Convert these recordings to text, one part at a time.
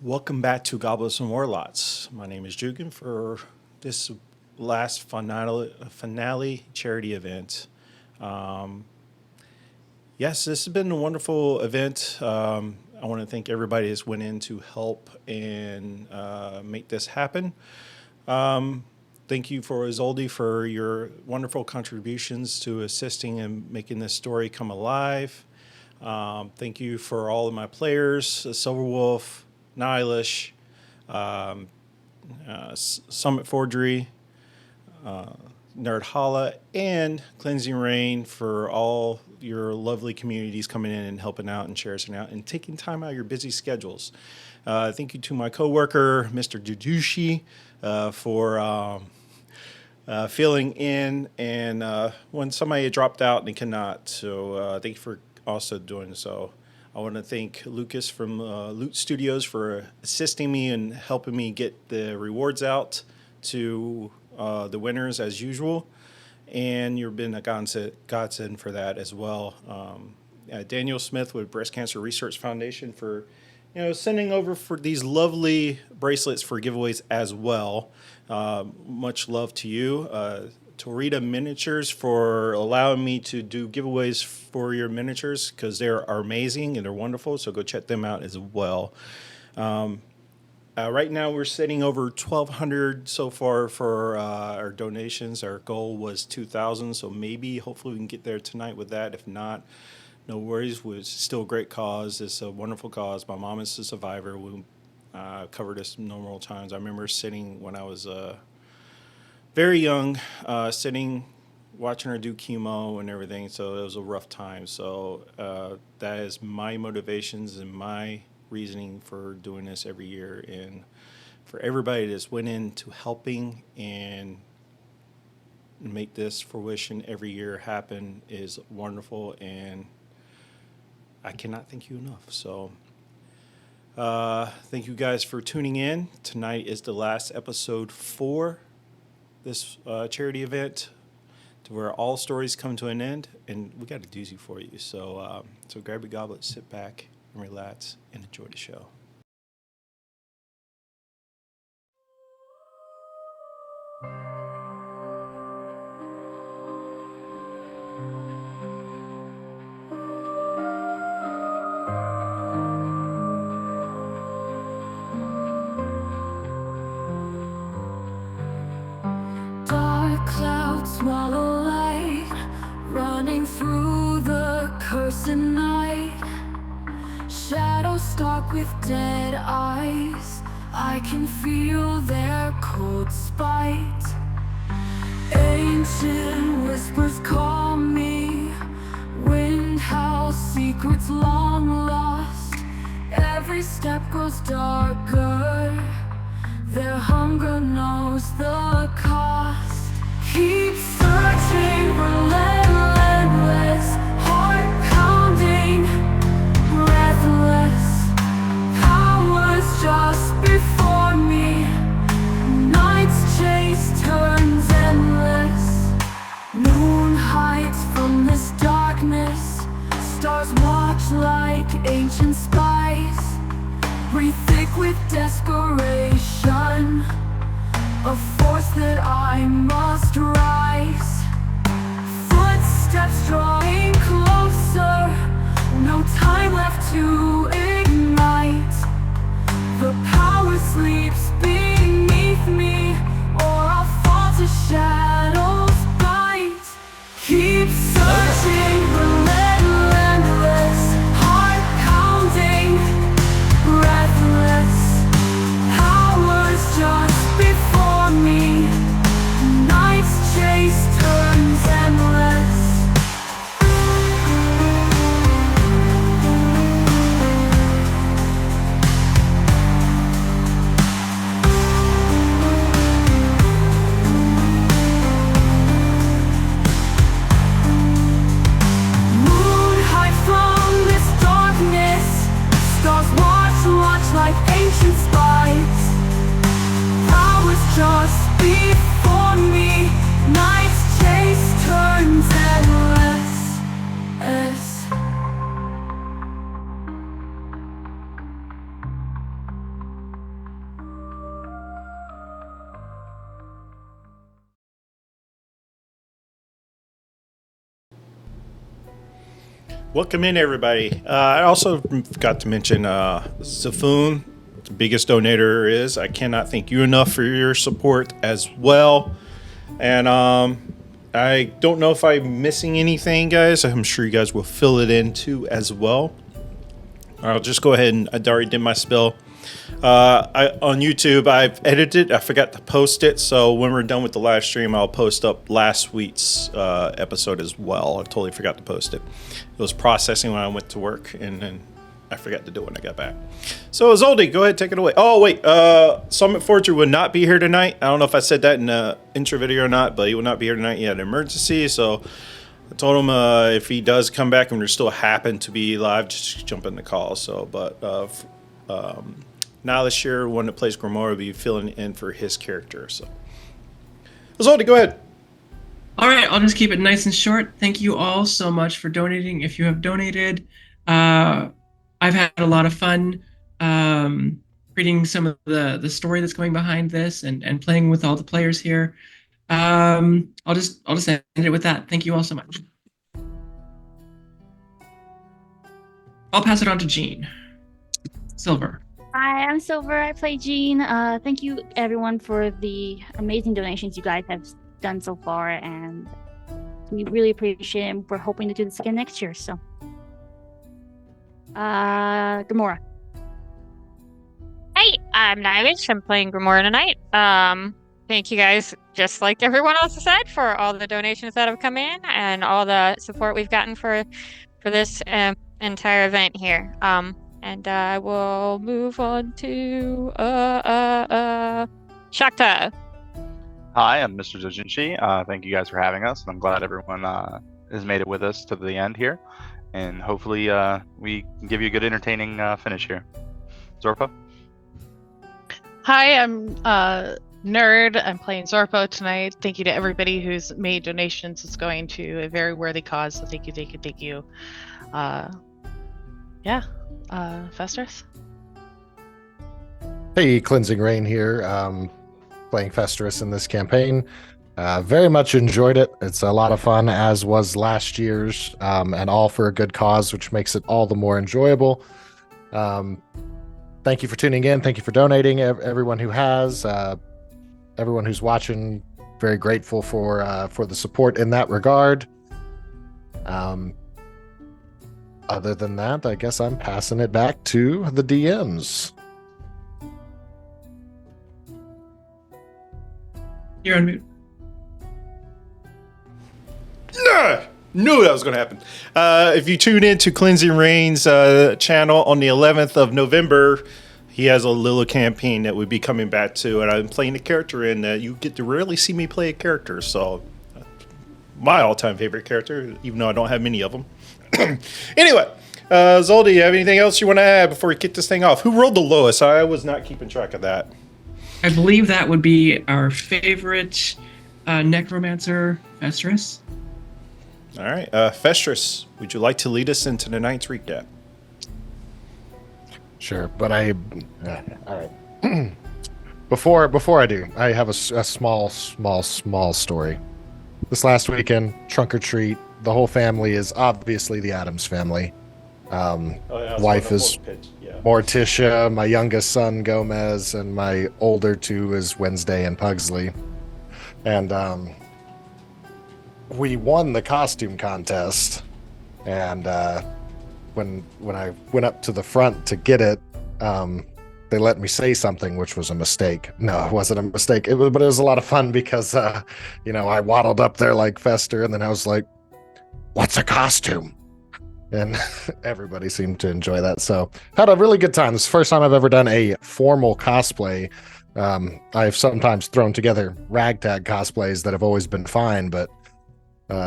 Welcome back to Goblets&Warlocks. My name is Jugan for this last finale charity event. Yes, this has been a wonderful event. I want to thank everybody that's went in to help and make this happen. Thank you for Isolde for your wonderful contributions to assisting and making this story come alive. Thank you for all of my players, Silverwolf, Nihilish, Summit Forgery, Nerdhala, and Cleansing Rain for all your lovely communities coming in and helping out and sharing out and taking time out of your busy schedules. Thank you to my coworker, Mr. Dudushi, for filling in and when somebody dropped out and they cannot. So thank you for also doing so. I want to thank Lucas from Loot Studios for assisting me and helping me get the rewards out to the winners as usual. And you've been a godsend for that as well. Daniel Smith with Breast Cancer Research Foundation for sending over for these lovely bracelets for giveaways as well. Much love to you. Torita Miniatures for allowing me to do giveaways for your miniatures because they're amazing and they're wonderful. So go check them out as well. Right now we're sitting over 1,200 so far for our donations. Our goal was 2,000, so maybe hopefully we can get there tonight with that. If not, no worries. It's still a great cause. It's a wonderful cause. My mom is a survivor. We covered this numerous times. I remember sitting when I was very young, sitting, watching her do chemo and everything. So it was a rough time. So that is my motivations and my reasoning for doing this every year. And for everybody that's went into helping and make this fruition every year happen is wonderful. And I cannot thank you enough. So thank you guys for tuning in. Tonight is the last episode for this charity event to where all stories come to an end, and we got a doozy for you. So so grab your goblet, sit back and relax and enjoy the show. Clouds swallow light, running through the cursed night. Shadows stalk with dead eyes, I can feel their cold spite. Ancient whispers call me, wind howls secrets long lost. Every step grows darker, their hunger knows the cost. Keep searching, relentless, heart pounding, breathless. Powers just before me, night's chase turns endless. Moon hides from this darkness, stars watch like ancient spies. Breathe thick with desperation, a force that I must rise. Footsteps drawing closer, no time left to ignite. The power sleeps beneath me, or I'll fall to shadows bite. Keep searching, relentless, heart pounding, breathless. Powers just before me, night's chase turns endless. Moon high from this darkness, stars watch like ancient spies. Powers just before me, night's chase turns endless. Welcome in, everybody. I also forgot to mention Zafoon, the biggest donator is. I cannot thank you enough for your support as well. And I don't know if I'm missing anything, guys. I'm sure you guys will fill it in too as well. I'll just go ahead and I already did my spill. On YouTube, I've edited. I forgot to post it, so when we're done with the live stream, I'll post up last week's episode as well. I totally forgot to post it. It was processing when I went to work, and then I forgot to do it when I got back. So, Isolde, go ahead, take it away. Oh, wait, Summit Forger will not be here tonight. I don't know if I said that in the intro video or not, but he will not be here tonight. He had an emergency, so I told him if he does come back and we still happen to be live, just jump in the call. So, but now this year, one that plays Grimoire will be filling in for his character. So, Isolde, go ahead. All right, I'll just keep it nice and short. Thank you all so much for donating. If you have donated, I've had a lot of fun reading some of the story that's going behind this and playing with all the players here. I'll just end it with that. Thank you all so much. I'll pass it on to Jean. Silver. Hi, I'm Silver. I play Jean. Thank you, everyone, for the amazing donations you guys have done so far, and we really appreciate it. We're hoping to do this again next year. So, Gamora. Hi, I'm Nyvish. I'm playing Grimoire tonight. Thank you guys, just like everyone else has said, for all the donations that have come in and all the support we've gotten for this entire event here. And I will move on to Shakta. Hi, I'm Mr. Zojinshi. Thank you guys for having us. I'm glad everyone has made it with us to the end here. And hopefully we can give you a good entertaining finish here. Zorpo? Hi, I'm Nerd. I'm playing Zorpo tonight. Thank you to everybody who's made donations. It's going to a very worthy cause, so thank you. Festus? Hey, Cleansing Rain here, playing Festress in this campaign. Very much enjoyed it. It's a lot of fun, as was last year's, and all for a good cause, which makes it all the more enjoyable. Thank you for tuning in. Thank you for donating, everyone who has. Everyone who's watching, very grateful for the support in that regard. Other than that, I guess I'm passing it back to the DMs. You're on mute. Nah, knew that was going to happen. If you tune in to Cleansing Rain's channel on the 11th of November, he has a little campaign that we'll be coming back to, and I'm playing a character in that you get to rarely see me play a character, so my all-time favorite character, even though I don't have many of them. Anyway, Zoldy, you have anything else you want to add before we kick this thing off? Who rolled the lowest? I was not keeping track of that. I believe that would be our favorite necromancer, Festress. All right, Festress, would you like to lead us into the night's recap? Sure, but all right. Before I do, I have a small story. This last weekend, trunk or treat. The whole family is obviously the Addams family. Wife is Morticia, my youngest son Gomez, and my older two is Wednesday and Pugsley. And we won the costume contest. And when I went up to the front to get it, they let me say something, which was a mistake. No, it wasn't a mistake. But it was a lot of fun because I waddled up there like Fester, and then I was like, "What's a costume?" And everybody seemed to enjoy that. So had a really good time. This is the first time I've ever done a formal cosplay. I've sometimes thrown together ragtag cosplays that have always been fine, but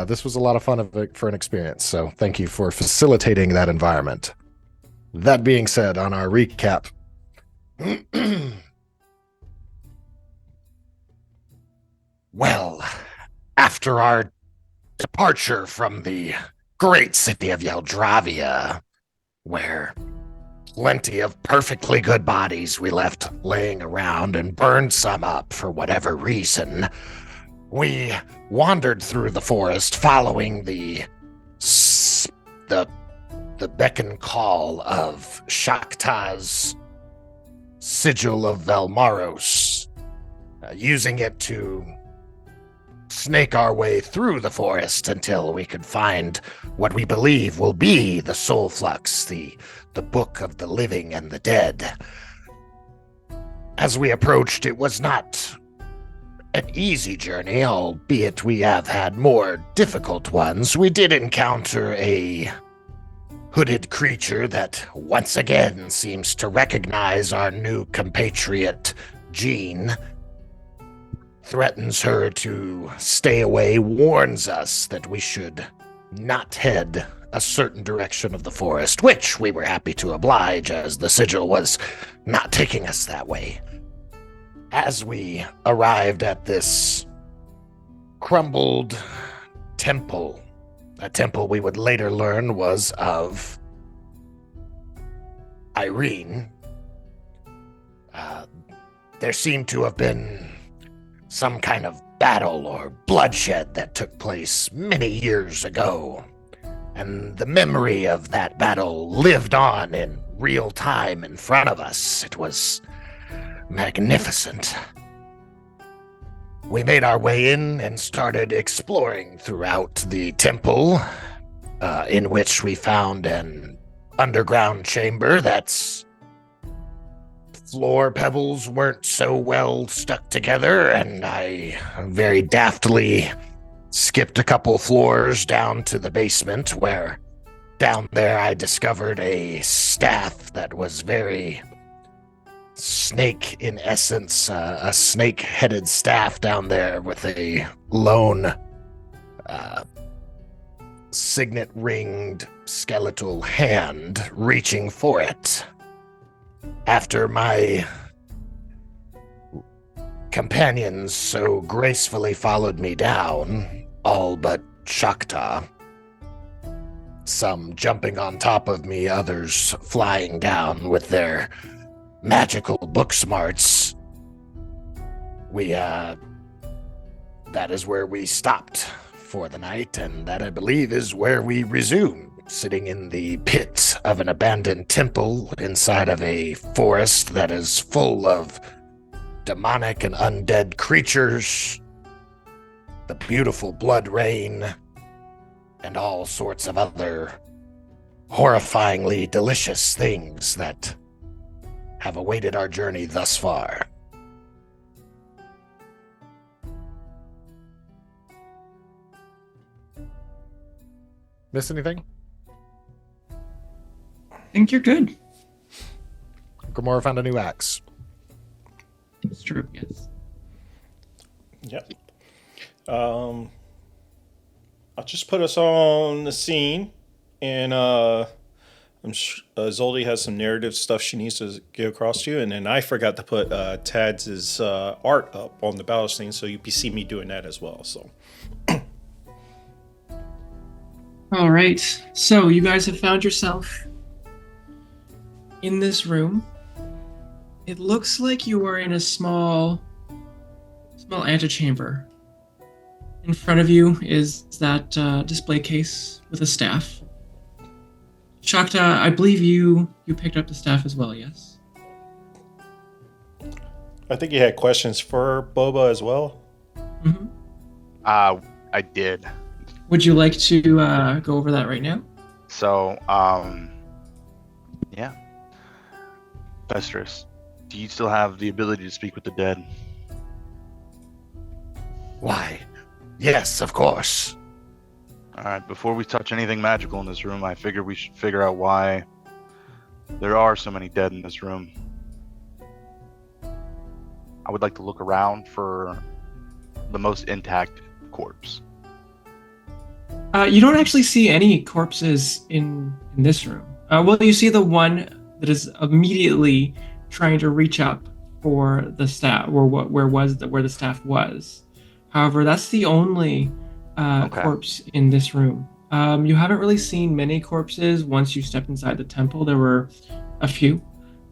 this was a lot of fun for an experience. So thank you for facilitating that environment. That being said, on our recap, well, after our departure from the great city of Yeldravia, where plenty of perfectly good bodies we left laying around and burned some up for whatever reason, we wandered through the forest following the the beck and call of Shakta's sigil of Velmaros, using it to snake our way through the forest until we could find what we believe will be the Soulflux, the book of the living and the dead. As we approached, it was not an easy journey, albeit we have had more difficult ones. We did encounter a hooded creature that once again seems to recognize our new compatriot, Jean. Threatens her to stay away, warns us that we should not head a certain direction of the forest, which we were happy to oblige, as the sigil was not taking us that way. As we arrived at this crumbled temple, a temple we would later learn was of Irene, there seemed to have been some kind of battle or bloodshed that took place many years ago, and the memory of that battle lived on in real time in front of us. It was magnificent. We made our way in and started exploring throughout the temple, in which we found an underground chamber that's floor pebbles weren't so well stuck together, and I very daftly skipped a couple floors down to the basement, where down there I discovered a staff that was very snake in essence, a snake-headed staff down there with a lone signet-ringed skeletal hand reaching for it. After my companions so gracefully followed me down, all but Shakta, some jumping on top of me, others flying down with their magical book smarts, that is where we stopped for the night, and that, I believe, is where we resumed, sitting in the pit of an abandoned temple inside of a forest that is full of demonic and undead creatures, the beautiful blood rain, and all sorts of other horrifyingly delicious things that have awaited our journey thus far. Miss anything? I think you're good. Gamora found a new axe. It's true, yes. Yep. I'll just put us on the scene, and Isolde has some narrative stuff she needs to get across to you, and then I forgot to put Tad's art up on the battle scene, so you see me doing that as well. So. All right. So you guys have found yourself in this room. It looks like you are in a small antechamber. In front of you is that display case with a staff. Shakta, I believe you picked up the staff as well, yes? I think you had questions for Boba as well. Mm-hmm. I did. Would you like to go over that right now? So, yeah. Pestrus, do you still have the ability to speak with the dead? Why, yes, of course. Alright, before we touch anything magical in this room, I figure we should figure out why there are so many dead in this room. I would like to look around for the most intact corpse. You don't actually see any corpses in this room. Well, you see the one that is immediately trying to reach up for the staff, where the staff was. However, that's the only corpse in this room. You haven't really seen many corpses once you stepped inside the temple. There were a few,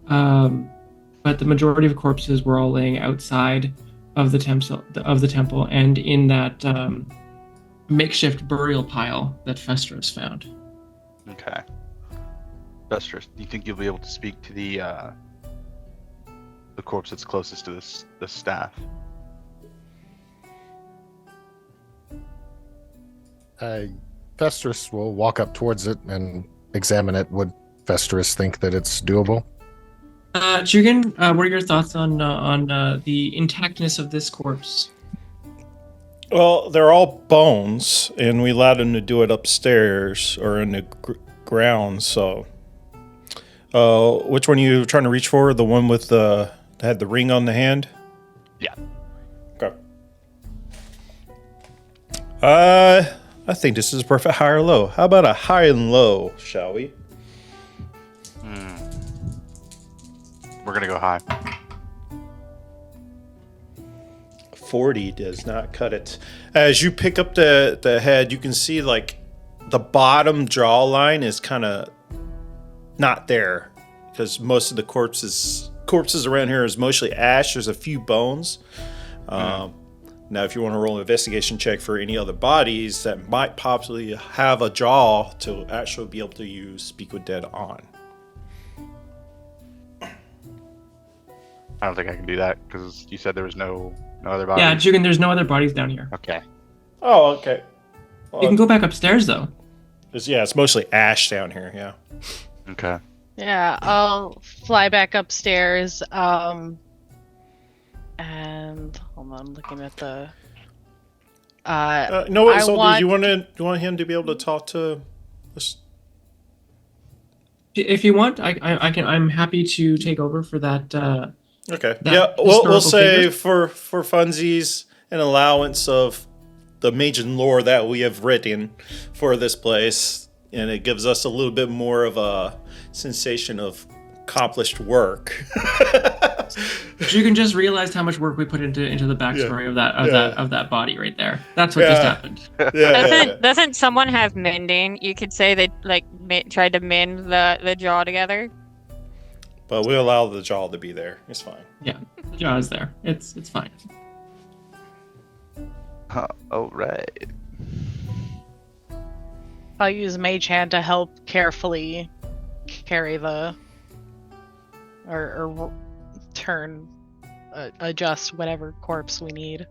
but the majority of corpses were all laying outside of the temple, and in that makeshift burial pile that Festus found. Okay. Vestress, do you think you'll be able to speak to the corpse that's closest to the staff? Festrus will walk up towards it and examine it. Would Festrus think that it's doable? Jugan, what are your thoughts on the intactness of this corpse? Well, they're all bones, and we allowed them to do it upstairs or in the ground. So, which one are you trying to reach for? The one with that had the ring on the hand? Yeah. Okay. I think this is a perfect high or low. How about a high and low, shall we? We're gonna go high. 40 does not cut it. As you pick up the head, you can see like the bottom jawline is kind of not there because most of the corpses around here is mostly ash. There's a few bones. Now, if you want to roll an investigation check for any other bodies that might possibly have a jaw to actually be able to use Speak with Dead on. I don't think I can do that because you said there was no other bodies. Yeah, Jugan, there's no other bodies down here. Okay. Oh, okay. Well, You can go back upstairs, though. it's mostly ash down here, yeah. Okay. Yeah, I'll fly back upstairs. And hold on, I'm looking at the. No, I so want- do you want him to be able to talk to us? If you want, I'm happy to take over for that. Okay. That Yeah, we'll historical say figure? for funsies and allowance of the mage and lore that we have written for this place, and it gives us a little bit more of a sensation of accomplished work. Jugan just realized how much work we put into the backstory of that body right there. That's what just happened. Doesn't someone have mending? You could say they tried to mend the jaw together. But we allow the jaw to be there. It's fine. Yeah, the jaw is there. It's fine. All right. I'll use Mage Hand to help carefully carry or turn, adjust whatever corpse we need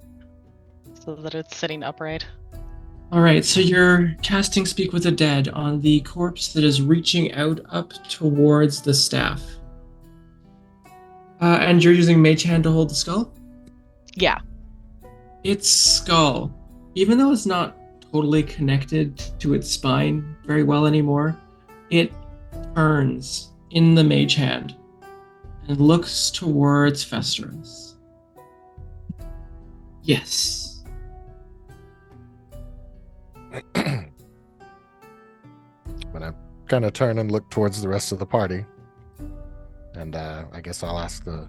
so that it's sitting upright. All right, so you're casting Speak with the Dead on the corpse that is reaching out up towards the staff. And you're using Mage Hand to hold the skull? Yeah. Its skull, even though it's not totally connected to its spine very well anymore, it turns in the Mage Hand and looks towards Festrus. Yes. I'm gonna kind of turn and look towards the rest of the party, and I guess I'll ask the.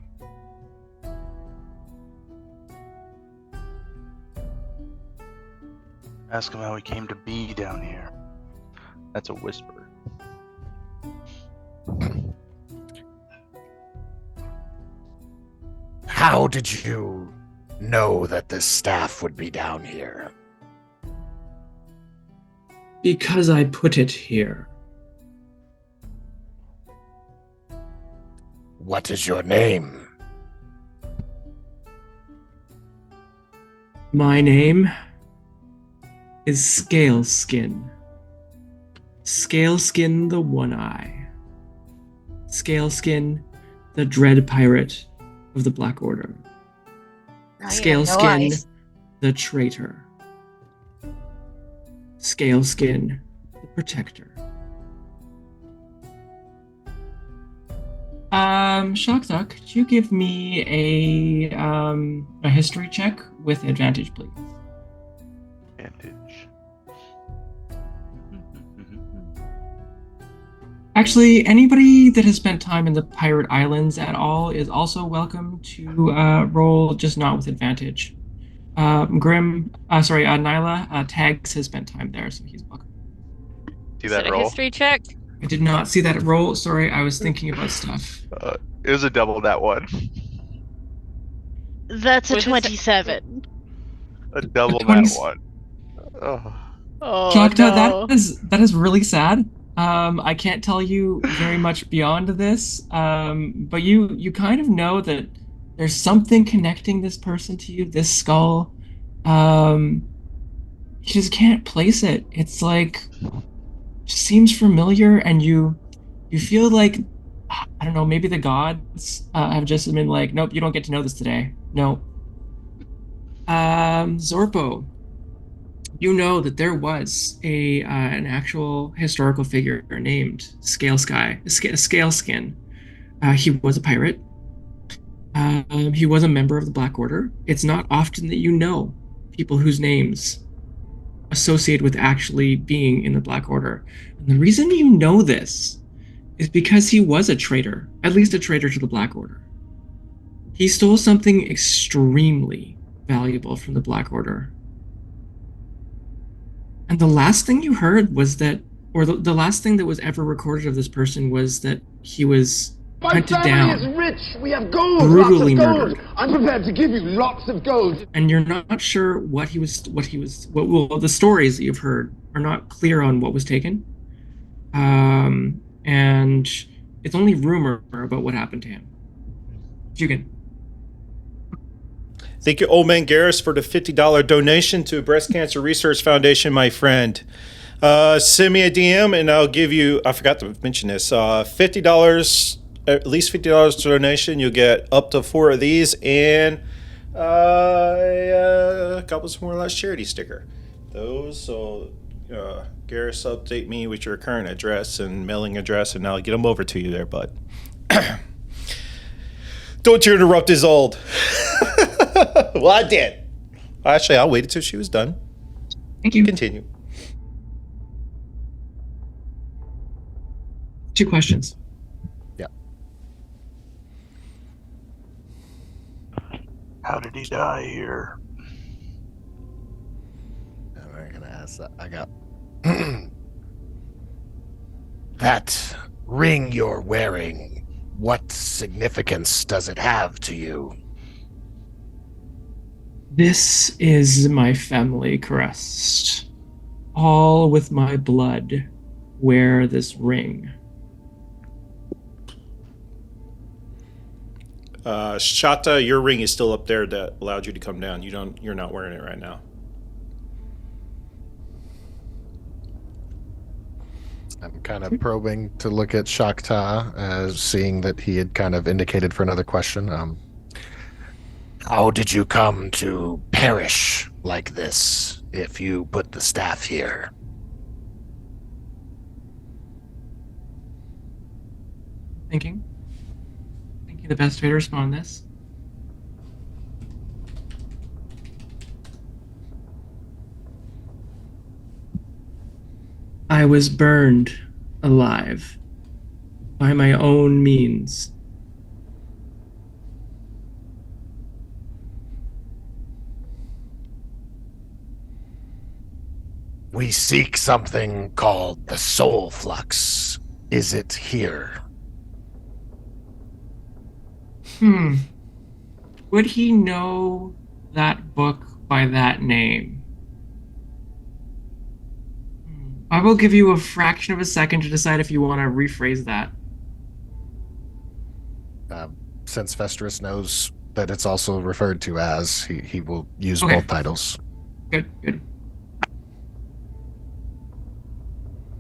Ask him how he came to be down here. That's a whisper. How did you know that this staff would be down here? Because I put it here. What is your name? My name is Scaleskin. Scaleskin the One-Eye. Scaleskin, the dread pirate of the Black Order. Scaleskin, the traitor. Scaleskin, the protector. Shockduck, could you give me a history check with advantage, please? Advantage. Actually, anybody that has spent time in the Pirate Islands at all is also welcome to roll, just not with advantage. Nyla, Tags has spent time there, so he's welcome. See Is that it a roll? history check? I did not see that roll. Sorry, I was thinking about stuff. It was a double that one. That's a Was it 27. A double 20 that one. Oh. Oh, Shockduck, no. that is really sad. I can't tell you very much beyond this, but you kind of know that there's something connecting this person to you, this skull. You just can't place it. It's like seems familiar, and you feel like I don't know, maybe the gods have just been like, nope, you don't get to know this today. No. Zorpo, you know that there was an actual historical figure named Scaleskin. He was a pirate. He was a member of the Black Order. It's not often that you know people whose names associate with actually being in the Black Order. And the reason you know this is because he was a traitor, at least a traitor to the Black Order. He stole something extremely valuable from the Black Order. And the last thing you heard was that, or the last thing that was ever recorded of this person was that he was hunted down. My family is rich. We have gold, brutally lots of gold. murdered. I'm prepared to give you lots of gold. And you're not sure what the stories that you've heard are not clear on what was taken. And it's only rumor about what happened to him. Jugan. Thank you, Old Man Garris, for the $50 donation to Breast Cancer Research Foundation, my friend. Send me a DM and I'll give you, I forgot to mention this, $50, at least $50 donation. You'll get up to 4 of these and a Goblets and Warlocks charity sticker. Those, so Garris, update me with your current address and mailing address and I'll get them over to you there, bud. Don't you interrupt Isolde. Well, I did. Actually, I'll wait until she was done. Thank you. Continue. 2 questions. Yeah. How did he die here? I'm not gonna ask that. I got that ring you're wearing. What significance does it have to you? This is my family crest. All with my blood wear this ring. Shata, your ring is still up there that allowed you to come down. You're not wearing it right now. I'm kind of probing to look at Shakta, as seeing that he had kind of indicated for another question. How did you come to perish like this if you put the staff here? Thinking the best way to respond to this. I was burned alive by my own means. We seek something called the Soulflux. Is it here? Would he know that book by that name? I will give you a fraction of a second to decide if you want to rephrase that. Since Festerus knows that it's also referred to as, he will use Okay. both titles. Good.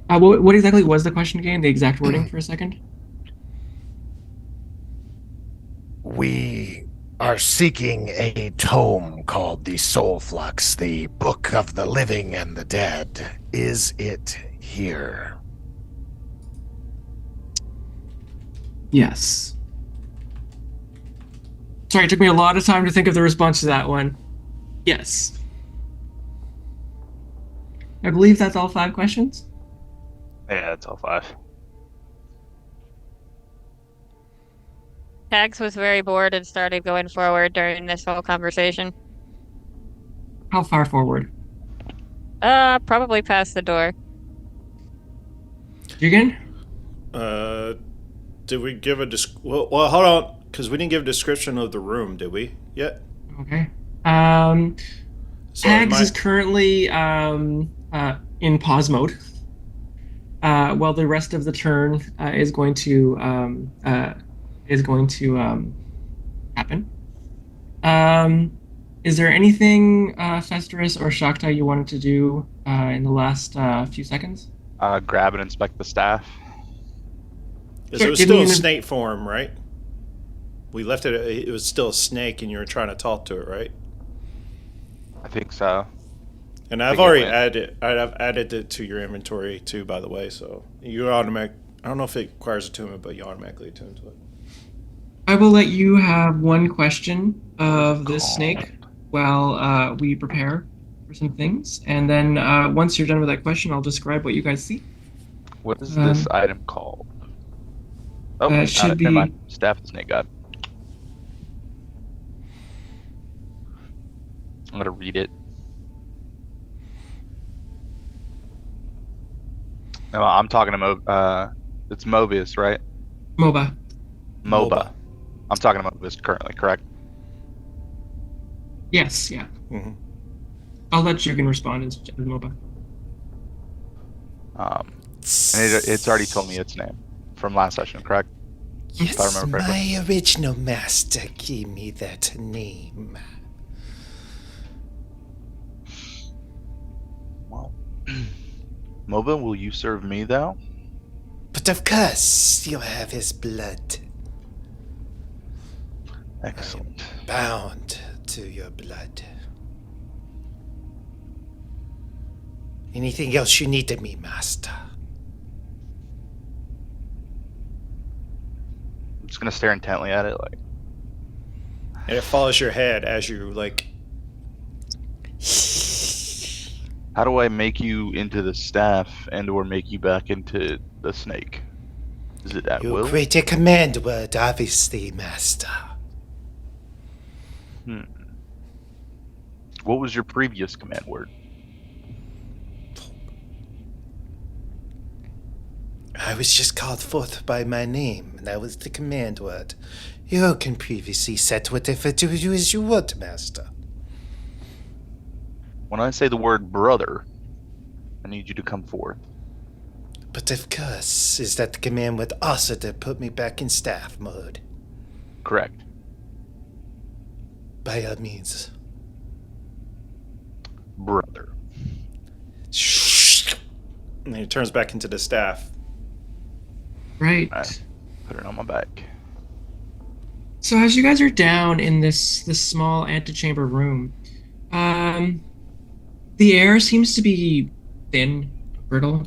What exactly was the question again? The exact wording for a second? We are seeking a tome called the Soulflux, the Book of the Living and the Dead. Is it here? Yes. Sorry, it took me a lot of time to think of the response to that one. Yes. I believe that's all 5 questions. Yeah, it's all 5. Tags was very bored and started going forward during this whole conversation. How far forward? Probably past the door. Jugan? Did we give a well, hold on, because we didn't give a description of the room, did we? Yet? Okay. So Tags is currently in pause mode. well, the rest of the turn is going to happen. Is there anything Festerus or Shakta you wanted to do in the last few seconds? Grab and inspect the staff. Because Sure, it was give still me in an- snake form, right? We left it. It was still a snake, and you were trying to talk to it, right? I think so. And I've think it already went. I've added it to your inventory too, by the way. So you automatic. I don't know if it requires attunement, but you automatically attune to it. I will let you have one question of this Called. snake while we prepare for some things, and then once you're done with that question, I'll describe what you guys see. What is this item called? Oh, it should never be- mind. Staff of the Snake God. I'm gonna read it. No, I'm talking to it's Mobius, right? MOBA. MOBA. I'm talking to Mobius currently, correct? Yes, yeah. Mm-hmm. I'll let Jurgen respond as MOBA. And it's already told me its name from last session, correct? If I Yes, remember correctly. my original master gave me that name. Well, MOBA, will you serve me though? But of course, you have his blood. Excellent. Bound to your blood. Anything else you need of me, master? I'm just gonna stare intently at it, like. And it follows your head as you like. How do I make you into the staff and/or make you back into the snake? Is it at You will? create a command word, obviously, master. What was your previous command word? I was just called forth by my name, and that was the command word. You can previously set whatever to you as you want, master. When I say the word brother, I need you to come forth. But of course, is that the command word also to put me back in staff mode? Correct. By all means. Brother. And then he turns back into the staff. Right. Alright. Put it on my back. So as you guys are down in this small antechamber room, the air seems to be thin, brittle.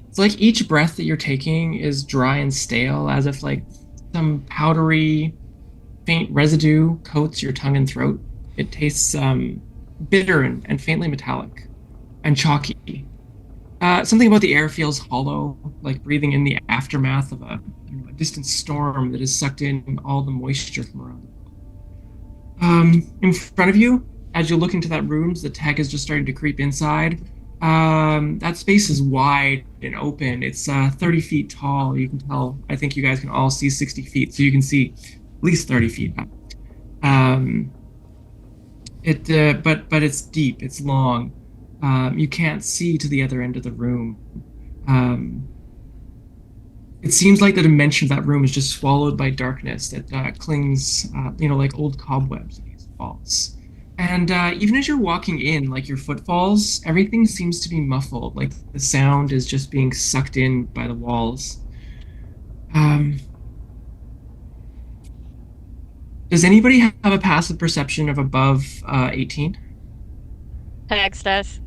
It's like each breath that you're taking is dry and stale, as if like some powdery, faint residue coats your tongue and throat. It tastes bitter and faintly metallic and chalky. Something about the air feels hollow, like breathing in the aftermath of a distant storm that has sucked in all the moisture from around. In front of you, as you look into that room, the tech is just starting to creep inside. That space is wide and open. It's 30 feet tall. You can tell. I think you guys can all see 60 feet, so you can see at least 30 feet up. But it's deep. It's long. You can't see to the other end of the room. It seems like the dimension of that room is just swallowed by darkness that clings, like old cobwebs against walls. And even as you're walking in, like your footfalls, everything seems to be muffled. Like the sound is just being sucked in by the walls. Does anybody have a passive perception of above 18? Tags does.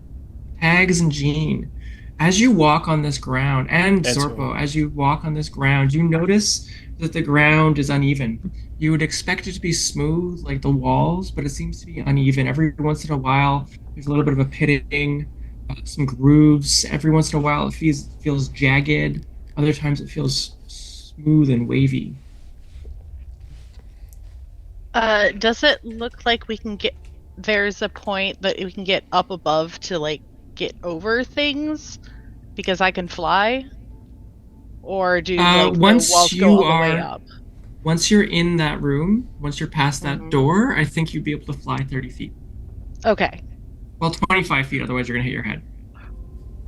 Tags and Jean, as you walk on this ground, and That's Zorpo, right. as you walk on this ground, you notice that the ground is uneven. You would expect it to be smooth, like the walls, but it seems to be uneven. Every once in a while, there's a little bit of a pitting, some grooves. Every once in a while, it feels jagged. Other times, it feels smooth and wavy. Does it look like we can get? There's a point that we can get up above to like get over things because I can fly, or do like the once walls you go all the way are- up? Once you're in that room, once you're past that Mhm. door, I think you'd be able to fly 30 feet. Okay. Well, 25 feet, otherwise you're going to hit your head.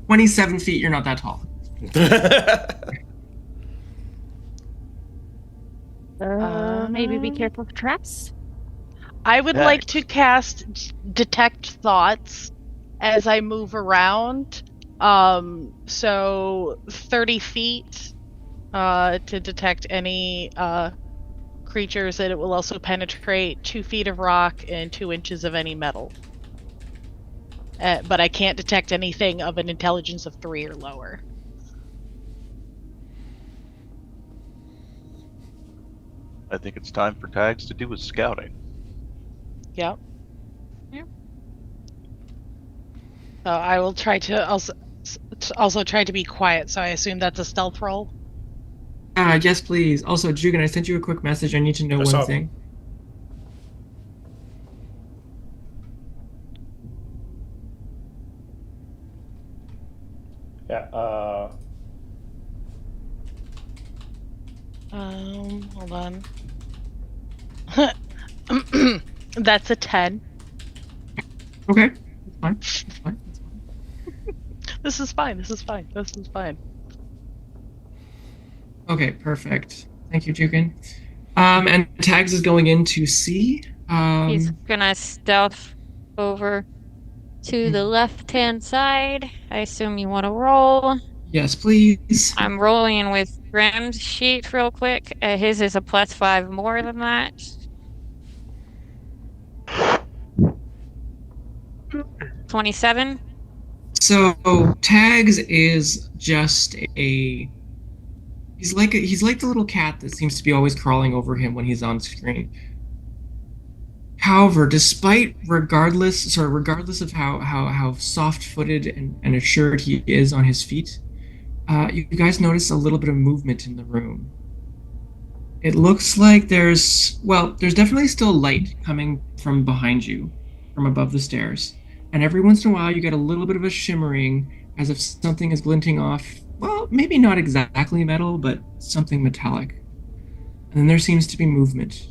27 feet, you're not that tall. Maybe be careful of traps. I would Yeah. like to cast Detect Thoughts as I move around. So 30 feet to detect any creatures, and it will also penetrate 2 feet of rock and 2 inches of any metal. But I can't detect anything of an intelligence of 3 or lower. I think it's time for Tags to do his scouting. Yep. Yep. I will try to also try to be quiet, so I assume that's a stealth roll. Yes, please. Also, Jugan, I sent you a quick message. I need to know What's one up? thing. Yeah. Hold on. That's a 10. Okay, that's fine. That's fine. That's fine. This is fine. This is fine. This is fine. Okay, perfect. Thank you, Jugan. And Tags is going in to see. He's gonna stealth over to the left-hand side. I assume you want to roll. Yes, please. I'm rolling with Graham's sheet real quick. His is a +5 more than that. $27. So Tags is just a. He's like the little cat that seems to be always crawling over him when he's on screen. However, regardless of how soft-footed and assured he is on his feet, you guys notice a little bit of movement in the room. It looks like there's definitely still light coming from behind you, from above the stairs. And every once in a while, you get a little bit of a shimmering as if something is glinting off, well, maybe not exactly metal, but something metallic. And then there seems to be movement.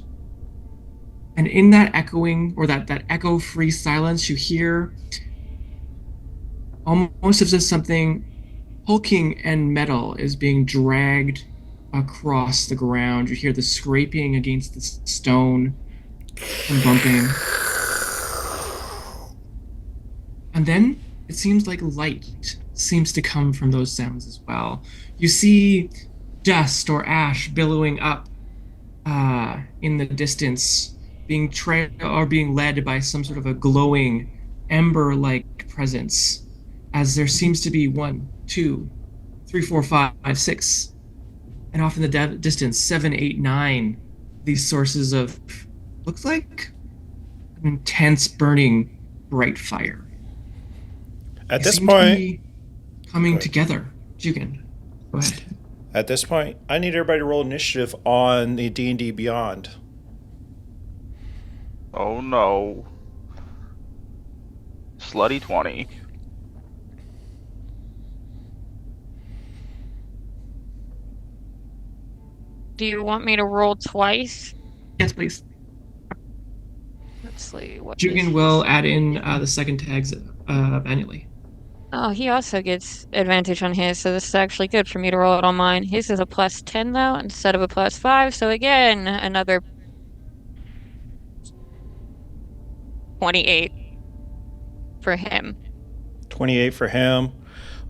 And in that echoing, or that echo-free silence, you hear almost as if something hulking and metal is being dragged across the ground. You hear the scraping against the stone and bumping. And then it seems like light seems to come from those sounds as well. You see dust or ash billowing up in the distance, being led by some sort of a glowing ember-like presence, as there seems to be 1, 2, 3, 4, 5, 6, and off in the distance 7, 8, 9. These sources of looks like an intense, burning, bright fire. At They this seem to point, be coming together. Jugan, go ahead. At this point, I need everybody to roll initiative on the D&D Beyond. Oh no. Slutty 20. Do you want me to roll twice? Yes, please. Let's see. What Jugan is will this? add in the second tags manually. Oh, he also gets advantage on his, so this is actually good for me to roll it on mine. His is a +10 though, instead of a +5. So again, another 28 for him. 28 for him.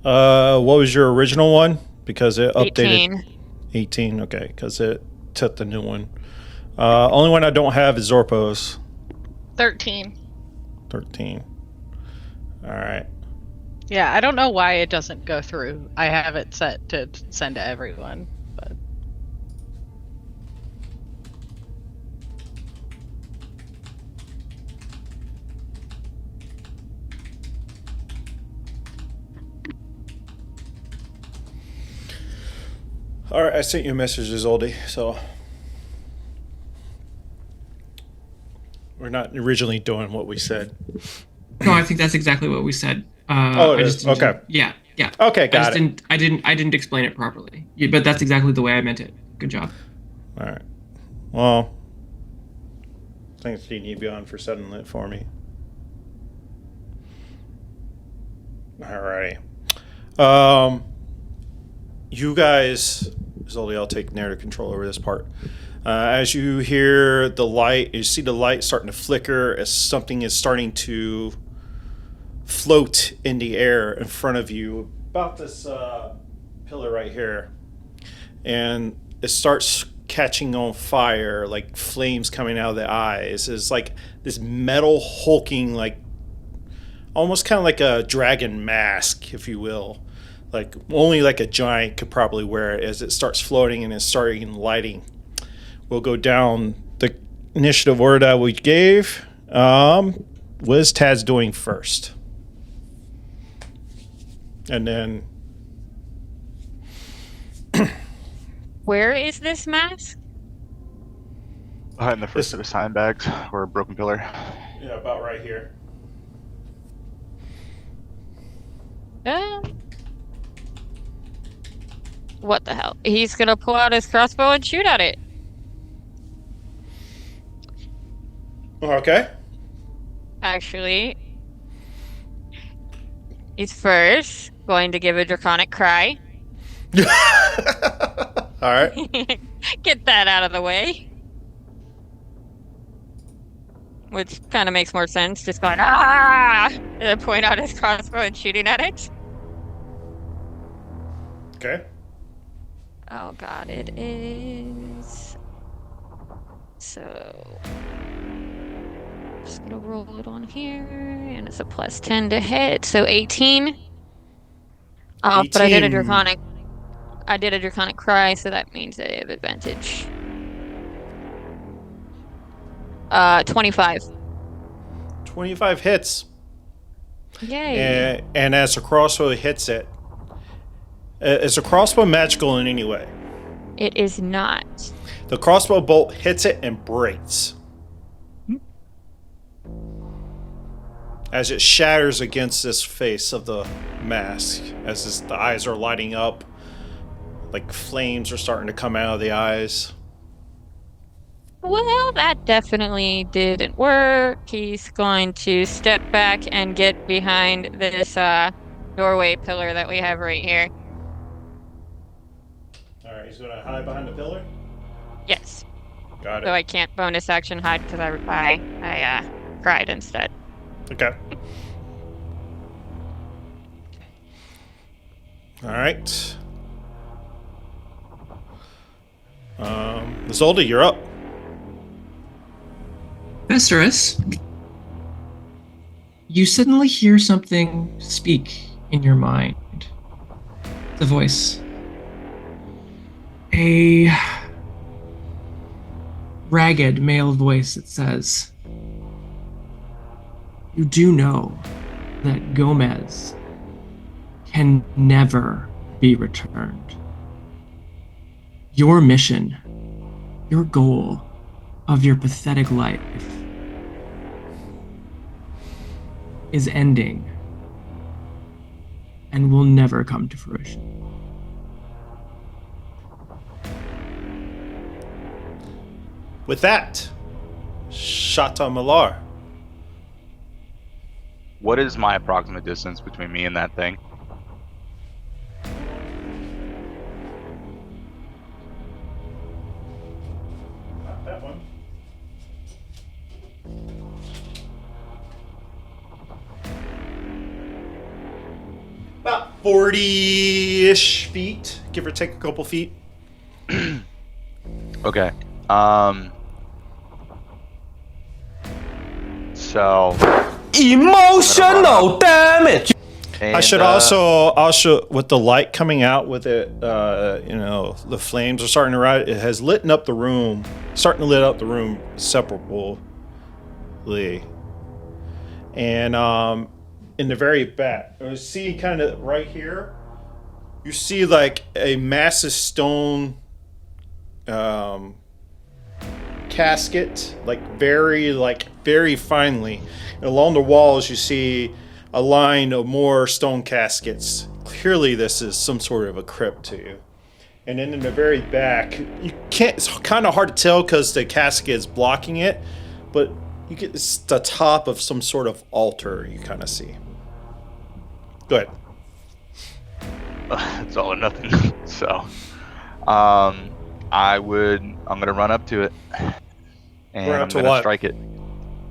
What was your original one? Because it updated. 18. 18, okay, because it took the new one. Only one I don't have is Zorpo's. 13. 13. All right. Yeah, I don't know why it doesn't go through. I have it set to send to everyone, but All right, I sent you a message, Isolde, so we're not originally doing what we said. No, I think that's exactly what we said. Oh, it I is? just didn't Okay. Yeah. Okay, got it. I didn't explain it properly. Yeah, but that's exactly the way I meant it. Good job. All right. Well, thanks D&D Beyond for setting it for me. All righty. You guys, Isolde, I'll take narrative control over this part. As you hear the light, you see the light starting to flicker as something is starting to float in the air in front of you, about this pillar right here. And it starts catching on fire, like flames coming out of the eyes. It's like this metal hulking, like almost kind of like a dragon mask, if you will. Like only like a giant could probably wear it as it starts floating and it's starting lighting. We'll go down the initiative order that we gave. What is Taz doing first? And then... Where is this mask? Behind the first set of sandbags or a broken pillar. Yeah, about right here. What the hell? He's gonna pull out his crossbow and shoot at it. Okay. Actually, he's first going to give a draconic cry. All right. Get that out of the way. Which kind of makes more sense, just going, ah! And then point out his crossbow and shooting at it. Okay. Oh god, it is... So... Just gonna roll it on here, and it's a plus 10 to hit, so 18. Oh, but I did a 18. draconic. I did a draconic cry, so that means I have advantage. 25. 25 hits. Yay. And as the crossbow hits it, is the crossbow magical in any way? It is not. The crossbow bolt hits it and breaks. As it shatters against this face of the mask, as the eyes are lighting up, like flames are starting to come out of the eyes. Well, that definitely didn't work. He's going to step back and get behind this doorway pillar that we have right here. All right, he's going to hide behind the pillar? Yes. Got it. So I can't bonus action hide because I cried instead. Okay. All right. Isolde, you're up. Vesterus, you suddenly hear something speak in your mind. The voice. A ragged male voice that says, "You do know that Gomez can never be returned. Your mission, your goal of your pathetic life is ending and will never come to fruition." With that, Shata Malar. What is my approximate distance between me and that thing? Not that one. About 40-ish feet, give or take a couple feet. Okay. So emotional damage. I should also with the light coming out with it, the flames are starting to rise. It has lit up the room, starting to lit up the room separably. And in the very back, you see kind of right here, you see like a massive stone casket, very finely. And along the walls, you see a line of more stone caskets. Clearly, this is some sort of a crypt to you. And then in the very back, you can't. It's kind of hard to tell because the casket is blocking it, but you get it's the top of some sort of altar. You kind of see. Go ahead. it's all or nothing. So, I'm gonna run up to it, and Run up I'm to gonna what? strike it.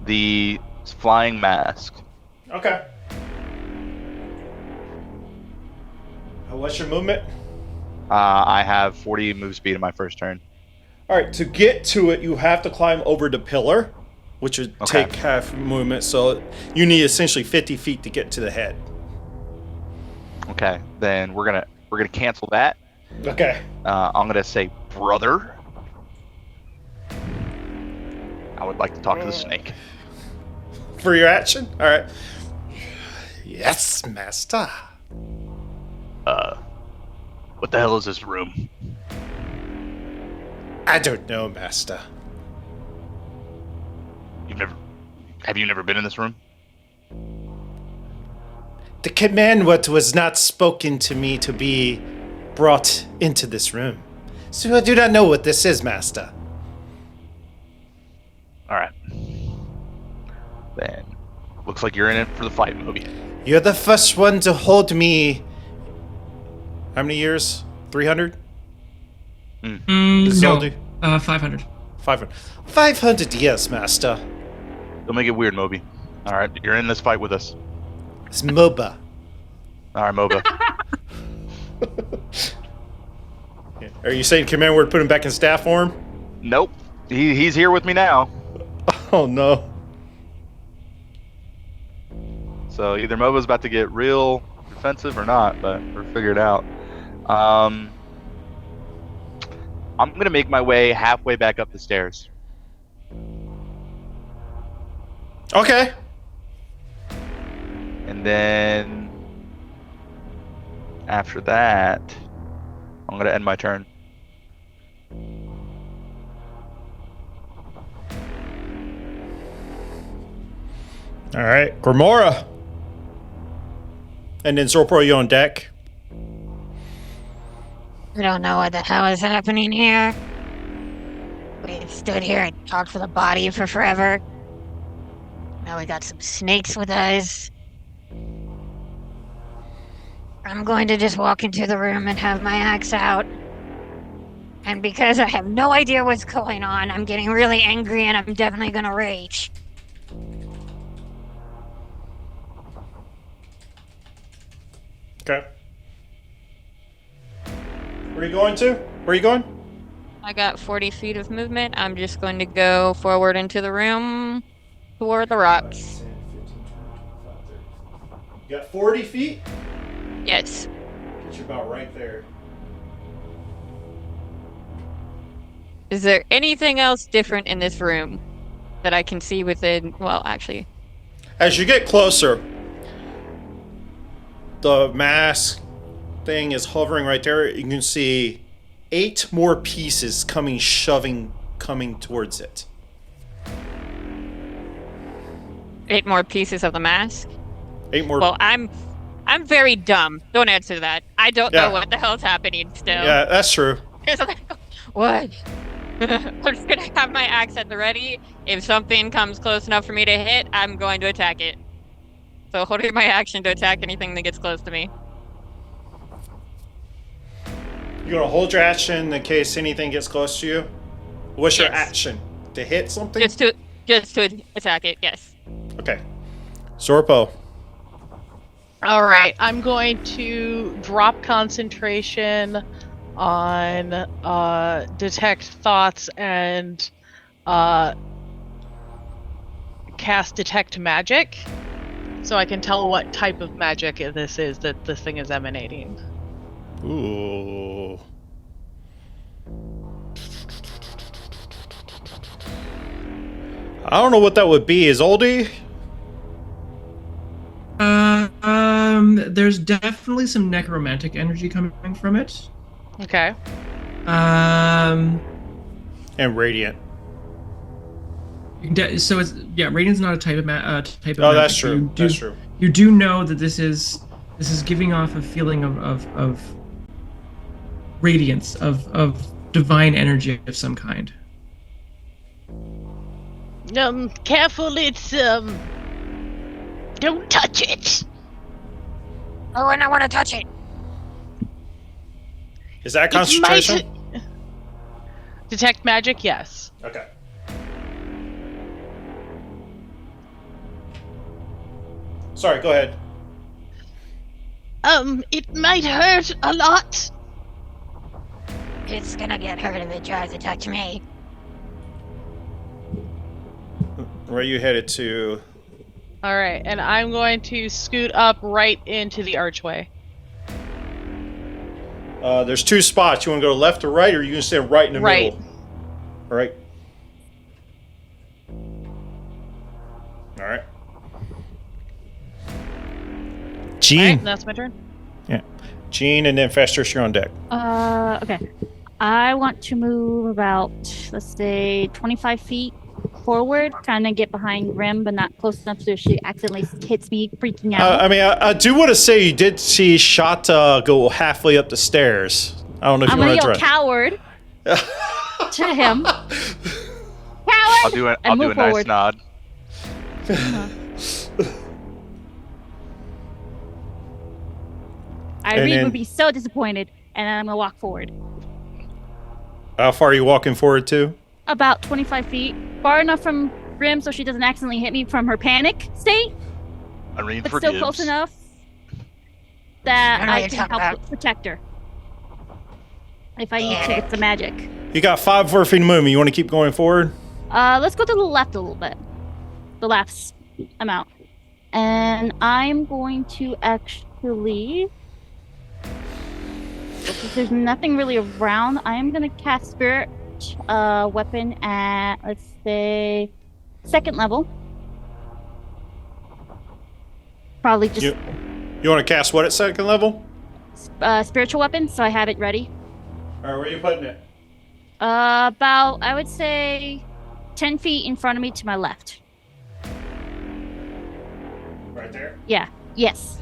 The flying mask. Okay. What's your movement? I have 40 move speed in my first turn. All right, to get to it, you have to climb over the pillar, which would Okay. take half movement. So you need essentially 50 feet to get to the head. Okay, then we're gonna cancel that. Okay. I'm gonna say, brother, I would like to talk to the snake. For your action? All right. Yes, master. What the hell is this room? I don't know, master. Have you never been in this room? The command was not spoken to me to be brought into this room. So I do not know what this is, master. All right. Then looks like you're in it for the fight, Moby. You're the first one to hold me. How many years? 300? No, Isolde? 500. 500. 500 years, master. Don't make it weird, Moby. All right, you're in this fight with us. It's MOBA. All right, Moba. Are you saying command word put him back in staff form? Nope. He's here with me now. Oh no. So either Moba's about to get real defensive or not, but we'll figure it out. I'm gonna make my way halfway back up the stairs. Okay. And then after that, I'm gonna end my turn. All right, Grimora. And then Zorpro, you on deck? I don't know what the hell is happening here. We stood here and talked for the body for forever. Now we got some snakes with us. I'm going to just walk into the room and have my axe out. And because I have no idea what's going on, I'm getting really angry and I'm definitely gonna rage. Okay. Where are you going to? Where are you going? I got 40 feet of movement. I'm just going to go forward into the room toward the rocks. You got 40 feet? Yes. Get you about right there. Is there anything else different in this room that I can see within? Well, actually, As you get closer, the mask thing is hovering right there. You can see 8 more pieces coming towards it. 8 more pieces of the mask. 8 more. Well, I'm very dumb. Don't answer that. I don't Yeah. know what the hell's happening still. Yeah, that's true. What? I'm just gonna have my axe at the ready. If something comes close enough for me to hit, I'm going to attack it. So holding my action to attack anything that gets close to me. You're gonna hold your action in case anything gets close to you. What's your Yes. action? To hit something? Just to attack it. Yes. Okay. Zorpo. All right, I'm going to drop concentration on detect thoughts and cast detect magic, so I can tell what type of magic this is that this thing is emanating. Ooh. I don't know what that would be. Is Oldie? There's definitely some necromantic energy coming from it. Okay. And Radiant. So it's radiant's not a type of type of. Oh, magic. that's true. That's true. You do know that this is giving off a feeling of radiance, of divine energy of some kind. Careful, it's don't touch it. Oh, and I want to touch it. Is that It might- concentration? Detect magic, yes. Okay. Sorry, go ahead. It might hurt a lot. It's gonna get hurt if it tries to touch me. Where are you headed to? All right, and I'm going to scoot up right into the archway. There's two spots. You want to go left or right, or you can stand right in the Right. middle? All right. All right. All Gene. right, that's my turn. Yeah. Gene, and then Festus, you're on deck. Okay. I want to move about, let's say, 25 feet forward, trying to get behind Grim, but not close enough so she accidentally hits me, freaking out. I do want to say you did see Shata go halfway up the stairs. I don't know if I'm you gonna want to yell try. coward to him. I'll Coward! do it. And I'll do a move nice forward. nod. Irene then- would be so disappointed, and then I'm gonna walk forward. How far are you walking forward to? About 25 feet, far enough from Grim so she doesn't accidentally hit me from her panic state, Irene but forgives. still close enough that I know what I you're can talking help about. protect her. If I need to, it's the magic. You got 5 4 feet of movement. You want to keep going forward? Let's go to the left a little bit. The left amount. And I'm going to actually, since there's nothing really around, I'm going to cast Spirit Weapon at, let's say, 2nd level. Probably just You want to cast what at 2nd level? Spiritual Weapon, so I have it ready. All right, where are you putting it? About, I would say, 10 feet in front of me to my left. Right there? Yeah. Yes.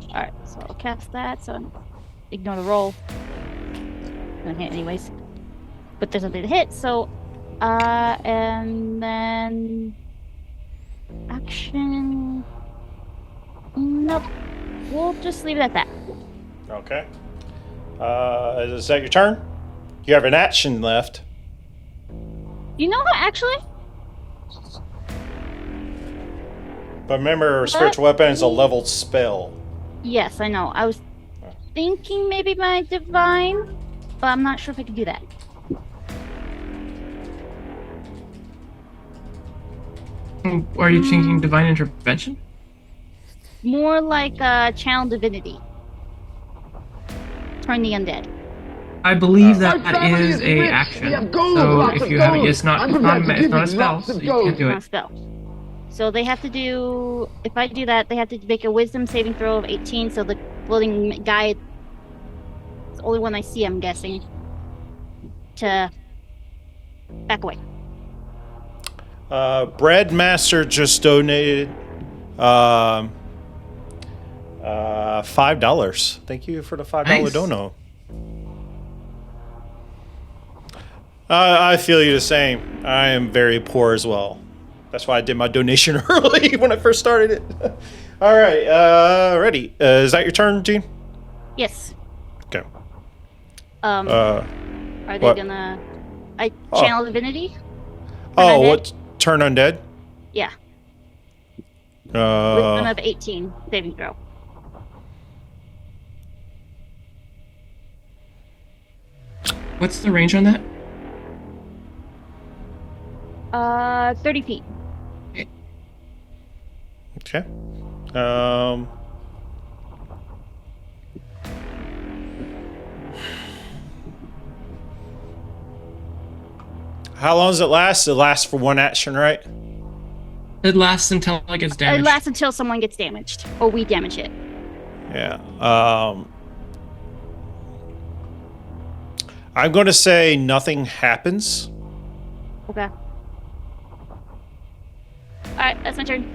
Alright, so I'll cast that, so ignore the roll. Gonna hit anyways. But there's nothing to hit, so and then action. Nope. We'll just leave it at that. Okay. Is that your turn? You have an action left. You know what, actually? But remember, spiritual weapon is a leveled spell. Yes, I know. I was thinking maybe my divine, but I'm not sure if I can do that. Are you thinking divine intervention? More like channel divinity. Turn the undead. I believe that Our family is is a rich. action. We have gold, So lots if of you have it, gold. it's not I'm it's not prepared to it's give not a you spell, lots so of you can't gold. do Not a it. spell. So they have to do. If I do that, they have to make a Wisdom saving throw of 18. So the floating guy, it's the only one I see, I'm guessing, to back away. Breadmaster just donated $5. Thank you for the $5 Nice. dono. I feel you the same. I am very poor as well. That's why I did my donation early when I first started it. All right, ready. Is that your turn, Gene? Yes. Okay. Are they what? gonna? I Oh. channel divinity. Oh, undead? what? Turn undead? Yeah. Wisdom Uh, of 18 saving throw. What's the range on that? 30 feet. okay. How long does it last? It lasts for one action, right? It lasts until it gets It damaged. lasts until someone gets damaged, or we damage it. Yeah. I'm going to say nothing happens. Okay. Alright, that's my turn.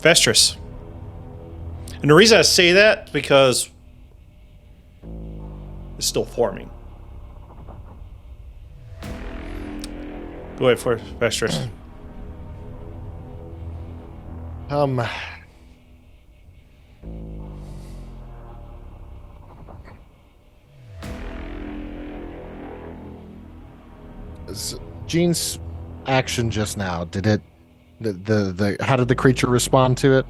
Vestris. And the reason I say that is because it's still forming. Go ahead for it, Vestris. Gene's action just now, did it? How did the creature respond to it?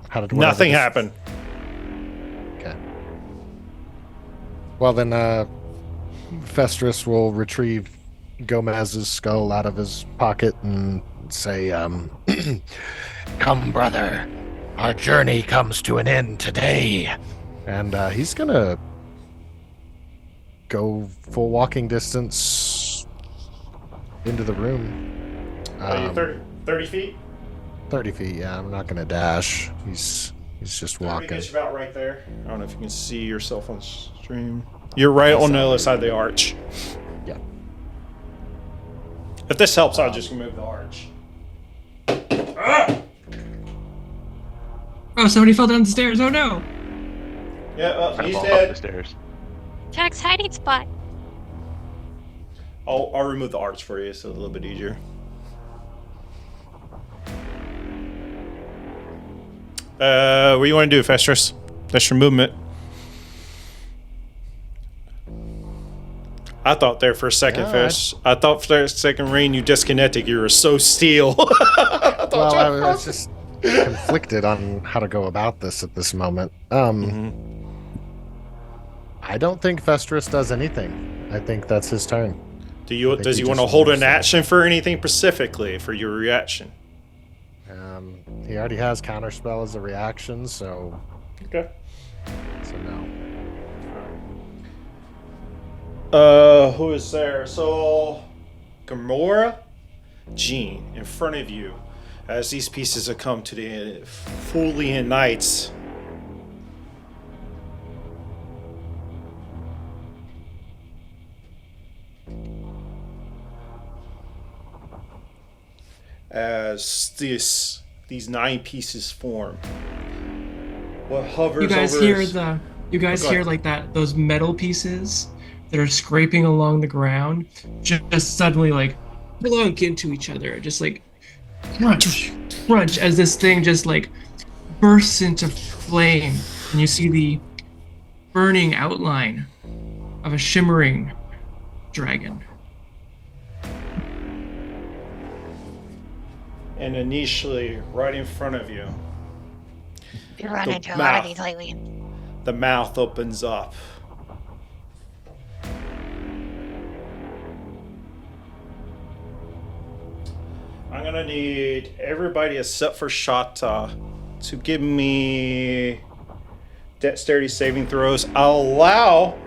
How did Nothing happen. Okay. Well then, Festrus will retrieve Gomez's skull out of his pocket and say, "Come, brother, our journey comes to an end today." And he's gonna go full walking distance into the room. 30 feet? 30 feet, yeah. I'm not gonna dash. He's just walking. It's about right there. I don't know if you can see yourself on stream. You're right on the other side of the arch. Yeah. If this helps, I'll just remove the arch. Ah! Oh, somebody fell down the stairs. Oh no. Yeah, I he's fall up dead. the stairs. Jack's hiding spot. I'll remove the arch for you, so it's a little bit easier. What do you want to do, Festrus? That's your movement. I thought there for a second, Fest. I thought for a second, Rain, you disconnected. You were so steel. Well, I was just conflicted on how to go about this at this moment. I don't think Festrus does anything. I think that's his turn. Does he want to hold an action for anything specifically for your reaction? He already has counterspell as a reaction, so Okay. no. Who is there? So, Gamora, Jean, in front of you, as these pieces have come to the Fulian Knights. As these 9 pieces form, what hovers You guys over hear is- the? You guys Go hear ahead. like that? Those metal pieces that are scraping along the ground, just suddenly like plunk into each other, just like crunch, crunch, as this thing just like bursts into flame, and you see the burning outline of a shimmering dragon. and initially right in front of you, You're running into a lot mouth. of these lately. the mouth opens up. I'm gonna need everybody except for Shata to give me dexterity saving throws. I'll allow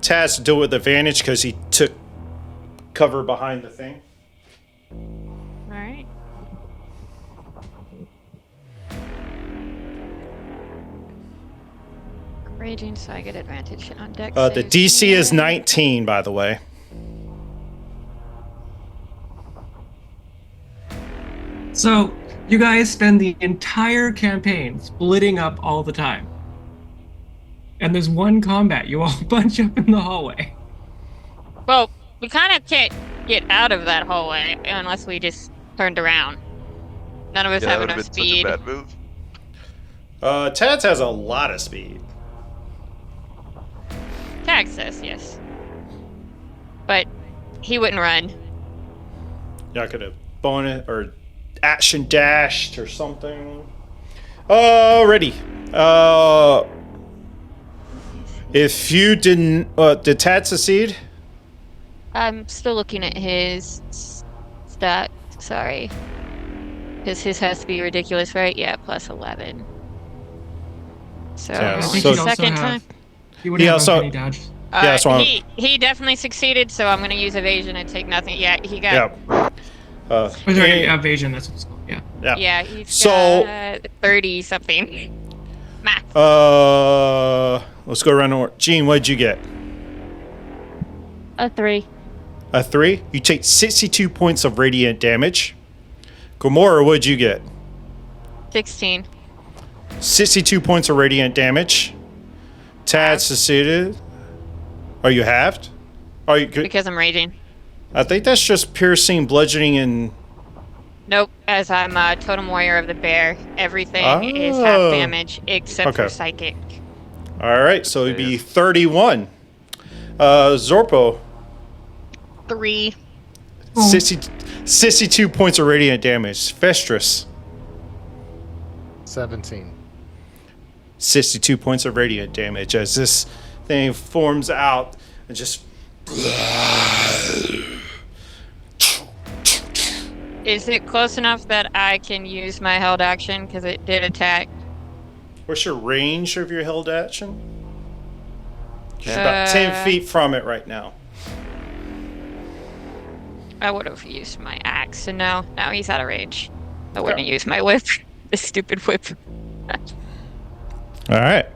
Taz to do it with advantage because he took cover behind the thing. All right. Raging, so I get advantage on dex. The saves. DC is 19, by the way. So you guys spend the entire campaign splitting up all the time, and there's one combat. You all bunch up in the hallway. Well, we kind of can't get out of that hallway unless we just turned around. None of us Yeah, have that would enough have been speed. such a bad move. Taz has a lot of speed. Tag says yes, but he wouldn't run. Y'all could have bonus or action dashed or something. Alrighty. If you didn't, did Tad succeed? I'm still looking at his stat. Sorry, because his has to be ridiculous, right? Yeah, plus 11. So Yeah, I think so- he'd also second have. time. He would Yeah, have so- uncanny dodge. Yeah, that's why he definitely succeeded, so I'm gonna use evasion and take nothing. Yeah, he got. Yeah. Oh, sorry, yeah. evasion. That's what it's called. Yeah. Yeah. Yeah, he's So- got 30 something. Math. Let's go around the order. Gene, what did you get? A 3. A 3. You take 62 points of radiant damage. Gamora, what did you get? 16. 62 points of radiant damage. Tad succeeded. Are you halved? Are you good? Because I'm raging. I think that's just piercing, bludgeoning, and Nope, as I'm a totem warrior of the bear, everything is half Oh. damage except Okay. for psychic. all right. So it'd be 31. Zorpo. 3. 62 points of radiant damage. Festress, 17. 62 points of radiant damage as this thing forms out and just. Is it close enough that I can use my held action because it did attack? What's your range of your held action? 'Cause you're about 10 feet from it right now. I would have used my axe, so now he's out of range. I wouldn't use my whip. The stupid whip. All right.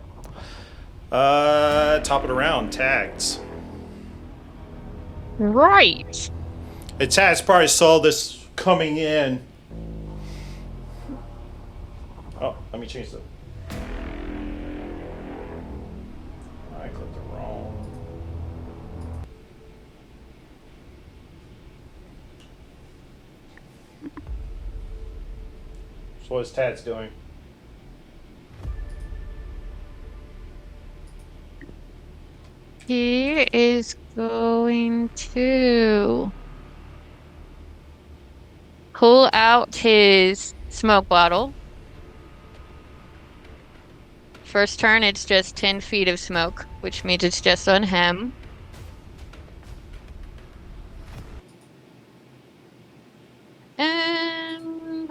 Top of the round, tags. Right. The tags probably saw this coming in. Oh, let me change the. I clicked it wrong. So what's Tad's doing? He is going to pull out his smoke bottle. First turn, it's just 10 feet of smoke, which means it's just on him. And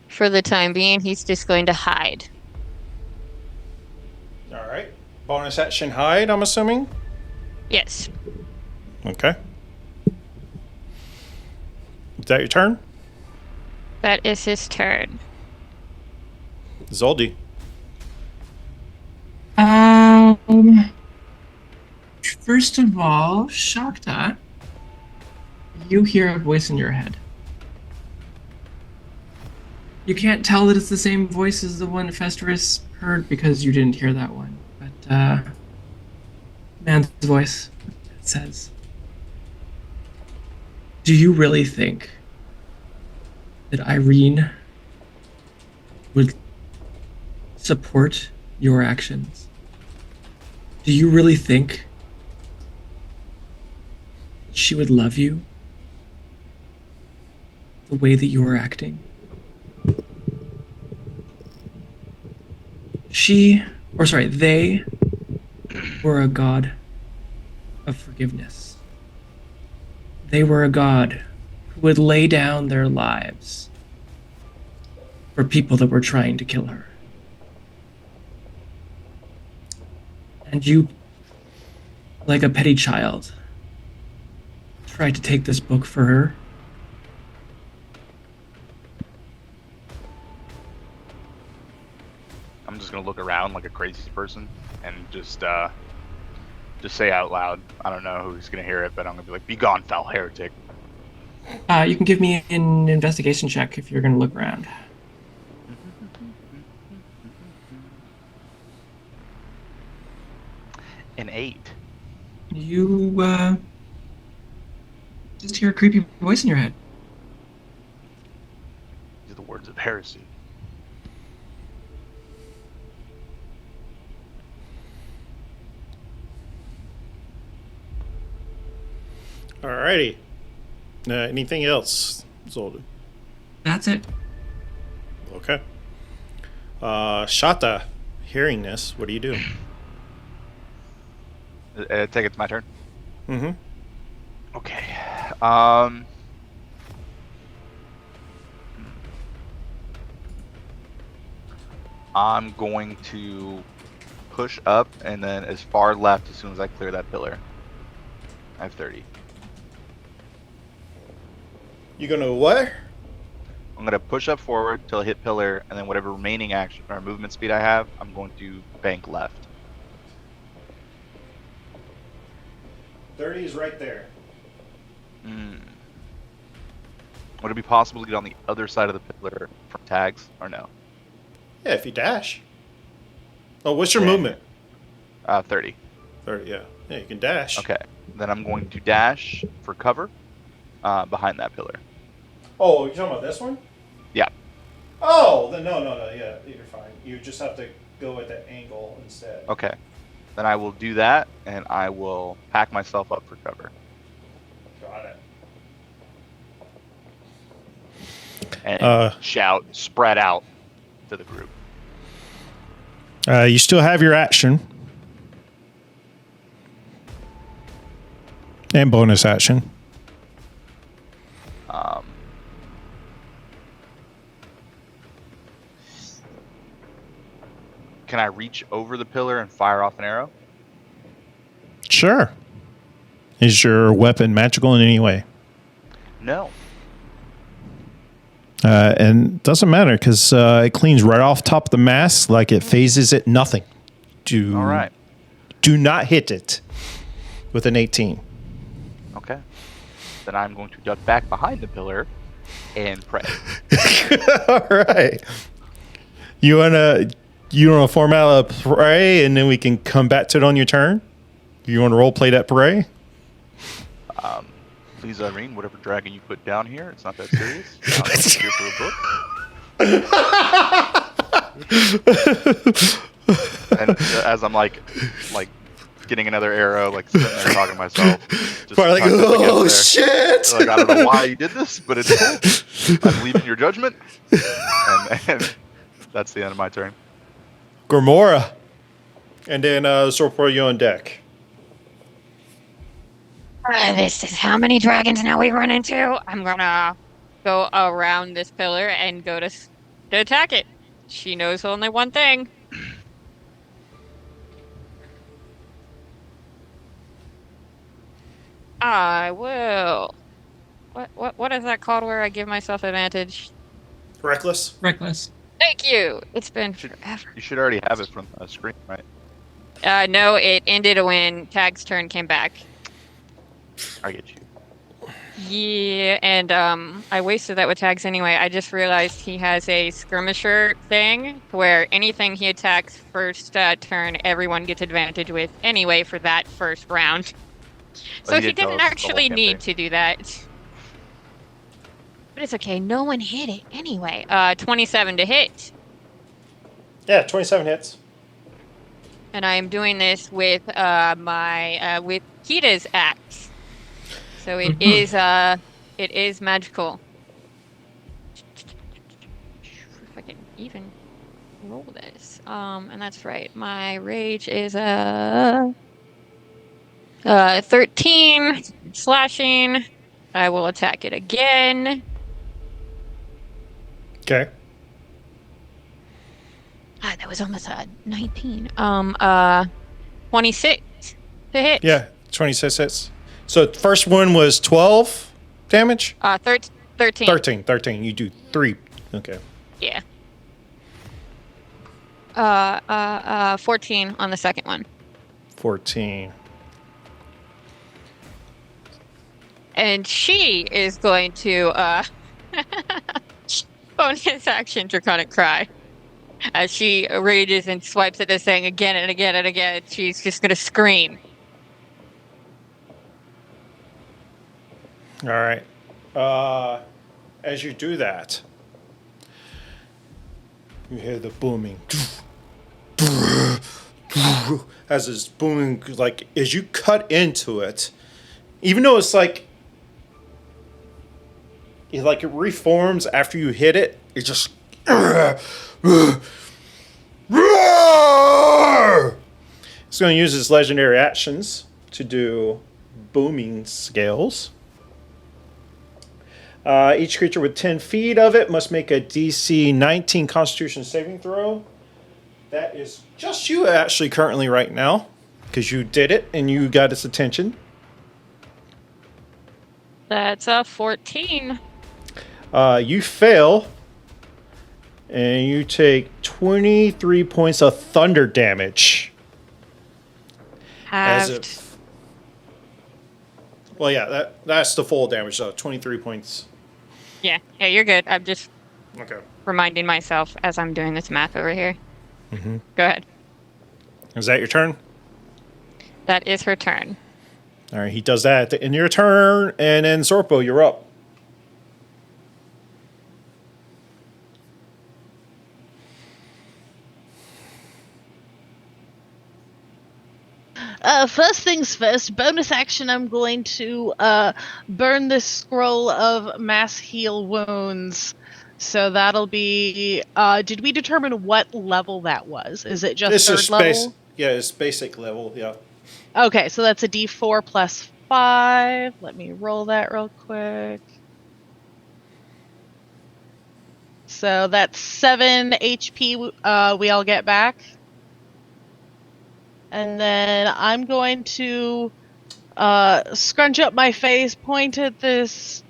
for the time being, he's just going to hide. All right. Bonus action hide, I'm assuming? Yes. Okay. Is that your turn? That is his turn. Isolde. First of all, Shakta, you hear a voice in your head. You can't tell that it's the same voice as the one Festerus heard because you didn't hear that one. But, man's voice, it says, do you really think that Irene would support your actions? Do you really think she would love you the way that you are acting? They were a god of forgiveness. They were a god who would lay down their lives for people that were trying to kill her. And you, like a petty child, tried to take this book for her. I'm just gonna look around like a crazy person and just say out loud. I don't know who's gonna hear it, but I'm gonna be like, "Be gone, foul heretic." You can give me an investigation check if you're going to look around. An 8. You just hear a creepy voice in your head. These are the words of heresy. Alrighty. Anything else, Isolde? That's it. Okay. Shata, hearing this, what do you do? I take it's my turn. Mm-hmm. Okay. I'm going to push up and then as far left as soon as I clear that pillar. I have 30. You gonna what? I'm gonna push up forward till I hit pillar, and then whatever remaining action or movement speed I have, I'm going to bank left. 30 is right there. Would it be possible to get on the other side of the pillar from tags, or no? Yeah, if you dash. Oh, what's your Yeah. movement? 30. 30, yeah. Yeah, you can dash. Okay. Then I'm going to dash for cover behind that pillar. Oh, you're talking about this one? Yeah. Oh, then no, yeah, you're fine. You just have to go at that angle instead. Okay. then I will do that, and I will pack myself up for cover. Got it. And shout, spread out to the group. You still have your action. And bonus action. Can I reach over the pillar and fire off an arrow? Sure. Is your weapon magical in any way? No. And doesn't matter because it cleans right off top of the mask, like it phases it nothing. All right. Do not hit it with an 18. Okay. Then I'm going to duck back behind the pillar and pray. All right. You wanna form out a pray, and then we can come back to it on your turn. You want to role play that pray? Please, Irene, whatever dragon you put down here, it's not that serious. I'm just here for a book. And as I'm like getting another arrow, like sitting there talking to myself, just Probably like, oh shit! Like, I don't know why you did this, but it's cool. I believe in your judgment, and that's the end of my turn. Grimora, and then Sorpro, you on deck. This is how many dragons now we run into. I'm gonna go around this pillar and go to attack it. She knows only one thing. I will. What is that called where I give myself advantage? Reckless. Reckless. Thank you. It's been forever. You should already have it from the screen, right? No, it ended when Tag's turn came back. I get you. Yeah, and I wasted that with Tags anyway. I just realized he has a skirmisher thing where anything he attacks first turn, everyone gets advantage with anyway for that first round. So he didn't actually need to do that. But it's okay. No one hit it anyway. 27 to hit. Yeah, 27 hits. And I am doing this with with Kita's axe. So it is magical. If I can even roll this. And that's right. My rage is 13 slashing. I will attack it again. Okay. That was almost a 19. 26 to hit. Yeah, 26 hits. So the first one was 12 damage? 13. 13. You do 3. Okay. Yeah. 14 on the second one. 14. And she is going to bonus action Draconic Cry. As she rages and swipes at this thing again and again and again, she's just going to scream. All right. As you do that, you hear the booming. As it's booming, like as you cut into it, even though it's like it reforms after you hit it, it just it's going to use its legendary actions to do booming scales. Each creature with 10 feet of it must make a DC 19 Constitution saving throw. That is just you actually currently right now, because you did it and you got its attention. That's a 14. You fail, and you take 23 points of thunder damage. Halved. Well, yeah, that's the full damage, so 23 points. Yeah, you're good. I'm just Okay. reminding myself as I'm doing this math over here. Mm-hmm. Go ahead. Is that your turn? That is her turn. All right, he does that at the end of your turn, and then Sorpo, you're up. First things first, bonus action, I'm going to burn this scroll of mass heal wounds. So that'll be, did we determine what level that was? Is it just This third is level? Yeah, it's basic level. Yeah. Okay, so that's a d4 plus 5. Let me roll that real quick. So that's 7 HP we all get back. And then I'm going to scrunch up my face, point at this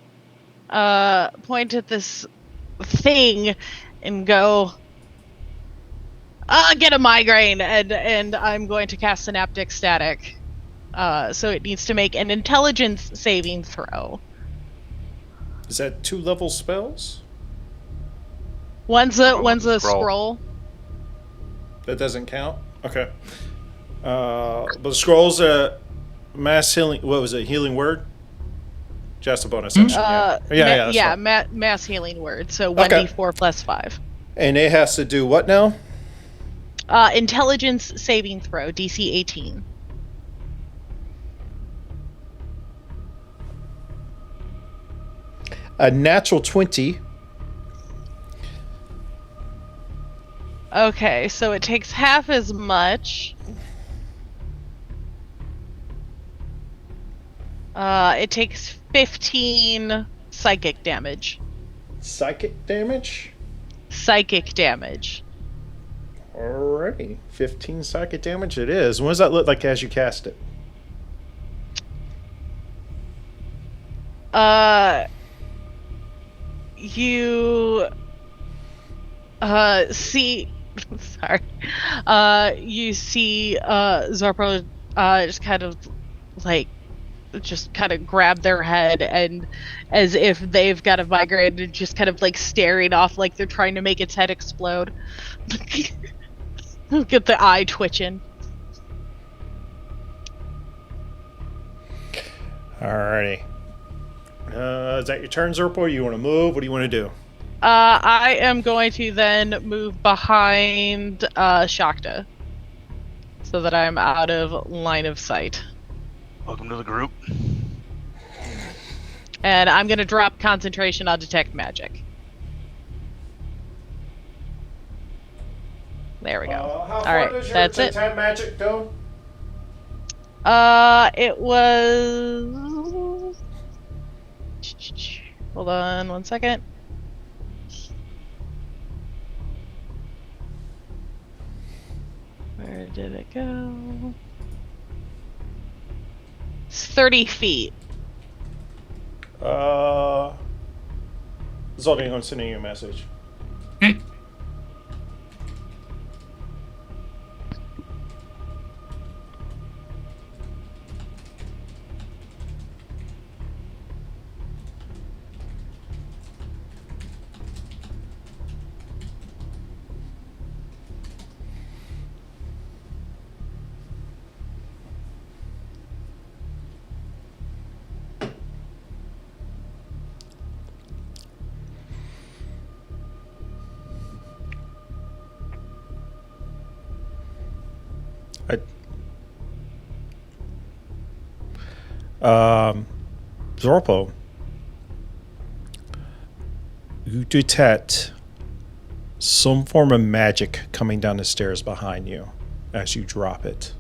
thing, and go, get a migraine, and I'm going to cast Synaptic Static. So it needs to make an intelligence saving throw. Is that 2-level spells? One's a scroll. That doesn't count? Okay. But the scroll's a mass healing. What was it? Healing word? Just a bonus action. Mass healing word. So Okay. 1d4 plus 5. And it has to do what now? Intelligence saving throw, DC 18. A natural 20. Okay, so it takes half as much. It takes 15 psychic damage. Psychic damage? Psychic damage. Alrighty. 15 psychic damage it is. What does that look like as you cast it? You see sorry. You see Zorpo just kind of grab their head, and as if they've got a migraine, and just kind of like staring off like they're trying to make its head explode. Get the eye twitching. Alrighty. Is that your turn, Zerpo? Or you want to move? What do you want to do? I am going to then move behind Shakta, so that I'm out of line of sight. Welcome to the group. And I'm going to drop concentration on detect magic. There we go. How far All right, does your that's it. detect magic go? It was... Hold on 1 second. Where did it go? It's 30 feet. Zoltan, I'm sending you a message. Okay. Zorpo, you detect some form of magic coming down the stairs behind you as you drop it.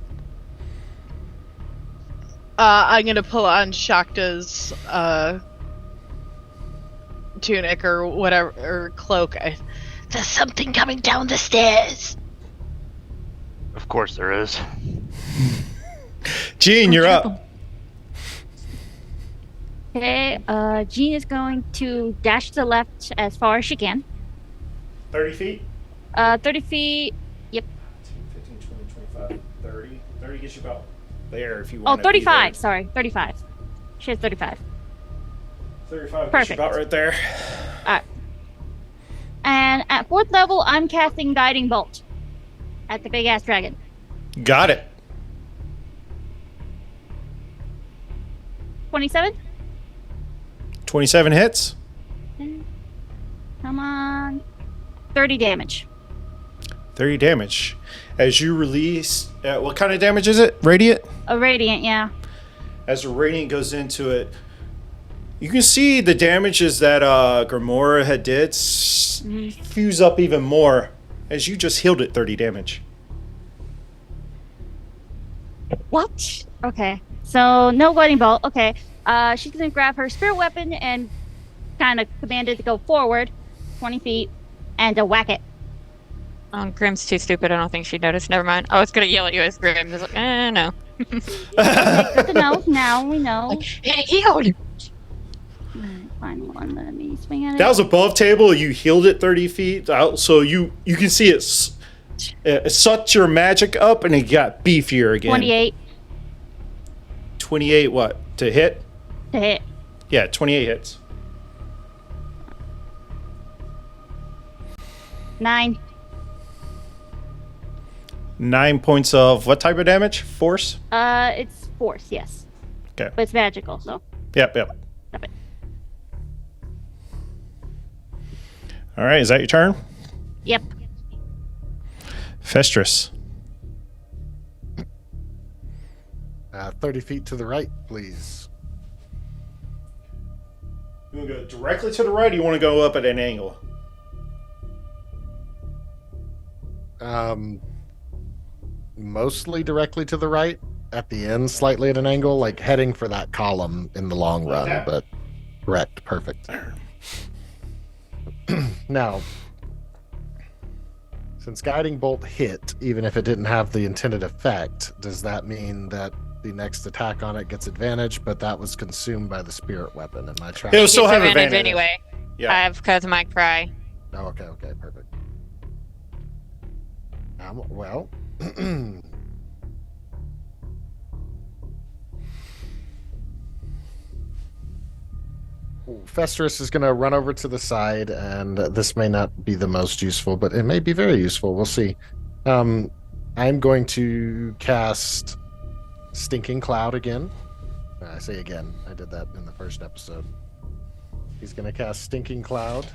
I'm gonna pull on Shakta's tunic or whatever, or cloak. There's something coming down the stairs. Of course there is. Jean, you're up. Okay, Jean is going to dash to the left as far as she can. 30 feet? 30 feet, yep. 15, 20, 25, 30. 30 gets you about there if you Oh, want to 35, sorry, 35. She has 35. 35 gets Perfect. you about right there. Alright. And at 4th level, I'm casting Guiding Bolt at the big-ass dragon. Got it. 27? 27 hits. Come on. 30 damage. 30 damage. As you release, what kind of damage is it? Radiant? A radiant, yeah. As the radiant goes into it, you can see the damages that Grimora had did fuse up even more as you just healed it 30 damage. What? Okay. So no guiding bolt. Okay. She's gonna grab her spirit weapon and kind of command it to go forward 20 feet and to whack it. Grim's too stupid. I don't think she'd notice. Never mind. I was gonna yell at you as Grim. I was like, no. Okay, good to know. Now we know. Hey, healed. Alright, final one. Let me swing at it. That was above table. You healed it 30 feet out, so you can see it sucked your magic up and it got beefier again. 28 28 what? To hit? to hit. Yeah, 28 hits. 9. 9 points of what type of damage? Force? It's force, yes. Okay. But it's magical, so. Yep. Stop it. All right, is that your turn? Yep. Festress. 30 feet to the right, please. You want to go directly to the right, or you want to go up at an angle? Mostly directly to the right. At the end, slightly at an angle, like heading for that column in the long run. Okay. But correct, perfect. Now, since Guiding Bolt hit, even if it didn't have the intended effect, does that mean that the next attack on it gets advantage? But that was consumed by the spirit weapon. Am I trying? It'll still have Disadvantage advantage anyway. Yeah. Because of my cry. Oh, okay, perfect. Well, Festress is going to run over to the side, and this may not be the most useful, but it may be very useful. We'll see. I'm going to cast Stinking Cloud again. I say again. I did that in the first episode. He's going to cast Stinking Cloud.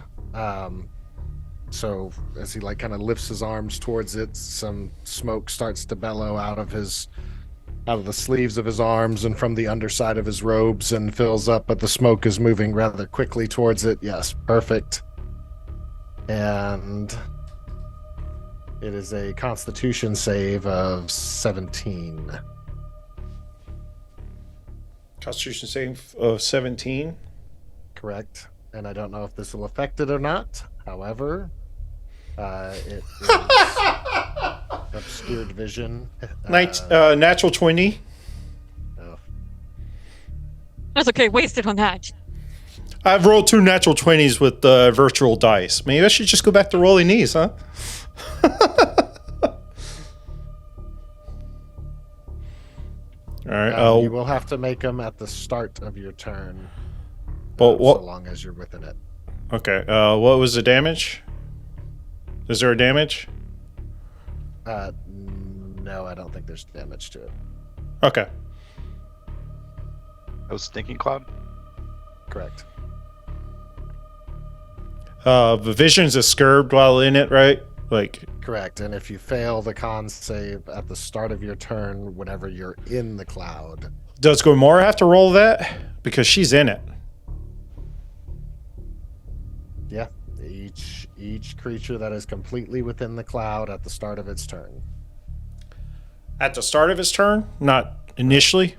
So as he like kind of lifts his arms towards it, some smoke starts to bellow out of the sleeves of his arms and from the underside of his robes and fills up, but the smoke is moving rather quickly towards it. Yes, perfect. And it is a Constitution save of 17. Constitution save of 17. Correct. And I don't know if this will affect it or not. However, it is obscured vision. Natural 20. Oh, That's okay. Wasted on that. I've rolled 2 natural 20s with virtual dice. Maybe I should just go back to rolling these, huh? All right. you will have to make them at the start of your turn. But what? So long as you're within it. Okay. What was the damage? Is there a damage? No, I don't think there's damage to it. Okay. Oh, Stinking Cloud? Correct. The vision's disturbed while in it, right? Like. Correct. And if you fail the con save at the start of your turn, whenever you're in the cloud. Does Gomorrah have to roll that? Because she's in it. Yeah. Each creature that is completely within the cloud at the start of its turn. At the start of his turn? Not initially?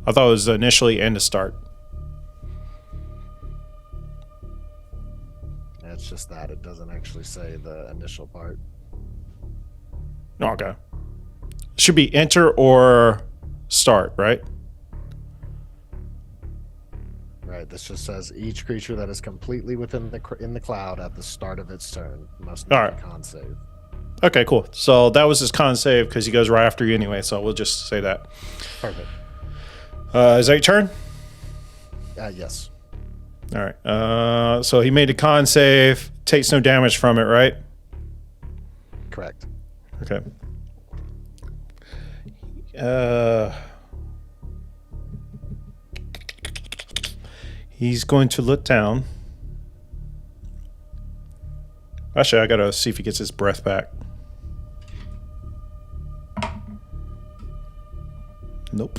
I thought it was initially and the start. It's just that it doesn't actually say the initial part. Okay. Should be enter or start, right? Right. This just says each creature that is completely within in the cloud at the start of its turn must make a con save. Okay, cool. So that was his con save because he goes right after you anyway. So we'll just say that. Perfect. Is that your turn? Yes. All right. So he made a con save, takes no damage from it, right? Correct. Okay. He's going to look down. Actually, I gotta see if he gets his breath back. Nope.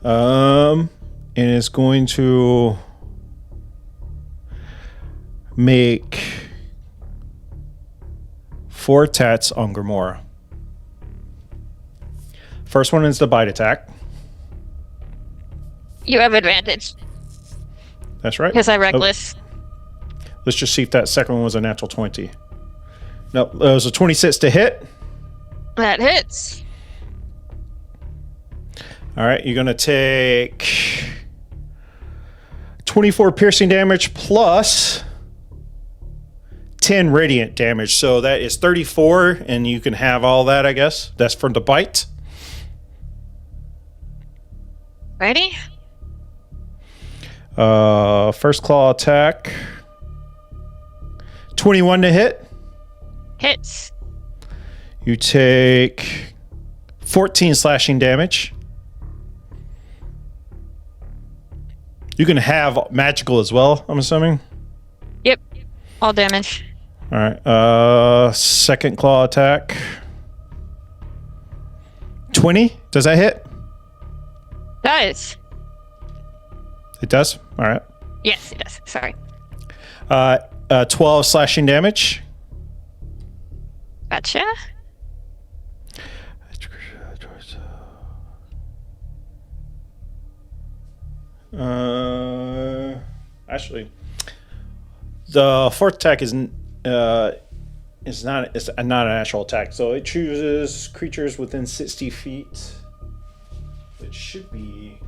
And it's going to make 4 attacks on Grimora. First one is the bite attack. You have advantage That's right. because I reckless. Let's just see if that second one was a natural 20. No, it was a 26 to hit. That hits. All right, you're going to take 24 piercing damage plus 10 radiant damage. So that is 34, and you can have all that, I guess. That's from the bite. Ready? First claw attack. 21 to hit. Hits. You take 14 slashing damage. You can have magical as well, I'm assuming. Yep. All damage. All right. Second claw attack. 20. Does that hit? Does. It does? All right. Yes, it does. Sorry. 12 slashing damage. Gotcha. Actually, the fourth attack is not an actual attack. So it chooses creatures within 60 feet. It should be.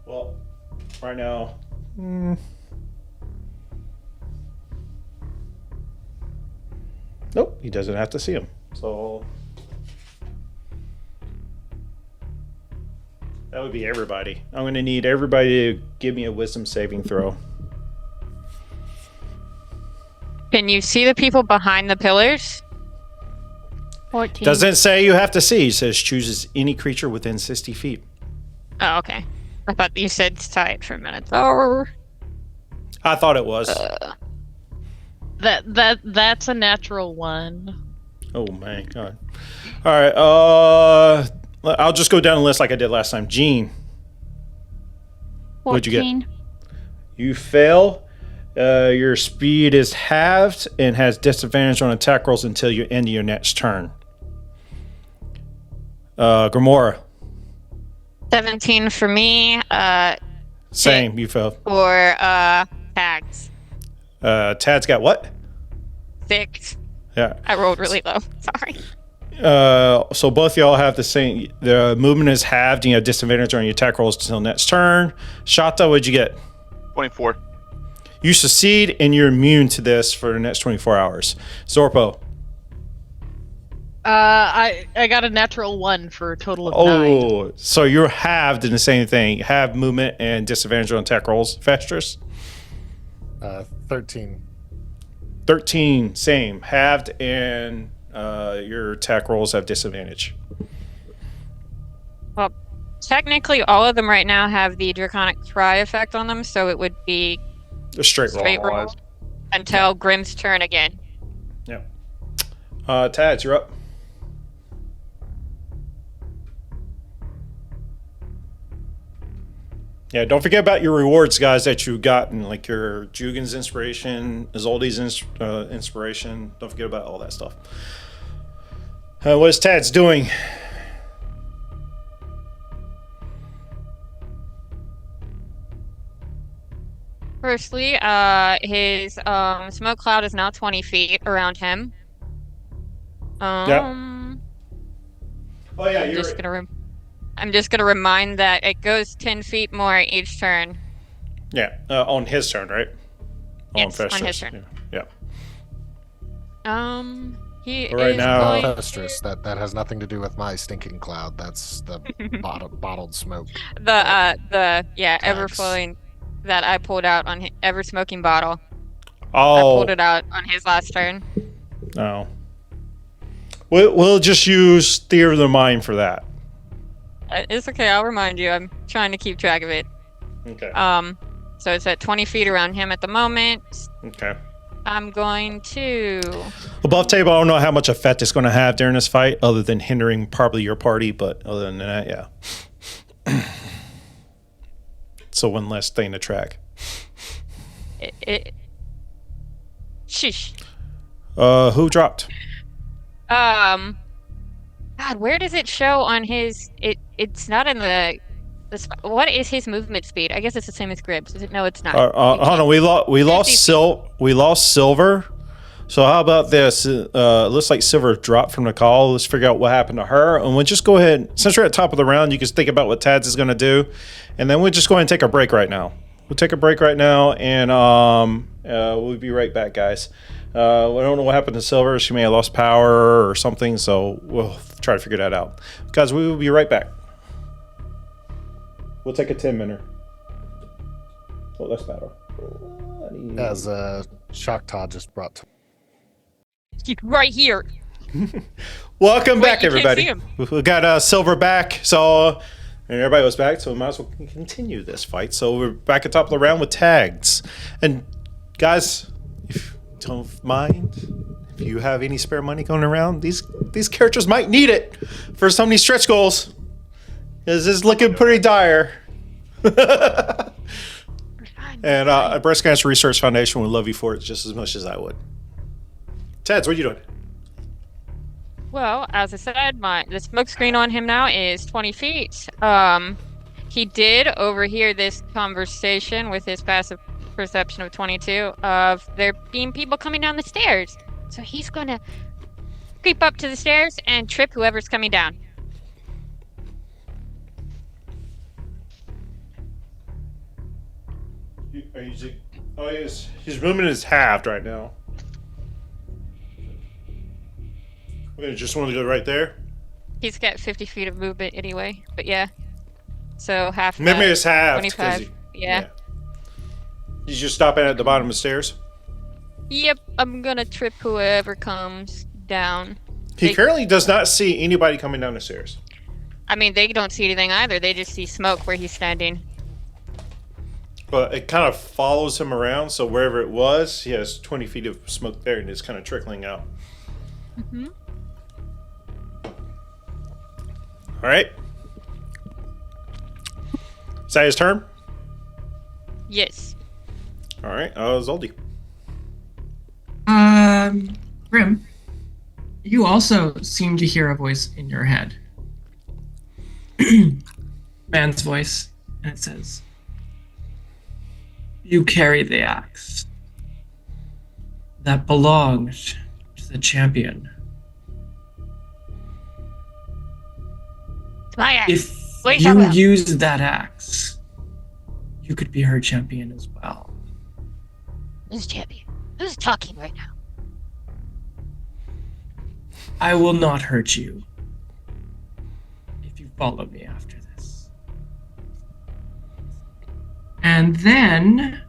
Well, right now. Nope, he doesn't have to see him. So that would be everybody. I'm going to need everybody to give me a wisdom saving throw. Can you see the people behind the pillars? 14. Doesn't say you have to see. It says chooses any creature within 60 feet. Oh, okay. I thought you said sight for a minute. Oh. I thought it was. That's a natural 1. Oh my god. All right. I'll just go down the list like I did last time. Gene. 14. What'd you get? You fail. Your speed is halved and has disadvantage on attack rolls until you end your next turn. Grimora. 17 for me. Same. You failed. For tags. Tad's got what? 6. Yeah. I rolled really low. Sorry. So both y'all have the same. The movement is halved, and you have disadvantage on your attack rolls until next turn. Shata, what'd you get? 24. You succeed, and you're immune to this for the next 24 hours. Zorpo. I got a natural 1 for a total of 9. Oh, so you're halved in the same thing. Halved movement and disadvantage on attack rolls. Festress? 13. 13, same. Halved, and your attack rolls have disadvantage. Well, technically, all of them right now have the Draconic Cry effect on them, so it would be A straight roll. straight roll until Grimm's turn again. Yep. Tads, you're up. Yeah, don't forget about your rewards, guys, that you've gotten, like your Jugin's inspiration, Isolde's inspiration. Don't forget about all that stuff. What is Tad's doing? Firstly, his smoke cloud is now 20 feet around him. Oh yeah, I'm just gonna remind that it goes 10 feet more each turn. Yeah, on his turn, right? Yes, on Festress. his turn. Yeah. He Right is now- going- Festress, that has nothing to do with my stinking cloud. That's the bottled smoke. ever Tags. flowing that I pulled out on ever smoking bottle. I Oh, pulled it out on his last turn. no. We'll just use theater of the mind for that. It's okay. I'll remind you. I'm trying to keep track of it. Okay. So it's at 20 feet around him at the moment. Okay. I'm going to. Above table, I don't know how much effect it's going to have during this fight, other than hindering probably your party. But other than that, yeah. So one less thing to track. Sheesh. Who dropped? God, where does it show on his? It's not in the. What is his movement speed? I guess it's the same as Gribbs. Is it? No, it's not. Hold on, we lost Silver. So how about this? Looks like Silver dropped from the call. Let's figure out what happened to her, and we'll just go ahead. Since we're at the top of the round, you can think about what Tads is going to do, and then we'll just go ahead and take a break right now. We'll take a break right now, and we'll be right back, guys. We don't know what happened to Silver. She may have lost power or something, so we'll try to figure that out. Guys, we will be right back. We'll take a 10-minute. Oh, that's better. As Shock Todd just brought to. He's right here. Welcome back, you can't everybody. see him. We got Silver back, so and everybody was back, so we might as well continue this fight. So we're back at top of the round with tags. And guys, if you don't mind, if you have any spare money going around, these characters might need it for some of these stretch goals. This is looking pretty dire. And Breast Cancer Research Foundation would love you for it just as much as I would. Tads, what are you doing? Well, as I said, the smoke screen on him now is 20 feet. He did overhear this conversation with his passive perception of 22 of there being people coming down the stairs. So he's gonna creep up to the stairs and trip whoever's coming down. His movement is halved right now. Okay, just want to go right there. He's got 50 feet of movement anyway, but yeah. So half. Maybe that, it's halved. 25. Yeah. You just stop at the bottom of the stairs? Yep, I'm gonna trip whoever comes down. He currently does not see anybody coming down the stairs. I mean, they don't see anything either. They just see smoke where he's standing. But it kind of follows him around, so wherever it was, he has 20 feet of smoke there, and it's kind of trickling out. Mm-hmm. All right. Is that his turn? Yes. All right. Zoldy. Grim, you also seem to hear a voice in your head. Man's voice, and it says, "You carry the axe that belonged to the champion. It's my axe. If What are you you talking about? used that axe, you could be her champion as well." Who's champion? Who's talking right now? I will not hurt you if you follow me after this. And then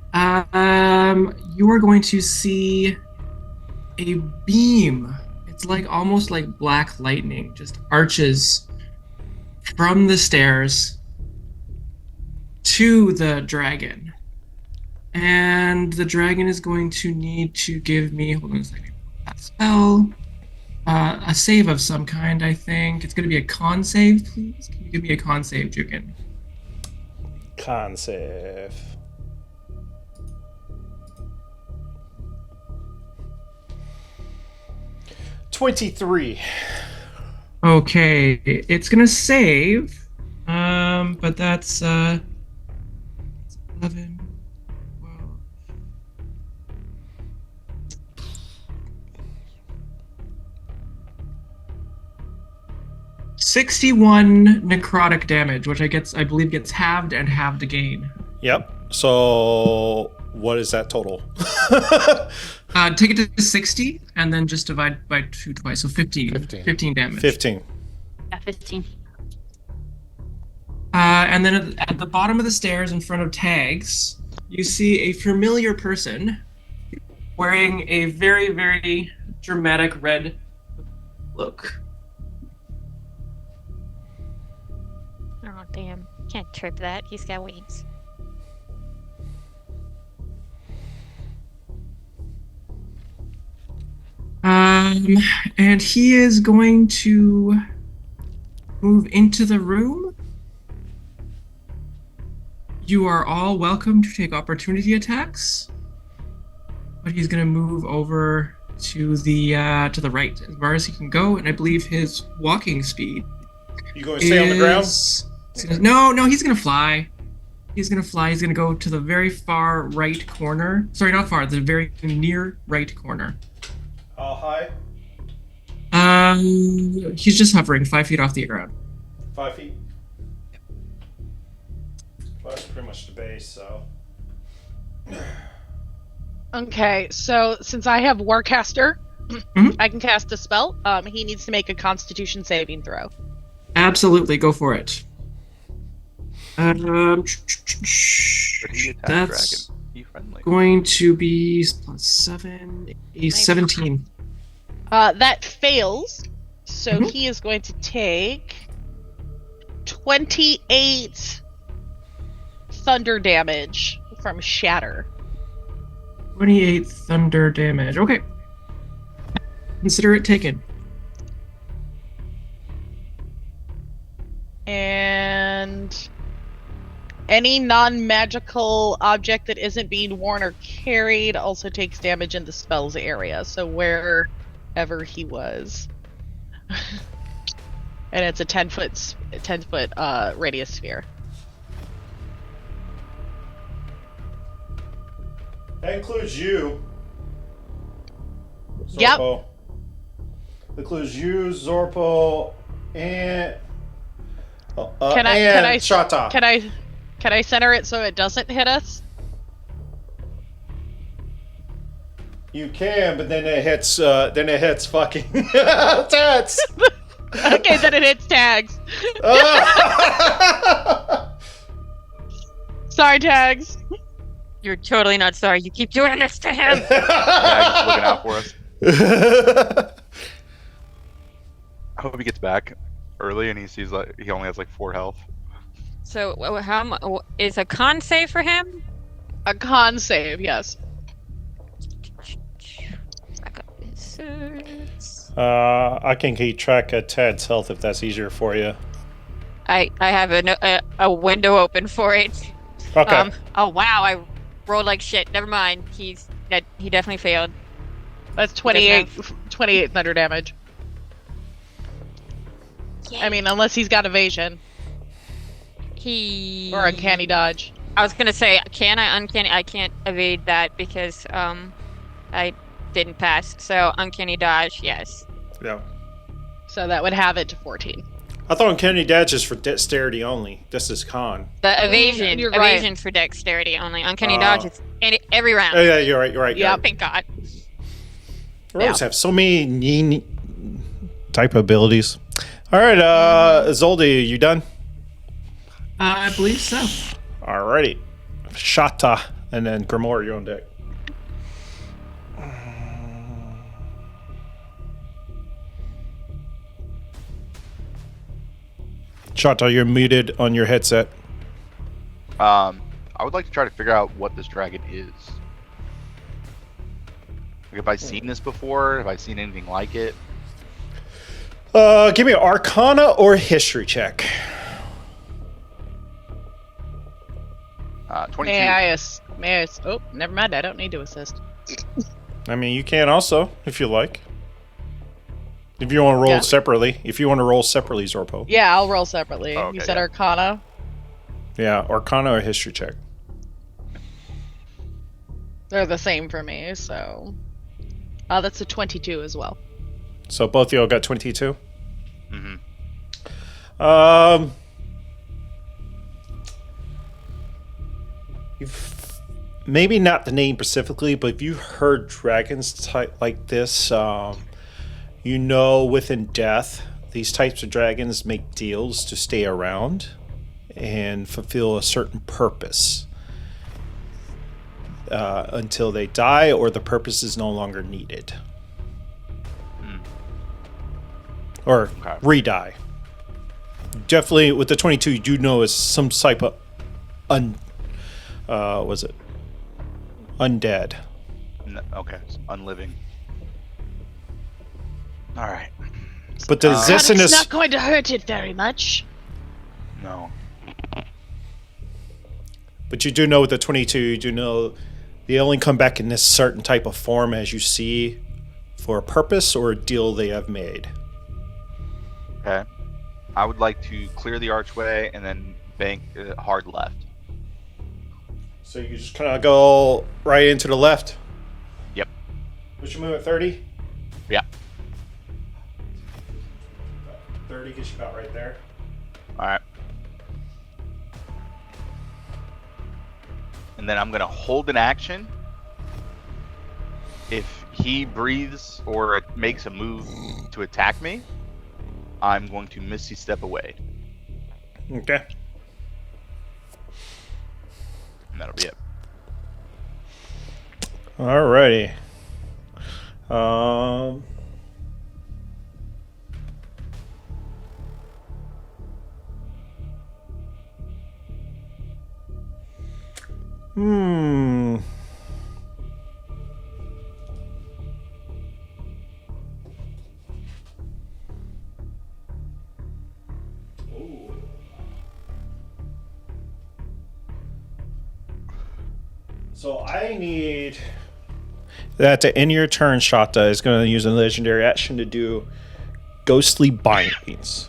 you are going to see a beam. It's like almost like black lightning, just arches from the stairs to the dragon. And the dragon is going to need to give me, hold on a second, that spell. A save of some kind, I think. It's going to be a con save, please. Can you give me a con save, Jukin? Con save. $23. Okay, it's going to save. But that's 11, 12. 61 necrotic damage, which I believe gets halved and halved again. Yep. So what is that total? Take it to 60 and then just divide by 2 twice. So 15 damage. 15. Yeah, 15. And then at the bottom of the stairs in front of Tags, you see a familiar person wearing a very, very dramatic red cloak. Oh, damn. Can't trip that. He's got wings. And he is going to move into the room. You are all welcome to take opportunity attacks, but he's going to move over to the right as far as he can go, and I believe his walking speed. You going to stay on the ground? No, he's going to fly. He's going to fly. He's going to go to the very far right corner. Sorry, not far. The very near right corner. How high? He's just hovering 5 feet off the ground. 5 feet. Well, that's pretty much the base. So. Okay, so since I have Warcaster, Mhm. I can cast a spell. He needs to make a Constitution saving throw. Absolutely, go for it. But he attacked That's dragon. Be friendly. going to be +7, a 17. That fails, so Mhm. he is going to take 28 thunder damage from Shatter. 28 thunder damage. Okay. Consider it taken. And any non-magical object that isn't being worn or carried also takes damage in the spell's area, so wherever he was. And it's a 10-foot radius sphere. That includes you. Yep. Zorpo. Includes you, Zorpo, and Can I Shata. Can I center it so it doesn't hit us? You can, but then it hits. Then it hits fucking Tats. Okay, then it hits tags. Sorry, tags. You're totally not sorry. You keep doing this to him. Yeah, he's looking out for us. I hope he gets back early and he sees like he only has like 4 health. So, is a con save for him? A con save, yes. I can keep track of Ted's health if that's easier for you. I have a window open for it. Okay. Oh wow, I rolled like shit. Never mind. He definitely failed. That's 28 thunder damage. I mean, unless he's got evasion. Or uncanny dodge. I was gonna say, can I uncanny? I can't evade that because I didn't pass. So uncanny dodge, yes. Yeah. So that would have it to 14. I thought uncanny dodge is for dexterity only. This is con. The evasion, You're right. evasion for dexterity only. Uncanny dodge is every round. Oh yeah, you're right. You're right. Yep. Thank God. Rogues have so many type of abilities. All right, Isolde, you done? I believe so. Alrighty. Shata, and then Grimoire, you're on deck. Shata, you're muted on your headset. I would like to try to figure out what this dragon is. Like, have I seen this before? Have I seen anything like it? Give me an Arcana or History check. 22. Oh, never mind. I don't need to assist. I mean, you can also, if you like. If you want to roll separately. If you want to roll separately, Zorpo. Yeah, I'll roll separately. Oh, okay, you said yeah. Arcana. Yeah, Arcana or History check. They're the same for me, so... that's a 22 as well. So both of y'all got 22? Mm-hmm. You've maybe not the name specifically, but if you've heard dragons type like this, you know within death, these types of dragons make deals to stay around and fulfill a certain purpose until they die or the purpose is no longer needed. Or re-die. Definitely with the 22, you do know is some type of was it undead? No, okay, so unliving. All right. But the It's Zissin It's is not going to hurt it very much. No. But you do know with the 22, you do know they only come back in this certain type of form as you see for a purpose or a deal they have made. Okay. I would like to clear the archway and then bank hard left. So you just kind of go right into the left. Yep. What's your move at 30? Yeah. 30 gets you about right there. All right. And then I'm going to hold an action. If he breathes or makes a move to attack me, I'm going to Misty Step away. Okay. And that'll be it. Alrighty. Hmm. So I need that to end your turn. Shata is going to use a legendary action to do ghostly bindings.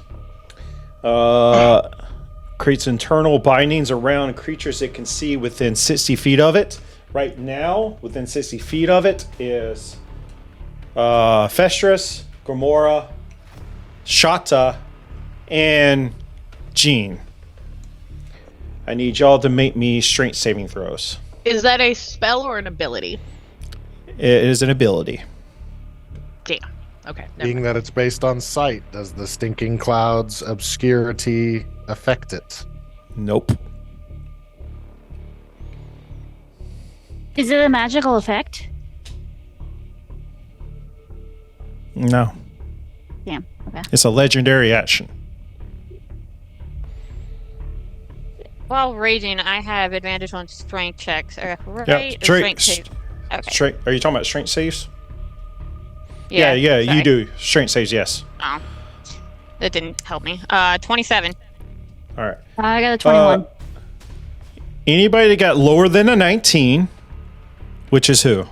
Creates internal bindings around creatures it can see within 60 feet of it. Right now, within 60 feet of it is Festrus, Gomorrah, Shata, and Jean. I need y'all to make me strength saving throws. Is that a spell or an ability? It is an ability. Damn. Okay. never Being mind. that it's based on sight, does the stinking cloud's obscurity affect it? Nope. Is it a magical effect? No. Damn. Okay. It's a legendary action. While raging, I have advantage on strength checks. Right? Yeah, Or straight- strength saves. Okay. Strength. Are you talking about strength saves? Yeah, you sorry. do. Strength saves, yes. Oh, that didn't help me. 27. All right. I got a 21. Anybody that got lower than a 19, which is who?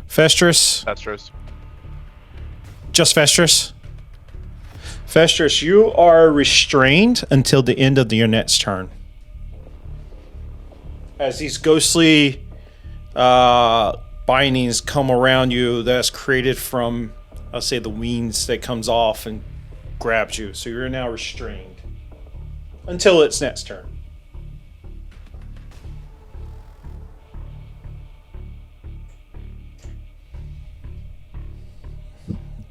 Festrus? Festrus. Just Festrus? Festrus, you are restrained until the end of your next turn. As these ghostly bindings come around you that's created from, I'll say, the wings that comes off and grabs you. So you're now restrained until its next turn.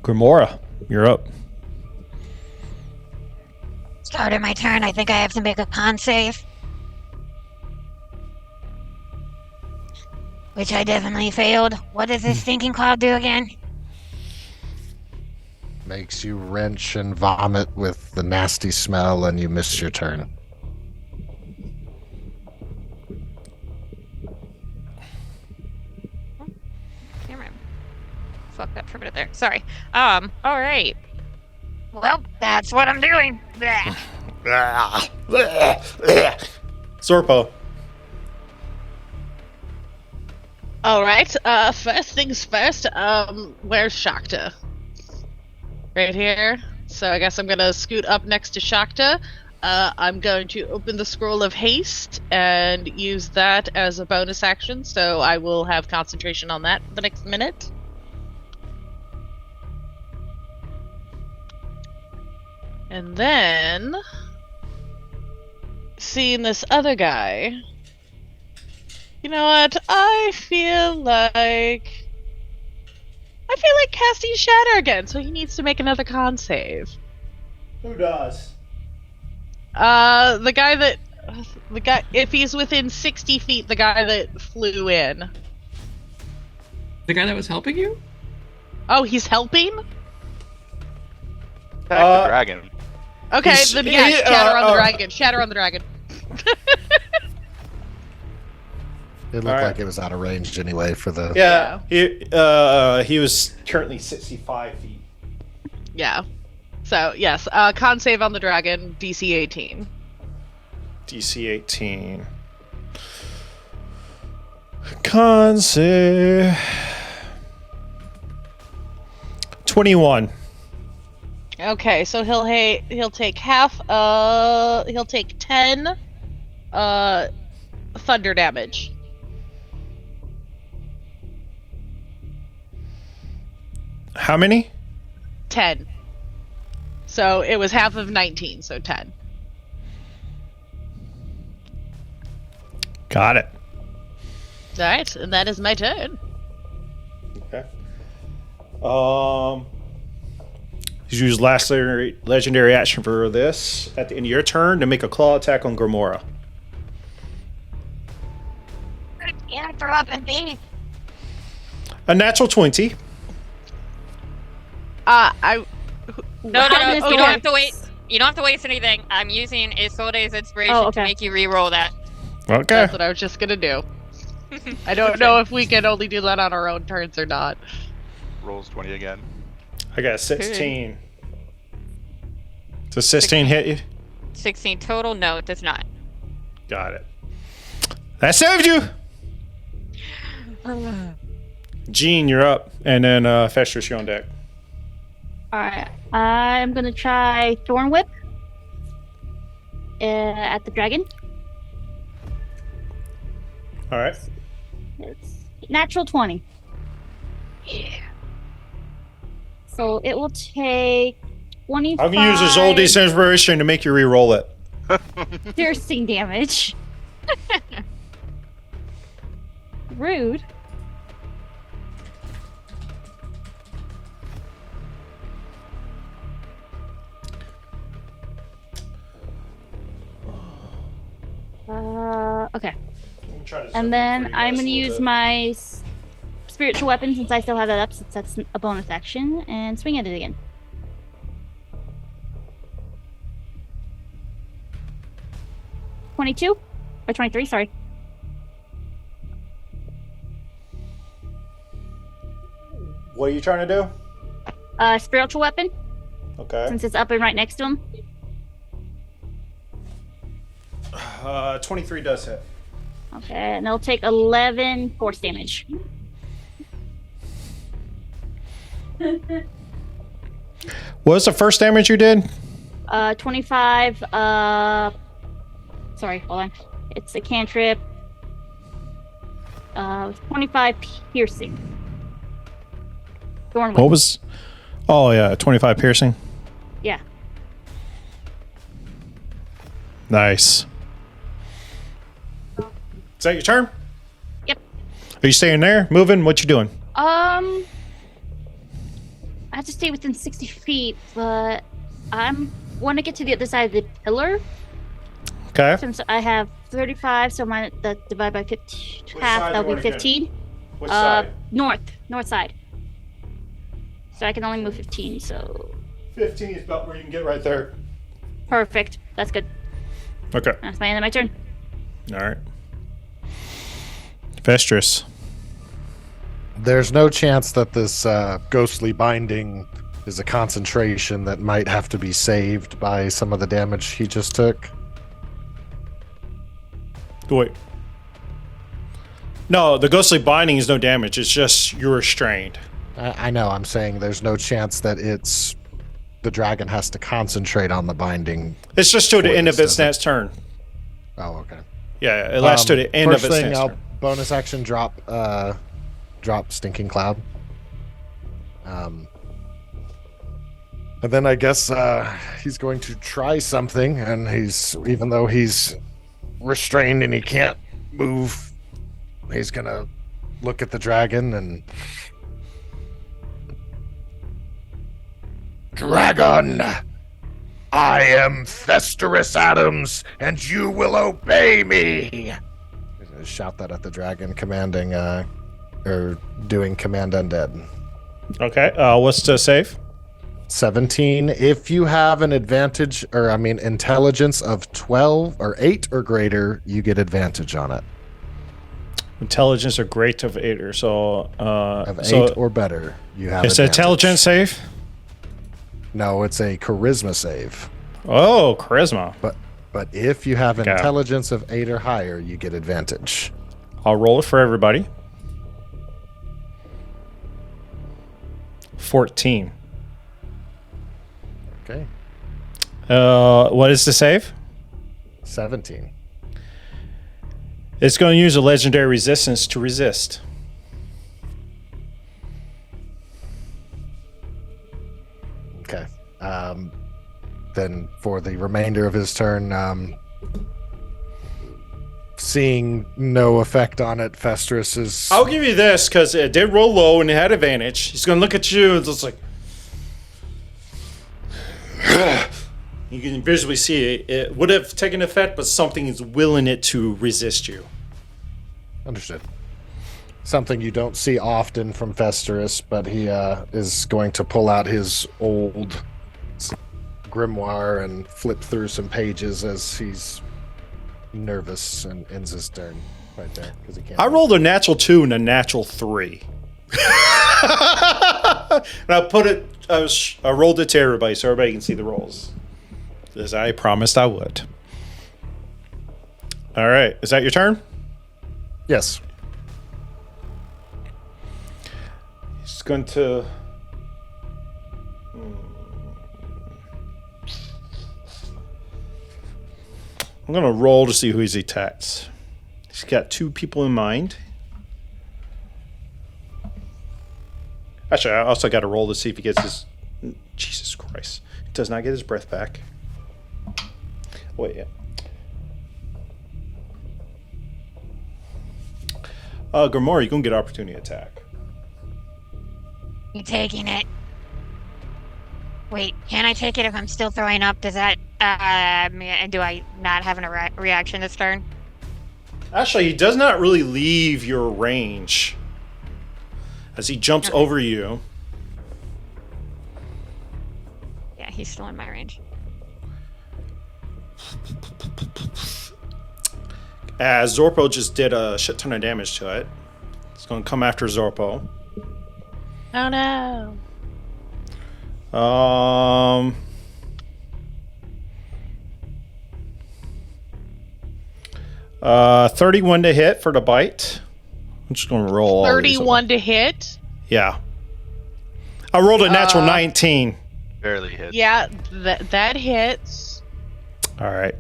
Grimora, you're up. Start of my turn. I think I have to make a con save. Which I definitely failed. What does this stinking cloud do again? Makes you wrench and vomit with the nasty smell, and you miss your turn. Damn it. Fucked up for a minute there. Sorry. Alright. Well, that's what I'm doing. Blech. Zorpo. All right. First things first. Where's Shakta? Right here. So I guess I'm gonna scoot up next to Shakta. I'm going to open the scroll of haste and use that as a bonus action. So I will have concentration on that for the next minute. And then, seeing this other guy, you know what? I feel like casting Shatter again, so he needs to make another con save. Who does? The guy, if he's within 60 feet, the guy that flew in. The guy that was helping you? Oh, he's helping? Attack the dragon. Okay, He's- then yeah, he- shatter on the dragon. Shatter on the dragon. It looked Alright. like it was out of range anyway for the. He was currently 65 feet. Yeah. So yes, con save on the dragon, DC 18. DC 18. Con save. 21. Okay, so he'll take half. He'll take 10. Thunder damage. How many? 10. So it was half of 19, so 10. Got it. All right, and that is my turn. Okay. Use last legendary action for this at the end of your turn to make a claw attack on Grimora. Yeah, throw up and be. A natural 20. I. No, how- you okay. don't have to wait. You don't have to waste anything. I'm using Isolde's inspiration Oh, to okay. make you re-roll that. Okay. That's what I was just gonna do. I don't know if we can only do that on our own turns or not. Rolls 20 again. I got a 16. Does 16 hit you? 16 total? No, it does not. Got it. That saved you! Gene, you're up. And then Festrus, you're on deck. Alright. I'm gonna try Thorn Whip at the dragon. Alright. It's natural 20. Yeah. So it will take 25 I'm going to use Isolde's inspiration to make you re-roll it. piercing damage. Rude. Okay. And then I'm going to use my spiritual weapon since I still have that up, since that's a bonus action, and swing at it again. $22 or 23, sorry. What are you trying to do? Spiritual weapon, Okay. since it's up and right next to him. 23 does hit. Okay, and it'll take 11 force damage. What was the first damage you did? 25, sorry, hold on. It's a cantrip. 25 piercing. Thorn What whip. was... Oh, yeah, 25 piercing. Yeah. Nice. Is that your turn? Yep. Are you staying there? Moving? What you doing? I have to stay within 60 feet, but want to get to the other side of the pillar. Okay. Since I have 35, so that divide by 50, Which half, side that'll do be you wanna get? 15. Which side? North side. So I can only move 15, so 15 is about where you can get right there. perfect. That's good. Okay. That's my end of my turn. All right. Festrus. There's no chance that this ghostly binding is a concentration that might have to be saved by some of the damage he just took. Wait. No, the ghostly binding is no damage. It's just you're restrained. I know. I'm saying there's no chance that it's the dragon has to concentrate on the binding. It's just to the For end of this, its next turn. Oh, okay. Yeah, it lasts to the end of first its thing, next I'll turn. bonus action drop Stinking Cloud. And then I guess he's going to try something, and even though he's restrained and he can't move, he's gonna look at the dragon and Dragon, I am Festerus Adams, and you will obey me. He's gonna shout that at the dragon, commanding or doing command undead. Okay. What's the save? 17. If you have an advantage, intelligence of 12 or 8 or greater, you get advantage on it. Intelligence or great of 8 or so. Of 8 so or better, you have it's an advantage. intelligence save? No, it's a charisma save. Oh, charisma. But if you have Okay. intelligence of 8 or higher, you get advantage. I'll roll it for everybody. 14. Okay. What is the save? 17. It's going to use a legendary resistance to resist. Okay. Then for the remainder of his turn, seeing no effect on it, Festrus is... I'll give you this because it did roll low and it had advantage. He's going to look at you and it's like... You can visually see it. It would have taken effect, but something is willing it to resist you. Understood. Something you don't see often from Festrus, but he is going to pull out his old grimoire and flip through some pages as he's nervous and ends his turn right there because he can't. I rolled a natural 2 and a natural 3. And I put it. I rolled it to everybody so everybody can see the rolls, as I promised I would. All right, is that your turn? Yes. He's going to. I'm going to roll to see who he's attacked. He's got 2 people in mind. Actually, I also got to roll to see if he gets his... Jesus Christ. He does not get his breath back. Wait, yeah. Grimoire, you're going to get opportunity attack. You taking it? Wait, can I take it if I'm still throwing up? Does that, do I not have a reaction this turn? Actually, he does not really leave your range. As he jumps over you. Yeah, he's still in my range. As Zorpo just did a shit ton of damage to it. It's going to come after Zorpo. Oh no. 31 to hit for the bite. I'm just going to roll. 31 to hit? Yeah. I rolled a natural 19. Barely hit. Yeah, that hits. All right.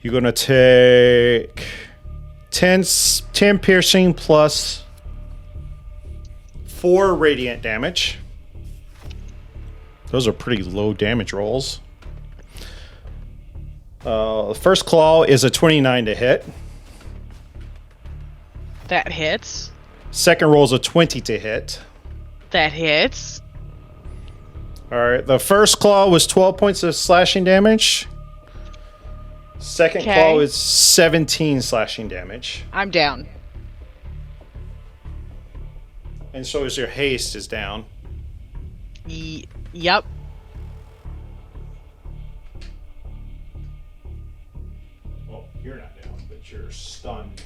You're going to take 10 piercing plus 4 radiant damage. Those are pretty low damage rolls. The first claw is a 29 to hit. That hits. Second roll is a 20 to hit. That hits. All right. The first claw was 12 points of slashing damage. Second claw is 17 slashing damage. I'm down. And so is your haste is down. Yep. Well, you're not down, but you're stunned.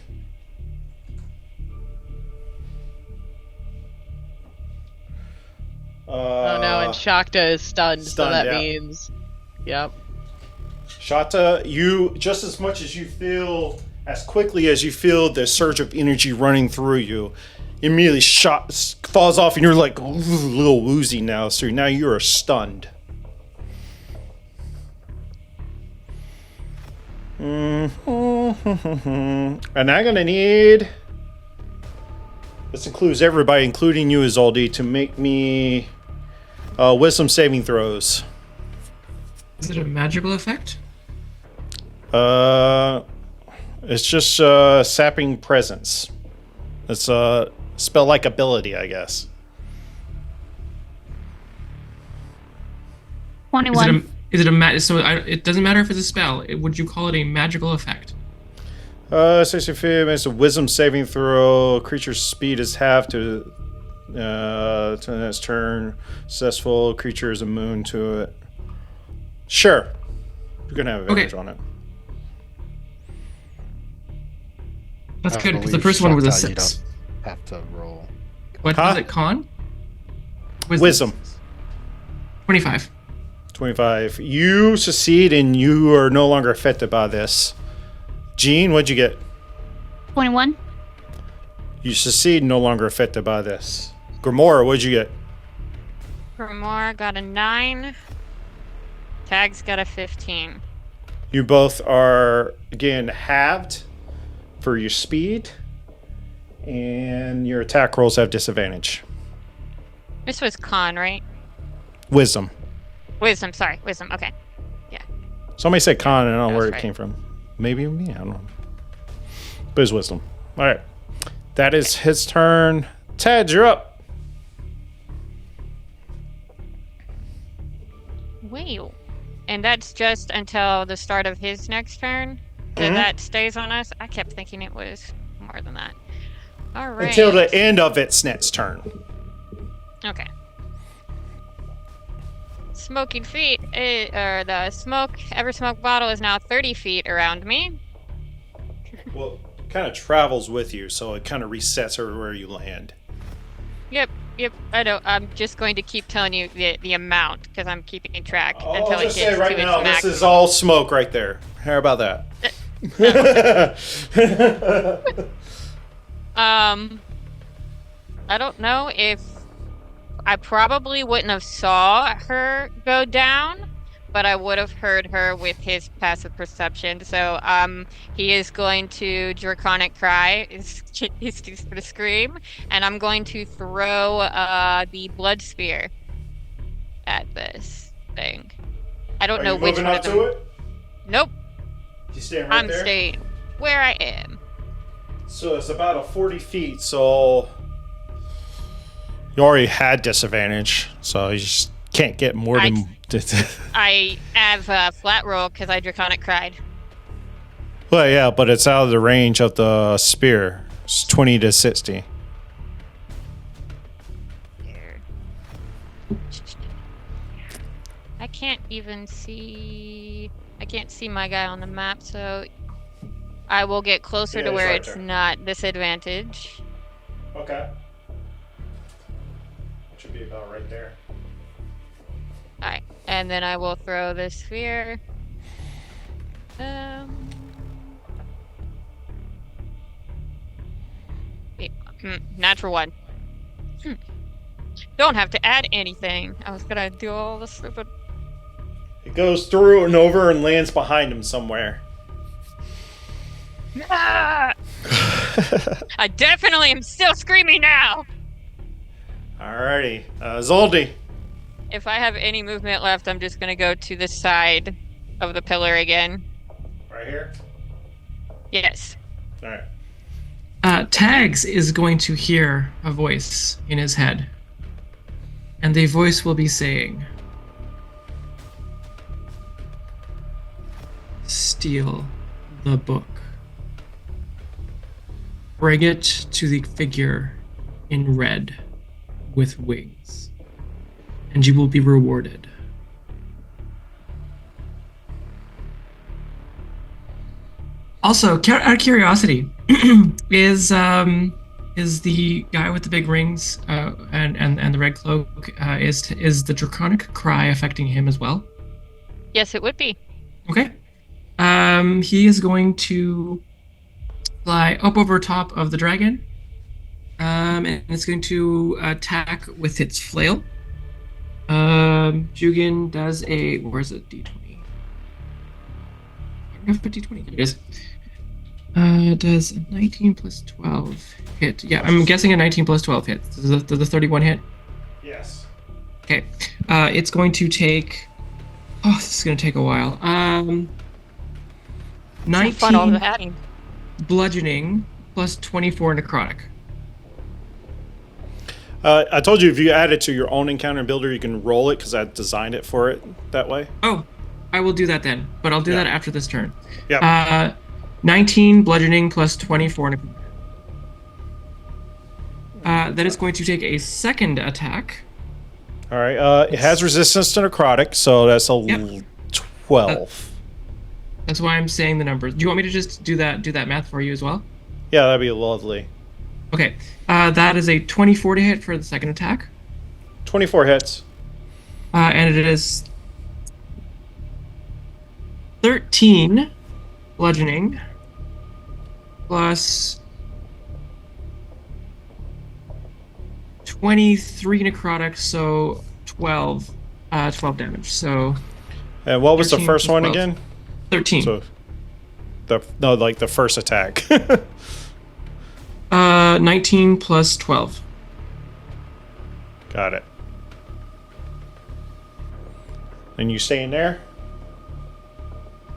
Oh no, and Shakta is stunned, so that yeah. means... Yep. Shata, you, just as much as you feel, as quickly as you feel the surge of energy running through you, immediately falls off and you're like a little woozy now, so now you are stunned. And I'm gonna need, this includes everybody, including you, Isolde, to make me wisdom saving throws. Is it a magical effect? It's just sapping presence. It's a spell-like ability, I guess. 21. It doesn't matter if it's a spell. Would you call it a magical effect? 65 makes a wisdom saving throw. Creature's speed is half to the next turn. Successful creature is immune to it. Sure. You're gonna have advantage on it. That's I good, because the believe first one was a Chantal, you 6. don't have to roll. What Huh? was it, con? Wisdom. 25. 25. You succeed and you are no longer affected by this. Jean, what'd you get? 21. You succeed, no longer affected by this. Grimoire, what'd you get? Grimoire got a 9. Tag's got a 15. You both are, again, halved for your speed, and your attack rolls have disadvantage. This was con, right? Wisdom. Wisdom, sorry. Wisdom, okay. Somebody said con, and I don't know That's where it right. came from. Maybe me, I don't know. But it's wisdom. All right. That is his turn. Ted, you're up. Wait. And that's just until the start of his next turn? Mhm. That stays on us? I kept thinking it was more than that. All right. Until the end of its next turn. Okay. Smoking feet, or the ever smoke bottle is now 30 feet around me. Well, it kind of travels with you, so it kind of resets everywhere you land. Yep, I know. I'm just going to keep telling you the amount, because I'm keeping track I'll until it just gets say right to now, its this maximum. is all smoke right there. How about that? I don't know if I probably wouldn't have saw her go down, but I would have heard her with his passive perception. So he is going to draconic cry. He's going to scream, and I'm going to throw the blood spear at this thing. I don't Are know you which moving one up of them. to it? Nope, You staying right I'm there? staying where I am. So it's about a 40 feet, so you already had disadvantage, so you just can't get more than... I have a flat roll because I draconic cried. Well, yeah, but it's out of the range of the spear. It's 20 to 60. Here. I can't even see. I can't see my guy on the map, so I will get closer Yeah, to it's where right it's there. not disadvantage. Okay. It should be about right there. Alright, and then I will throw this sphere. Natural one. Don't have to add anything. I was gonna do all the stupid. It goes through and over and lands behind him somewhere. Ah! I definitely am still screaming now. Alrighty. Isolde. If I have any movement left, I'm just gonna go to the side of the pillar again. Right here? Yes. Alright. Tags is going to hear a voice in his head. And the voice will be saying, "Steal the book. Bring it to the figure in red with wings, and you will be rewarded." Also, out of curiosity, is the guy with the big rings and the red cloak, is the draconic cry affecting him as well? Yes, it would be. Okay. He is going to fly up over top of the dragon, and it's going to attack with its flail. Jugin does a... Where's it? D20. I don't have a D20. There it is. Does a 19 plus 12 hit? Yeah, I'm guessing a 19 plus 12 hit. Does the 31 hit? Yes. Okay. It's going to take... Oh, this is going to take a while. 19 Fun all the adding. bludgeoning plus 24 necrotic. I told you if you add it to your own encounter builder, you can roll it because I designed it for it that way. Oh, I will do that then, but I'll do Yeah. that after this turn. Yeah. 19 bludgeoning plus 24 necrotic. Then it's going to take a second attack. All right. It has resistance to necrotic, so that's a Yep. 12. That's why I'm saying the numbers. Do you want me to just do that math for you as well? Yeah, that'd be lovely. Okay, that is a 24 to hit for the second attack. 24 hits. And it is 13 bludgeoning plus 23 necrotic, so 12 damage. So And what was the 13 first plus one 12. again? 13. So, the first attack. 19 plus 12. Got it. And you staying there?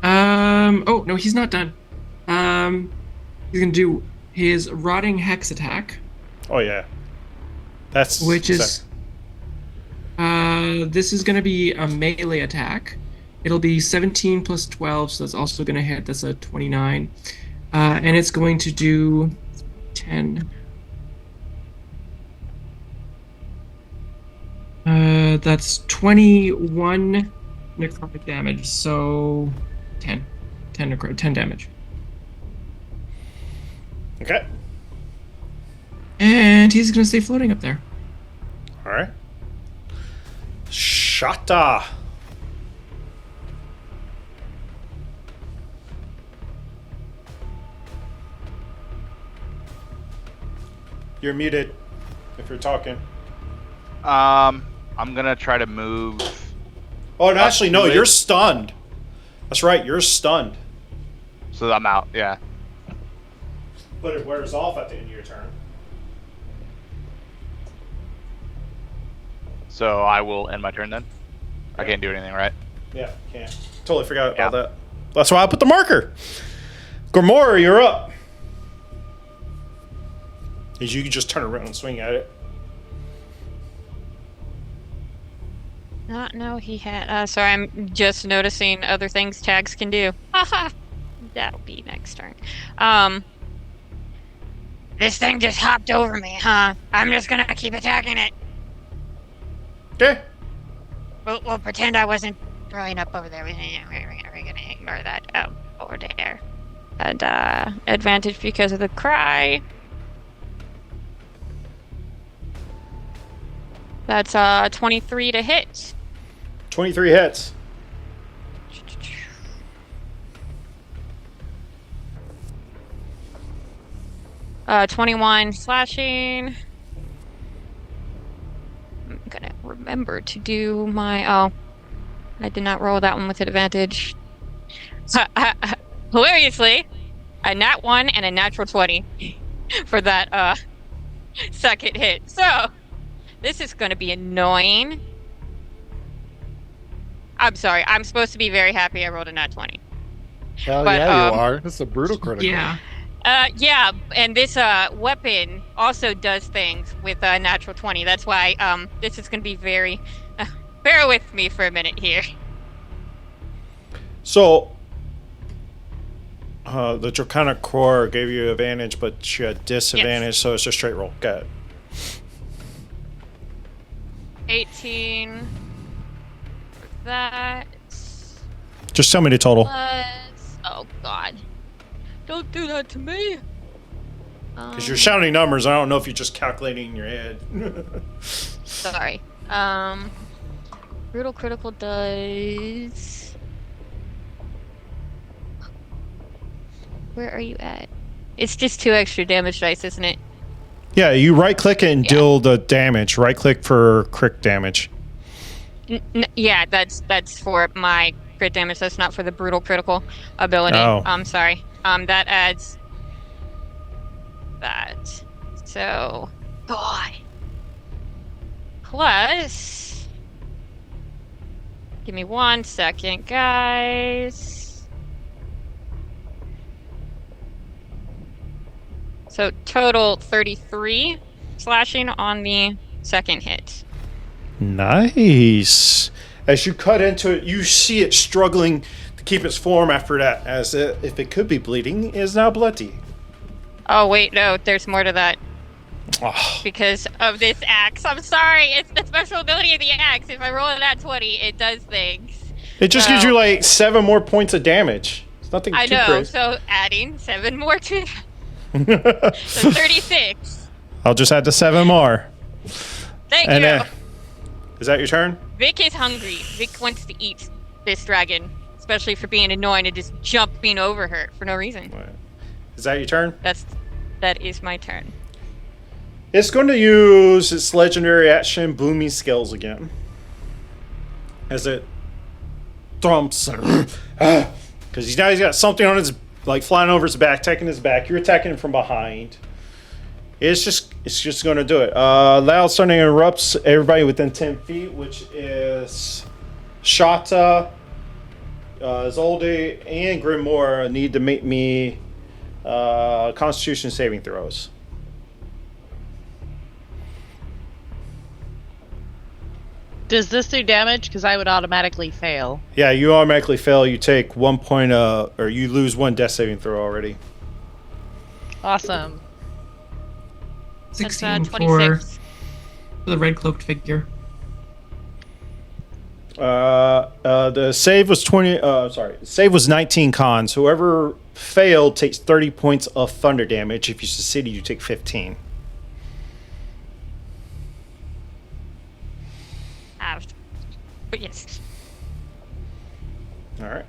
Oh no, he's not done. He's gonna do his rotting hex attack, Oh yeah. That's which is this is gonna be a melee attack. It'll be 17 plus 12, so that's also gonna hit. That's a 29, and it's going to do 10. That's 21 necrotic damage, so 10 damage. Okay. And he's gonna stay floating up there. All right. Shata. You're muted if you're talking. I'm gonna try to move. Oh, no, actually, no, to it. you're stunned. That's right, you're stunned. So I'm out. Yeah. But it wears off at the end of your turn. So I will end my turn then. I can't do anything, right? Yeah, can't. Totally forgot about that. That's why I put the marker. Gormora, you're up. Is you can just turn around and swing at it. Not know he had. Sorry, I'm just noticing other things tags can do. Haha. That'll be next turn. This thing just hopped over me, huh? I'm just gonna keep attacking it. Okay. We'll pretend I wasn't throwing up over there. We're gonna ignore that. Over there. And advantage because of the cry. That's 23 to hit. 23 hits. Uh, 21 slashing. I'm gonna remember to do my. Oh, I did not roll that one with advantage. Hilariously, a nat 1 and a natural 20 for that second hit. So this is gonna be annoying. I'm sorry. I'm supposed to be very happy I rolled a nat 20. Hell But, yeah, you are. It's a brutal critical. Yeah. Yeah, and this weapon also does things with natural 20. That's why this is going to be very... bear with me for a minute here. So, the Draconic Core gave you advantage, but you had disadvantage, so it's a straight roll. Got it. 18 for that. Just tell me the total. Plus... Oh, God. Don't do that to me. Because you're shouting numbers, I don't know if you're just calculating in your head. Sorry. Brutal critical does... Where are you at? It's just 2 extra damage dice, isn't it? Yeah, you right-click it and deal the damage. Right-click for crit damage. Yeah, that's for my crit damage. That's not for the brutal critical ability. Oh. I'm sorry. That adds that. So, God. Plus, give me 1 second, guys. So total 33 slashing on the second hit. Nice. As you cut into it, you see it struggling to keep its form after that, as if it could be bleeding, is now bloody. Oh, wait, no, there's more to that. Oh. Because of this axe. I'm sorry, it's the special ability of the axe. If I roll it at 20, it does things. It just gives you like 7 more points of damage. It's nothing I too know, crazy. so adding 7 more to So 36. I'll just add the 7 more. Thank And you. is that your turn? Vic is hungry. Vic wants to eat this dragon, especially for being annoying and just jumping over her for no reason. Is that your turn? That is my turn. It's going to use its legendary action, Booming Scales, again. As it thumps. Because now he's got something on his, like, flying over his back, attacking his back. You're attacking him from behind. It's just going to do it. Loud thunder erupts everybody within 10 feet, which is Shata, Isolde, and Grimoire need to make me Constitution saving throws. Does this do damage? Because I would automatically fail. Yeah, you automatically fail. You take 1 point, or you lose 1 death saving throw already. Awesome. 16 That's, for 26. the red cloaked figure. The save was 20. Save was 19 cons. Whoever failed takes 30 points of thunder damage. If you succeeded, you take 15. Ouch. But yes. All right.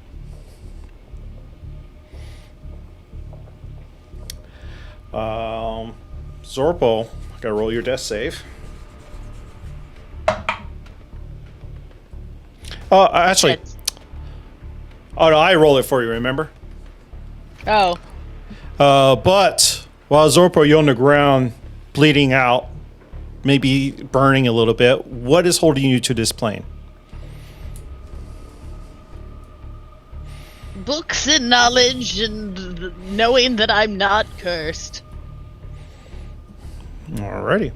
Zorpo, gotta roll your death save. Actually, oh no, I roll it for you. Remember? Oh. But while Zorpo, you're on the ground, bleeding out, maybe burning a little bit. What is holding you to this plane? Books and knowledge and knowing that I'm not cursed. Alrighty.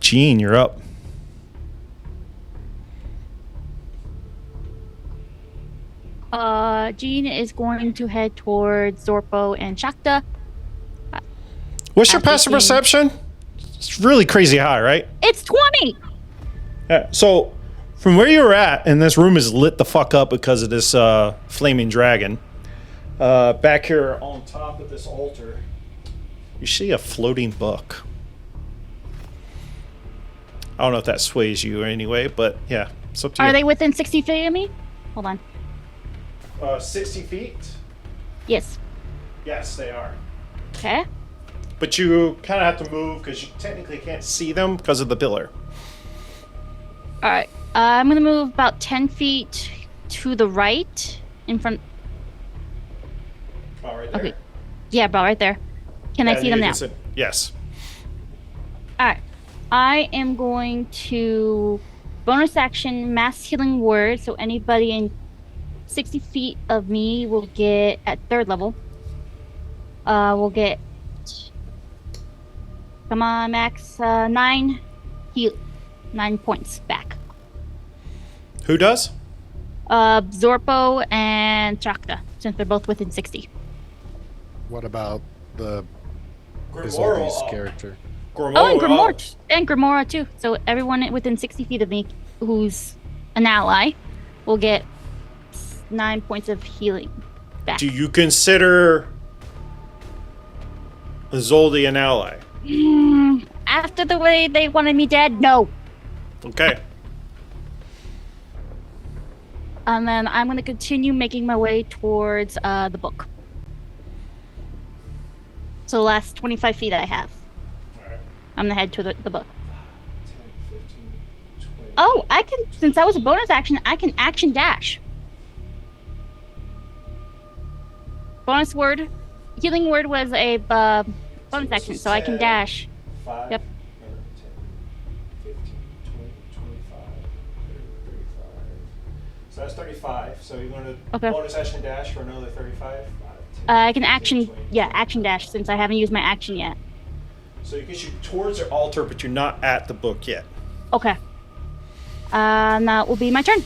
Gene, you're up. Jean is going to head towards Zorpo and Shakta. What's your After passive seeing- perception? It's really crazy high, right? It's 20! Yeah, so from where you're at, and this room is lit the fuck up because of this flaming dragon, back here on top of this altar, you see a floating book. I don't know if that sways you anyway, but yeah, it's up to you. Are they within 60 feet of me? Hold on. 60 feet? Yes. Yes, they are. Okay. But you kind of have to move because you technically can't see them because of the pillar. Alright. I'm going to move about 10 feet to the right in front. Oh, right there. Okay. Yeah, about right there. Can I see them now? Yes. Alright. I am going to bonus action mass healing word, so anybody in 60 feet of me will get at 3rd level. We'll get, come on, max, 9 points back. Who does? Zorpo and Chakta, since they're both within 60. What about the Grimoire. Isolde's character? Oh, and Grimoire, and Grimoire too. So everyone within 60 feet of me who's an ally will get 9 points of healing back. Do you consider Isolde an ally? After the way they wanted me dead, no. Okay. And then I'm going to continue making my way towards the book. So the last 25 feet I have. I'm going to head to the book. 10, 15, 20. Oh, I can, since that was a bonus action, I can action dash. Bonus word. Healing word was a bonus action, so I can dash. 5, Yep. 10, 15, 20, 25, 30, 35. So that's 35. So you're going to Okay. bonus action dash for another 35? 10, I can 15, action, 20, yeah, action dash, since I haven't used my action yet. So you can shoot towards the altar, but you're not at the book yet. Okay. That will be my turn.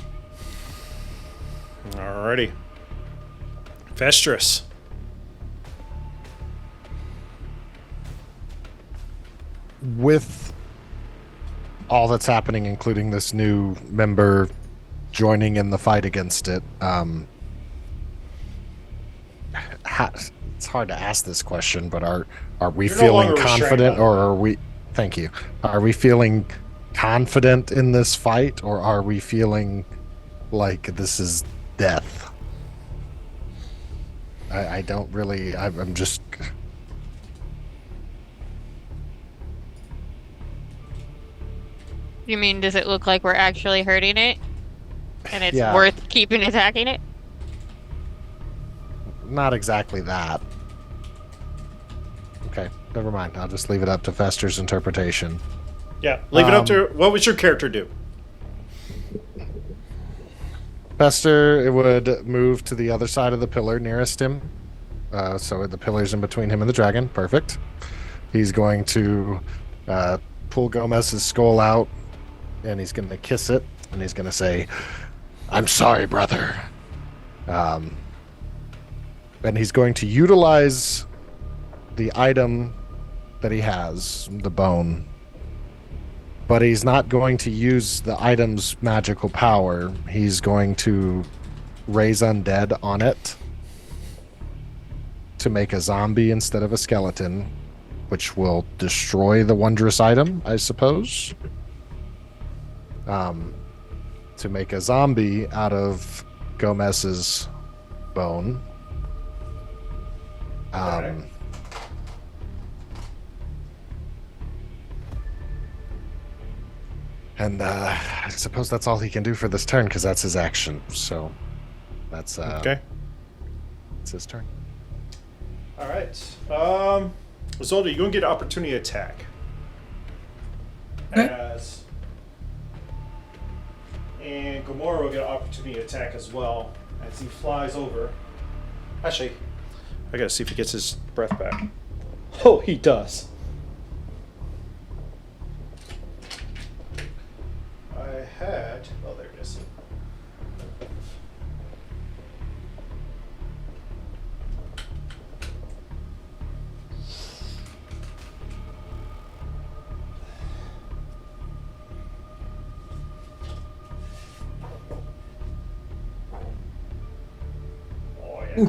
Alrighty. Vestris. With all that's happening, including this new member joining in the fight against it, it's hard to ask this question, but are we You're no feeling longer restrained, confident, by the or are we? Thank you. Are we feeling confident in this fight, or are we feeling like this is death? I don't really. I'm just. You mean, does it look like we're actually hurting it? And it's Yeah. worth keeping attacking it? Not exactly that. Okay, never mind. I'll just leave it up to Fester's interpretation. Yeah, leave it up to. What would your character do? Fester would move to the other side of the pillar nearest him. So the pillar's in between him and the dragon. Perfect. He's going to pull Gomez's skull out, and he's going to kiss it, and he's going to say, "I'm sorry, brother." And he's going to utilize the item that he has, the bone, but he's not going to use the item's magical power. He's going to raise undead on it to make a zombie instead of a skeleton, which will destroy the wondrous item, I suppose. To make a zombie out of Gomez's bone. Okay. And I suppose that's all he can do for this turn, because that's his action. So that's Okay. it's his turn. All right. Isolde, you're going to get an opportunity attack. Okay. And Gamora will get an opportunity attack as well as he flies over. Actually, I got to see if he gets his breath back. Oh, he does. I had. Oh, there it is. Oh, yeah.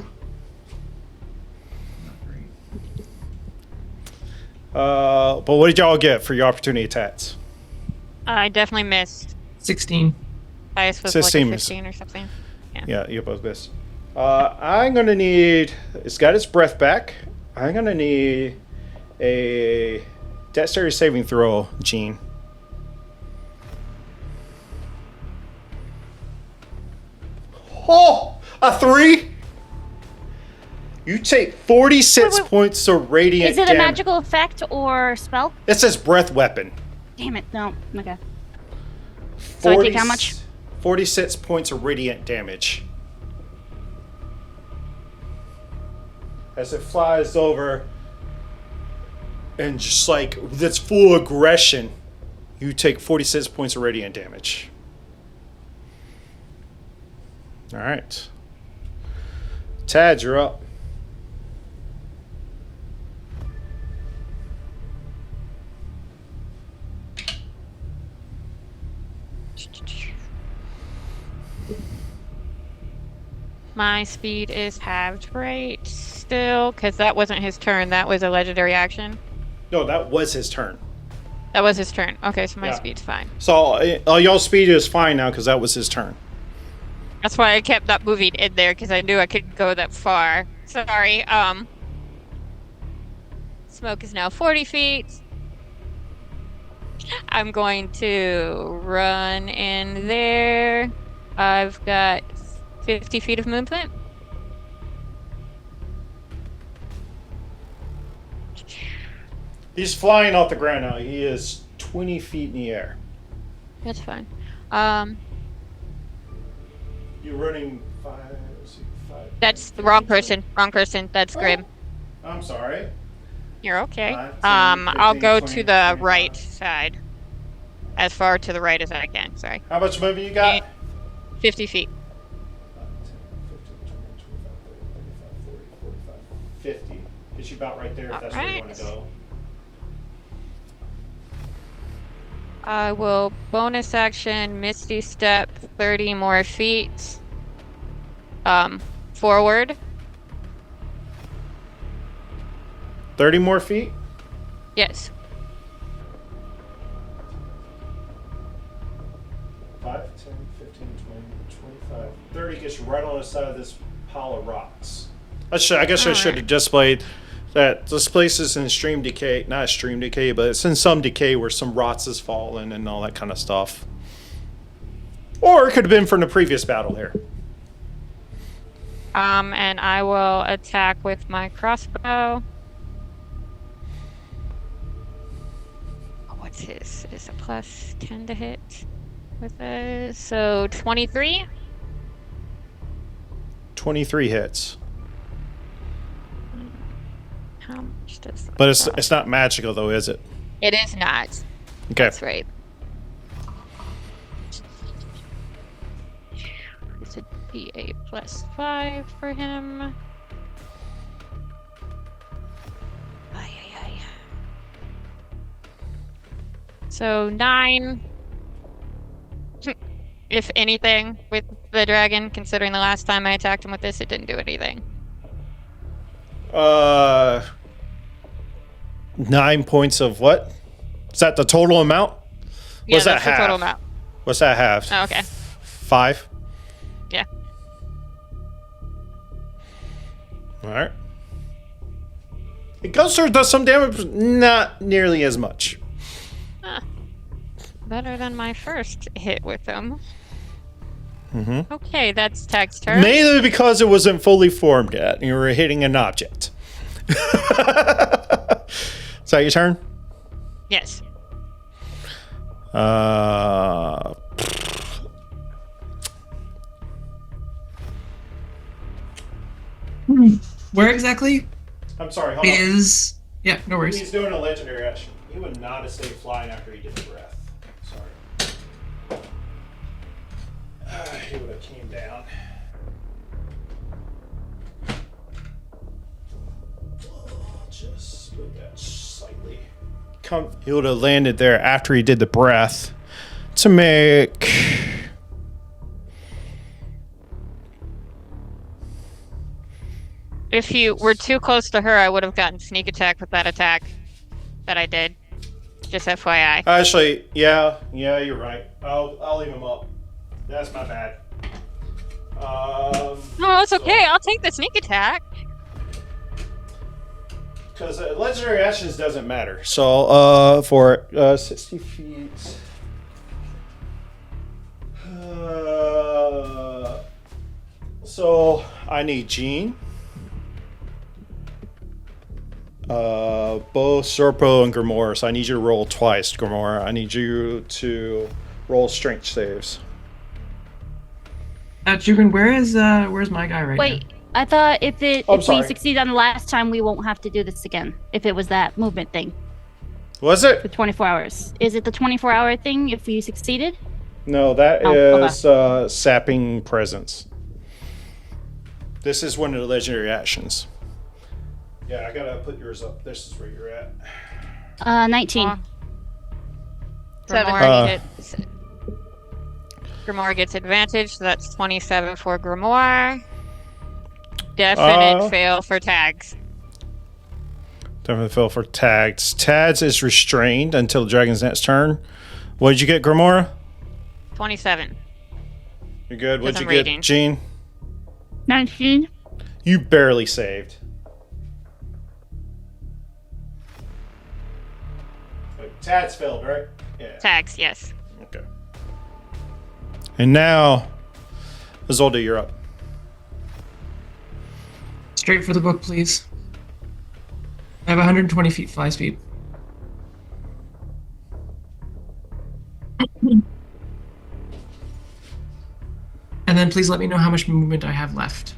But what did y'all get for your opportunity attacks? I definitely missed. 16. Highest was 16 like a miss. 15 or something. Yeah, you both missed. I'm gonna need. It's got its breath back. I'm gonna need a dexterity saving throw, Gene. Oh, a 3. You take 46 Wait. points of radiant Is it a damage. magical effect or spell? It says breath weapon. Damn it, no. Okay. So I take how much? 46 points of radiant damage. As it flies over and just like with its full aggression, you take 46 points of radiant damage. All right. Tad, you're up. My speed is halved right still, because that wasn't his turn. That was a legendary action. No, that was his turn. That was his turn. Okay, so my Yeah. speed's fine. So y'all's speed is fine now because that was his turn. That's why I kept not moving in there, because I knew I couldn't go that far. Sorry. Smoke is now 40 feet. I'm going to run in there. I've got 50 feet of movement. He's flying off the ground now. He is 20 feet in the air. That's fine. You're running 5. That's the wrong person. Wrong person. That's Grim. I'm sorry. You're okay. 5, 10, I'll 15, go 20, to the 25. right side. As far to the right as I can. Sorry. How much movement you got? 50 feet. 50. Gets you about right there if that's where you want to go. I will bonus action Misty Step 30 more feet. Forward. 30 more feet? Yes. 5, 10, 15, 20, 25, 30 gets you right on the side of this pile of rocks. I guess I should have displayed that this place is in extreme decay. Not extreme decay, but it's in some decay where some rocks has fallen and all that kind of stuff. Or it could have been from the previous battle here. And I will attack with my crossbow. What's his? Is a plus 10 to hit with a... So 23? 23 hits. How much does that But cost? it's not magical though, is it? It is not. Okay. That's right. This would be a plus 5 for him. Ay, ay, ay. So 9. If anything, with the dragon, considering the last time I attacked him with this, it didn't do anything. 9 points of what? Is that the total amount? Yeah, What's that that's the half? total amount. What's that half? Oh, okay. 5? Yeah. Alright. It goes through, does some damage, not nearly as much. Better than my first hit with them. Mm-hmm. Okay, that's Tag's turn. Mainly because it wasn't fully formed yet, and you were hitting an object. Is that your turn? Yes. Where exactly I'm sorry, hold on. is... Yeah, no worries. He's doing a legendary action. He would not have stayed flying after he did the breath. Sorry. He would have came down. Just move that slightly. He would have landed there after he did the breath to make... If you were too close to her, I would have gotten sneak attack with that attack that I did. Just FYI. Actually, yeah, you're right. I'll leave him up. That's my bad. No, it's okay. I'll take the sneak attack. Because legendary actions doesn't matter. So, for 60 feet. So, I need Jean. Both Serpo and Grimoire. So, I need you to roll twice, Grimoire. I need you to roll strength saves. Juven, where's my guy right Wait, now? I thought if we sorry. succeed on the last time, we won't have to do this again. If it was that movement thing Was it? for 24 hours. Is it the 24-hour thing if we succeeded? No, that Oh, is sapping presence. This is one of the legendary actions. Yeah, I gotta put yours up. This is where you're at. 19. Grimoire gets advantage, so that's 27 for Grimoire. Definite fail for Tags. Definitely fail for Tags. Tags is restrained until the dragon's next turn. What did you get, Grimoire? 27. You're good. What'd Because you I'm get, reading. Jean? 19. You barely saved. Tags failed, right? Yeah. Tags, yes. Okay. And now, Isolde, you're up. Straight for the book, please. I have 120 feet fly speed. And then please let me know how much movement I have left.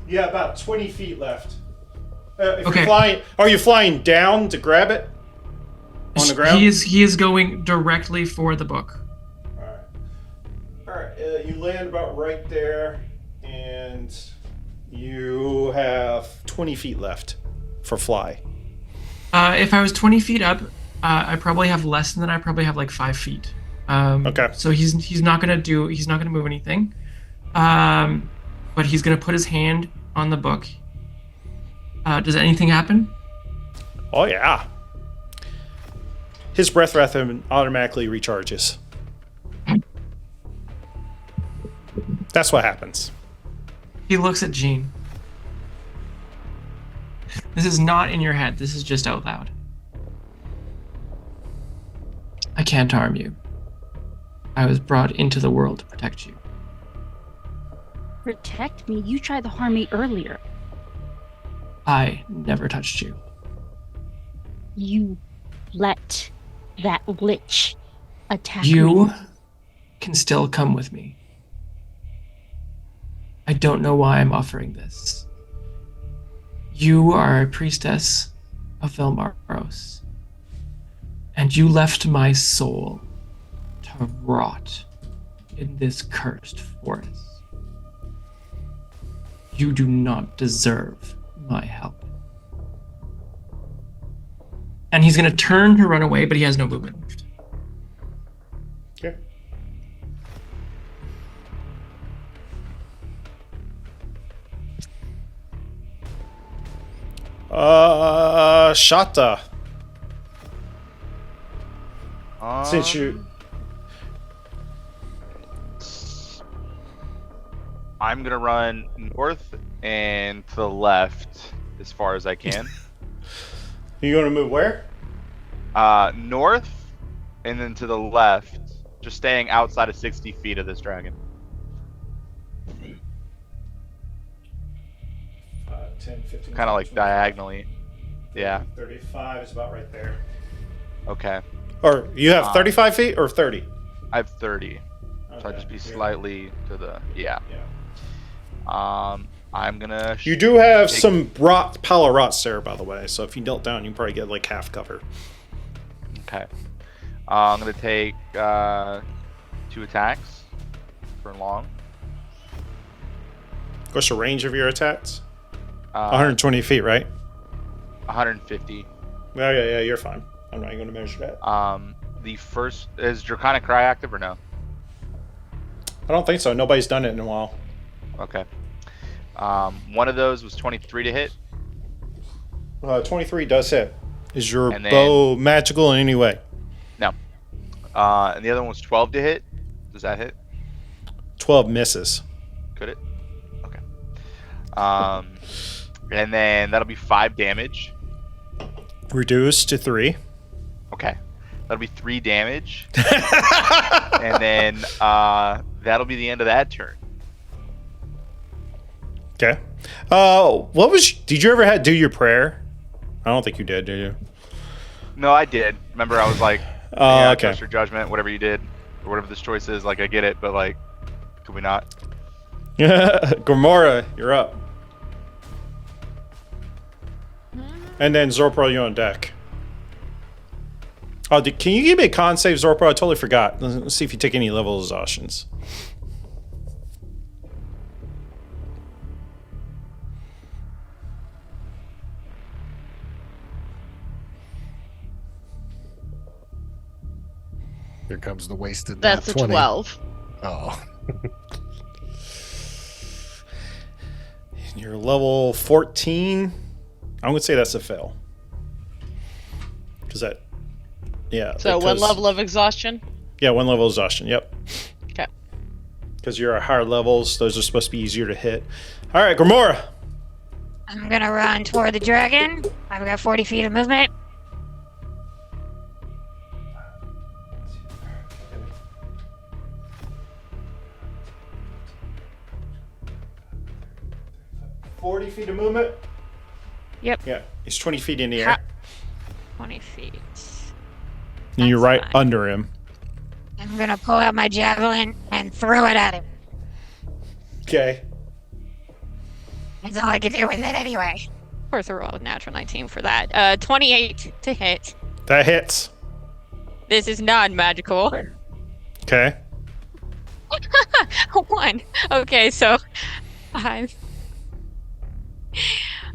Yeah, about 20 feet left. If Okay. you're flying, are you flying down to grab it? On the ground? He is going directly for the book. Alright, you land about right there, and you have 20 feet left for fly. If I was 20 feet up, I probably have less than that. I probably have like 5 feet. Okay. So he's not gonna move anything. But he's gonna put his hand on the book. Does anything happen? Oh, yeah. His breath weapon automatically recharges. That's what happens. He looks at Jean. This is not in your head. This is just out loud. I can't harm you. I was brought into the world to protect you. Protect me? You tried to harm me earlier. I never touched you. You let that lich attack me. You can still come with me. I don't know why I'm offering this. You are a priestess of Velmaros, and you left my soul to rot in this cursed forest. You do not deserve my help. And he's gonna turn to run away, but he has no movement left. Okay. Shata. Since you... I'm gonna run north and to the left as far as I can. You going to move where? North and then to the left, just staying outside of 60 feet of this dragon. 10, 15, Kind of like diagonally. Yeah. 35 is about right there. Okay. Or you have 35 feet or 30? I have 30. So I'd just be slightly to the yeah. I'm gonna. You do have some pile of rots there, by the way. So if you knelt down, you can probably get like half cover. Okay. I'm gonna take 2 attacks for long. What's the range of your attacks? 120 feet, right? 150. Yeah, you're fine. I'm not even going to measure that. The first is Draconic Cry active or no? I don't think so. Nobody's done it in a while. Okay. One of those was 23 to hit. 23 does hit. Is your bow magical in any way? No. And the other one was 12 to hit. Does that hit? 12 misses. Could it? Okay. And then that'll be 5 damage. Reduced to 3. Okay. That'll be 3 damage. And then that'll be the end of that turn. Okay. Did you ever do your prayer? I don't think you did you? No, I did. Remember, I was like, okay. Trust your judgment, whatever you did, or whatever this choice is. Like, I get it, but like, could we not? Gamora, you're up. And then Zorpro, you're on deck. Oh, can you give me a con save, Zorpro? I totally forgot. Let's see if you take any level exhaustions. Here comes the wasted. That's a 20. 12. Oh. You're level 14. I'm gonna say that's a fail. Because that, yeah. So one level of exhaustion? Yeah, 1 level exhaustion. Yep. Okay. Because you're at higher levels, those are supposed to be easier to hit. All right, Gamora. I'm gonna run toward the dragon. I've got 40 feet of movement. $40 feet of movement? Yep. Yeah, he's 20 feet in the air. 20 feet. And you're right fine. under him. I'm gonna pull out my javelin and throw it at him. Okay. That's all I can do with it anyway. Of course, I rolled a natural 19 for that. 28 to hit. That hits. This is non-magical. Okay. 1. Okay, so 5.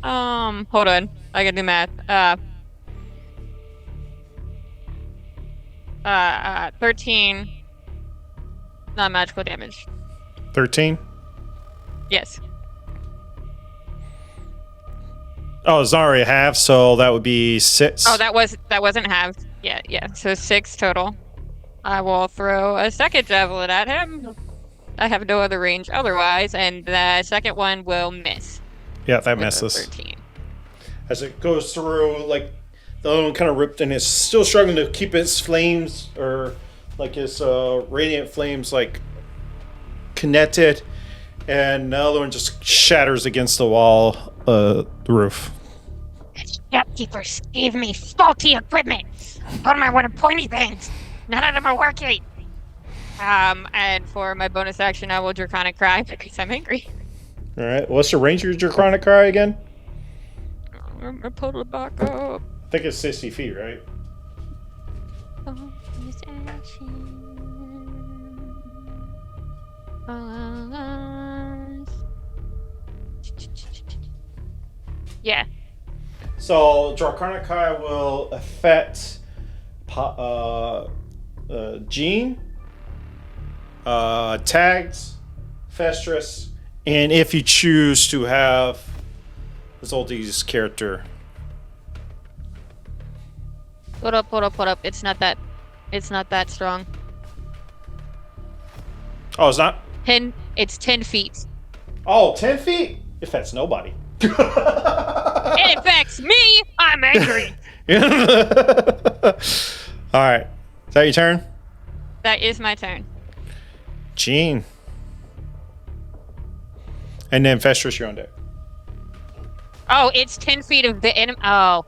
Hold on. I gotta do math. 13 non-magical damage. 13? Yes. Oh, it's already a half, so that would be 6. Oh, that wasn't halved. Yeah. So 6 total. I will throw a second javelin at him. I have no other range otherwise, and the second one will miss. Yeah, that with a misses. 13. As it goes through, like, the other one kind of ripped and it's still struggling to keep its flames, or like its radiant flames, like, connected. And the other one just shatters against the wall, the roof. Shopkeepers gave me faulty equipment. Put them on one of pointy things. None of them are working. And for my bonus action, I will Draconic Cry because I'm angry. All right. What's the range of your Draconic Cry again? I'm gonna pull it back up. I think it's 60 feet, right? Bonus action. Yeah. So Draconic Cry will affect Jean, Tags, Festrus, and if you choose to have Isolde's character. Hold up. It's not that strong. Oh, it's not? It's 10 feet. Oh, 10 feet? It affects nobody. It affects me! I'm angry! Alright. Is that your turn? That is my turn. Jean. And then Festrus, you're on deck. Oh, it's 10 feet of the enemy. Oh,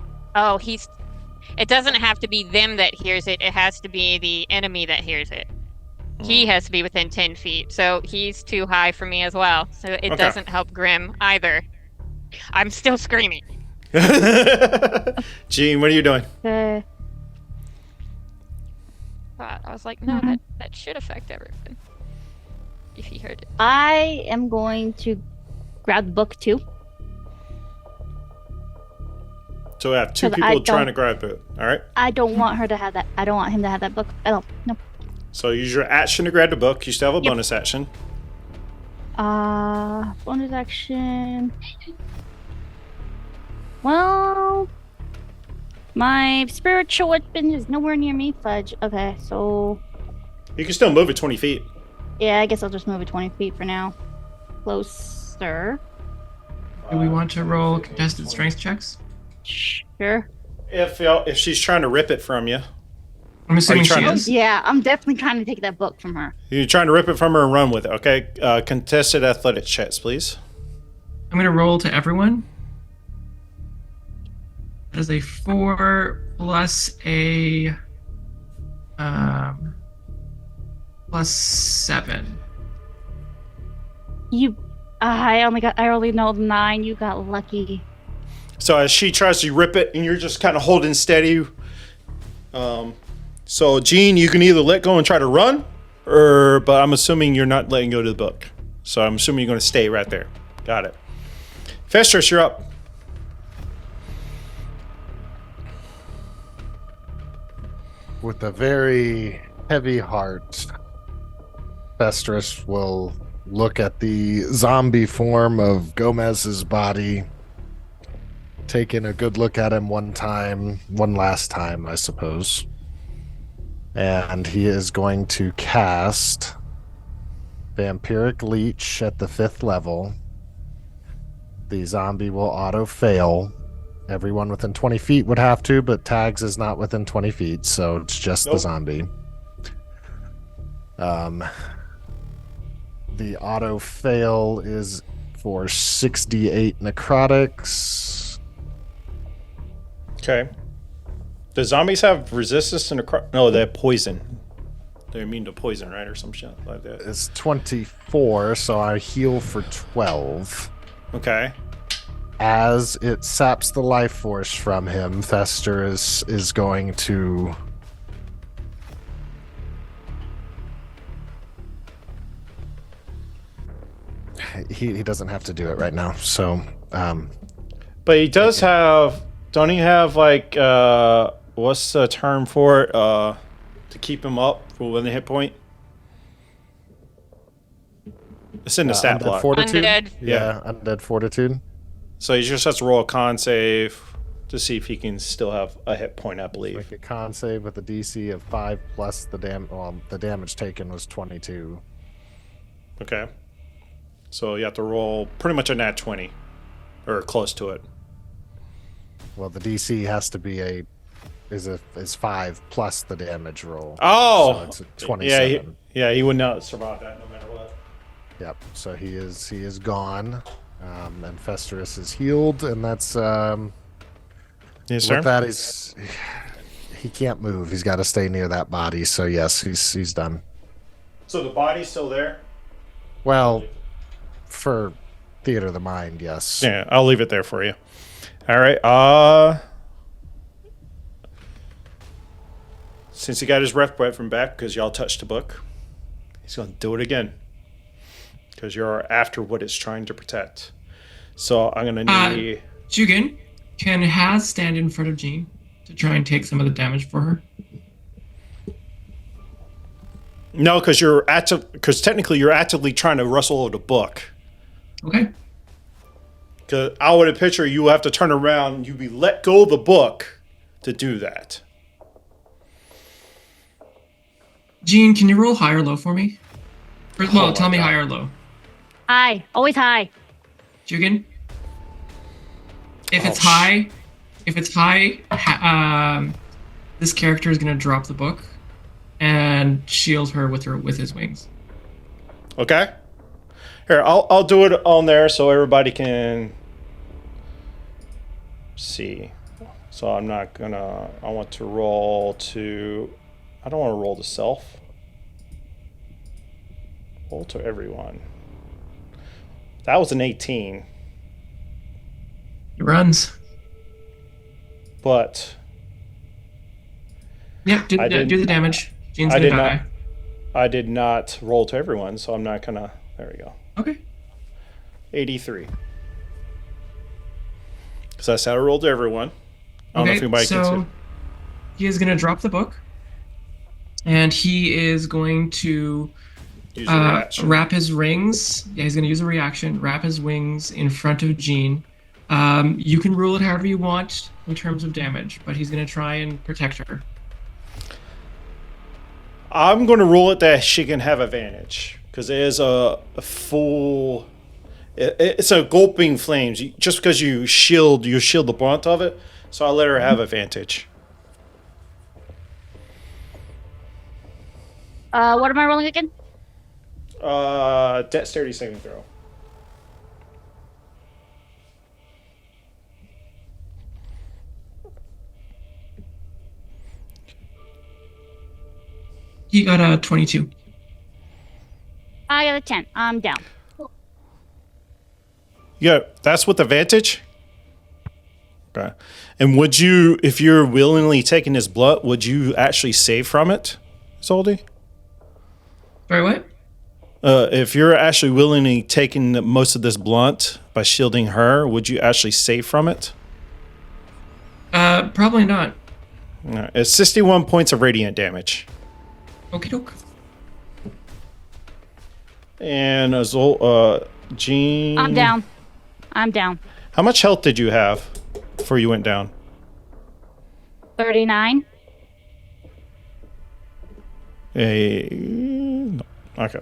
it doesn't have to be them that hears it. It has to be the enemy that hears it. He has to be within 10 feet. So he's too high for me as well. So it doesn't help Grim either. I'm still screaming. Jean, what are you doing? Okay. I was like, no, that should affect everyone. If he heard it. I am going to grab the book too. So we have 2 people trying to grab it. Alright. I don't want her to have that. I don't want him to have that book. I don't. No. So use your action to grab the book. You still have a bonus action. Bonus action. Well, my spiritual weapon is nowhere near me. Fudge. Okay, so You can still move it 20 feet. yeah, I guess I'll just move it 20 feet for now. Closer. Do we want to roll contested strength checks? Sure. If she's trying to rip it from you. I'm assuming she trying to- is. Yeah, I'm definitely trying to take that book from her. You're trying to rip it from her and run with it, okay? Contested athletics checks, please. I'm gonna roll to everyone. That is a 4 plus a plus 7. I only know 9. You got lucky. So as she tries to rip it and you're just kind of holding steady. So Jean, you can either let go and try to run, but I'm assuming you're not letting go to the book. So I'm assuming you're going to stay right there. Got it. Festrus, you're up. With a very heavy heart, Festrus will look at the zombie form of Gomez's body, take in a good look at him one last time, I suppose. And he is going to cast Vampiric Leech at the 5th level. The zombie will auto-fail. Everyone within 20 feet would have to, but Tags is not within 20 feet, so it's just the zombie. The auto-fail is for 68 necrotics. Okay. Do zombies have resistance to necrotic? No, they have poison. They're immune to poison, right? Or some shit like that. It's 24, so I heal for 12. Okay. As it saps the life force from him, Fester is going to... He doesn't have to do it right now, so... But he does have... Don't he have, like, what's the term for it? To keep him up for one hit point? It's in the stat Undead block. Fortitude? Undead. Yeah, Undead Fortitude. So he just has to roll a con save to see if he can still have a hit point, I believe. Make a con save with a DC of 5 plus the the damage taken was 22. Okay. So you have to roll pretty much a nat 20. Or close to it. Well, the DC has to be is 5 plus the damage roll. Oh! So it's a 27. He would not survive that no matter what. Yep. So he is gone. And Festurus is healed, and that's Yes, with sir. that is he can't move. He's got to stay near that body. So yes, he's done. So the body's still there? Well, for theater of the mind, yes. Yeah, I'll leave it there for you. All right. Since he got his ref point from back because y'all touched the book, he's going to do it again. Because you're after what it's trying to protect. So I'm going to need... Jugan, can Haz stand in front of Jean to try and take some of the damage for her? No, because technically you're actively trying to rustle over the book. Okay. Because I would have pictured you have to turn around and you'd be let go of the book to do that. Jean, can you roll high or low for me? Well, my tell me God. high or low. High. Always high. Jugan? If it's high, this character is going to drop the book and shield her with his wings. Okay. Here, I'll do it on there so everybody can see. So I'm not gonna. I want to roll to. I don't want to roll to self. Roll to everyone. That was an 18, It runs. but Yeah, do the damage. Jean's going to die. I did not roll to everyone, so I'm not gonna. There we go. Okay. 83. So that's how I rolled to everyone. I don't know if Okay, anybody can so see. he is going to drop the book, and he is going to Use your reaction. wrap his rings. Yeah, he's going to use a reaction. Wrap his wings in front of Jean. You can rule it however you want in terms of damage, but he's going to try and protect her. I'm going to rule it that she can have advantage because it is a full. It's a gulping flames. Just because you shield the brunt of it. So I'll let her have advantage. What am I rolling again? Dexterity saving throw. He got a 22. I got a 10. I'm down. Yeah, that's with advantage. Okay. And would you, if you're willingly taking this blood, would you actually save from it, Isolde? Sorry, what? If you're actually willingly taking most of this blunt by shielding her, would you actually save from it? Probably not. No, it's 61 points of radiant damage. Okie doke. And Jean. I'm down. I'm down. How much health did you have before you went down? 39. No. Okay.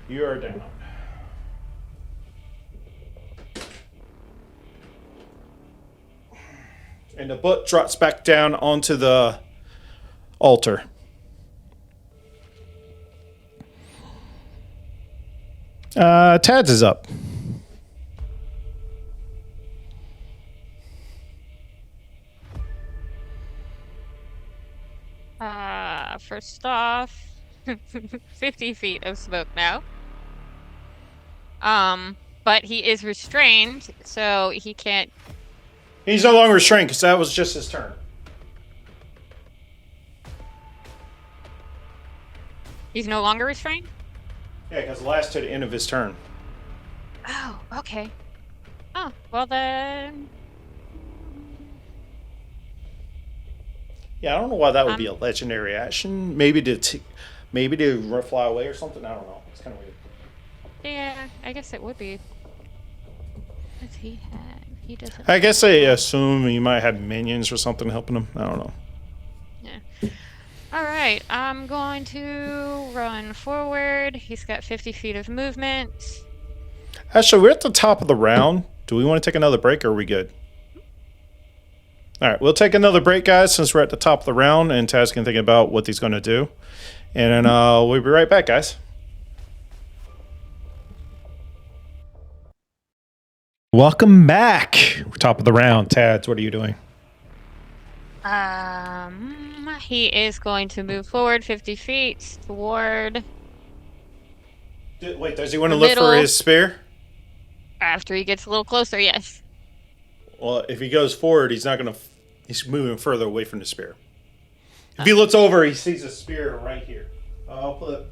You are down. And the book drops back down onto the altar. Tads is up. First off, 50 feet of smoke now. But he is restrained, so he can't. He's no longer restrained because that was just his turn. He's no longer restrained? Yeah, because last to the end of his turn. Oh, okay. Oh, well then. Yeah, I don't know why that would be a legendary action. Maybe to fly away or something. I don't know. It's kind of weird. Yeah, I guess it would be. Does he have? He doesn't. I guess I assume you might have minions or something helping him. I don't know. Yeah. All right. I'm going to run forward. He's got 50 feet of movement. Actually, we're at the top of the round. Do we want to take another break or are we good? All right, we'll take another break, guys, since we're at the top of the round and Taz can think about what he's going to do. And then we'll be right back, guys. Welcome back. Top of the round. Taz, what are you doing? He is going to move forward 50 feet toward. Wait, does he want to look for his spear? After he gets a little closer, yes. Well, if he goes forward, he's not going to. He's moving further away from the spear. If he looks over, he sees a spear right here. I'll put.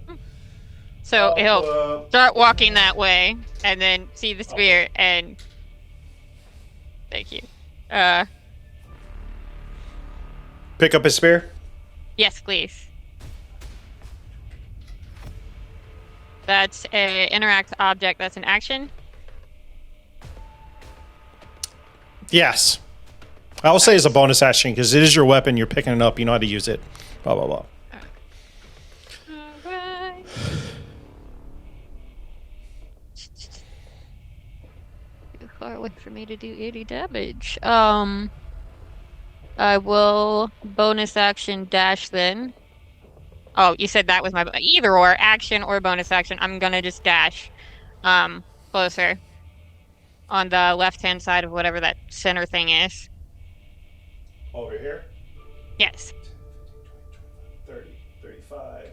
So he'll start walking that way, and then see the spear, and thank you. Pick up his spear. Yes, please. That's a interact object. That's an action. Yes. I'll say it's a bonus action because it is your weapon. You're picking it up. You know how to use it. Blah, blah, blah. Alright. Too far away for me to do 80 damage. I will bonus action dash then. Oh, you said that was my either or action or bonus action. I'm gonna just dash closer on the left-hand side of whatever that center thing is. Over here? Yes. 30, 35.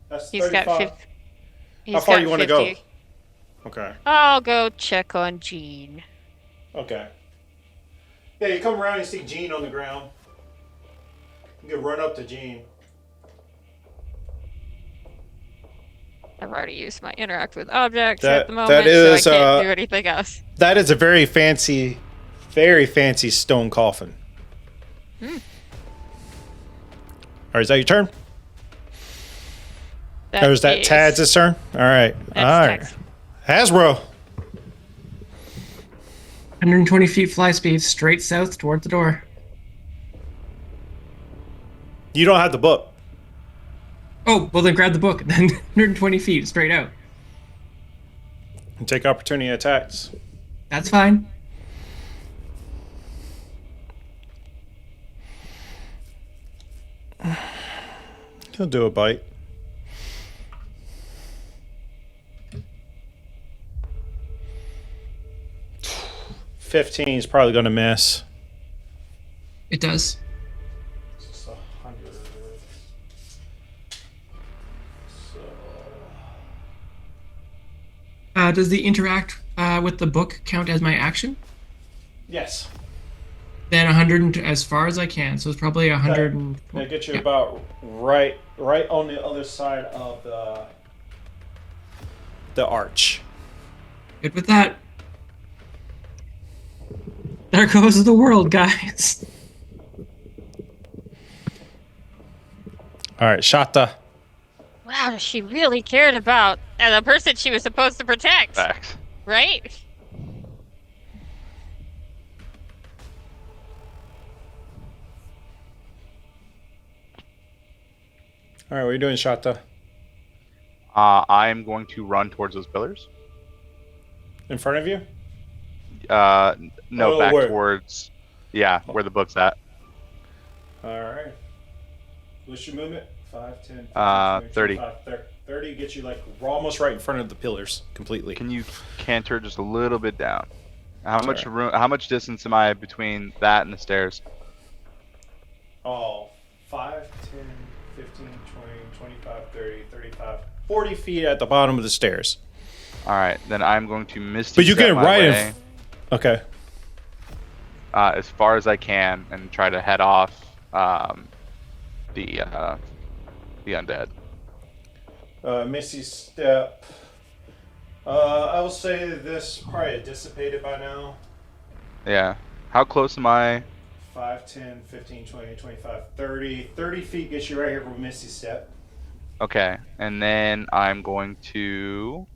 That's He's 35. got 50. How far you want to go? Okay. I'll go check on Jean. Okay. Yeah, you come around and see Jean on the ground. You can run up to Jean. I've already used my interact with objects That- at the moment, that is, so I can't do anything else. That is a very fancy stone coffin. Or is that your turn? Or is that Tad's turn? All right. All right. Tad's. Hasbro. 120 feet fly speed straight south toward the door. You don't have the book. Oh, well then grab the book. Then 120 feet straight out. And take opportunity attacks. That's fine. He'll do a bite. $15 is probably going to miss. It does. It's 100. So, Does the interact with the book count as my action? yes. Then 100 as far as I can. So it's probably 100. That gets you about right on the other side of the arch. Good with that. There goes the world, guys. All right, Shata. Wow, she really cared about the person she was supposed to protect, Facts. right? All right, what are you doing, Shata? I am going to run towards those pillars. In front of you? No, Oh, back where? towards, where the book's at. All right. What's your movement? 5, 10, 15, 20, 30. 25, 30 gets you like almost right in front of the pillars completely. Can you canter just a little bit down? How much Sorry. room? How much distance am I between that and the stairs? Oh, 5, 10, 15, 20, 25, 30, 35, 40 feet at the bottom of the stairs. All right, then I'm going to misty But you step get my right in. way, Okay. as far as I can and try to head off the undead. Missy step. I will say this probably dissipated by now. Yeah. How close am I? 5, 10, 15, 20, 25, 30. 30 feet gets you right here from Misty Step. Okay, and then I'm going to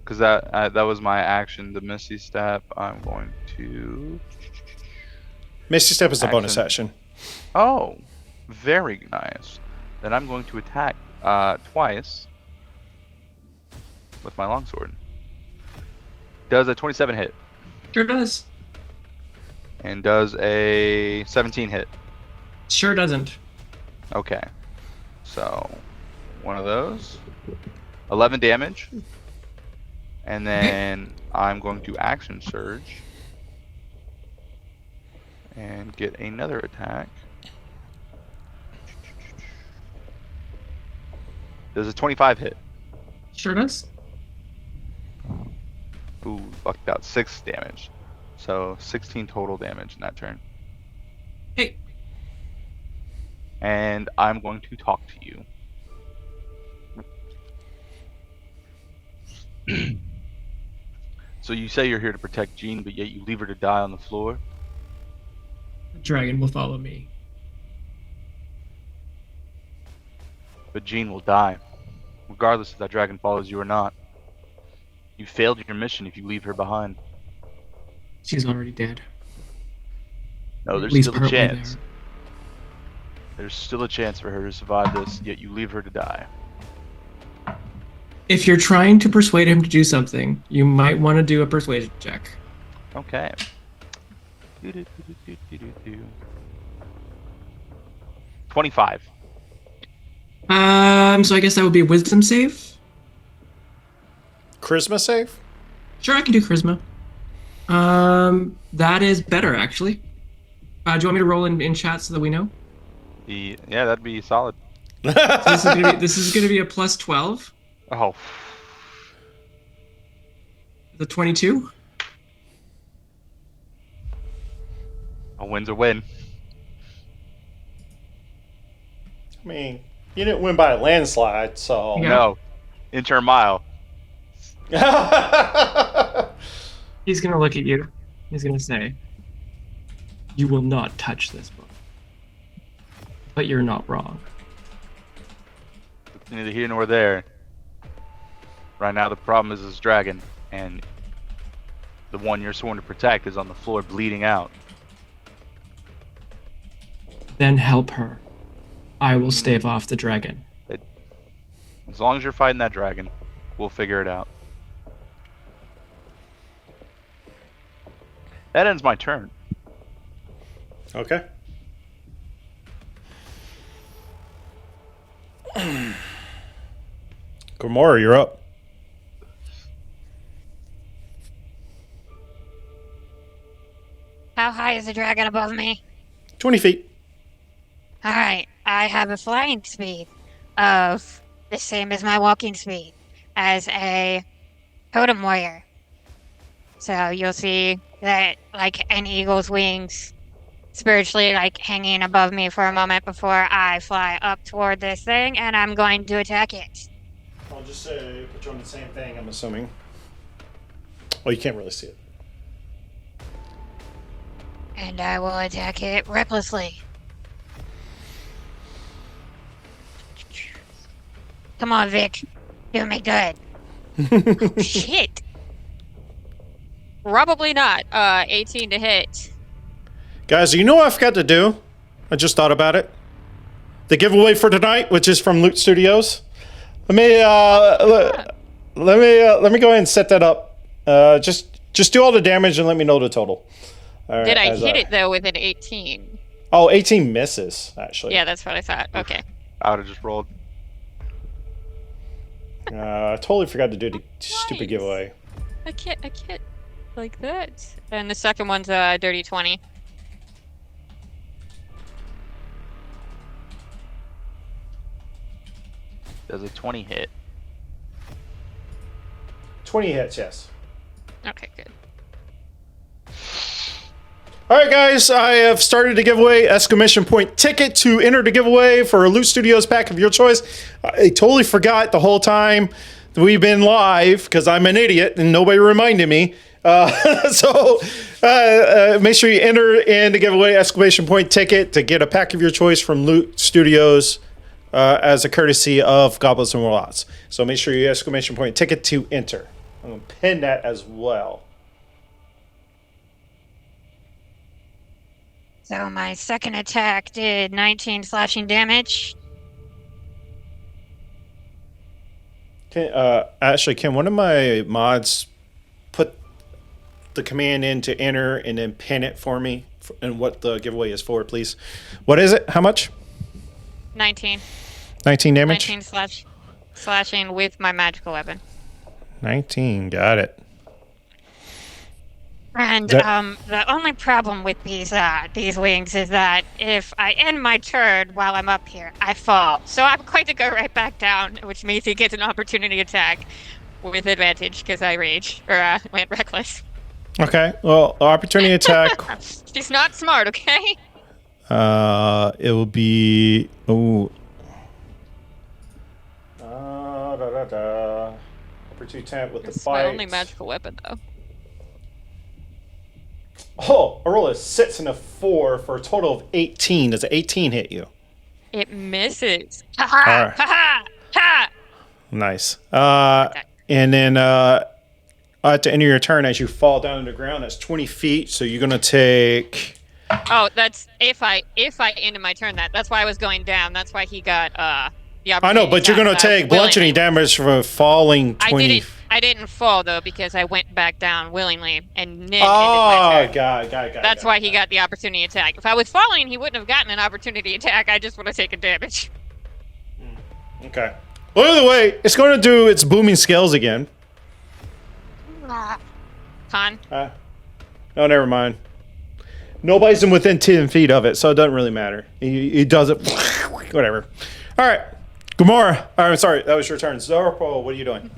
because that was my action. The Misty Step. I'm going to. Misty Step is a bonus action. Oh, very nice. Then I'm going to attack twice with my longsword. Does a 27 hit? Sure does. And does a 17 hit? Sure doesn't. Okay. So, one of those. 11 damage. And then I'm going to action surge. And get another attack. Does a 25 hit? Sure does. Ooh, fucked out. 6 damage. So 16 total damage in that turn. Hey. And I'm going to talk to you. So you say you're here to protect Jean, but yet you leave her to die on the floor? The dragon will follow me. But Jean will die, regardless if that dragon follows you or not. You failed your mission if you leave her behind. She's already dead. No, there's At least still a partly chance. there. There's still a chance for her to survive this, yet you leave her to die. If you're trying to persuade him to do something, you might want to do a persuasion check. Okay. 25. So I guess that would be a wisdom save. Charisma save? Sure, I can do charisma. That is better actually. Do you want me to roll in chat so that we know? Yeah, that'd be solid. So this is gonna be a plus 12. Oh. The 22. A win's a win. I mean, you didn't win by a landslide, so. Yeah. No. Inter mile. He's gonna look at you. He's gonna say, "You will not touch this book." But you're not wrong. It's neither here nor there. Right now the problem is this dragon, and the one you're sworn to protect is on the floor bleeding out. Then help her. I will stave off the dragon. As long as you're fighting that dragon, we'll figure it out. That ends my turn. Okay. Gamora, you're up. How high is the dragon above me? 20 feet. Alright, I have a flying speed of the same as my walking speed as a totem warrior. So you'll see that like an eagle's wings spiritually like hanging above me for a moment before I fly up toward this thing, and I'm going to attack it. I'll just say put you on the same thing, I'm assuming. Well, you can't really see it. And I will attack it recklessly. Come on, Vic. Do me good. Oh, shit. Probably not. 18 to hit. Guys, you know what I forgot to do? I just thought about it. The giveaway for tonight, which is from Loot Studios. Let me go ahead and set that up. Just do all the damage and let me know the total. All Did right, I hit it though with an 18? Oh, 18 misses actually. Yeah, that's what I thought. Okay. I would have just rolled. I totally forgot to do the stupid Nice. giveaway. I can't like that. And the second one's a dirty 20. Does a 20 hit? 20 hits, yes. Okay, good. All right, guys, I have started the giveaway. Exclamation point ticket to enter the giveaway for a Loot Studios pack of your choice. I totally forgot the whole time that we've been live because I'm an idiot and nobody reminded me. So make sure you enter in the giveaway exclamation point ticket to get a pack of your choice from Loot Studios as a courtesy of Goblets and Warlocks. So make sure you exclamation point ticket to enter. I'm going to pin that as well. So my second attack did 19 slashing damage. Can one of my mods put the command in to enter and then pin it for me and what the giveaway is for, please? What is it? How much? 19. 19 damage? 19 slashing with my magical weapon. 19, got it. And the only problem with these wings is that if I end my turn while I'm up here, I fall. So I'm going to go right back down, which means he gets an opportunity attack with advantage because I rage or went reckless. Okay, well, opportunity attack. She's not smart, okay? It will be opportunity attack with the It's fight. my only magical weapon, though. Oh, I roll a 6 and a 4 for a total of 18. Does an 18 hit you? It misses. Ha ha! Alright. Ha ha! Ha! Nice. And then at the end of your turn, as you fall down to the ground, that's 20 feet. So you're gonna take. Oh, that's if I ended my turn. That's why I was going down. That's why he got the opportunity. I know, but you're gonna take bludgeoning willingly. damage for falling 20. I didn't fall though because I went back down willingly and then ended my Oh, turn. got. That's why he got the opportunity attack. If I was falling, he wouldn't have gotten an opportunity attack. I just would have taken damage. Okay. Well, either way, it's going to do its booming scales again. Con. No, never mind. Nobody's in within 10 feet of it, so it doesn't really matter. He does it. Whatever. All right. Gamora. I'm sorry. That was your turn. Zorpo, what are you doing?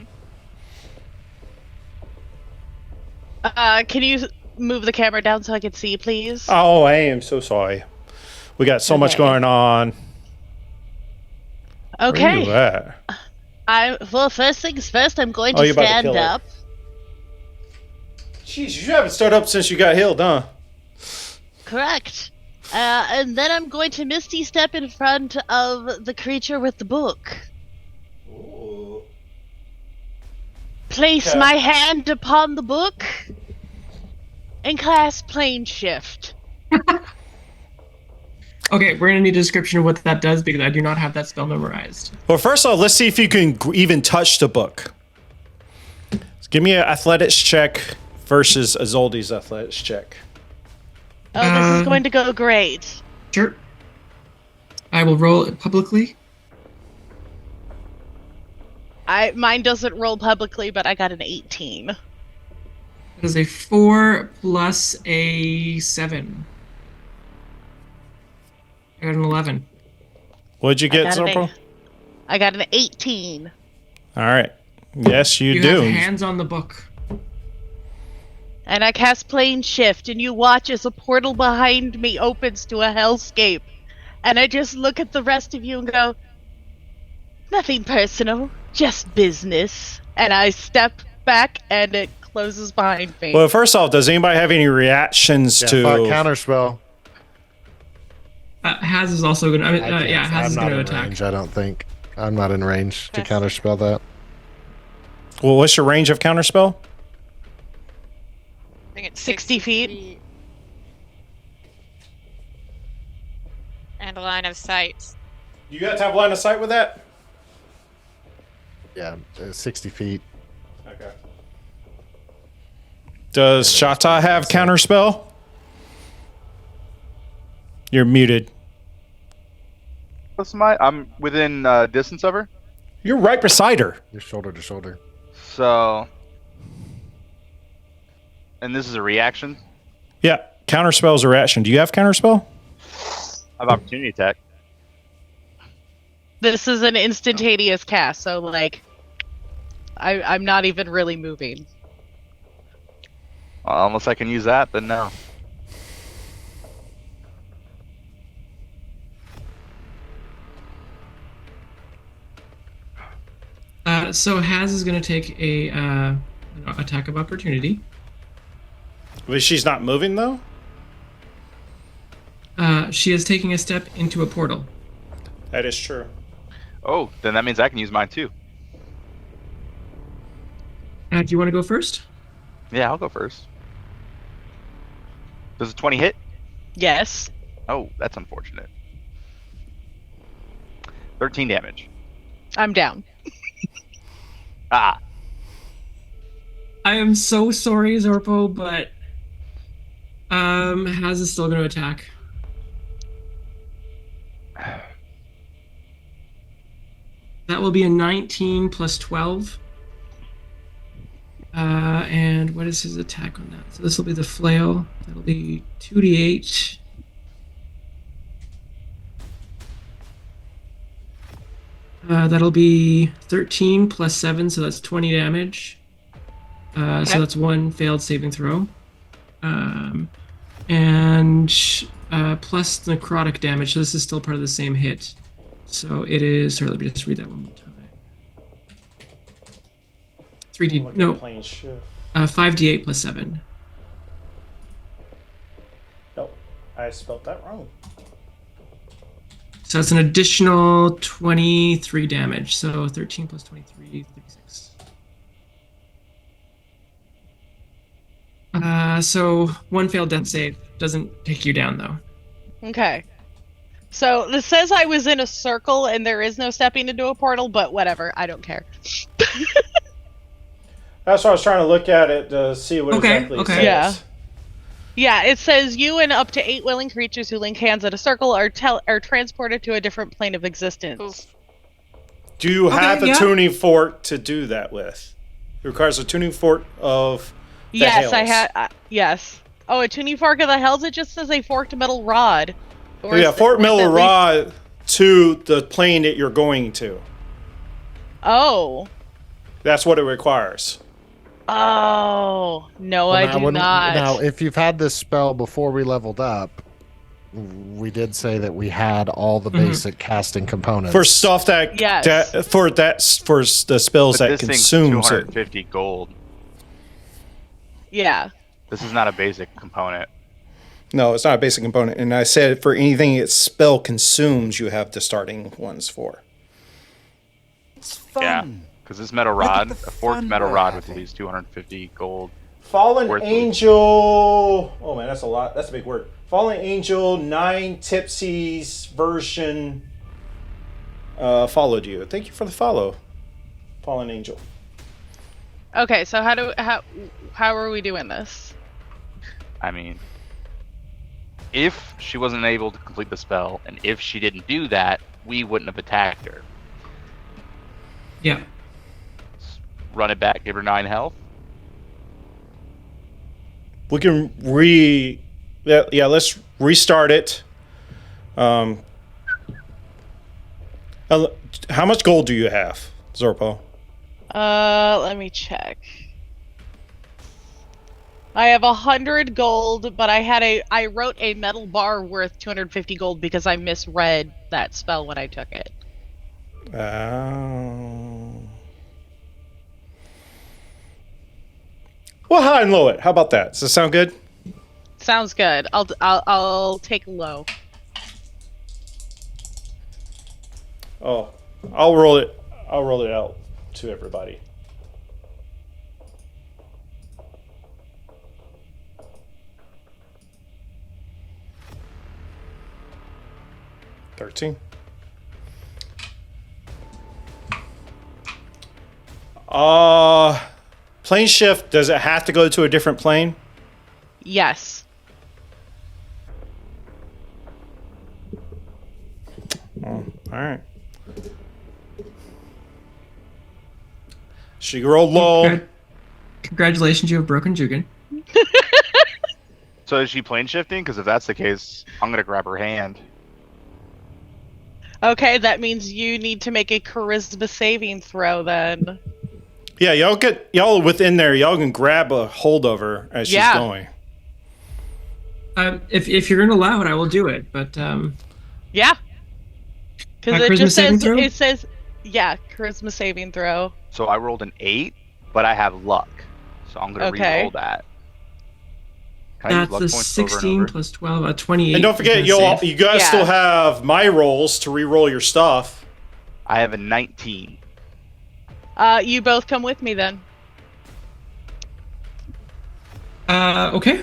Can you move the camera down so I can see, please? Oh, I am so sorry. We got so much Okay. going on. Where are Okay. you at? Well, first things first, I'm going Oh, to you're about to stand kill it. up. Jeez, you haven't stood up since you got healed, huh? Correct. And then I'm going to Misty Step in front of the creature with the book. Ooh. Place Okay. my hand upon the book and cast Plane Shift. Okay, we're gonna need a description of what that does because I do not have that spell memorized. Well, first of all, let's see if you can even touch the book. Give me an athletics check versus Isolde's athletics check. Oh, this is going to go great. Sure. I will roll it publicly. Mine doesn't roll publicly, but I got an 18. It is a 4 plus a 7. I got an 11. What'd you get, Zorpo? I got an 18. All right. Yes, you You do. have hands on the book. And I cast Plane Shift, and you watch as a portal behind me opens to a hellscape. And I just look at the rest of you and go, nothing personal, just business. And I step back, and it closes behind me. Well, first off, does anybody have any reactions to counterspell? Haz is also gonna. I mean, I yeah, can't- Haz is I'm not gonna in attack. range. I don't think I'm not in range to Yes. counterspell that. Well, what's your range of counterspell? I think it's 60 feet. And a line of sight. You guys have line of sight with that? Yeah, 60 feet. Okay. Does Shata have counterspell? You're muted. What's I'm within distance of her. You're right beside her. You're shoulder to shoulder. So, and this is a reaction. Yeah, counterspell is a reaction. Do you have counterspell? I have opportunity attack. This is an instantaneous cast, so, like, I'm not even really moving. Unless I can use that, then no. So Haz is gonna take a an attack of opportunity. But she's not moving though. She is taking a step into a portal. That is true. Oh, then that means I can use mine too. Do you want to go first? Yeah, I'll go first. Does a 20 hit? Yes. Oh, that's unfortunate. 13 damage. I'm down. Ah. I am so sorry, Zorpo, but Haz is still going to attack. That will be a 19 plus 12. And what is his attack on that? So this will be the flail. That'll be 2d8. That'll be 13 plus 7, so that's 20 damage. So that's one failed saving throw. And plus necrotic damage, so this is still part of the same hit. So it is, sorry, let me just read that one more time. 3d, no, 5d8 plus 7. Nope, I spelled that wrong. So it's an additional 23 damage. So 13 plus 23, 36. So one failed death save. Doesn't take you down, though. Okay. So this says I was in a circle and there is no stepping into a portal, but whatever. I don't care. That's why I was trying to look at it to see what exactly it says. Yeah. Yeah, it says you and up to 8 willing creatures who link hands at a circle are transported to a different plane of existence. Do you have a tuning fork to do that with? It requires a tuning fork of the Yes, Hells. I have. Yes. Oh, a tuning fork of the Hells? It just says a forked metal rod. Oh, yeah, forked metal rod to the plane that you're going to. Oh. That's what it requires. Oh. No, I do not. Now, if you've had this spell before we leveled up, we did say that we had all the basic casting components. For stuff that, for the spells But that this thing's consumes it. 250 gold. Yeah. This is not a basic component. No, it's not a basic component. And I said for anything its spell consumes, you have the starting ones for. It's fun. Yeah, because this metal rod, a forked metal rod with at least 250 gold. Fallen Angel. Oh man, that's a lot. That's a big word. Fallen Angel 9 Tipsy's version followed you. Thank you for the follow, Fallen Angel. Okay, so how are we doing this? I mean, if she wasn't able to complete the spell, and if she didn't do that, we wouldn't have attacked her. Yeah. Run it back, give her 9 health. We can let's restart it. How much gold do you have, Zorpo? Let me check. I have 100 gold, but I wrote a metal bar worth 250 gold because I misread that spell when I took it. Well, high and low it. How about that? Does that sound good? Sounds good. I'll take low. Oh, I'll roll it out to everybody. $13. Plane shift, does it have to go to a different plane? Yes. Oh, all right. She rolled low. Congratulations, you have broken Jugan. So is she plane shifting? Because if that's the case, I'm gonna grab her hand. Okay, that means you need to make a charisma saving throw then. Yeah, y'all within there. Y'all can grab a hold of her as she's going. If you're gonna allow it, I will do it. But yeah, because it charisma just saving says throw? it says charisma saving throw. So I rolled an 8, but I have luck, so I'm gonna re-roll that. Can I use that's luck a points over and 16 over? plus 12, a 28. And don't forget, you guys still have my rolls to re-roll your stuff. I have a 19. You both come with me then. Okay.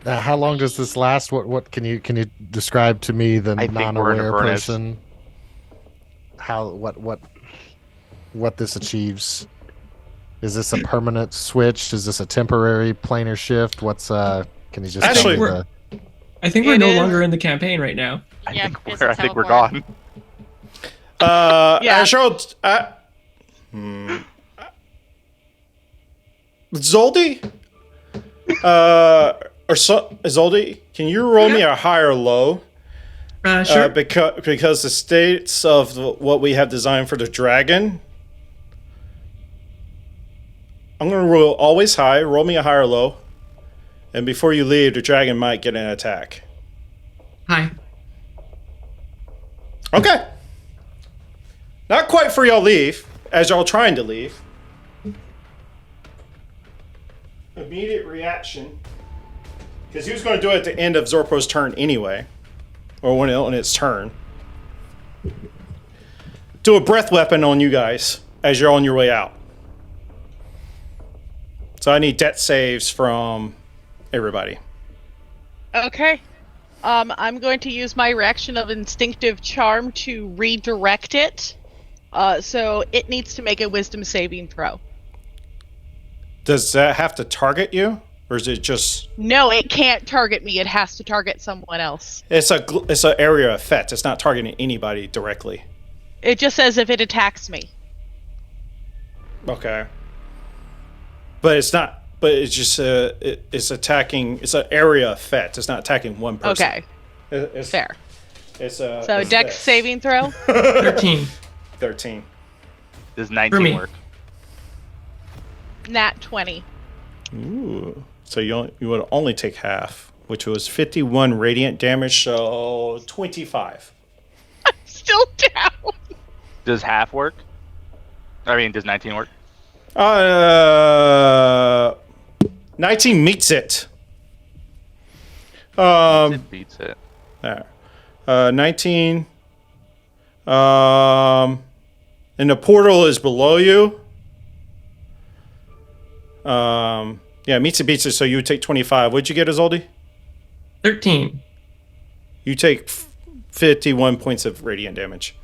How long does this last? What can you describe to me, the I think we're in non-aware Avernus. person? How what this achieves? Is this a permanent switch? Is this a temporary planar shift? What's can you just Actually, tell me we're- the? I think we're It no is- longer in the campaign right now. I Yeah, think it's we're a I think we're teleport. gone. Yeah. Isolde? Isolde, can you roll me a high or low? Sure. Because the states of what we have designed for the dragon. I'm going to roll always high. Roll me a high or low. And before you leave, the dragon might get an attack. Hi. Okay. Not quite for y'all leave, as y'all trying to leave. Immediate reaction. Because he was going to do it at the end of Zorpo's turn anyway. Or when on its turn. Do a breath weapon on you guys as you're on your way out. So I need death saves from everybody. Okay. I'm going to use my reaction of instinctive charm to redirect it. So it needs to make a wisdom saving throw. Does that have to target you? Or is it just... No, it can't target me. It has to target someone else. It's an area effect. It's not targeting anybody directly. It just says if it attacks me. Okay. But it's not... But it's just... it's attacking... It's an area effect. It's not attacking one person. Okay, It's, fair. It's So it's dex this. saving throw. 13. 13. Does For 19 me. work? Nat 20. Ooh. So you would only take half, which was 51 radiant damage, so 25. Still down. Does half work? I mean, does 19 work? 19 meets it. It beats it. There. 19. And the portal is below you. Yeah, meets it, beats it, so you would take 25. What'd you get, Isolde? 13. You take 51 points of radiant damage.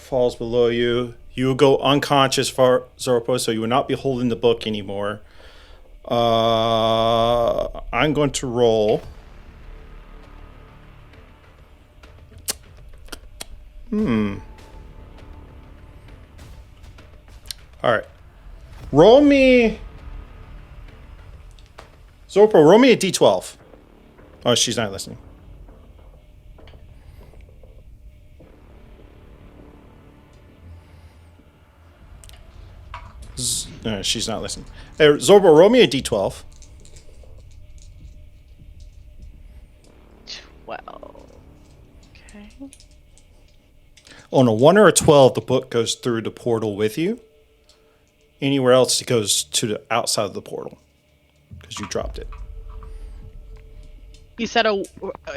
Falls below you. You will go unconscious for Zorpo, so you will not be holding the book anymore. I'm going to roll. All right. Roll me. Zorpo, roll me a d12. Oh, she's not listening. She's not listening. Hey, Zorpo, roll me a d12. Well. Okay. On a 1 or a 12, the book goes through the portal with you. Anywhere else, it goes to the outside of the portal because you dropped it. You said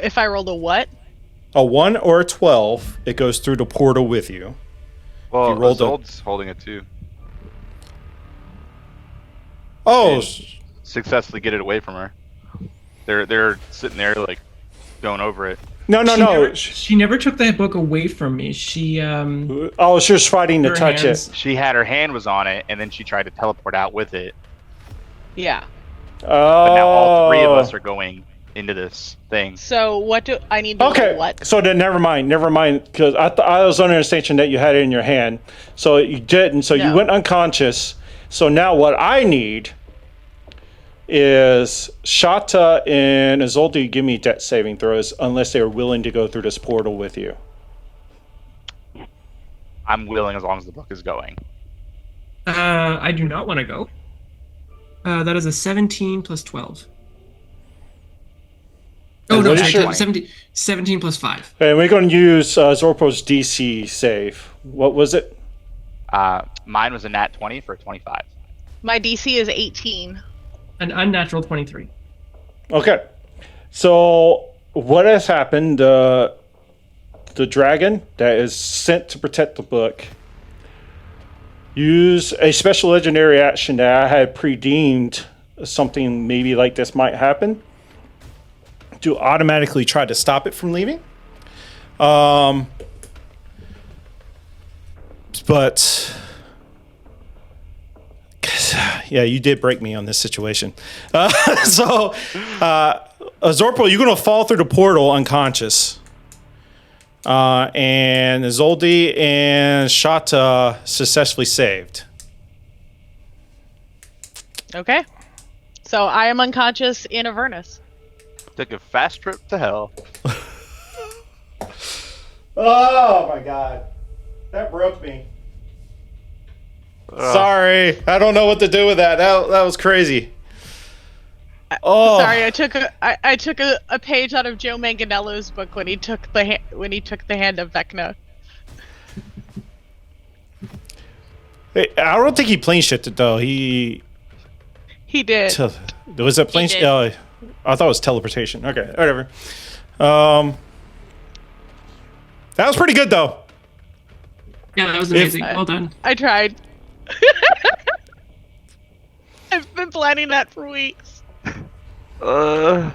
if I rolled a what? A 1 or a 12, it goes through the portal with you. Well, you rolled a- Isolde's holding it too. Oh, Successfully get it away from her. They're sitting there like going over it. no. She never took that book away from me. She Oh, she was fighting to her touch hands- it. She had her hand was on it, and then she tried to teleport out with it. Yeah. Oh. But now all three of us are going into this thing. So what do I need to Okay, do? What? so then never mind, because I was under the assumption that you had it in your hand. So you didn't, so you No. went unconscious. So now what I need is Shata and Isolde give me death saving throws unless they are willing to go through this portal with you. I'm willing as long as the book is going. I do not want to go. That is a 17 plus 12. Oh And no, what is sorry, your- 17 plus 5. And we're going to use Zorpo's DC save. What was it? Mine was a nat 20 for a 25. My DC is 18. An unnatural 23. Okay. So what has happened? The dragon that is sent to protect the book use a special legendary action that I had pre-deemed something maybe like this might happen to automatically try to stop it from leaving. But yeah, you did break me on this situation. So Zorpal, you're going to fall through the portal unconscious. And Isolde and Shata successfully saved. Okay. So I am unconscious in Avernus. Took a fast trip to hell. Oh my god. That broke me. Sorry. I don't know what to do with that. That was crazy. Oh. Sorry, I took a page out of Joe Manganiello's book when he took the hand of Vecna. Hey, I don't think he plane shifted though. He did. Was it plane? I thought it was teleportation. Okay, whatever. That was pretty good though. Yeah, that was amazing. Well done. I tried. I've been planning that for weeks. I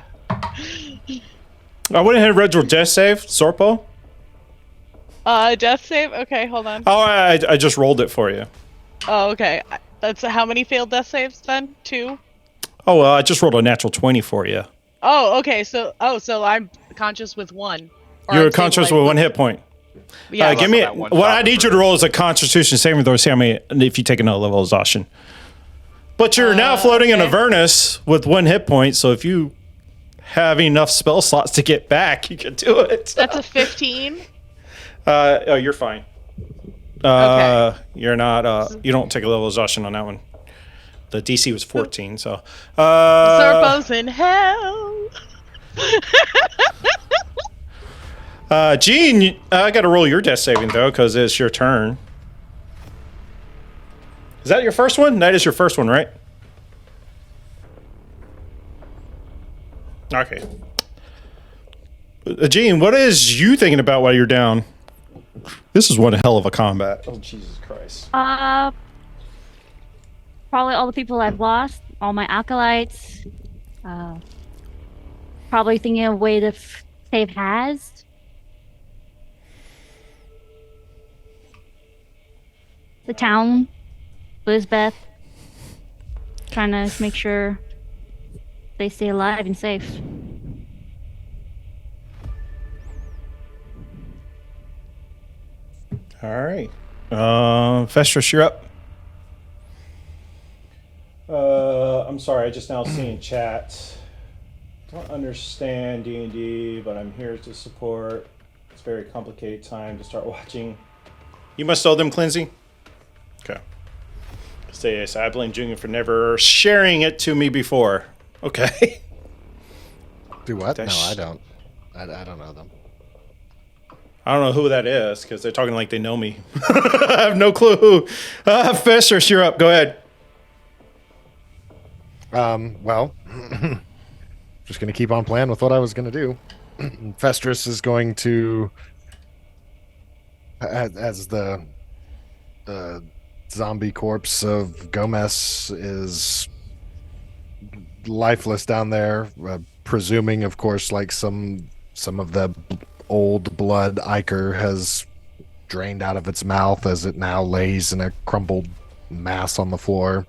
went ahead and read your death save, Sorpo. Death save? Okay, hold on. Oh, I just rolled it for you. Oh, okay. That's how many failed death saves then? 2? Oh, well, I just rolled a natural 20 for you. Oh, okay. So I'm conscious with 1. You're conscious with 1 hit point. Yeah. Give me what I need you to roll is a Constitution saving throw. See how many if you take another level of exhaustion. But you're now floating in Avernus with 1 hit point. So if you have enough spell slots to get back, you can do it. That's a 15. Oh, you're fine. Okay. You're not. You don't take a level of exhaustion on that one. The DC was 14, so. Zorpo's in hell. Gene, I got to roll your death saving though, because it's your turn. Is that your first one? That is your first one, right? Okay. Gene, what is you thinking about while you're down? This is one hell of a combat. Oh, Jesus Christ. Probably all the people I've lost, all my acolytes. Probably thinking of a way to save Haz. The town, Lisbeth. Trying to make sure they stay alive and safe. All right. Festrus, you're up. I'm sorry, I just now seen chat. Don't understand D&D, but I'm here to support. It's a very complicated time to start watching. You must owe them cleansing? Okay. Stay yes, I blame Junior for never sharing it to me before. Okay. Do what? No, I don't. I don't know them. I don't know who that is because they're talking like they know me. I have no clue who. Festrus, you're up. Go ahead. Well, just going to keep on playing with what I was going to do. Festrus is going to, as the zombie corpse of Gomez is lifeless down there, presuming, of course, like some of the old blood ichor has drained out of its mouth as it now lays in a crumpled mass on the floor.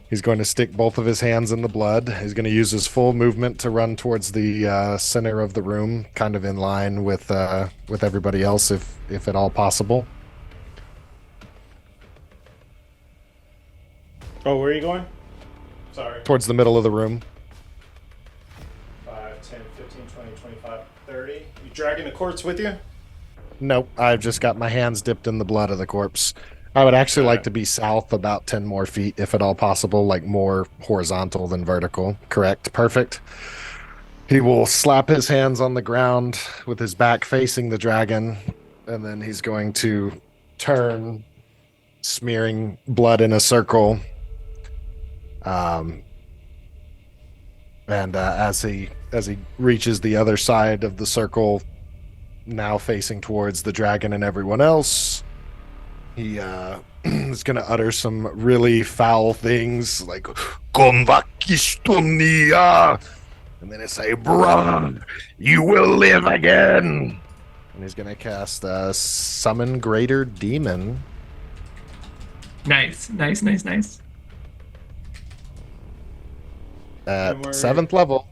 He's going to stick both of his hands in the blood. He's going to use his full movement to run towards the center of the room, kind of in line with everybody else, if at all possible. Oh, where are you going? Sorry. Towards the middle of the room. 5, 10, 15, 20, 25, 30. You dragging the corpse with you? Nope, I've just got my hands dipped in the blood of the corpse. I would actually like to be south about 10 more feet, if at all possible, like more horizontal than vertical. Correct. Perfect. He will slap his hands on the ground with his back facing the dragon, and then he's going to turn, smearing blood in a circle. And as he reaches the other side of the circle, now facing towards the dragon and everyone else, He is going to utter some really foul things like "Konvakistonia," and then it's say, "Bruh, you will live again." And he's going to cast Summon Greater Demon. Nice. At And we're- 7th level.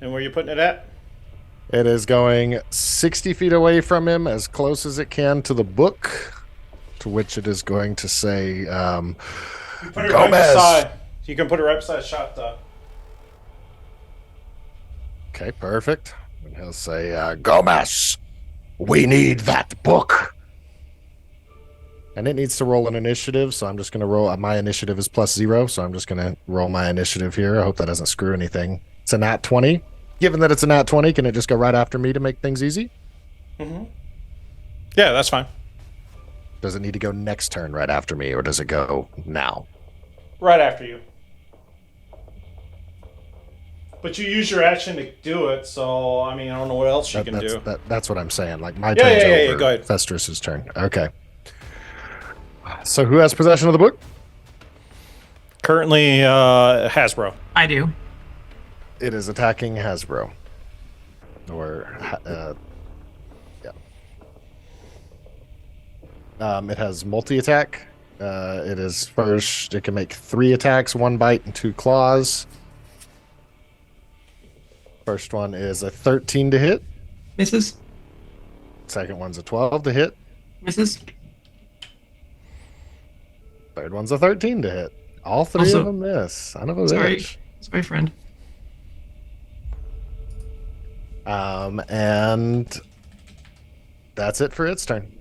And where you putting it at? It is going 60 feet away from him, as close as it can to the book, to which it is going to say, You put it right Gomez. beside. You can put it right beside shot though. Okay, perfect. And he'll say, Gomez, we need that book. And it needs to roll an initiative, so I'm just going to roll. My initiative is +0, so I'm just going to roll my initiative here. I hope that doesn't screw anything. It's a nat 20. Given that it's a nat 20, can it just go right after me to make things easy? Mm-hmm. Yeah, that's fine. Does it need to go next turn right after me, or does it go now? Right after you. But you use your action to do it, so I mean I don't know what else you can do. That's what I'm saying. Like my turn's over. Yeah, go ahead. Festrus's turn. Okay. So who has possession of the book? Currently, Hasbro. I do. It is attacking Hasbro. It has multi-attack. It is first. It can make 3 attacks, 1 bite, and 2 claws. First one is a 13 to hit. Misses. Second one's a 12 to hit. Misses. Third one's a 13 to hit. All 3 Also- of them miss. Son of a Sorry. bitch. Sorry, friend. And that's it for its turn.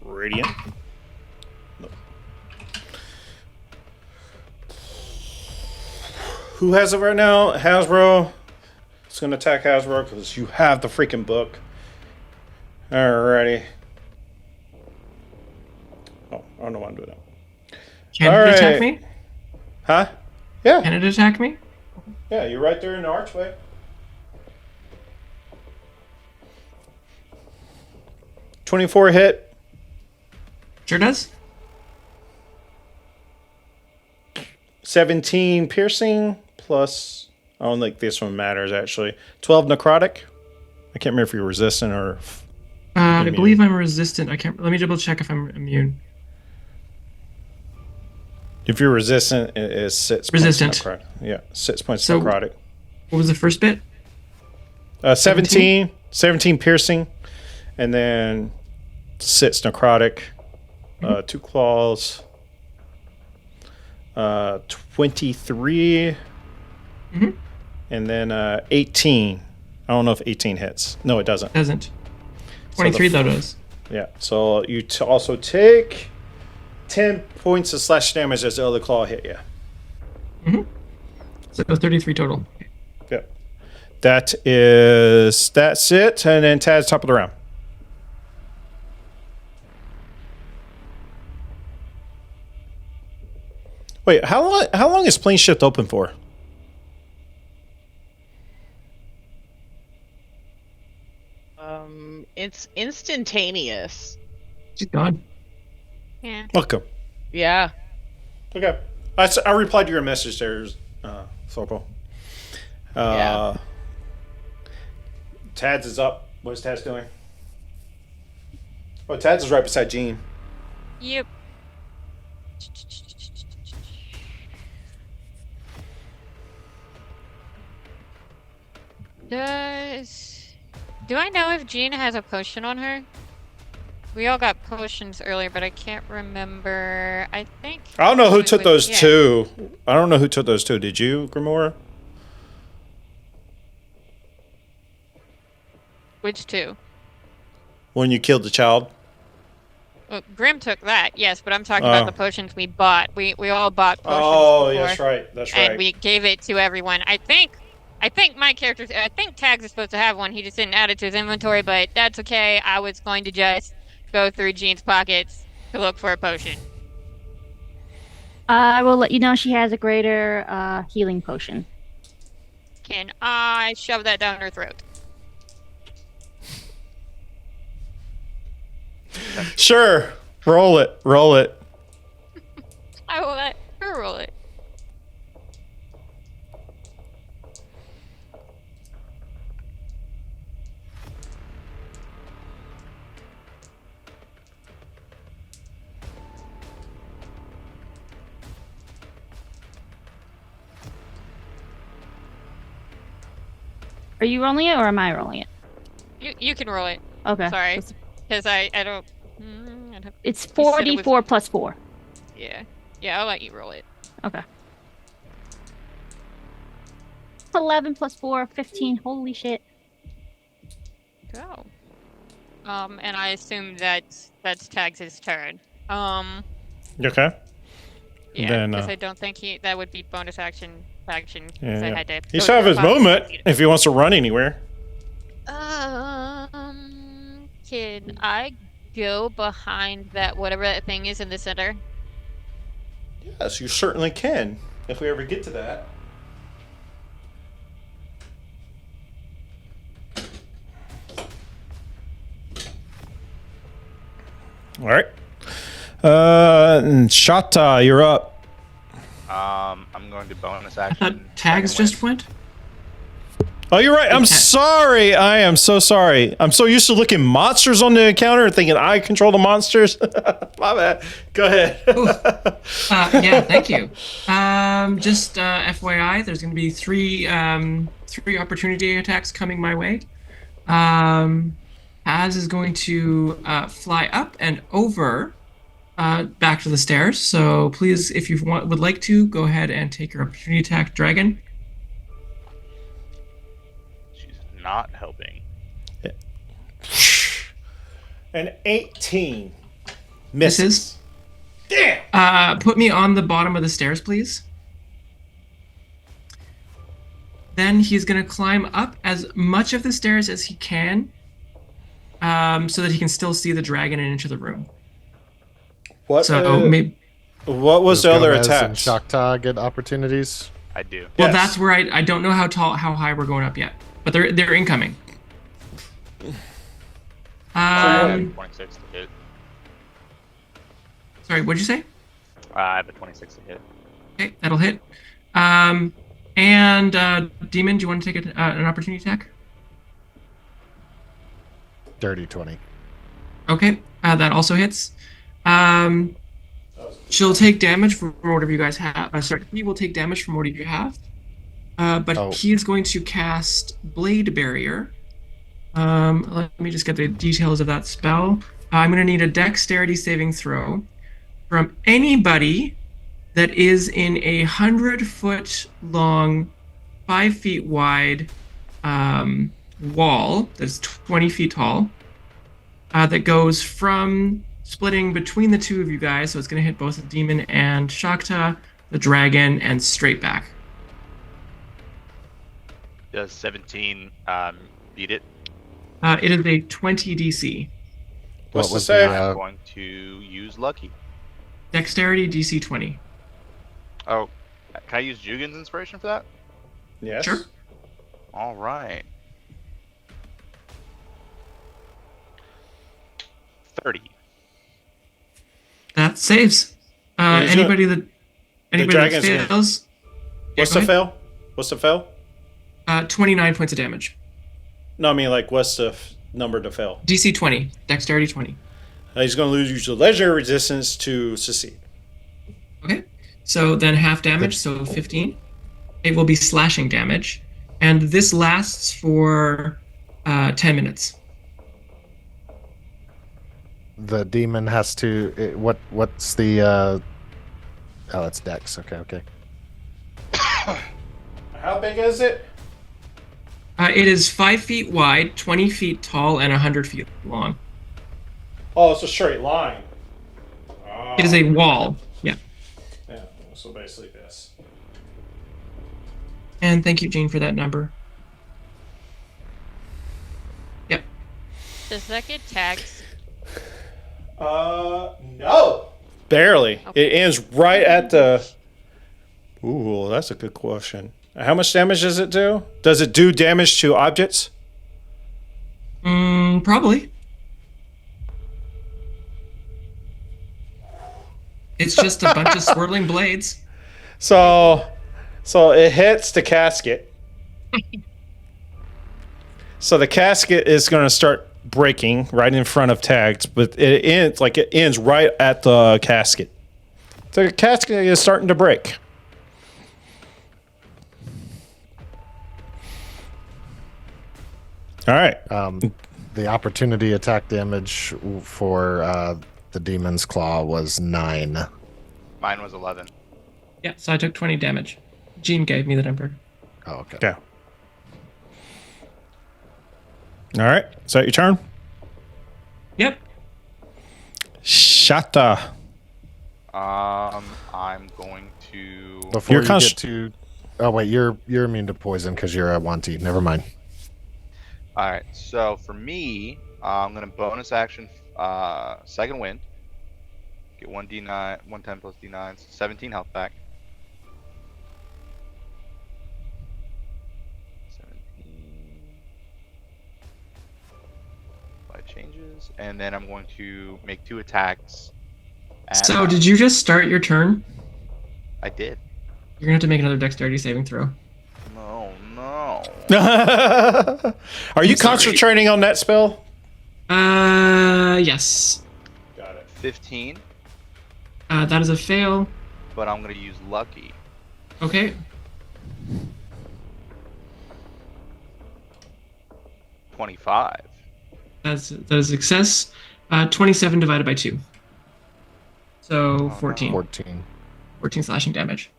Radiant. No. Who has it right now? Hasbro. It's gonna attack Hasbro because you have the freaking book. Alrighty. Oh, I don't know why I'm doing that. Can it attack me? Huh? Yeah. Can it attack me? Yeah, you're right there in the archway. .24 hit. Sure does. 17 piercing plus. I don't think this one matters actually. 12 necrotic. I can't remember if you're resistant or. I Immune. believe I'm resistant. I can't. Let me double check if I'm immune. If you're resistant, it is 6 Resistant. points necrotic. Yeah, 6 points So- necrotic. What was the first bit? 17 piercing, and then 6 necrotic, 2 claws, 23, Mhm. and then 18. I don't know if 18 hits. No, it doesn't. Doesn't. 23 though does. Yeah, so you also take 10 points of slash damage as the other claw hit you. So 33 total. Yep. That's it. And then Tad's top of the round. Wait, how long is plane shift open for? It's instantaneous. She's gone. Yeah. Okay. Yeah. Okay. I replied to your message there, Thorpo. Yeah. Tad's is up. What is Tad's doing? Oh, Tad's is right beside Gene. Yep. Do I know if Jean has a potion on her? We all got potions earlier, but I can't remember. I think. I don't know who we took would- those yeah. two. I don't know who took those two. Did you, Grimora? Which two? When you killed the child? Well, Grim took that, yes, but I'm talking Oh. about the potions we bought. We all bought potions Oh, before, that's right. That's right. and we gave it to everyone. I think my character. I think Tags is supposed to have one. He just didn't add it to his inventory, but that's okay. I was going to just go through Jean's pockets to look for a potion. I will let you know she has a greater healing potion. Can I shove that down her throat? Sure. Roll it. Roll it. I will let her roll it. Are you rolling it or am I rolling it? You can roll it. Okay. Sorry, because I don't. I don't. It's You said it 4d4 plus 4. Yeah. Yeah, I'll let you roll it. Okay. 11 plus 4, 15. Holy shit. Go. And I assume that's Tags' turn. You okay? Yeah, Then, because I don't think that would be bonus action. Because Yeah, I yeah. had to. He go still have to his the bottom movement of the if he wants to run anywhere. Can I go behind that whatever that thing is in the center? Yes, you certainly can. If we ever get to that. All right. Shata, you're up. I'm going to bonus I action. thought Tags second just went. Oh, you're right. I'm Okay. sorry. I am so sorry. I'm so used to looking monsters on the counter and thinking I control the monsters. My bad. Go ahead. Yeah, thank you. Just FYI, there's going to be three opportunity attacks coming my way. Az is going to fly up and over back to the stairs. So please, if you would like to, go ahead and take your opportunity attack, Dragon. She's not helping. An 18. Misses. Damn. Put me on the bottom of the stairs, please. Then he's going to climb up as much of the stairs as he can, so that he can still see the dragon and into the room. What? So maybe. What was Does the other Gomez attack? and Shakta get opportunities? I do. Well, Yes. that's where I don't know how high we're going up yet, but they're incoming. I have 26 to hit. Sorry, what'd you say? I have a 26 to hit. Okay, that'll hit. Demon, do you want to take an opportunity attack? Dirty 20. Okay, that also hits. She'll take damage from whatever you guys have. Sorry, he will take damage from whatever you have. But he is going to cast Blade Barrier. Let me just get the details of that spell. I'm going to need a Dexterity saving throw from anybody that is in a 100-foot long, 5 feet wide wall that's 20 feet tall that goes from splitting between the two of you guys. So it's going to hit both the demon and Shakta, the dragon, and straight back. Does 17 beat it? It is a 20 DC. What's What the was save? the, I'm going to use Lucky. Dexterity DC 20. Oh, can I use Jugin's inspiration for that? Yes. Sure. All right. 30. That saves. Is it- Anybody that dragon's gonna- fails. What's go the ahead. fail? What's the fail? 29 points of damage. No, I mean, like, what's the number to fail? DC 20. Dexterity 20. He's going to lose the legendary resistance to succeed. Okay. So then half damage, so 15. It will be slashing damage. And this lasts for 10 minutes. The demon has to. What's the? Oh, it's Dex. Okay. How big is it? It is 5 feet wide, 20 feet tall, and 100 feet long. Oh, it's a straight line. Oh. It is a wall. Yeah. Yeah, so basically this. And thank you, Jean, for that number. Yep. Does that get tags? No. Barely. Okay. It ends right at the... Ooh, that's a good question. How much damage does it do? Does it do damage to objects? Probably. It's just a bunch of swirling blades. So it hits the casket. So the casket is going to start breaking right in front of Tags, but it ends right at the casket. The casket is starting to break. All right. The opportunity attack damage for the Demon's Claw was 9. Mine was 11. Yeah, so I took 20 damage. Gene gave me the number. Oh, okay. Yeah. All right. Is that your turn? Yep. Shata. I'm going to. Before You're you get to... Oh, wait, you're immune to poison because you're a 1T. Never mind. All right. So for me, I'm going to bonus action second wind. Get 1d9, 110 plus d9, 17 health back. 17. Life changes, and then I'm going to make 2 attacks. So did you just start your turn? I did. You're gonna have to make another dexterity saving throw. No. Are you I'm sorry. concentrating on that spell? Yes. Got it. 15, That is a fail. but I'm going to use lucky. Okay. 25. That is a success. 27 divided by 2. So 14. 14. 14 slashing damage.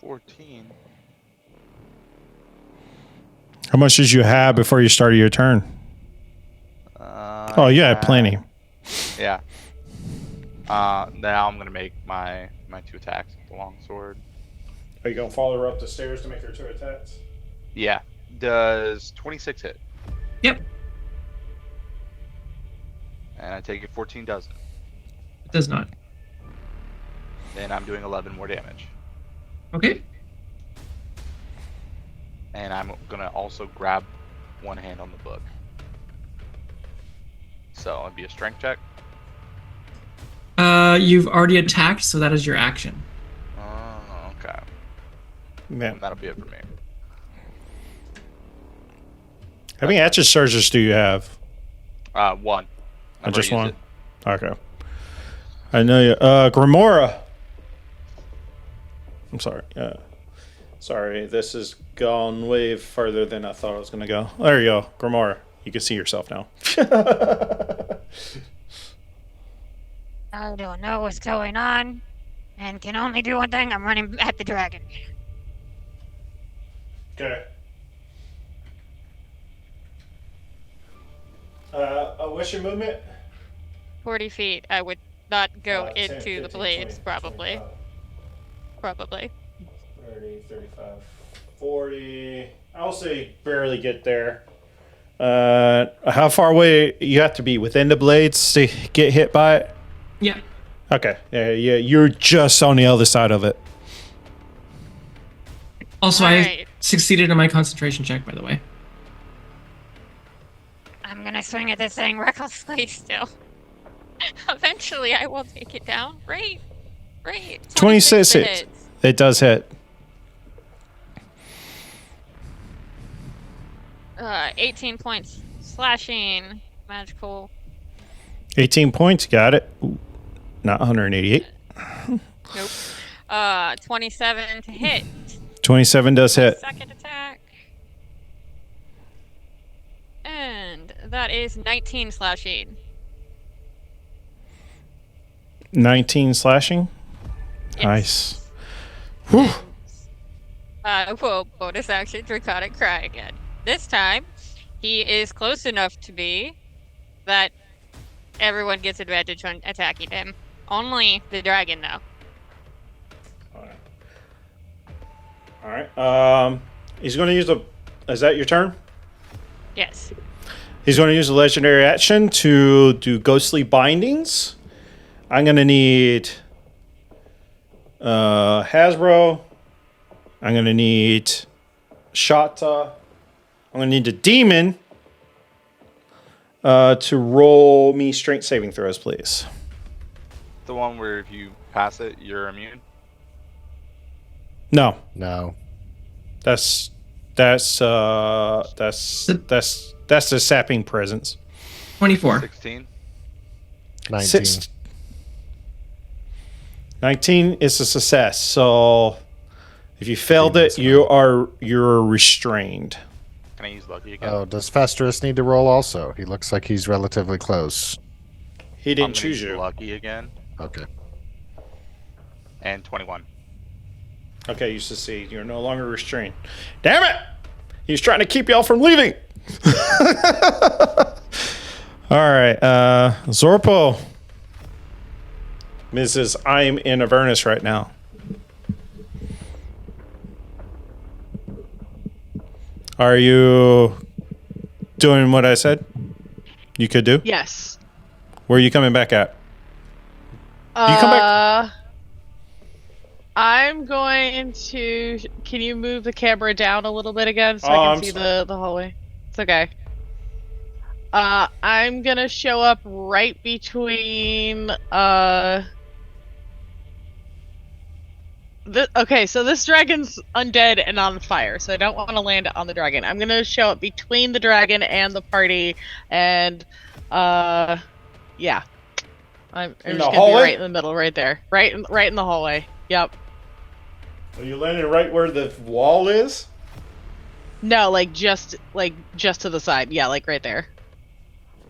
14. How much did you have before you started your turn? Oh, you had plenty. Yeah. Now I'm gonna make my 2 attacks with the longsword. Are you gonna follow her up the stairs to make her 2 attacks? Yeah. Does 26 hit? Yep. And I take it 14 doesn't. It does not. Then I'm doing 11 more damage. Okay. And I'm gonna also grab one hand on the book. So it'd be a strength check. You've already attacked, so that is your action. Oh, okay. Man, That'll be it for me. how many action surges do you have? 1. I've Just already one. used Okay. I know you. Grimora. I'm sorry. Sorry, this has gone way further than I thought it was going to go. There you go, Grimora. You can see yourself now. I don't know what's going on and can only do one thing. I'm running at the dragon. Okay. What's your movement? 40 feet. I would not go 10, into 15, the blades, 20, probably. 25, Probably. 30, 35, 40. I'll say barely get there. How far away you have to be within the blades to get hit by it? Yeah. Okay. Yeah. You're just on the other side of it. Also, I Alright. succeeded in my concentration check, by the way. I'm gonna swing at this thing recklessly still. Eventually, I will take it down. Right. 26 to hits. It does hit. 18 points slashing. Magical. 18 points. Got it. Ooh, not 188. Nope. 27 to hit. 27 does hit. Second attack. And that is 19 slashing. 19 slashing. Yes. Nice. Whew. Whoa, bonus action, Draconic Cry again. This time, he is close enough to me that everyone gets advantage on attacking him. Only the dragon, though. All right. He's going to use the. Is that your turn? Yes. He's going to use a legendary action to do ghostly bindings. I'm going to need Hasbro. I'm going to need Shata. I'm going to need the demon to roll me strength saving throws, please. The one where if you pass it, you're immune. No, No. that's the sapping presence. 24. 16. 19. 19 is a success. So if you failed it, you're restrained. Can I use lucky again? Oh, does Festus need to roll also? He looks like he's relatively close. He I'm didn't gonna choose use you. lucky again. Okay. And 21. Okay, you succeed. You're no longer restrained. Damn it! He's trying to keep y'all from leaving. All right, Zorpo. Mrs. I'm in Avernus right now. Are you doing what I said you could do? Yes. Where are you coming back at? You come back. I'm going to. Can you move the camera down a little bit again so Oh, I can I'm see sorry. the hallway? It's okay. I'm gonna show up right between. Okay, so this dragon's undead and on fire, so I don't want to land on the dragon. I'm gonna show up between the dragon and the party, and yeah. I'm In just the gonna be hallway? right in the middle, right there, right in the hallway. Yep. Are you landing right where the wall is? No, just to the side. Yeah, like right there.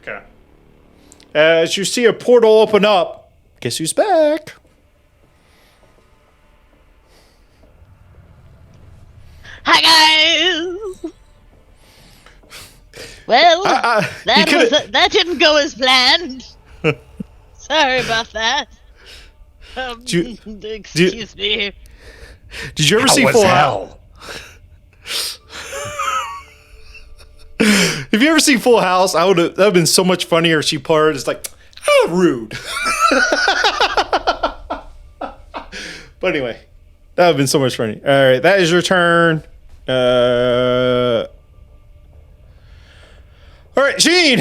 Okay. As you see a portal open up, guess who's back? Hi guys. Well, that didn't go as planned. Sorry about that. Excuse me. Did you ever see Full House? Have you ever seen Full House? That would have been so much funnier if she parted. It's like, how rude. But anyway, that would have been so much funny. All right, that is your turn. All right, Gene.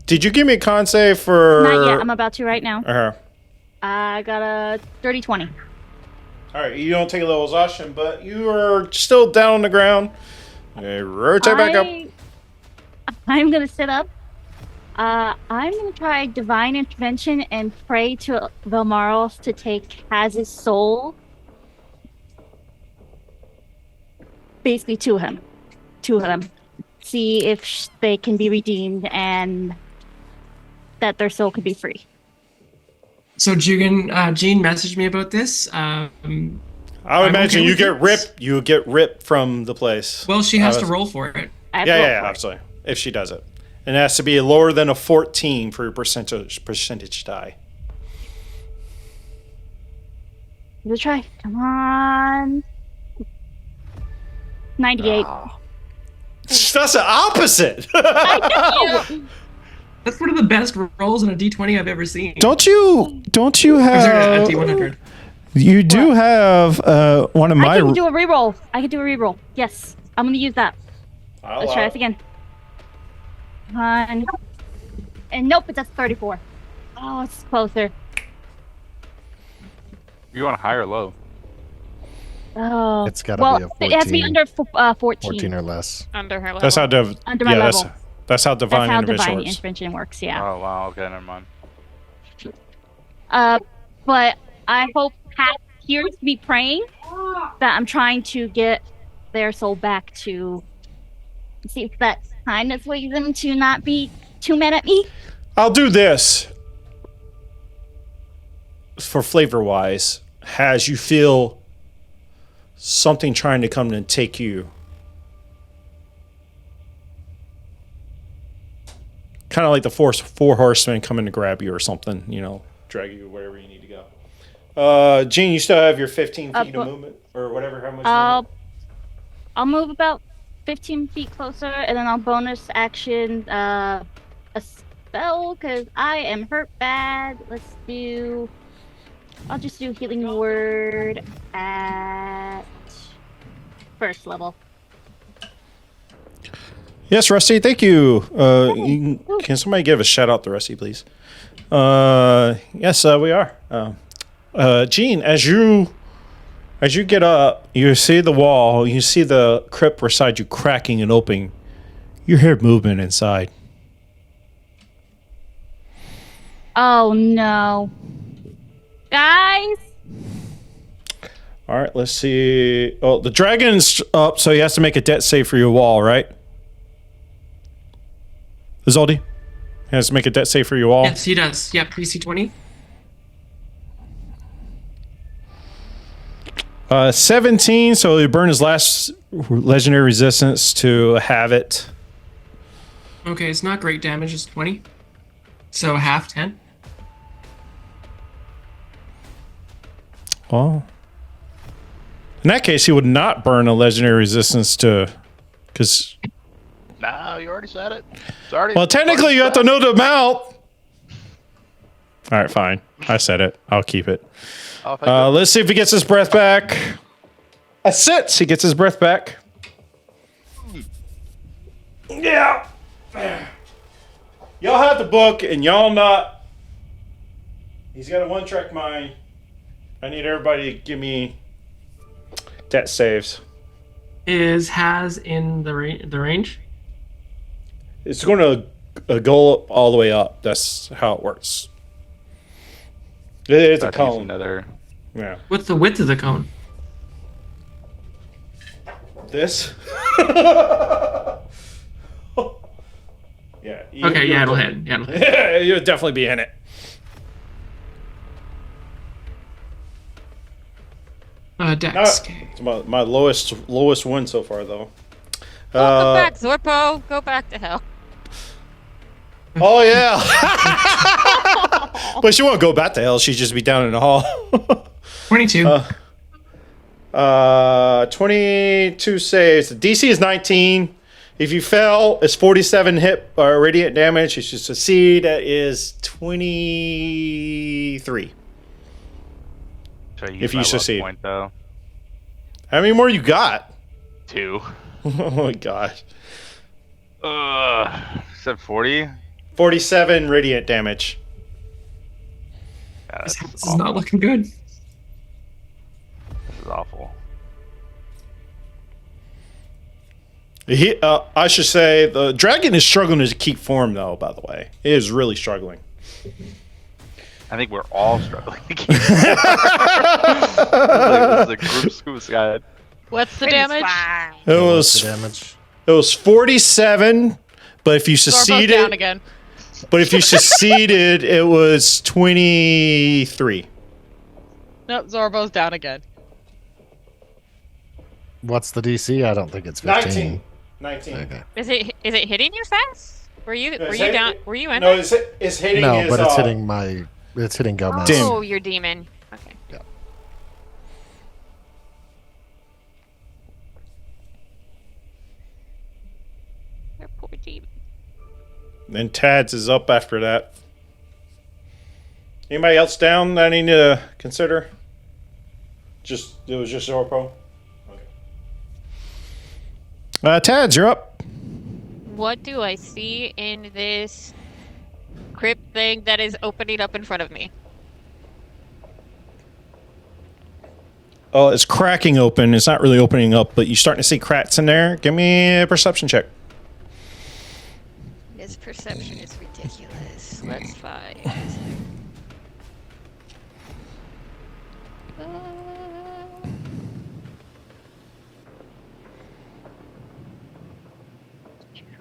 Did you give me a con save for? Not yet. I'm about to right now. Uh-huh. I got a 30-20. All right, you don't take a little exhaustion, but you are still down on the ground. Okay, rotate back up. I'm gonna sit up. I'm gonna try divine intervention and pray to Velmaros to take Haz's soul, basically to him. See if they can be redeemed and that their soul could be free. So Gene messaged me about this. I would imagine okay you with get it. ripped. You get ripped from the place. Well, she has to roll for it. I have to roll for it. Absolutely. If she does it, and it has to be lower than a 14 for your percentage die. Give it a try. Come on. 98. That's the opposite. I know. That's one of the best rolls in a D20 I've ever seen. Don't you Or sorry, a have? D100. You do have one of my. I can do a reroll. Yes, I'm gonna use that. Let's try this again. And nope, it's at 34. Oh, it's closer. You want high or low? Oh, It's gotta well, be a it has to be 14. under 14. 14 or less. Under her level. That's how Under my level. That's how divine That's how intervention divine works. intervention works. Yeah. Oh wow. Okay, never mind. But I hope Pat hears me praying that I'm trying to get their soul back to see if that kind of sways them to not be too mad at me. I'll do this for flavor wise. As you feel something trying to come and take you, kind of like the four horsemen coming to grab you or something, drag you wherever you need to go. Gene, you still have your 15 feet of movement or whatever. How much? I'll move about 15 feet closer, and then I'll bonus action a spell because I am hurt bad. Let's do I'll just do healing word at first level. Yes, Rusty, thank you. Can somebody give a shout out to Rusty, please? Yes, we are. Gene, as you get up, you see the wall, you see the crypt beside you cracking and opening. You hear movement inside. Oh no. Guys! All right, let's see. Oh, the dragon's up, so he has to make a debt save for your wall, right? Isolde? He has to make a debt save for your wall? Yes, he does. Yep, DC 20. 17, so he burned his last legendary resistance to have it. Okay, it's not great damage, it's 20. So half 10. Well, in that case, he would not burn a legendary resistance to, because. No, you already said it. It's already. Well, technically, you have to know the amount. All right, fine. I said it. I'll keep it. Let's see if he gets his breath back. A 6. He gets his breath back. Yeah. Y'all have the book, and y'all not. He's got a one-track mind. I need everybody to give me debt saves. Is has in the range? It's going to go up all the way up. That's how it works. It's a cone. Yeah. What's the width of the cone? This? Yeah. Okay, yeah, it'll hit. Yeah, it'll hit. Yeah, you'll definitely be in it. Dex. It's my lowest win so far, though. Welcome back, Zorpo. Go back to hell. Oh, yeah. But she won't go back to hell. She'd just be down in the hall. 22. 22 saves. The DC is 19. If you fail, it's 47 hit radiant damage. If you succeed, that is 23. If you succeed. Point, though. How many more you got? 2. Oh my gosh. Said 40? 47 radiant damage. This is not looking good. This is awful. I should say the dragon is struggling to keep form, though, by the way. It is really struggling. I think we're all struggling to keep this is a group suicide. What's the damage? It was 47, but if you succeeded, down again. But if you succeeded, it was 23. Nope, Zorbo's down again. What's the DC? I don't think it's 15. 19. Okay. Is it hitting you fast? Were you down? Were you in? No, there? it's hitting. No, his, but it's hitting my. It's hitting Gomez. Oh, your demon. Okay. Yeah. Your poor demon. And Tad's is up after that. Anybody else down that I need to consider? It was just Zorpo. Okay. Tad's, you're up. What do I see in this crypt thing that is opening up in front of me? Oh, it's cracking open. It's not really opening up, but you're starting to see cracks in there. Give me a perception check. This perception is ridiculous. Let's find.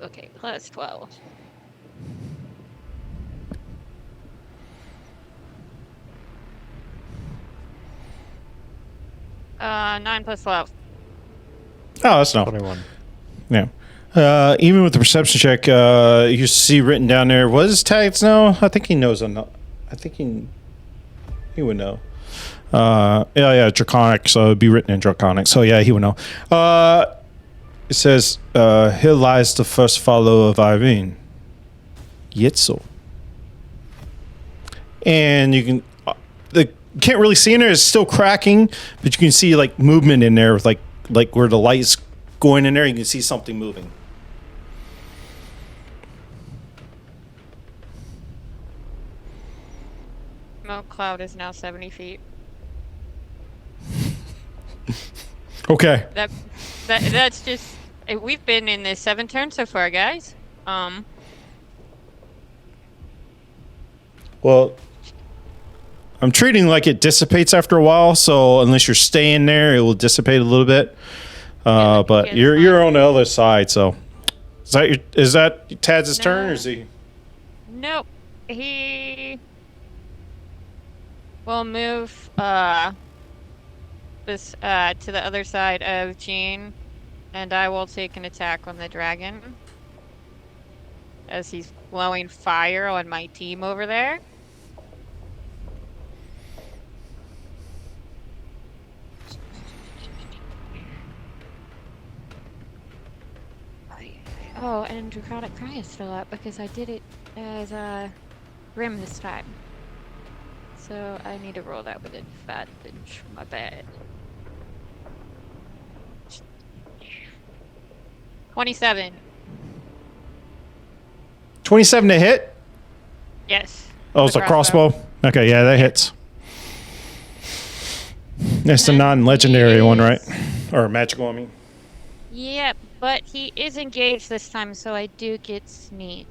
Okay, plus 12. Uh, 9 plus 12. Oh, that's not 21. Yeah. Even with the perception check, you see written down there. What does Tags know? I think he knows. I think he would know. Yeah, Draconic. So it'd be written in Draconic. So yeah, he would know. It says, "Here lies the first follower of Irene, Yitzel." And you can you can't really see in there. It's still cracking, but you can see like movement in there with like where the light's going in there. You can see something moving. Smoke cloud is now 70 feet. Okay. That's just. We've been in this 7 turns so far, guys. Well, I'm treating like it dissipates after a while, so unless you're staying there, it will dissipate a little bit. But you're on the other side, so is that Tad's turn, or is he? Nope. He will move this to the other side of Jean, and I will take an attack on the dragon as he's blowing fire on my team over there. Oh, and Draconic Cry is still up because I did it as a Grim this time. So I need to roll that with advantage. My bad. 27. 27 to hit? Yes. Oh, it's a crossbow? Okay, yeah, that hits. That's the non-legendary one, right? Or magical, I mean. Yep, but he is engaged this time, so I do get sneak.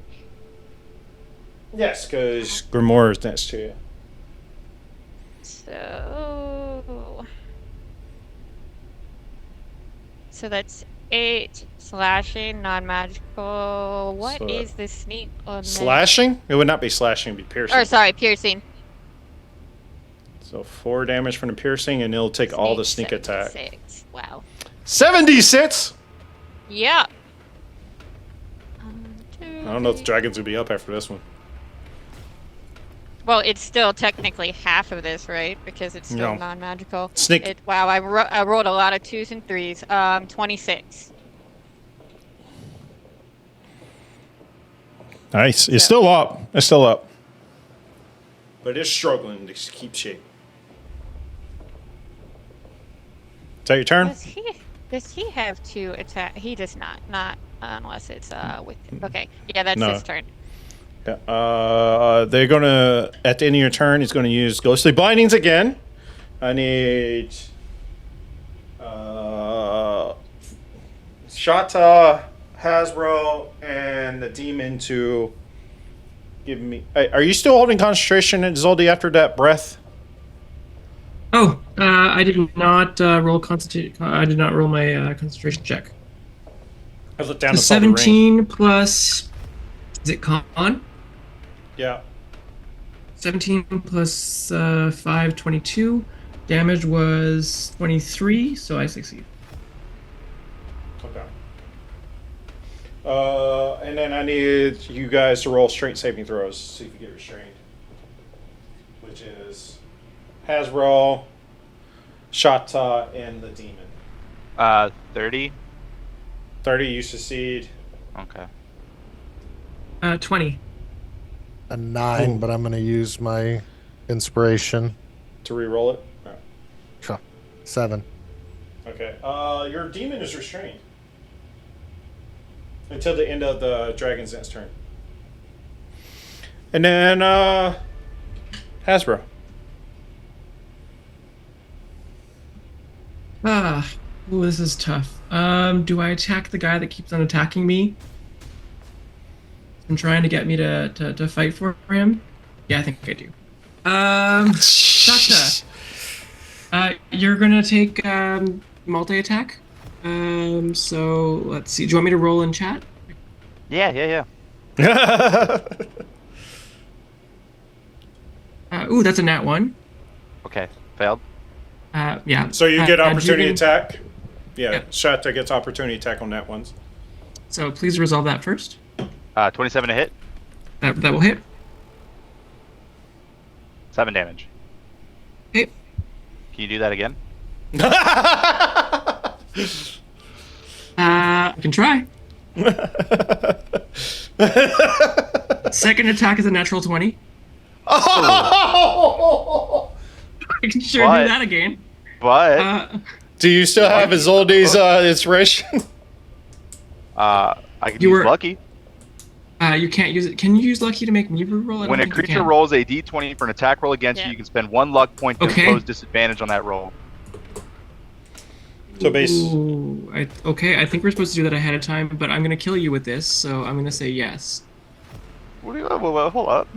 Yes, because Grimoire is next to you. So that's 8 slashing, non-magical. What is the sneak on Slashing? It would not be slashing, it'd be piercing. Or sorry, piercing. So 4 damage from the piercing, and it'll take all the sneak attack. 76. Wow. 76! Yeah. I don't know if the dragons would be up after this one. Well, it's still technically half of this, right? Because it's still No. non-magical. Sneak. Wow, I rolled a lot of 2s and 3s. 26. Nice. It's still up. It's still up. But it's struggling to keep shape. Is that your turn? Does he have 2 attack? He does not. Not unless it's with. Okay. Yeah, that's No. his turn. Yeah. They're gonna at the end of your turn. He's gonna use ghostly blindings again. I need Shata, Hasbro, and the demon to give me. Are you still holding concentration, Isolde, after that breath? Oh, I did not roll I did not roll my concentration check. I looked down The to 17 plus. Is it con? Yeah. 17 plus 5, 22. Damage was 23, so I succeed. Okay. And then I need you guys to roll strength saving throws, see if you get restrained. Which is Hasbro, Shata, and the demon. 30. 30, you succeed. Okay. 20. A 9, but I'm going to use my inspiration. To re-roll it? All right. Sure. 7. Okay. Your demon is restrained. Until the end of the dragon's next turn. And then, Hasbro. Ooh, this is tough. Do I attack the guy that keeps on attacking me? And trying to get me to fight for him? Yeah, I think I do. Shakta, you're gonna take multi-attack. So let's see. Do you want me to roll in chat? Yeah. Ooh, that's a nat 1. Okay. Failed. Yeah. So you get opportunity attack? Yeah, Yeah. Shata gets opportunity attack on that ones. So please resolve that first. 27 to hit. That will hit. 7 damage. Okay. Can you do that again? I can try. Second attack is a natural 20. I can sure But- do that again. But Do you still have Isolde's inspiration? I can You use were- lucky. You can't use it. Can you use lucky to make me reroll? I don't When a think you creature can. rolls a d20 for an attack roll against Yeah. you, you can spend 1 luck point to Okay. impose disadvantage on that roll. So base. Ooh, I think we're supposed to do that ahead of time, but I'm gonna kill you with this, so I'm gonna say yes. What do you? Well, hold up.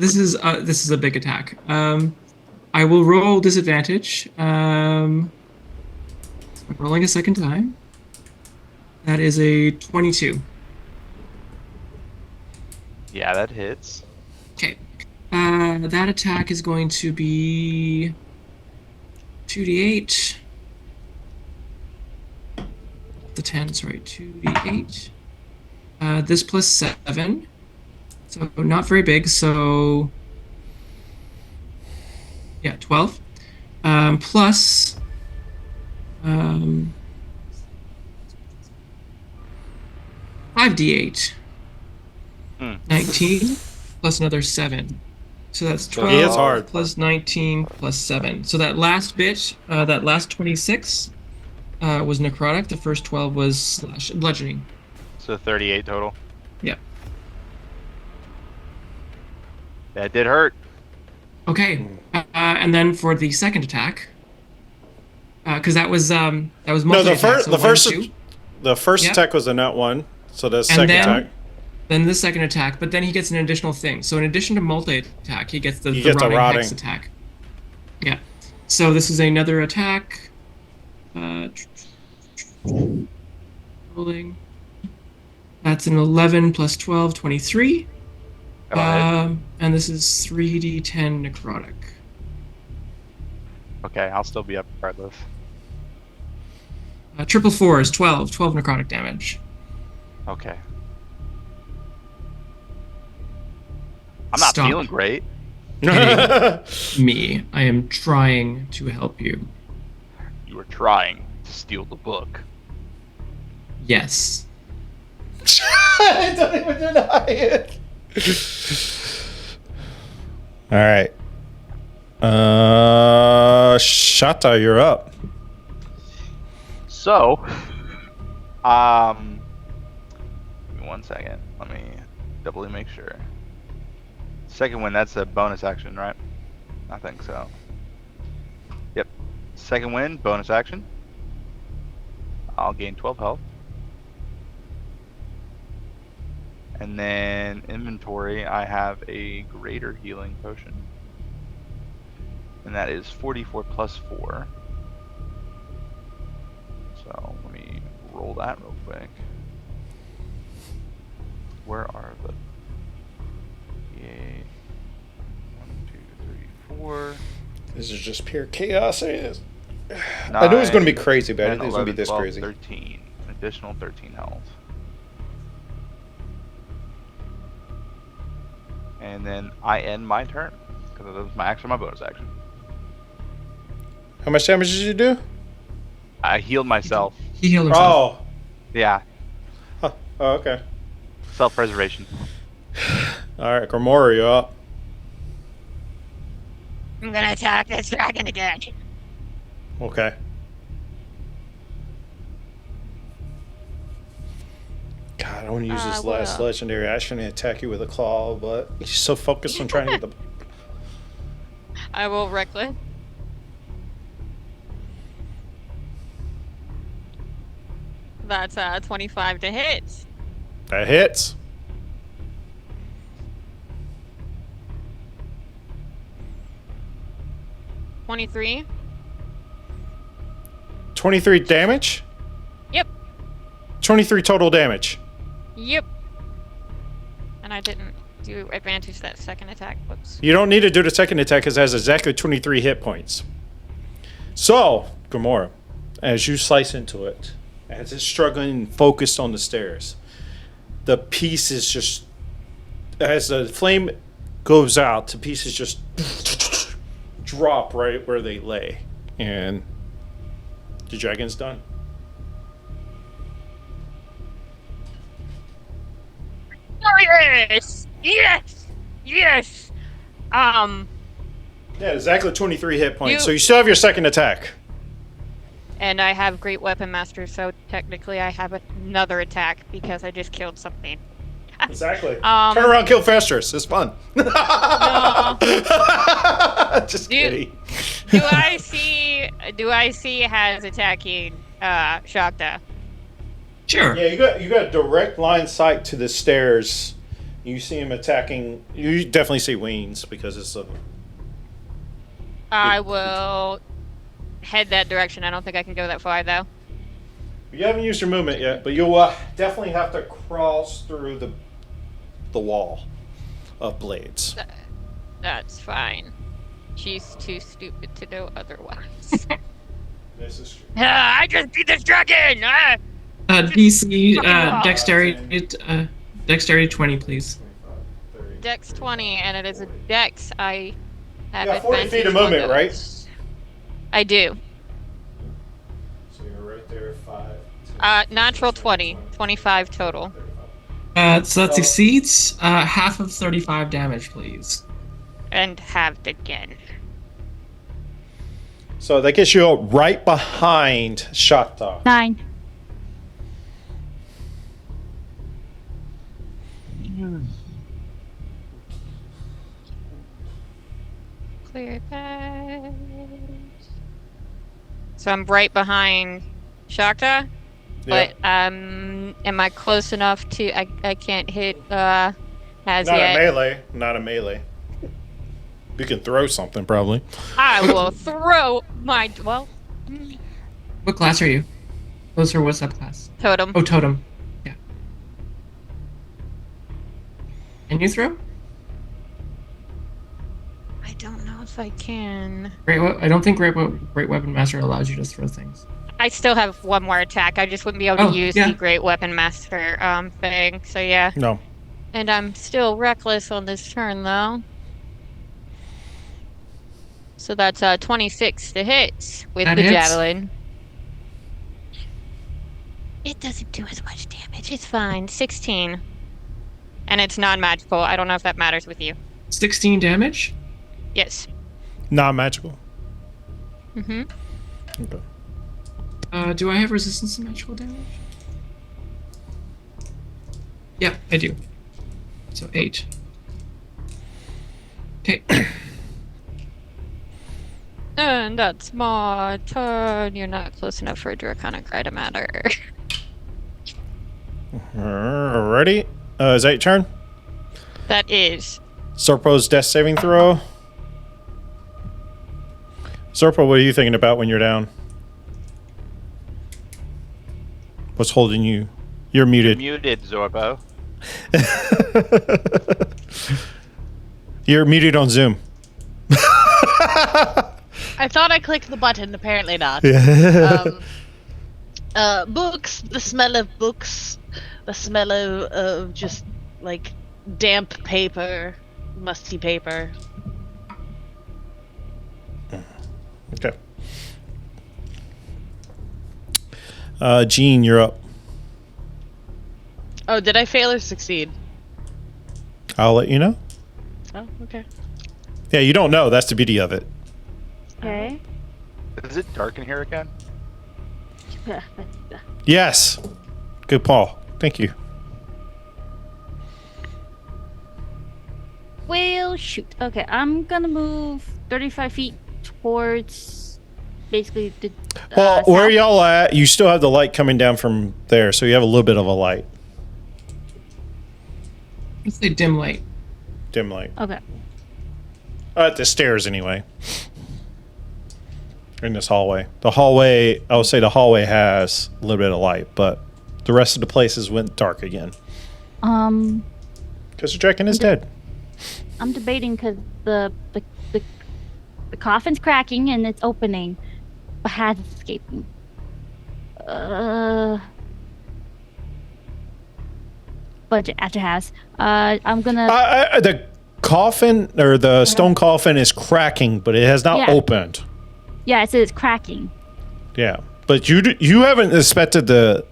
This is a big attack. I will roll disadvantage. I'm rolling a second time. That is a 22. Yeah, that hits. Okay. That attack is going to be 2d8. The 10, sorry, 2d8. This plus 7. So not very big, so yeah, 12. Plus 5d8. 19 plus another 7. So that's 12 He is hard. plus 19 plus 7. So that last bit, that last 26 was necrotic. The first 12 was bludgeoning. So 38 total. Yeah. That did hurt. Okay. And then for the second attack, because that was No, multi-attack, so the 1, first 2. the first Yep. attack was a nat 1, so that's And second then- attack. Then the second attack, but then he gets an additional thing. So in addition to multi-attack, he gets the He gets a rotting rotting. hex attack. Yeah. So this is another attack. Rolling. That's an 11 plus 12, 23. That'll hit. And this is 3d10 necrotic. Okay, I'll still be up regardless. Triple 4 is 12 necrotic damage. Okay. I'm not Stop. feeling great. Me, I am trying to help you. You were trying to steal the book. Yes. I don't even deny it. All right. Shata, you're up. So, give me 1 second. Let me doubly make sure. Second win, that's a bonus action, right? I think so. Yep. Second win, bonus action. I'll gain 12 health. And then inventory, I have a greater healing potion. And that is 44 plus 4. So let me roll that real quick. Where are the 8, 1, 2, 3, 4. This is just pure chaos. I knew it was going to be crazy, but I didn't think it was going to be this 12, crazy. 13. Additional 13 health. And then I end my turn. Because that was my bonus action. How much damage did you do? I healed myself. He healed himself. Oh. Yeah. Huh. Oh, okay. Self-preservation. All right, Grimoire, you're up. I'm gonna attack this dragon again. Okay. God, I want to use this last well. legendary action to attack you with a claw, but he's so focused on trying to get the. I will reckless. That's 25 to hit. That hits. $23. 23 damage? Yep. 23 total damage. Yep. And I didn't do advantage that second attack. Whoops. You don't need to do the second attack because it has exactly 23 hit points. So, Gamora, as you slice into it, as it's struggling and focused on the stairs, the pieces just, as the flame goes out, the pieces just drop right where they lay. And the dragon's done. Oh, yes! Yes! Yes! Yeah, exactly 23 hit points. You- So you still have your second attack. And I have Great Weapon Master, so technically I have another attack because I just killed something. Exactly. Turn around, kill Festress. It's fun. No. Just kidding. Do I see has attacking Shakta? Sure. Yeah, you got direct line sight to the stairs. You see him attacking. You definitely see Weens because it's a. I will head that direction. I don't think I can go that far though. You haven't used your movement yet, but you'll definitely have to cross through the wall of blades. That's fine. She's too stupid to know otherwise. This is true. I just beat this dragon! DC, Fucking dexterity 20, please. 25, 30. Dex 20, and it is a dex. I have You got 40 feet of advantage on movement, right? those. I do. So you're right there, 5. Natural 20. 25 total. 35. So that succeeds. Half of 35 damage, please. And halved again. So that gets you right behind Shakta. 9. Clear pass. So I'm right behind Shakta, but am I close enough to? I can't hit has Not yet. a melee. Not a melee. You can throw something probably. I will throw my What class are you? Those are what subclass? totem. Oh, totem. Yeah. Can you throw? I don't know if I can. I don't think Great Weapon Master allows you to throw things. I still have one more attack. I just wouldn't be able to use yeah. the Great Weapon Master thing. So yeah. No. And I'm still reckless on this turn though. So that's 26 to hit with That the hits. javelin. It doesn't do as much damage. It's fine. 16. And it's non-magical. I don't know if that matters with you. 16 damage? Yes. Not magical. Mm-hmm. Okay. Do I have resistance to magical damage? Yeah, I do. So 8. Okay. And that's my turn. You're not close enough for a draconic cry to matter. Alrighty. Is that your turn? That is. Zorpo's death saving throw. Zorpo, what are you thinking about when you're down? What's holding you? You're muted. Muted, Zorbo. You're muted on Zoom. I thought I clicked the button, apparently not. Books, the smell of books, the smell of just like damp paper, musty paper. Okay. Jean, you're up. Oh, did I fail or succeed? I'll let you know. Oh, okay. Yeah, you don't know. That's the beauty of it. Okay. Is it dark in here again? Yes. Good, Paul. Thank you. Well, shoot. Okay, I'm gonna move 35 feet towards basically the. Well, where south. y'all at? You still have the light coming down from there, so you have a little bit of a light. Let's say dim light. Dim light. Okay. At the stairs, anyway. In this hallway. The hallway, I would say the hallway has a little bit of light, but the rest of the places went dark again. Because the dragon is dead. I'm debating because the coffin's cracking and it's opening, but Haz is escaping. Budget after Haz. I'm gonna. The coffin, or the stone coffin, is cracking, but it has not Yeah. opened. Yeah, it says it's cracking. Yeah. But you haven't inspected the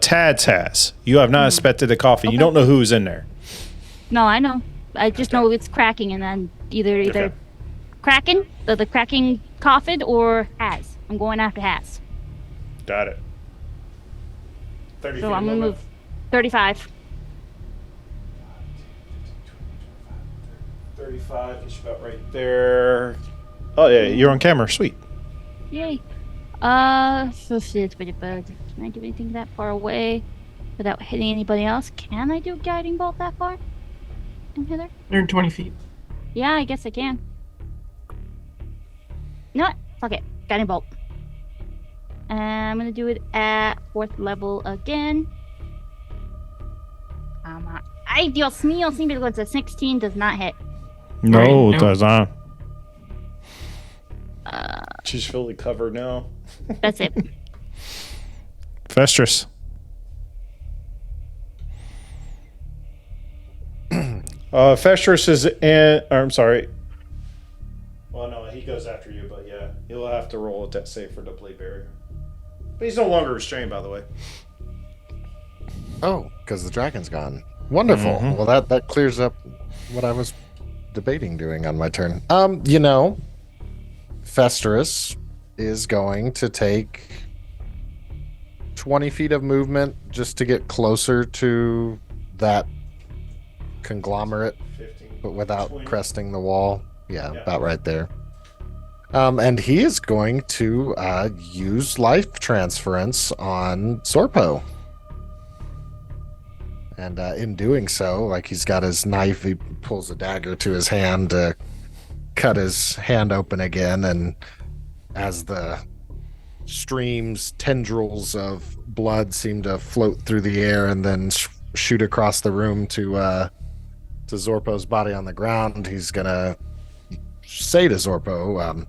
Tad's has. You have not inspected the coffin. You Okay. don't know who's in there. No, I know. I just know it's cracking, and then either Okay. Kraken, the Kraken coffin, or Has. I'm going after Has. Got it. 30 So feet I'm of gonna movement. move 35. 35 is about right there. Oh yeah, you're on camera. Sweet. Yay. So shit, can I do anything that far away without hitting anybody else? Can I do guiding bolt that far? And Heather? 120 feet. Yeah, I guess I can. You know what? Fuck it. Guiding bolt. And I'm gonna do it at 4th level again. Ay, Dios mío, siempre goes a 16 does not hit. No, Right, it no. does not. She's fully covered now. That's it. Festrus. Festrus is in. Or, I'm sorry. Well, no, he goes after you, but yeah, he'll have to roll a death save for the blade barrier. But he's no longer restrained, by the way. Oh, because the dragon's gone. Wonderful. Mhm. Well, that clears up what I was debating doing on my turn. Festrus is going to take 20 feet of movement just to get closer to that conglomerate, 15. but without 20. cresting the wall. Yeah, Yeah. about right there. And he is going to use life transference on Zorpo. And in doing so, like he's got his knife, he pulls a dagger to his hand to cut his hand open again. And as the streams, tendrils of blood seem to float through the air and then shoot across the room to Zorpo's body on the ground, he's gonna say to Zorpo,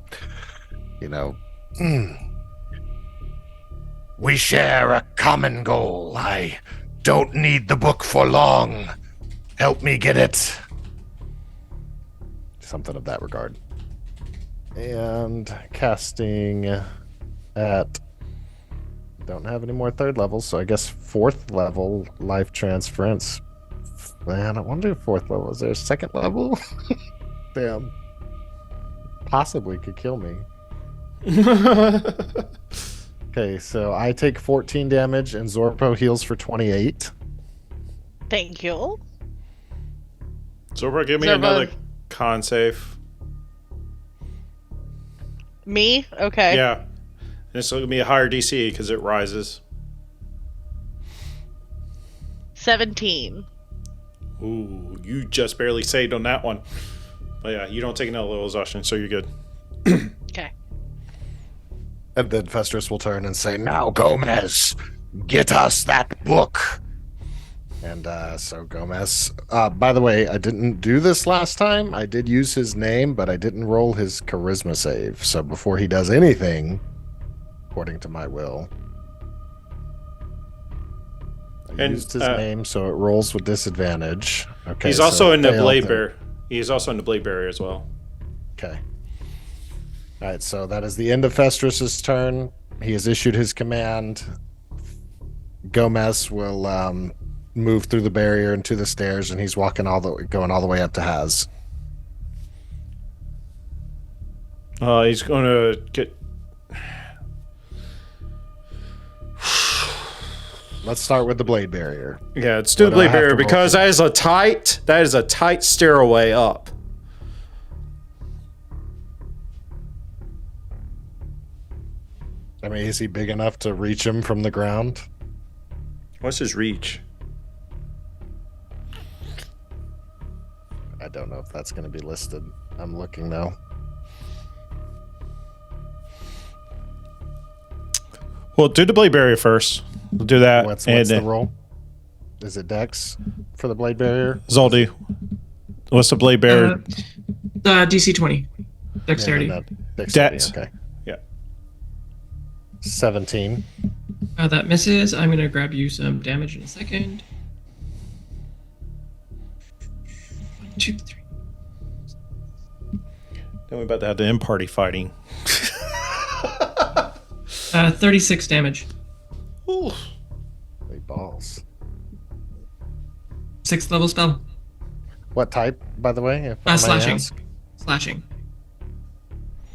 we share a common goal. I don't need the book for long. Help me get it. Something of that regard. And casting at... Don't have any more 3rd levels, so I guess 4th level life transference. Man, I wonder if 4th level. Is there a 2nd level? Damn. Possibly could kill me. Okay, so I take 14 damage and Zorpo heals for 28. Thank you. Zorba, give me Zorba. another con save. Me? Okay. Yeah. This will be a higher DC because it rises. 17. Ooh, you just barely saved on that one. But yeah, you don't take another little exhaustion, so you're good. Okay. And then Festrus will turn and say, now, Gomez, get us that book. And so Gomez, by the way, I didn't do this last time. I did use his name, but I didn't roll his charisma save. So before he does anything, according to my will, I used his name, so it rolls with disadvantage. Okay. He's so also in the failed blade to- bear. He's also in the blade barrier as well. Okay. All right, so that is the end of Festrus's turn. He has issued his command. Gomez will move through the barrier and to the stairs, and he's going all the way up to Haz. He's going to get. Let's start with the blade barrier. Yeah, let's do the What do I blade have barrier to roll because for? that is a tight stairway up. I mean, is he big enough to reach him from the ground? What's his reach? I don't know if that's going to be listed. I'm looking though. Well, do the blade barrier first. We'll do that. What's and the then roll? Is it Dex for the blade barrier? Zoldy, what's the blade barrier? DC 20. Dexterity. Yeah, dexterity. Dex. Okay. Yeah. 17. That misses. I'm going to grab you some damage in a second. 1, 2, 3. Then we're about to have the end party fighting. 36 damage. Ooh. Big balls. 6th level spell. What type, by the way? If I may Slashing. ask? Slashing.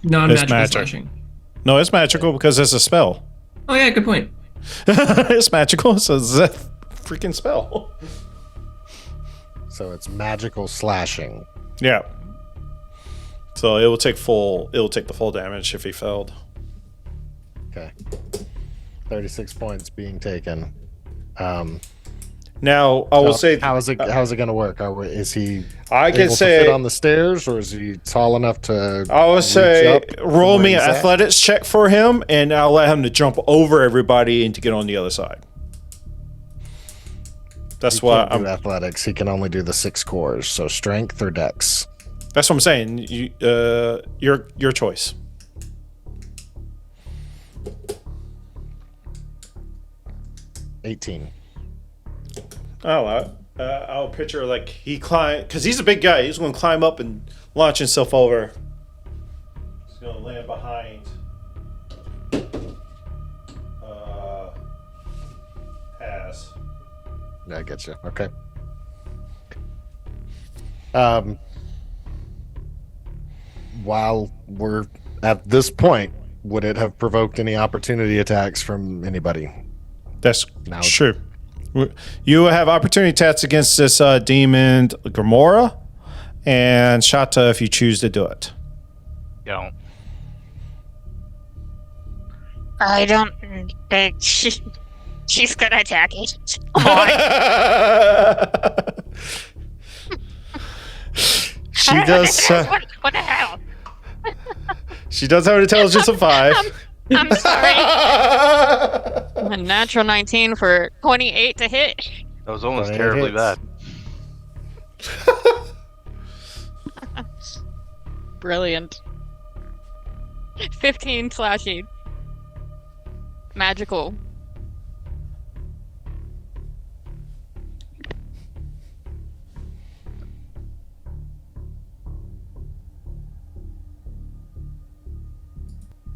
Non-magical magic. slashing. No, it's magical because it's a spell. Oh yeah, good point. It's magical, so it's a freaking spell. So it's magical slashing. Yeah. So it will take the full damage if he failed. Okay. 36 points being taken. Now I will say, how's it going to work? Is he I can able to say fit on the stairs, or is he tall enough to? I would reach say up roll from me where an he's at? athletics check for him, and I'll let him to jump over everybody and to get on the other side. That's He why can't do athletics. He can only do the 6 cores. So strength or dex. That's what I'm saying. Your choice. $18. Oh, I'll picture like he climb because he's a big guy. He's going to climb up and launch himself over. He's going to land behind. Has. I get you. Okay. While we're at this point, would it have provoked any opportunity attacks from anybody? That's Now- true. You have opportunity attacks against this demon Gamora and Shata if you choose to do it. You don't. I don't think she's gonna attack it. Come on. She does. What the hell? She does have an intelligence of 5. I'm sorry. A natural 19 for 28 to hit. That was almost 28 terribly hits. bad. Brilliant. 15 slashing. Magical.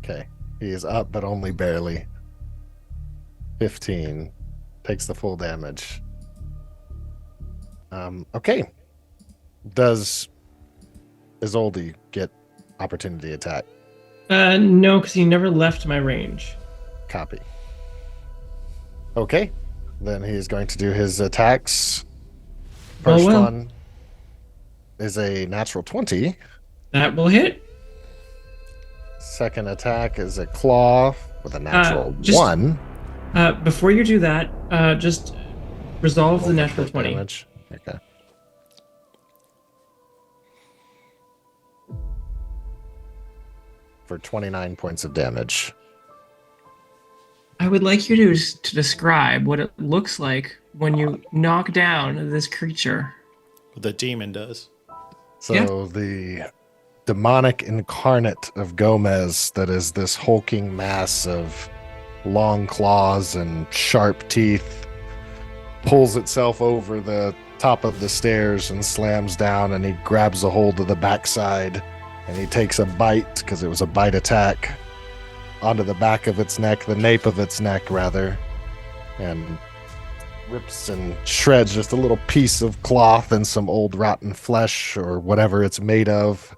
Okay. He is up, but only barely. 15. Takes the full damage. Okay. Does Isolde get opportunity attack? No, because he never left my range. Copy. Okay. Then he is going to do his attacks. First well. one is a natural 20. That will hit. Second attack is a claw with a natural just- 1. Before you do that, just resolve the natural 20. Damage. Okay. For 29 points of damage. I would like you to describe what it looks like when you knock down this creature. The demon does. So Yeah. the demonic incarnate of Gomez, that is this hulking mass of long claws and sharp teeth, pulls itself over the top of the stairs and slams down, and he grabs a hold of the backside, and he takes a bite, because it was a bite attack, onto the back of its neck, the nape of its neck rather, and rips and shreds just a little piece of cloth and some old rotten flesh or whatever it's made of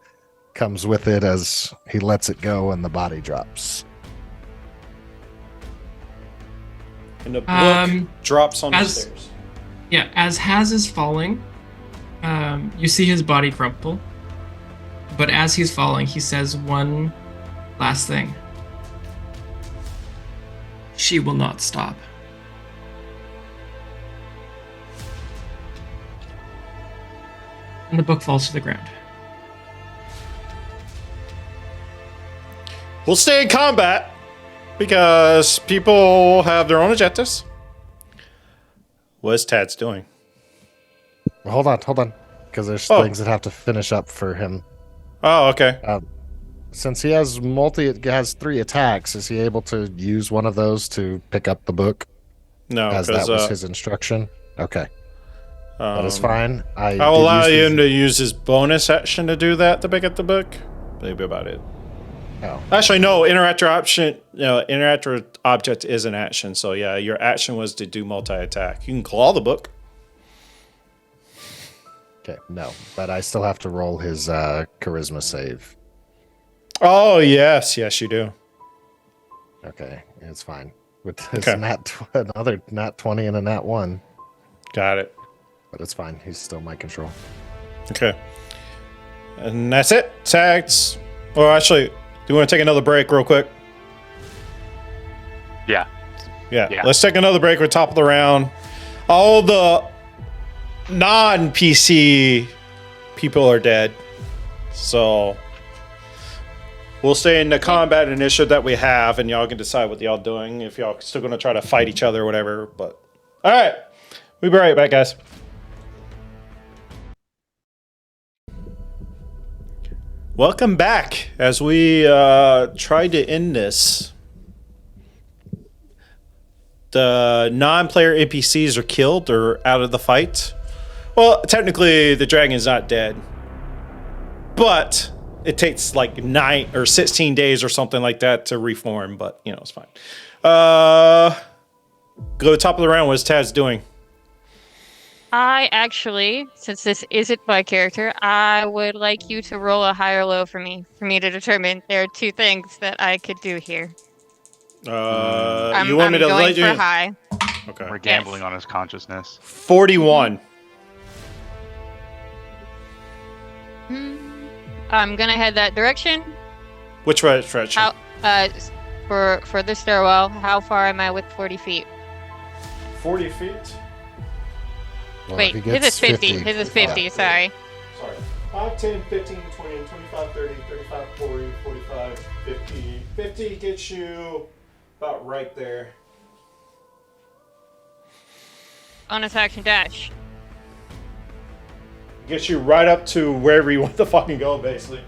comes with it as he lets it go, and the body drops. And the book Um, drops on the as- stairs. Yeah, as Haz is falling, you see his body crumple. But as he's falling, he says one last thing. She will not stop. And the book falls to the ground. We'll stay in combat because people have their own objectives. What is Tad's doing? Hold on, because there's Oh. things that have to finish up for him. Oh, okay. Since he has has 3 attacks, is he able to use one of those to pick up the book, No, as because that was his instruction? Okay, that is um, fine. I'll did allow use him to use his bonus action to do that to pick up the book. Maybe about it. Oh, Actually, no. Interactive object is an action. So yeah, your action was to do multi-attack. You can claw the book. okay, no, but I still have to roll his charisma save. Oh, yes, you do. Okay, it's fine. With Okay. another nat 20 and a nat 1. Got it. But it's fine. He's still my control. Okay. And that's it. Tags. Well, actually, do you want to take another break real quick? Yeah. Yeah. Let's take another break. We're top of the round. All the non-PC people are dead. So we'll stay in the combat initiative that we have, and y'all can decide what y'all doing. If y'all still going to try to fight each other or whatever. But all right. We'll be right back, guys. Welcome back as we tried to end this. The non-player NPCs are killed or out of the fight. Well, technically, the dragon's not dead. But it takes like 9 or 16 days or something like that to reform. But, it's fine. Go to the top of the round. What is Taz doing? I actually, since this isn't my character, I would like you to roll a high or low for me to determine there are 2 things that I could do here. You want me to going let you? for high. Okay. We're gambling on his consciousness. 41. I'm gonna head that direction. Which direction? How? For the stairwell, how far am I with 40 feet? 40 feet. Well, Wait, if he his gets is 50. His is 50. Sorry. Sorry. 5, 10, 15, 20, 25, 30, 35, 40, 45, 50. 50 gets you about right there. Bonus action dash. Gets you right up to wherever you want to fucking go, basically.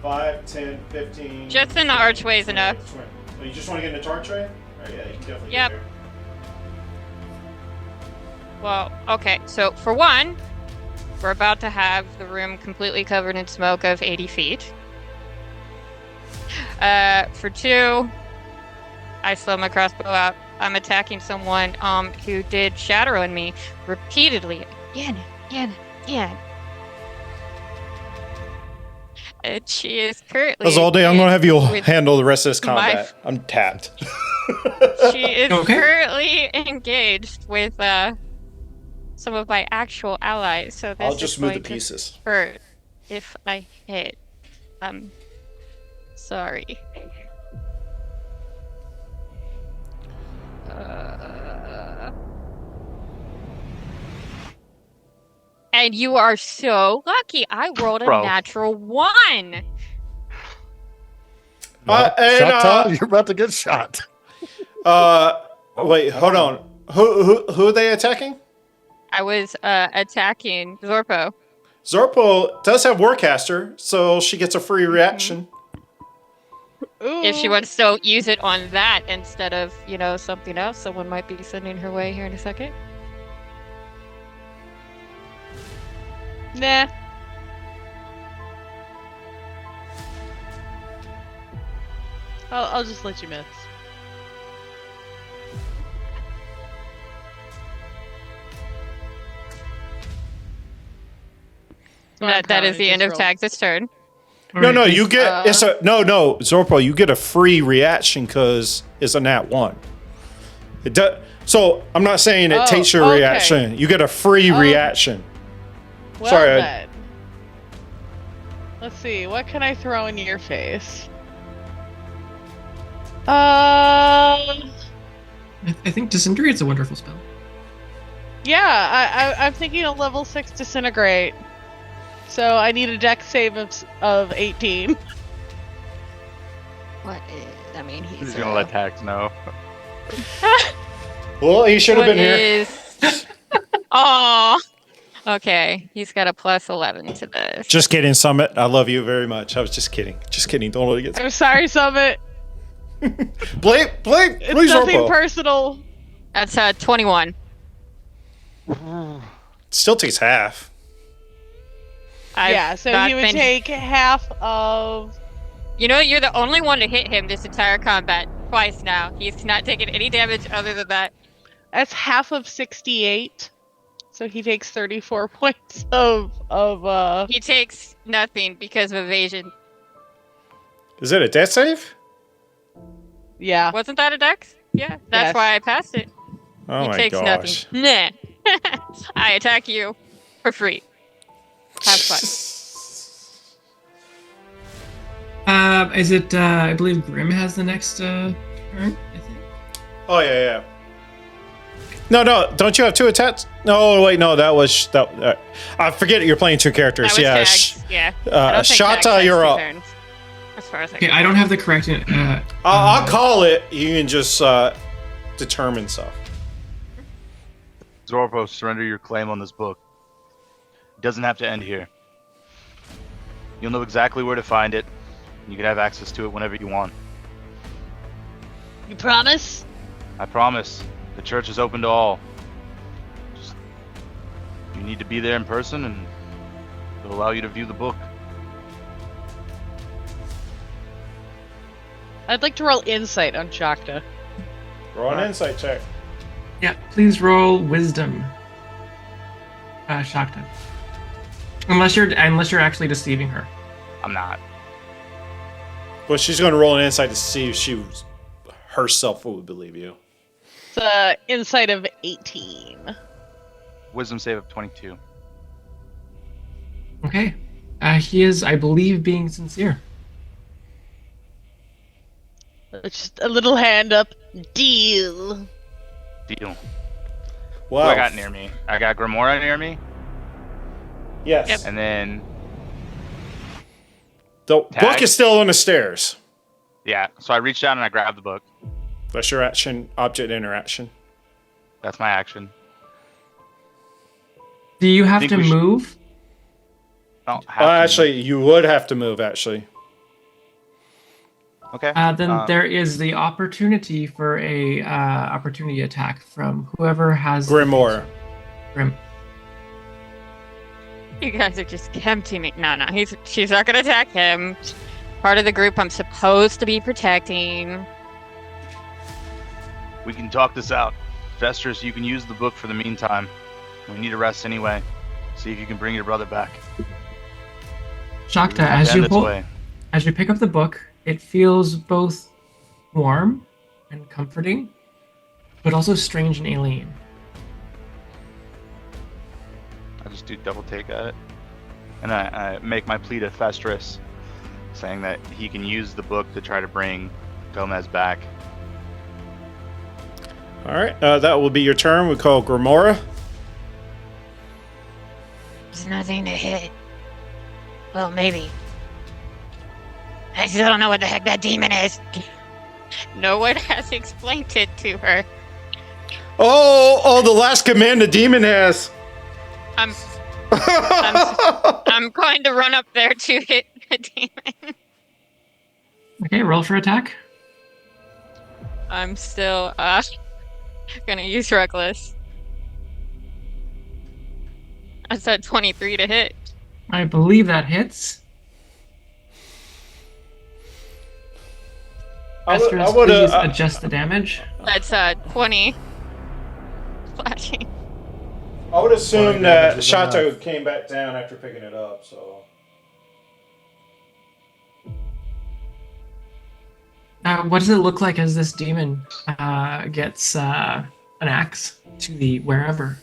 5, 10, 15. Just in the archway is enough. 20. So you just want to get in the archway? Alright, yeah, you can definitely Yep. get there. Well, okay. So for one, we're about to have the room completely covered in smoke of 80 feet. For 2, I slow my crossbow out. I'm attacking someone who did shatter on me repeatedly, again. And she is currently. Isolde, I'm going to have you with handle the rest of this my combat. I'm tapped. She is currently engaged with some of my actual allies. So this I'll just is move the going to pieces. hurt if I hit. Sorry. And you are so lucky. I rolled a natural 1. Shot, you're about to get shot. Wait, hold on. Who are they attacking? I was attacking Zorpo. Zorpo does have Warcaster, so she gets a free reaction. If she wants to use it on that instead of, something else, someone might be sending her way here in a second. Nah. I'll just let you miss. That is the end of Tag's turn. No, you get no, Zorpo, you get a free reaction because it's a nat 1. It does. So I'm not saying it takes your reaction. You get a free reaction. Well Sorry. Then. Let's see. What can I throw in your face? I think Disintegrate's a wonderful spell. Yeah, I'm thinking a level 6 disintegrate. So I need a dex save of 18. He's gonna let Tax know. Well, he should have been here. Oh. Okay, he's got a plus 11 to this. Just kidding, Summit. I love you very much. I was just kidding. Just kidding. Don't let it get. I'm sorry, Summit. Blake, It's nothing personal. That's 21. Still takes half. So he would take half of. You're the only one to hit him this entire combat. Twice now. He's not taken any damage other than that. That's half of 68. So he takes 34 points of He takes nothing because of evasion. Is it a death save? Yeah. Wasn't that a dex? Yeah, that's Yes. why I passed it. Oh He my takes gosh. nothing. Nah. I attack you for free. Have fun. Is it? I believe Grim has the next turn. I think. Oh yeah. No, don't you have 2 attacks? No, wait, no, that was that. I forget you're playing 2 characters. That was Yeah, tags. Yeah. I don't think tags Shata, has you're 2 up. turns, as far as I Okay, can I don't tell. have the correct. I'll call it. You can just determine stuff. Zorpo, surrender your claim on this book. It doesn't have to end here. You'll know exactly where to find it. You can have access to it whenever you want. You promise? I promise. The church is open to all. Just, you need to be there in person, and it'll allow you to view the book. I'd like to roll insight on Shakta. Roll an insight check. Yeah, please roll wisdom. Shakta. Unless you're actually deceiving her. I'm not. Well, she's going to roll an insight to see if she herself would believe you. It's insight of 18. Wisdom save of 22. Okay. He is, I believe, being sincere. Just a little hand up. Deal. Deal. Wow. Who I got near me? I got Grimora near me, Yes. Yep. and then The Tag. book is still on the stairs. yeah. So I reached down and I grabbed the book. That's your action, object interaction. That's my action. Do you have Think to we should- move? I don't have to. Actually, you would have to move, actually. Okay. Then there is the opportunity for a opportunity attack from whoever has Grimoire. Grim. You guys are just emptying me. No, she's not gonna attack him. Part of the group I'm supposed to be protecting. We can talk this out. Vestris, you can use the book for the meantime. We need a rest anyway. See if you can bring your brother back. Shakta, Have to end this way. as you pick up the book, it feels both warm and comforting, but also strange and alien. I just do double take at it. And I make my plea to Vestris, saying that he can use the book to try to bring Gomez back. All right, that will be your turn. We call Grimora. There's nothing to hit. Well, maybe. I still don't know what the heck that demon is. No one has explained it to her. Oh, the last command the demon has. I'm going to run up there to hit the demon. Okay, roll for attack. I'm still gonna use reckless. I said 23 to hit. I believe that hits. Esther, please adjust the damage. That's 20. Flashing. I would assume 20 that damage is Shato enough. came back down after picking it up, so. What does it look like as this demon gets an axe to the wherever?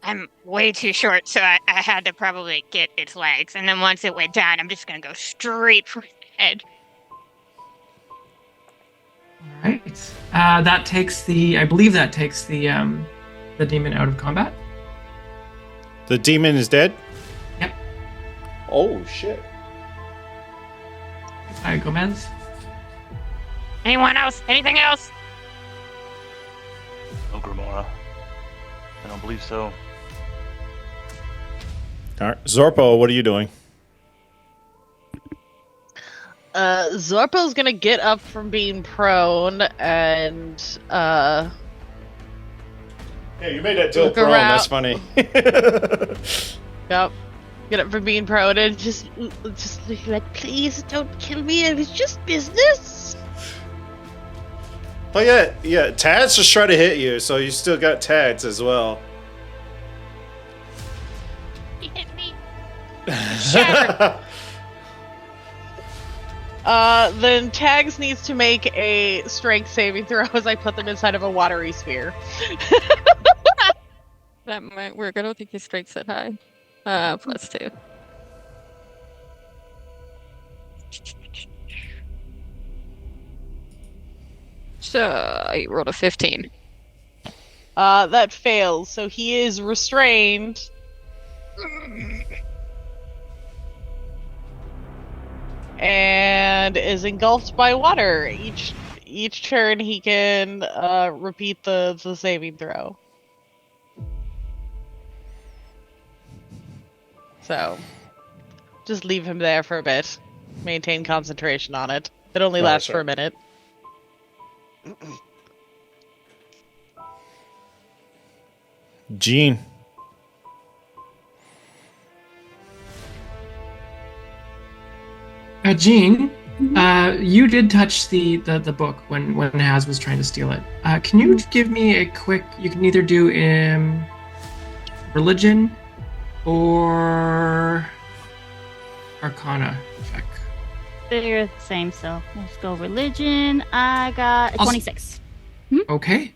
I'm way too short, so I had to probably get its legs. And then once it went down, I'm just gonna go straight for its head. All right. That takes the. I believe that takes the demon out of combat. The demon is dead? Yep. Oh, shit. Gomez. Anyone else? Anything else? No, Grimora. I don't believe so. All right, Zorpo, what are you doing? Zorpo's gonna get up from being prone and Yeah, you made that Look prone. around. That's funny. yep, get up from being prone and just like, please don't kill me. It was just business. Oh yeah. Tads just tried to hit you, so you still got Tads as well. He hit me. Then Tags needs to make a strength saving throw as I put them inside of a watery sphere. That might work. I don't think his strength's that high. +2. So I rolled a 15. That fails, so he is restrained. And is engulfed by water. Each turn he can repeat the saving throw. So just leave him there for a bit. Maintain concentration on it. It only lasts for a minute. Gene. Jean, you did touch the book when Haz was trying to steal it. Can you give me a quick? You can either do religion or Arcana check. They're the same, so let's go religion. I got a 26. Okay.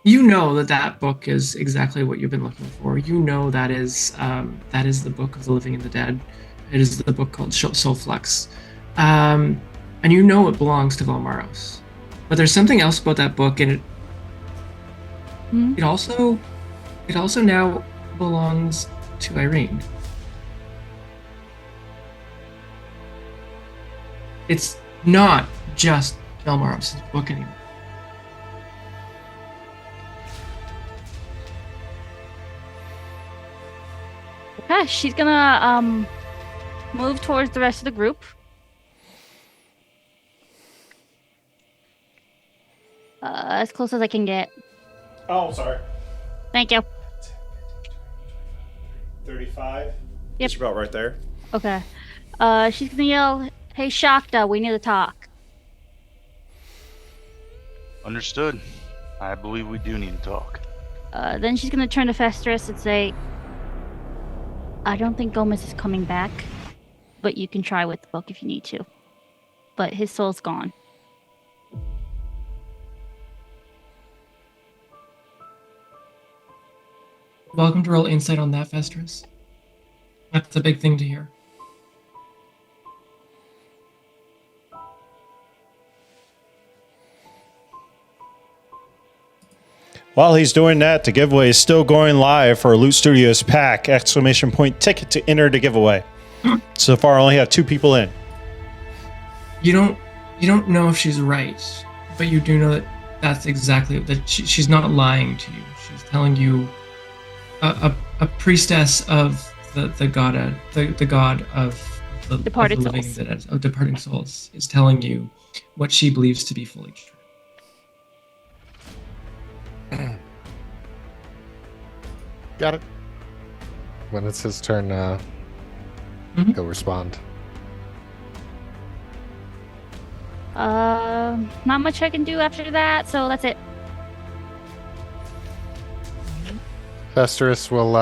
You know that book is exactly what you've been looking for. You know that is the book of the living and the dead. It is the book called Soulflux. And you know it belongs to Valmaros. But there's something else about that book, and it also now belongs to Irene. It's not just Valmaros' book anymore. Okay, she's gonna move towards the rest of the group. As close as I can get. Oh, sorry. Thank you. 35? Yep. It's about right there. Okay. She's gonna yell, "Hey, Shakta, we need to talk." Understood. I believe we do need to talk. Then she's gonna turn to Festress and say, "I don't think Gomez is coming back, but you can try with the book if you need to. But his soul's gone." Welcome to roll insight on that, Festress. That's a big thing to hear. While he's doing that, the giveaway is still going live for Loot Studios pack! Ticket to enter the giveaway. So far, I only have 2 people in. You don't know if she's right, but you do know that that's exactly that she's not lying to you. She's telling you a priestess of the god of the Departed of the living souls. dead, of departing souls is telling you what she believes to be fully true. Got it. When it's his turn, he'll respond. Not much I can do after that, so that's it. Festerus will,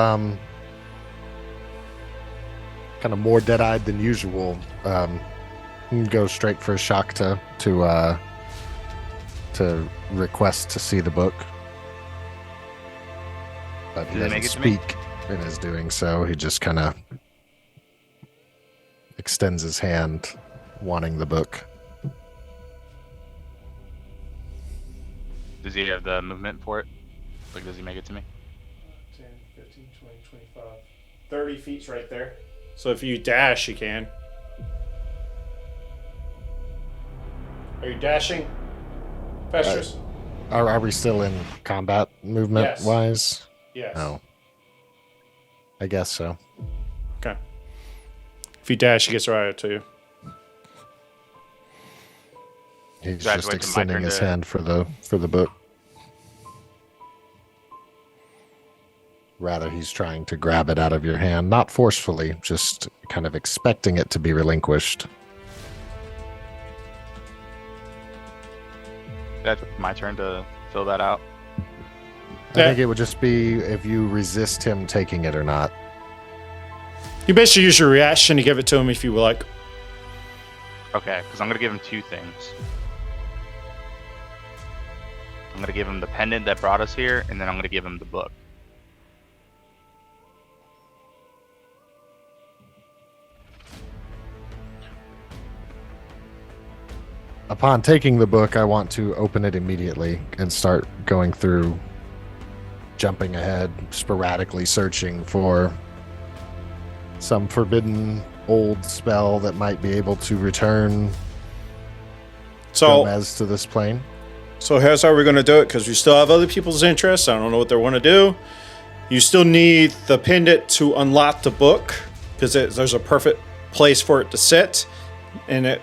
kind of more dead-eyed than usual, go straight for Shakta to request to see the book. But he Did doesn't they make it to me? speak in his doing so. He just kind of extends his hand, wanting the book. Does he have the movement for it? Like, does he make it to me? 10, 15, 20, 25. 30 feet's right there. So if you dash, you can. Are you dashing? Festress? Are we still in combat movement-wise? Yes. No. I guess so. Okay. If you dash, he gets right up to you. He's So I have to just wait till my extending turn his to- hand for the book. Rather, he's trying to grab it out of your hand, not forcefully, just kind of expecting it to be relinquished. That's my turn to fill that out. I think it would just be if you resist him taking it or not. You basically use your reaction to give it to him if you would like. Okay, because I'm gonna give him two things. I'm gonna give him the pendant that brought us here, and then I'm gonna give him the book. Upon taking the book, I want to open it immediately and start going through, jumping ahead, sporadically searching for some forbidden old spell that might be able to return So, Gomez to this plane. so here's how we're going to do it, because we still have other people's interests. I don't know what they want to do. You still need the pendant to unlock the book, because there's a perfect place for it to sit, and it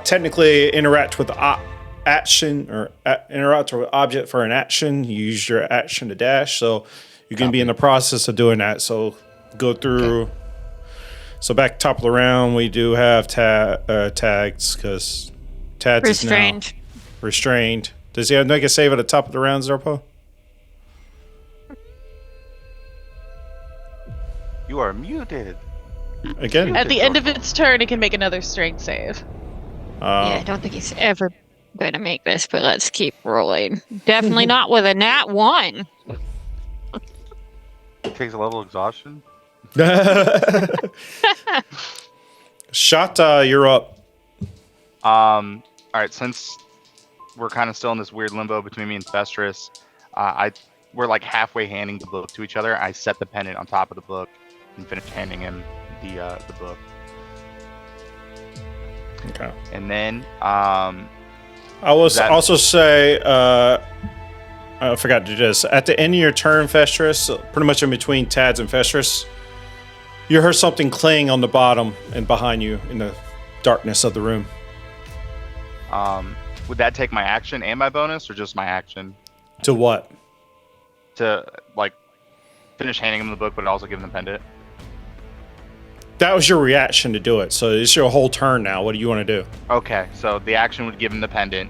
technically interact with the action or interact with object for an action. You use your action to dash, so you're going to be in the process of doing that. So go through. Okay. So back top of the round, we do have tags, because Tads Restrained. is now restrained. Does he have to make a save at the top of the round, Zorpo? You are muted. Again? At the end of its turn, it can make another strength save. Yeah, I don't think he's ever going to make this, but let's keep rolling. Definitely not with a nat 1. It takes a level of exhaustion. Shot, you're up. All right, since we're kind of still in this weird limbo between me and Festress, we're like halfway handing the book to each other. I set the pendant on top of the book and finish handing him the book. Okay. And then I will also say, I forgot to do this. At the end of your turn, Festress, pretty much in between Tads and Festress, you heard something clang on the bottom and behind you in the darkness of the room. Would that take my action and my bonus, or just my action? To what? To like finish handing him the book, but also give him the pendant. That was your reaction to do it, so it's your whole turn now. What do you want to do? Okay, so the action would give him the pendant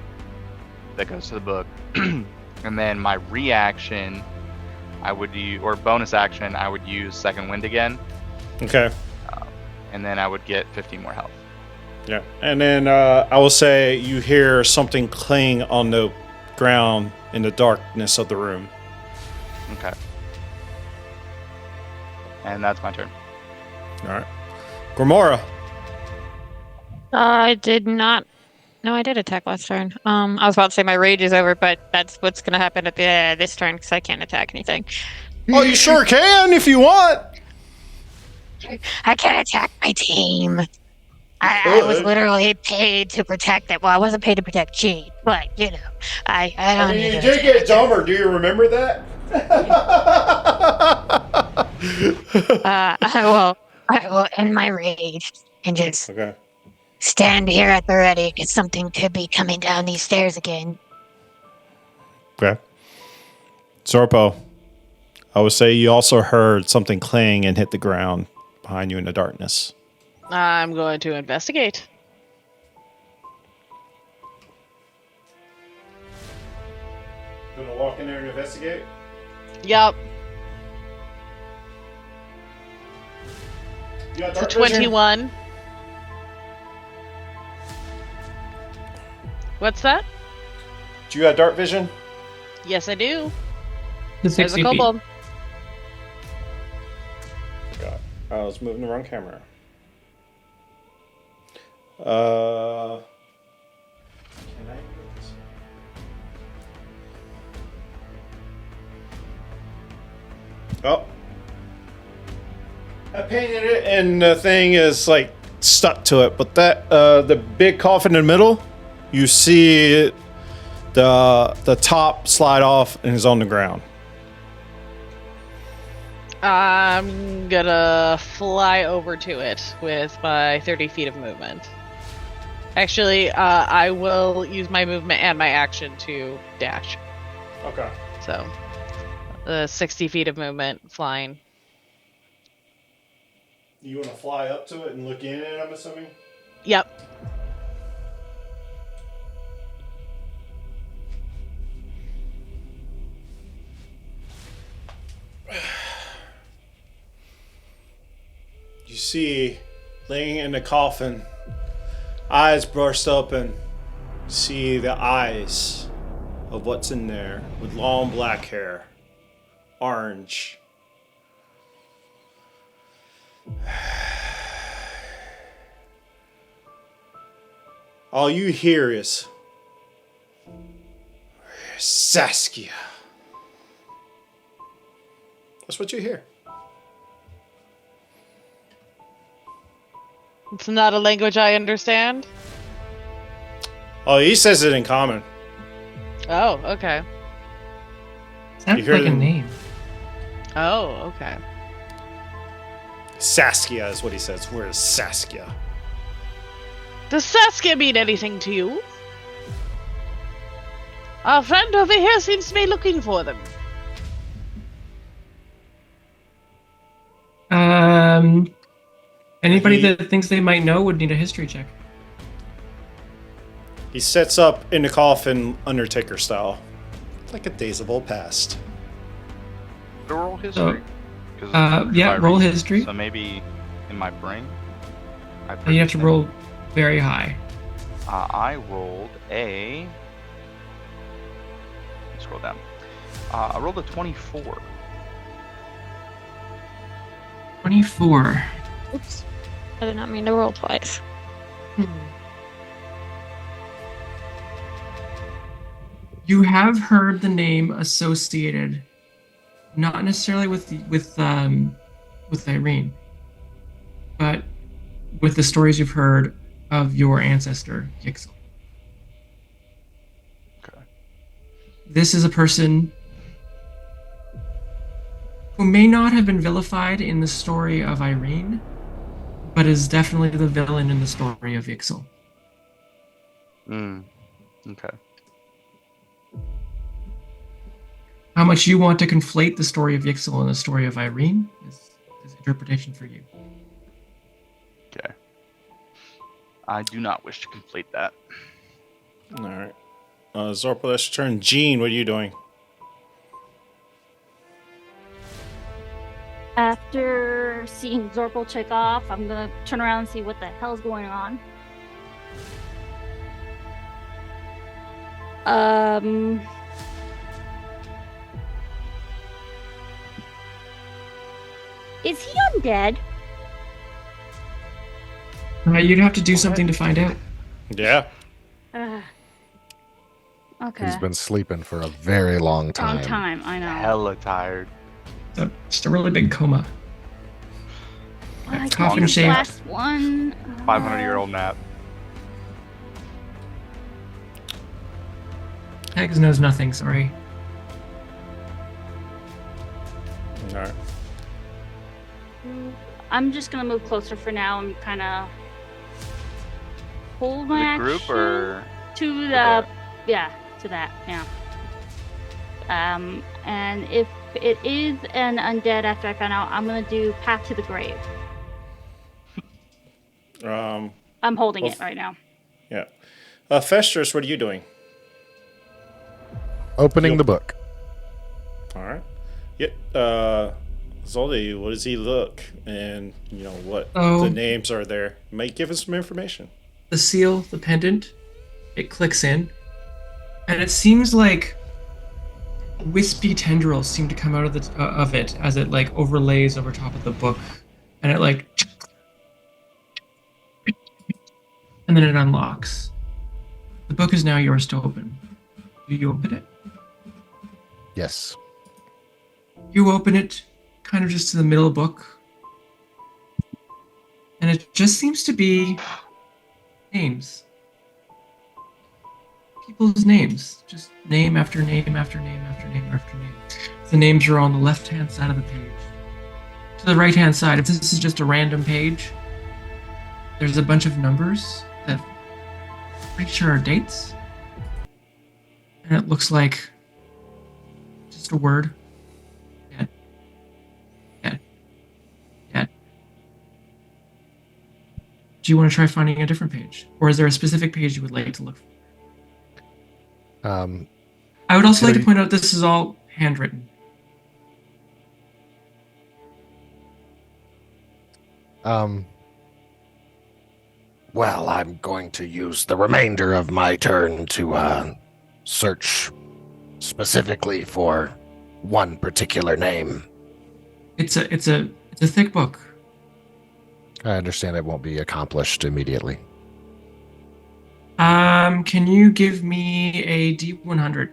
that goes to the book, and then my reaction, I would use, or bonus action, I would use Second Wind again. Okay. And then I would get 15 more health. Yeah, and then I will say you hear something clang on the ground in the darkness of the room. Okay. And that's my turn. All right. Gomorrah. I did not. No, I did attack last turn. I was about to say my rage is over, but that's what's going to happen at this turn because I can't attack anything. Oh, you sure can if you want. I can't attack my team. I was literally paid to protect it. Well, I wasn't paid to protect G, but you know, I don't. You did get dumber. Do you remember that? I will end my rage and just stand here at the ready because something could be coming down these stairs again. Okay. Zorpo, I would say you also heard something clang and hit the ground behind you in the darkness. I'm going to investigate. Gonna walk in there and investigate? Yup. It's a 21. What's that? Do you have dark vision? Yes, I do. There's a kobold. Forgot. I was moving the wrong camera. Can I move this? Oh. I painted it and the thing is like stuck to it, but that the big coffin in the middle, you see the top slide off and is on the ground. I'm gonna fly over to it with my 30 feet of movement. Actually, I will use my movement and my action to dash. Okay. So, 60 feet of movement, flying. You want to fly up to it and look in it, I'm assuming? Yep. You see, laying in the coffin, Eyes burst open. See the eyes of what's in there with long black hair. Orange. All you hear is Saskia. That's what you hear. It's not a language I understand. Oh, he says it in common. Oh, okay. Sounds You hear like a them- name. Oh, okay. Saskia is what he says. Where is Saskia? Does Saskia mean anything to you? Our friend over here seems to be looking for them. Anybody He- that thinks they might know would need a history check. He sets up in the coffin, Undertaker style, like a Days of Old Past. The roll history. 'Cause Yeah, if I roll read- history. So maybe in my brain. I You have to think- roll very high. I rolled a. Let's scroll down. I rolled a 24. Oops. 24. I did not mean to roll twice. You have heard the name associated, not necessarily with Irene, but with the stories you've heard of your ancestor, Yixel. Okay. This is a person who may not have been vilified in the story of Irene, but is definitely the villain in the story of Yixel. Okay. How much you want to conflate the story of Yixel and the story of Irene is interpretation for you. Okay. I do not wish to complete that. All right. Zorpal, that's your turn. Jean, what are you doing? After seeing Zorpal check off, I'm gonna turn around and see what the hell's going on. Is he undead? You'd have to do something to find out. Yeah. Okay. He's been sleeping for a very long time. Long time, I know. Hella tired. So, just a really big coma. I coffin think shape. last one. 500-year-old nap. Hags knows nothing, sorry. All right. I'm just gonna move closer for now and kind of hold The my group action or to that? to that, yeah. And if it is an undead after I found out, I'm gonna do Path to the Grave. I'm holding it right now. Yeah. Festus, what are you doing? Opening the book. All right. Yeah. Isolde, what does he look? And, you know, what Oh. the names are there. Might give us some information. The seal, the pendant, it clicks in, and it seems like wispy tendrils seem to come out of it as it like overlays over top of the book, and it like, and then it unlocks. The book is now yours to open. Do you open it? Yes. You open it kind of just to the middle of the book, and it just seems to be names. People's names. Just name after name after name after name after name. The names are on the left-hand side of the page. To the right-hand side, if this is just a random page, there's a bunch of numbers that I'm pretty sure are dates. And it looks like just a word. Dead. Dead. Dead. Do you want to try finding a different page? Or is there a specific page you would like to look for? I would also like to point out this is all handwritten. Well, I'm going to use the remainder of my turn to search specifically for one particular name. It's a thick book. I understand it won't be accomplished immediately. Can you give me a D100?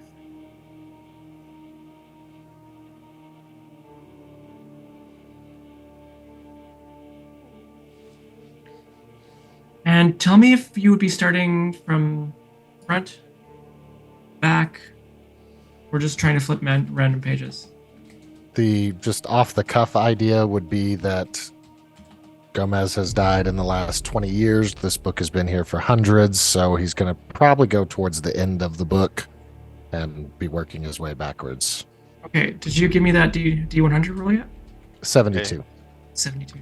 And tell me if you would be starting from front, back, or just trying to flip random pages. The just off the cuff idea would be that Gomez has died in the last 20 years. This book has been here for hundreds, so he's going to probably go towards the end of the book and be working his way backwards. Okay, did you give me that D100 roll yet? 72. Okay. 72.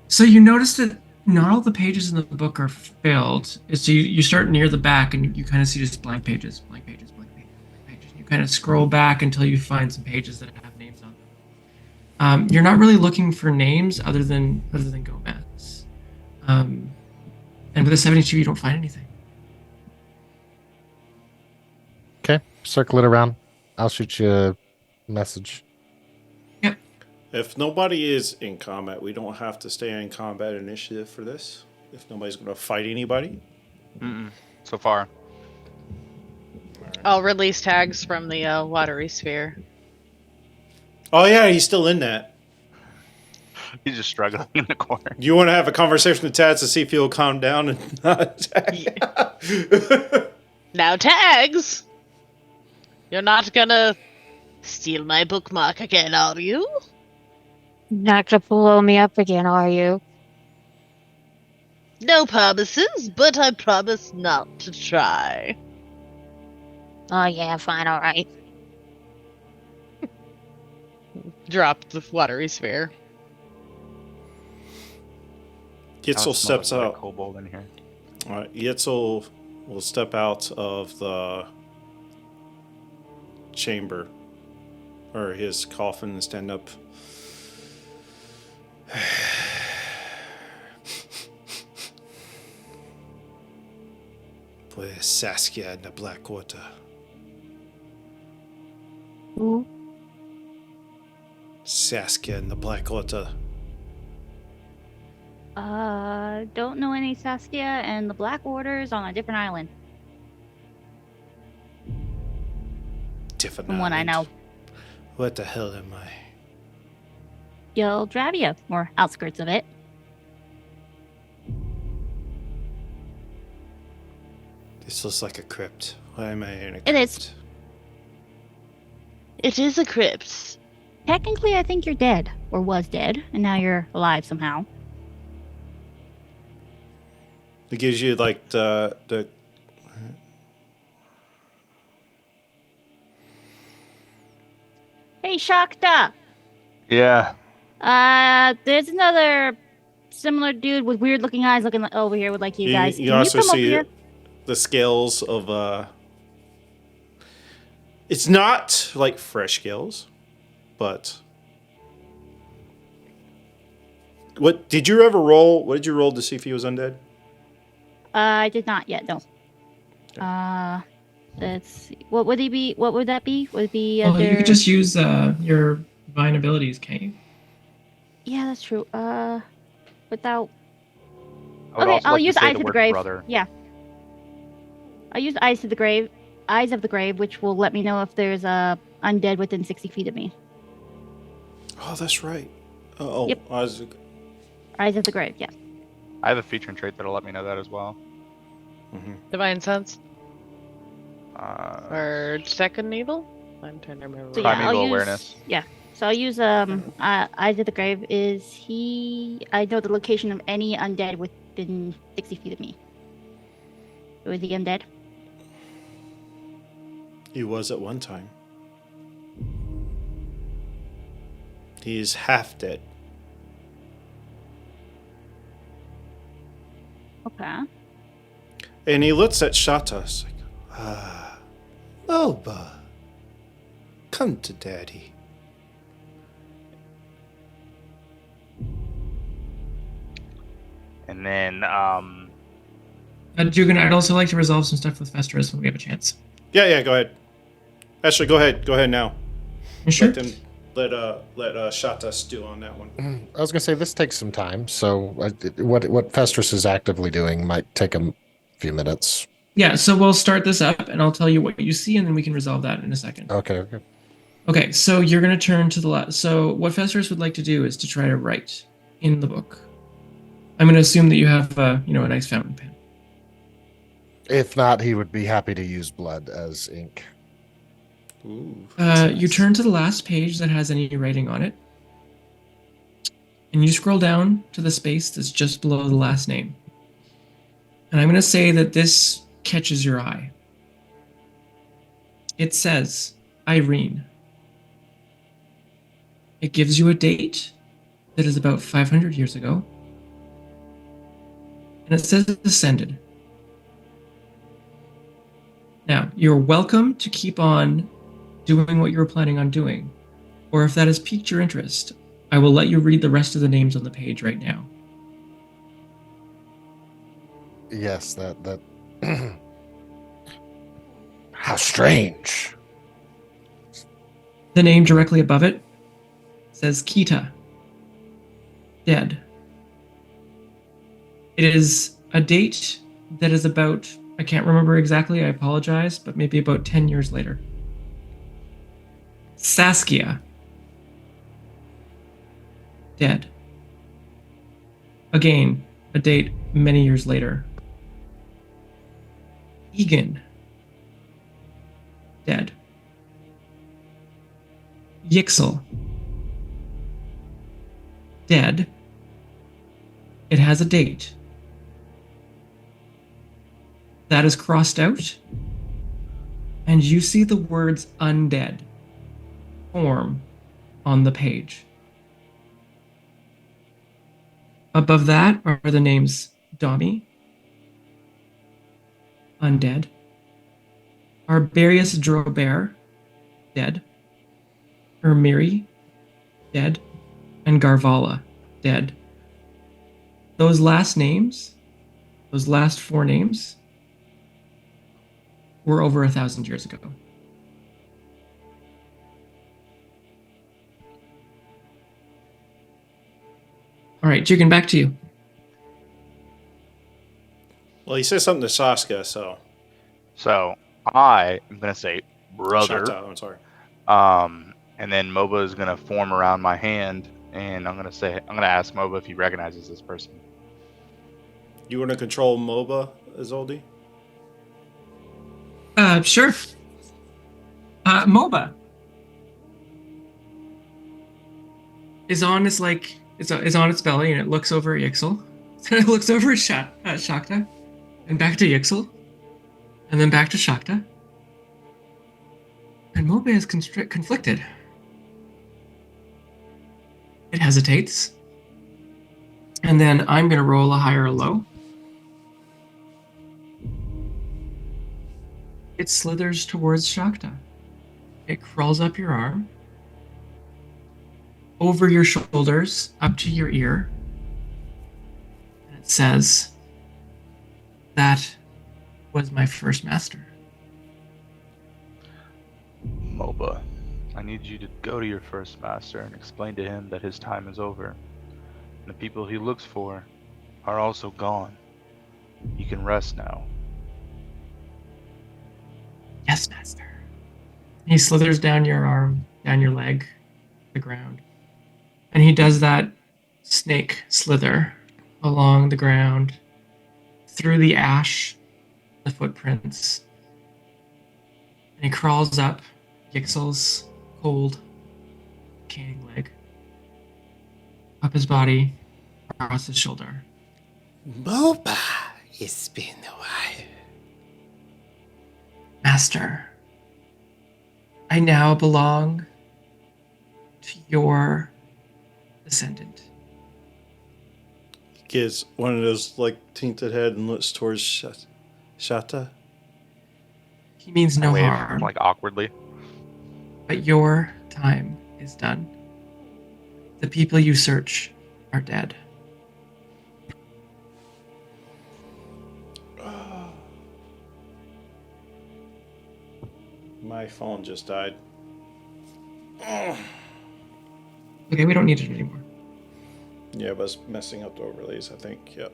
So you notice that not all the pages in the book are filled. So you start near the back and you kind of see just blank pages, blank pages, blank pages, blank pages. You kind of scroll back until you find some pages that have names on them. You're not really looking for names other than Gomez. And with a 72, you don't find anything. Okay, circle it around. I'll shoot you a message. If nobody is in combat, we don't have to stay in combat initiative for this. If nobody's going to fight anybody. So far. I'll release tags from the watery sphere. Oh, yeah, he's still in that. He's just struggling in the corner. You want to have a conversation with Taz to see if he'll calm down and not attack? Now tags! You're not gonna steal my bookmark again, are you? Not gonna blow me up again, are you? No promises, but I promise not to try. Oh yeah, fine, alright. Drop the watery sphere. Yitzel steps out. Kobold in here. All right, Yitzel will step out of the chamber or his coffin and stand up. Boy, Saskia in the Blackwater. Ooh. Saskia in the Blackwater. Don't know any Saskia, and the Blackwater's on a different island. Different From what I know. What the hell am I? Yeldravia, or outskirts of it. This looks like a crypt. Why am I in a crypt? It is. It is a crypt. Technically, I think you're dead, or was dead, and now you're alive somehow. It gives you like the Hey, Shakta! Yeah. There's another similar dude with weird looking eyes looking over here with like you guys. You Can also you come over see here? the scales of it's not like fresh scales, but what did you ever roll? What did you roll to see if he was undead? I did not yet, no. Let's see. What would he be? What would that be? Would it be Well, you could just use your divine abilities, can't you? Yeah, that's true. Without... I would Okay, also I'll like to use say Eyes the of the word Grave. brother. Yeah. I'll use Eyes of the Grave, which will let me know if there's a undead within 60 feet of me. Oh, that's right. Oh, Yep. Isaac. Eyes of the Grave, yeah. I have a feature and trait that'll let me know that as well. Divine sense? Uh, Or second evil? I'm trying to remember. So yeah, Primeval I'll use... awareness. Yeah. So I'll use Eyes of the Grave. I know the location of any undead within 60 feet of me. So is he undead? He was at one time. He is half dead. Okay. And he looks at Shata. It's like, Boba, come to Daddy. And then Dugan, I'd also like to resolve some stuff with Festus when we have a chance. Yeah, go ahead. Actually, go ahead now. You sure? Let Shata stew on that one. I was gonna say this takes some time, so what Festus is actively doing might take a few minutes. Yeah, so we'll start this up, and I'll tell you what you see, and then we can resolve that in a second. Okay. Okay, so you're going to turn to the left. So what Festus would like to do is to try to write in the book. I'm going to assume that you have, a nice fountain pen. If not, he would be happy to use blood as ink. Ooh. You turn to the last page that has any writing on it, and you scroll down to the space that's just below the last name. And I'm going to say that this catches your eye. It says Irene. It gives you a date that is about 500 years ago. And it says it descended. Now, you're welcome to keep on doing what you were planning on doing. Or if that has piqued your interest, I will let you read the rest of the names on the page right now. Yes, that. How strange. The name directly above it says Kita. Dead. It is a date that is about, I can't remember exactly, I apologize, but maybe about 10 years later. Saskia. Dead. Again, a date many years later. Egan. Dead. Yixel. Dead. It has a date. That is crossed out, and you see the words undead form on the page. Above that are the names Domi, undead, Arbarius Drobert, dead, Ermiri, dead, and Garvala, dead. Those last names, those last four names, were over 1,000 years ago. All right, Jigen, back to you. Well, he said something to Saskia, so. So I am gonna say brother. Shata, I'm sorry. And then Moba is gonna form around my hand, and I'm gonna ask Moba if he recognizes this person. You want to control MOBA, Isolde? Sure. MOBA is on its is on its belly, and it looks over at Yixel. Then it looks over at Shakta, and back to Yixel, and then back to Shakta. And MOBA is conflicted. It hesitates, and then I'm gonna roll a high or a low. It slithers towards Shakta. It crawls up your arm, over your shoulders, up to your ear. And it says, "That was my first master." Moba, I need you to go to your first master and explain to him that his time is over. And the people he looks for are also gone. You can rest now. Yes, master. He slithers down your arm, down your leg, to the ground. And he does that snake slither along the ground, through the ash, the footprints. And he crawls up Yixel's cold, decaying leg, up his body, across his shoulder. MOBA, it's been a while. Master, I now belong to your descendant. He gives one of those, tinted head and looks towards Shata. He means no Wave, harm, awkwardly. but your time is done. The people you search are dead. My phone just died. Okay, we don't need it anymore. Yeah, but it's messing up the overlays, I think. Yep.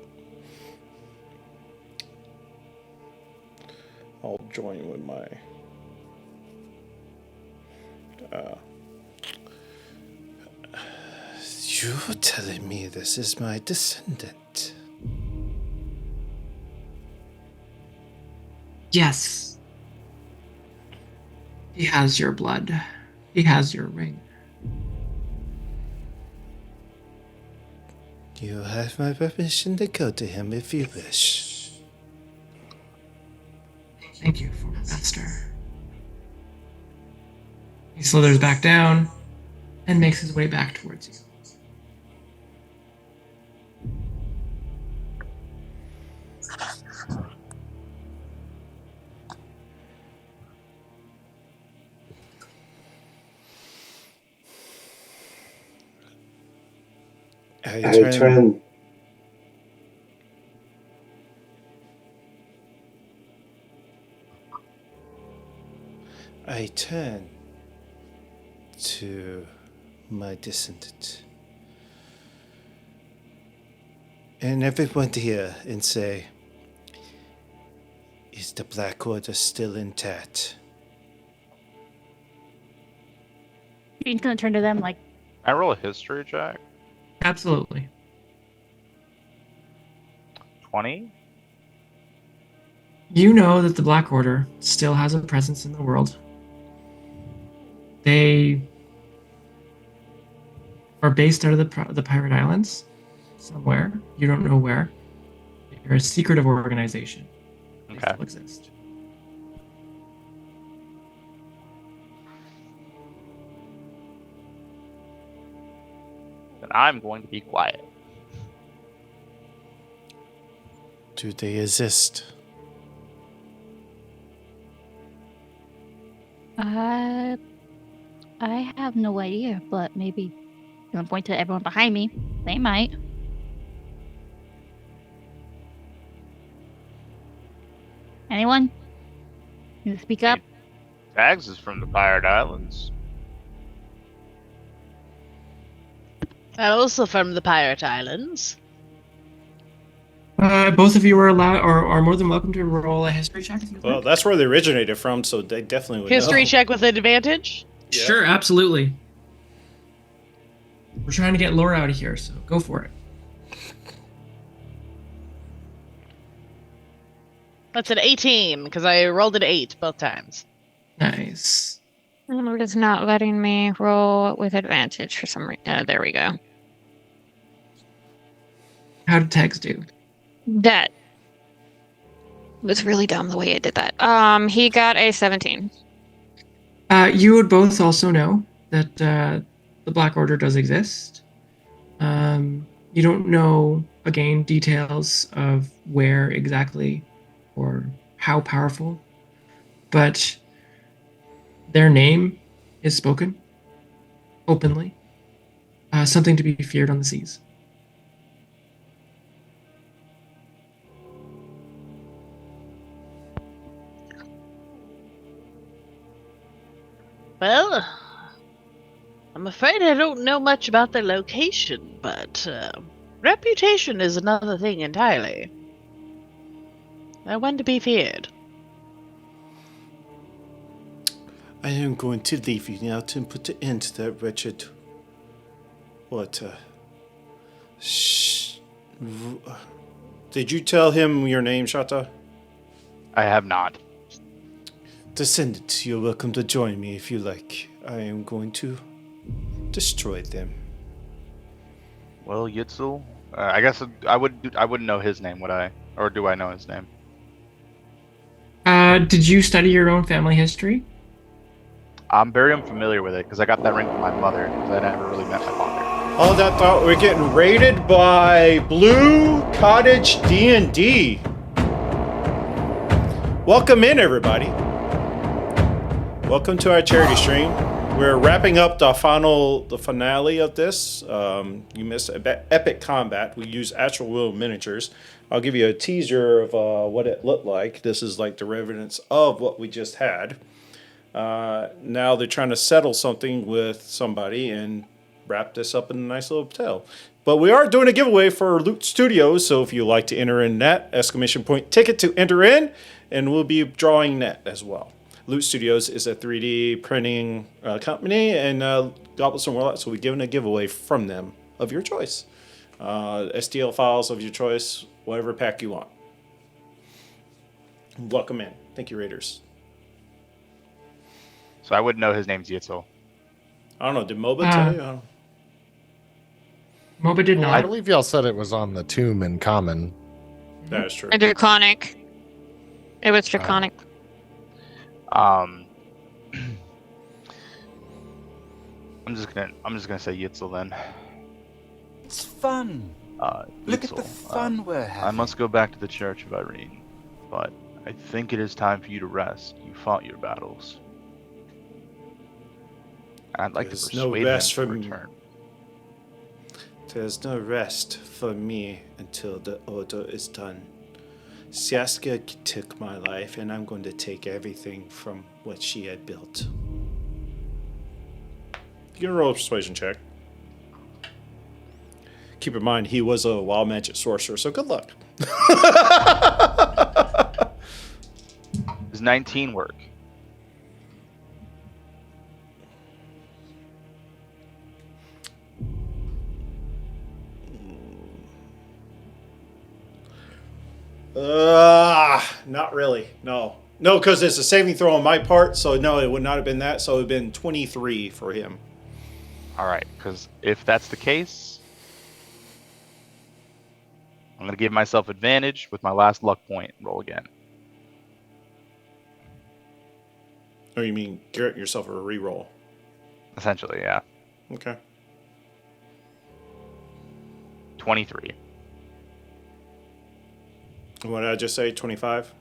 I'll join with my... You're telling me this is my descendant? Yes. He has your blood. He has your ring. You have my permission to go to him if you wish. Thank you, former master. He slithers back down and makes his way back towards you. I turn. I turn to my descendant and everyone here and say, is the Black Order still intact? He's gonna turn to them like, I roll a history check. Absolutely. 20. You know that the Black Order still has a presence in the world. They are based out of the Pirate Islands, somewhere. You don't know where. They're a secretive organization. They Okay. still exist. Then I'm going to be quiet. Do they exist? I have no idea, but maybe I'm gonna point to everyone behind me. They might. Anyone? Can you speak up? Tags is from the Pirate Islands. Also from the Pirate Islands. Both of you are allowed, or are more than welcome to roll a history check if you Well, like. that's where they originated from, so they definitely would History know. check with advantage? Yeah. Sure, absolutely. We're trying to get lore out of here, so go for it. That's an 18, because I rolled an 8 both times. Nice. It's not letting me roll with advantage for some reason. There we go. How did tags do? That was really dumb the way it did that. He got a 17. You would both also know that the Black Order does exist. You don't know, again, details of where exactly or how powerful, but their name is spoken openly. Something to be feared on the seas. Well, I'm afraid I don't know much about their location, but reputation is another thing entirely. They're one to be feared. I am going to leave you now to put an end to that wretched... What, Did you tell him your name, Shata? I have not. Descendants, you're welcome to join me if you like. I am going to destroy them. Well, Yitzel, I guess I wouldn't know his name, would I? Or do I know his name? Did you study your own family history? I'm very unfamiliar with it because I got that ring from my mother because I never really met my father. Oh, that thought we're getting raided by Blue Cottage D&D. Welcome in, everybody. Welcome to our charity stream. We're wrapping up the finale of this. You missed epic combat. We use actual will miniatures. I'll give you a teaser of what it looked like. This is like the reverence of what we just had. Now they're trying to settle something with somebody and wrap this up in a nice little tale. But we are doing a giveaway for Loot Studios, so if you like to enter in that, exclamation point ticket to enter in, and we'll be drawing that as well. Loot Studios is a 3D printing company, and Goblets&Warlocks will be giving a giveaway from them of your choice. STL files of your choice, whatever pack you want. Welcome in. Thank you, Raiders. So I wouldn't know his name's Yitzel. I don't know. Did MOBA tell you? I don't... MOBA did I not. believe y'all said it was on the tomb in common. That is true. A draconic. It was draconic. I'm just gonna say Yitzel then. It's fun. Look at the Yitzel, fun we're having. I must go back to the Church of Irene, but I think it is time for you to rest. You fought your battles. I'd like There's to no persuade rest him for to me. return. There's no rest for me until the order is done. Saskia took my life, and I'm going to take everything from what she had built. You can roll a persuasion check. Keep in mind, he was a wild magic sorcerer, so good luck. Does 19 work? Not really. No, because it's a saving throw on my part, so no, it would not have been that. So it would have been 23 for him. All right, because if that's the case, I'm gonna give myself advantage with my last luck point. Roll again. Or you mean grant yourself a reroll? Essentially, yeah. Okay. 23. What did I just say? 25?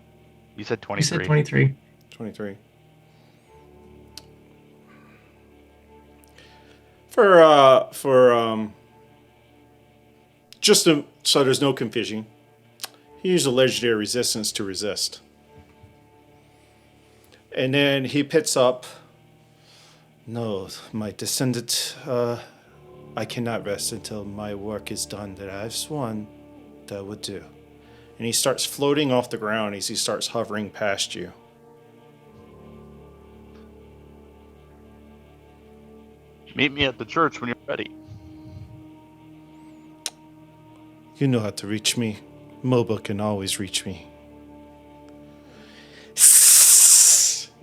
You said You 23. said 23. 23. For just so there's no confusion, he used a legendary resistance to resist. And then he picks up, no, my descendant, I cannot rest until my work is done that I've sworn that I would do. And he starts floating off the ground as he starts hovering past you. Meet me at the church when you're ready. You know how to reach me. MOBA can always reach me.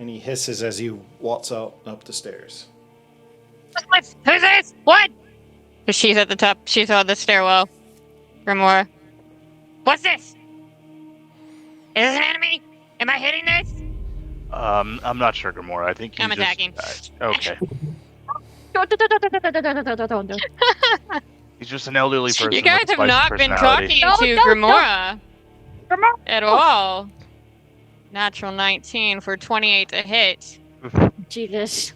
And he hisses as he walks out up the stairs. Who's this? What? She's at the top. She's on the stairwell. Grimoire. What's this? Is this an enemy? Am I hitting this? I'm not sure, Gamora. I think I'm just, attacking. Okay. Don't. He's just an elderly person. You guys with a have not spicy been personality. talking to Don't. Grimoire at all. Natural 19 for 28 to hit. Jesus.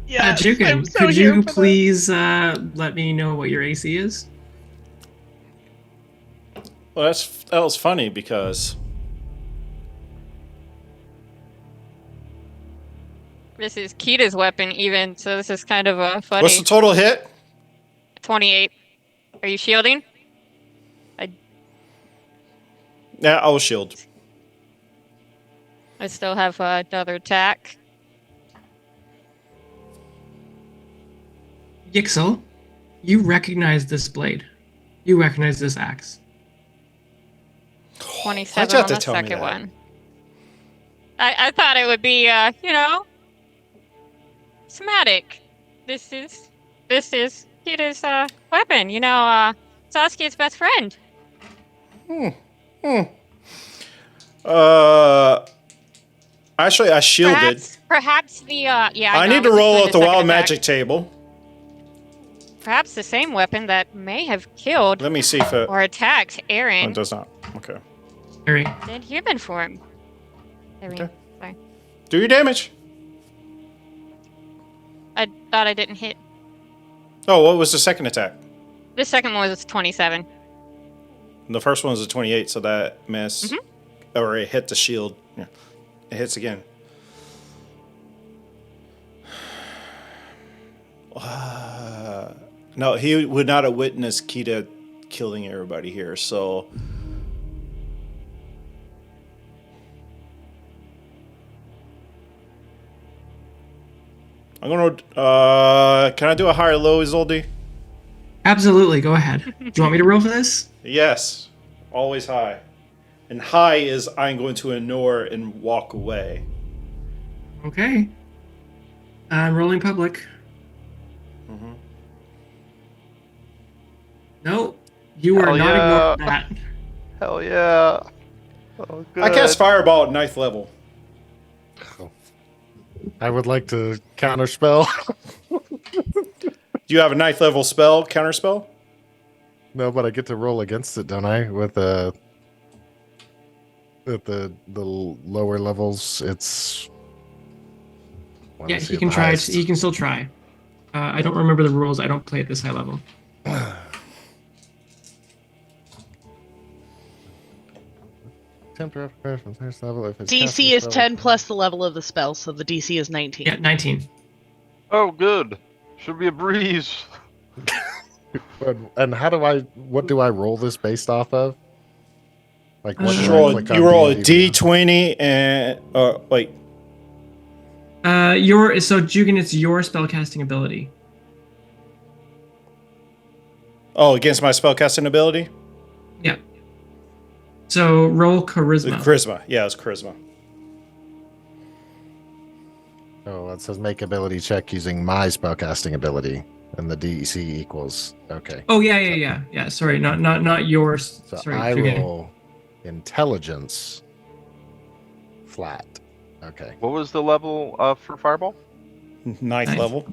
Yeah, Jukin, I'm so could here you for please let me know what your AC is? Well, that was funny because This is Kita's weapon even, so this is kind of a funny. what's the total hit? 28. Are you shielding? Yeah, I will shield. I still have another attack. Yixel, you recognize this blade. You recognize this axe. 27 Why'd you have on to the tell me second that? one. I thought it would be, somatic. This is Kita's weapon. Saskia's best friend. Actually, I shielded. Perhaps the yeah. I know, need to was roll doing out the second wild attack. magic table. Perhaps the same weapon that may have killed Let me see if it. or attacked Oh, Aaron it does not. Okay. Very. in human form. Okay. Sorry. Do your damage. I thought I didn't hit. Oh, what was the second attack? The second one was 27. The first one was a 28, so that missed. Mhm. Or it hit the shield. Yeah. It hits again. No, he would not have witnessed Kita killing everybody here, so... I'm gonna... can I do a high or low, Isolde? Absolutely, go ahead. Do you want me to roll for this? Yes. Always high. And high is I'm going to ignore and walk away. Okay. I'm rolling public. Mm-hmm. No, you are not ignoring that. Hell yeah. Oh, good. I cast Fireball at 9th level. I would like to counterspell. Do you have a 9th level spell, counterspell? No, but I get to roll against it, don't I? With at the lower levels, it's. Yeah, he can try. He can still try. I don't remember the rules. I don't play at this high level. First level, if it's DC is 10 plus the level of the spell, so the DC is 19. Yeah, 19. Oh, good. Should be a breeze. And how do what do I roll this based off of? Like what do I click on? You roll a D&D? D20 and wait. So Jugan, it's your spellcasting ability. Oh, against my spellcasting ability? Yeah. So roll charisma. Charisma. Yeah, it's charisma. Oh, it says make ability check using my spellcasting ability, and the DC equals okay. Oh yeah. Sorry, not yours. So Sorry, I Jugan. roll intelligence flat. Okay, What was the level for Fireball? 9th Nice. level.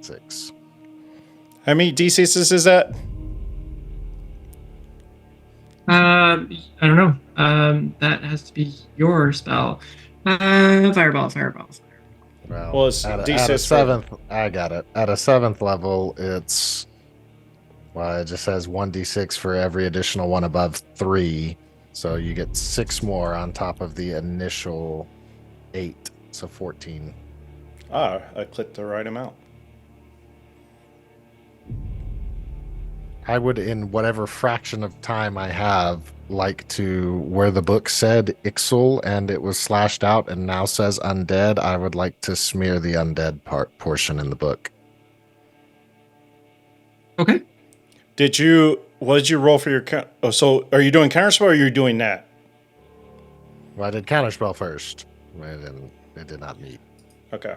6. How many D6s is that? I don't know. That has to be your spell. Fireball. Well, It's at D6 a 7th, I got it. At a 7th level, it's it just says 1d6 for every additional one above 3. So you get 6 more on top of the initial 8, so 14. Ah, I clicked the right amount. I would, in whatever fraction of time I have, like to where the book said Ixal and it was slashed out and now says undead. I would like to smear the undead portion in the book. Okay. What did you roll for your so are you doing counterspell or are you doing that? Well, I did counterspell first. It did not meet. Okay.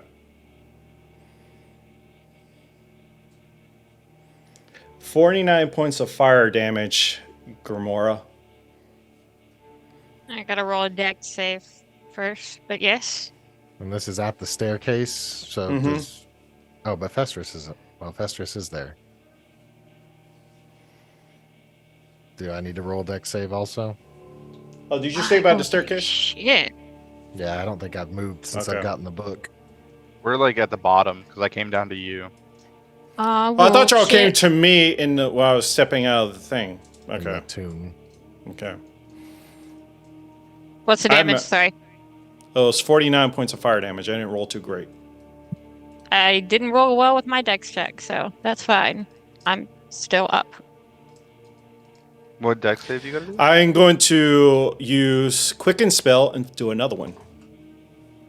$49 points of fire damage, Grimora. I gotta roll a dex save first, but yes. And this is at the staircase, so Mhm. does... Oh, but Festrus isn't. Well, Festrus is there. Do I need to roll dex save also? Oh, did you say about the staircase? Shit. Yeah, I don't think I've moved since Okay. I've gotten the book. We're like at the bottom because I came down to you. Oh, I thought y'all came to me while I was stepping out of the thing. In Okay. the tomb. Okay. What's the damage? Sorry. Oh, it's 49 points of fire damage. I didn't roll too great. I didn't roll well with my dex check, so that's fine. I'm still up. What dex save you gotta do? I'm going to use Quicken Spell and do another one.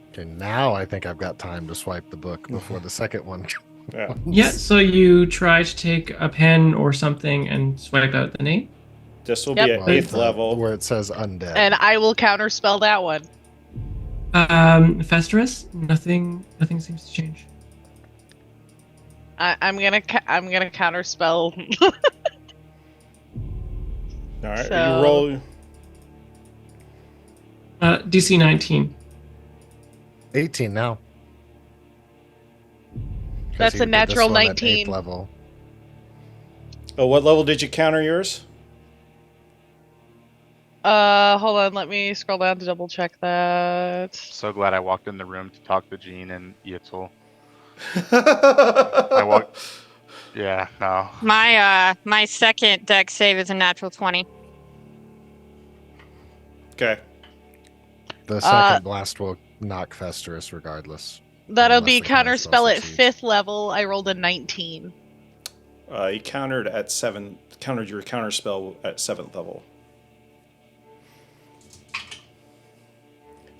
Okay, now I think I've got time to swipe the book before the second one. Yeah. Yeah. So you try to take a pen or something and swipe out the name. This will Yep. be at 8th level. Where it says undead. And I will counterspell that one. Festrus, nothing seems to change. I'm gonna counterspell. All right. So- You roll. DC 19. 18 now. 'Cause That's he a did this natural one at 19. 8th level. Oh, what level did you counter yours? Hold on, let me scroll down to double check that. So glad I walked in the room to talk to Jean and Yitzhak. I walked. Yeah, no. My second dex save is a natural 20. Okay. The second blast will knock Festerus regardless. That'll Unless be the counterspell counterspell at succeeds. 5th level. I rolled a 19. You countered your counterspell at 7th level.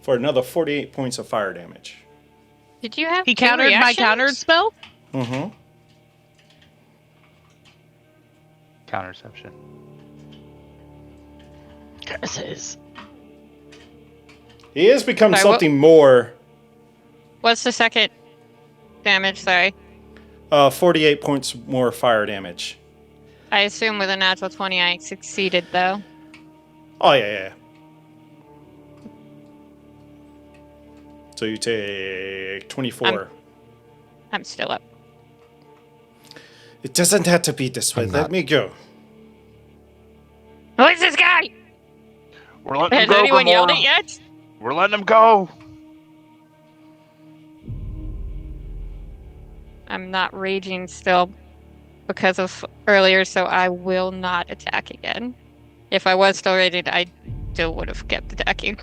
For another 48 points of fire damage. Did you have He two countered my reactions? countered spell? Mm-hmm. Counterception. Curses. He has become Sorry, what- something more. What's the second damage? Sorry. 48 points more fire damage. I assume with a natural 20 I succeeded, though. Oh, yeah. So you take 24. I'm still up. It doesn't have to be this way. I'm Let not. me go. Who is this guy? We're letting Has him go, anyone yelled Grimoire. it yet? We're letting him go. I'm not raging still because of earlier, so I will not attack again. If I was still raging, I still would have kept attacking.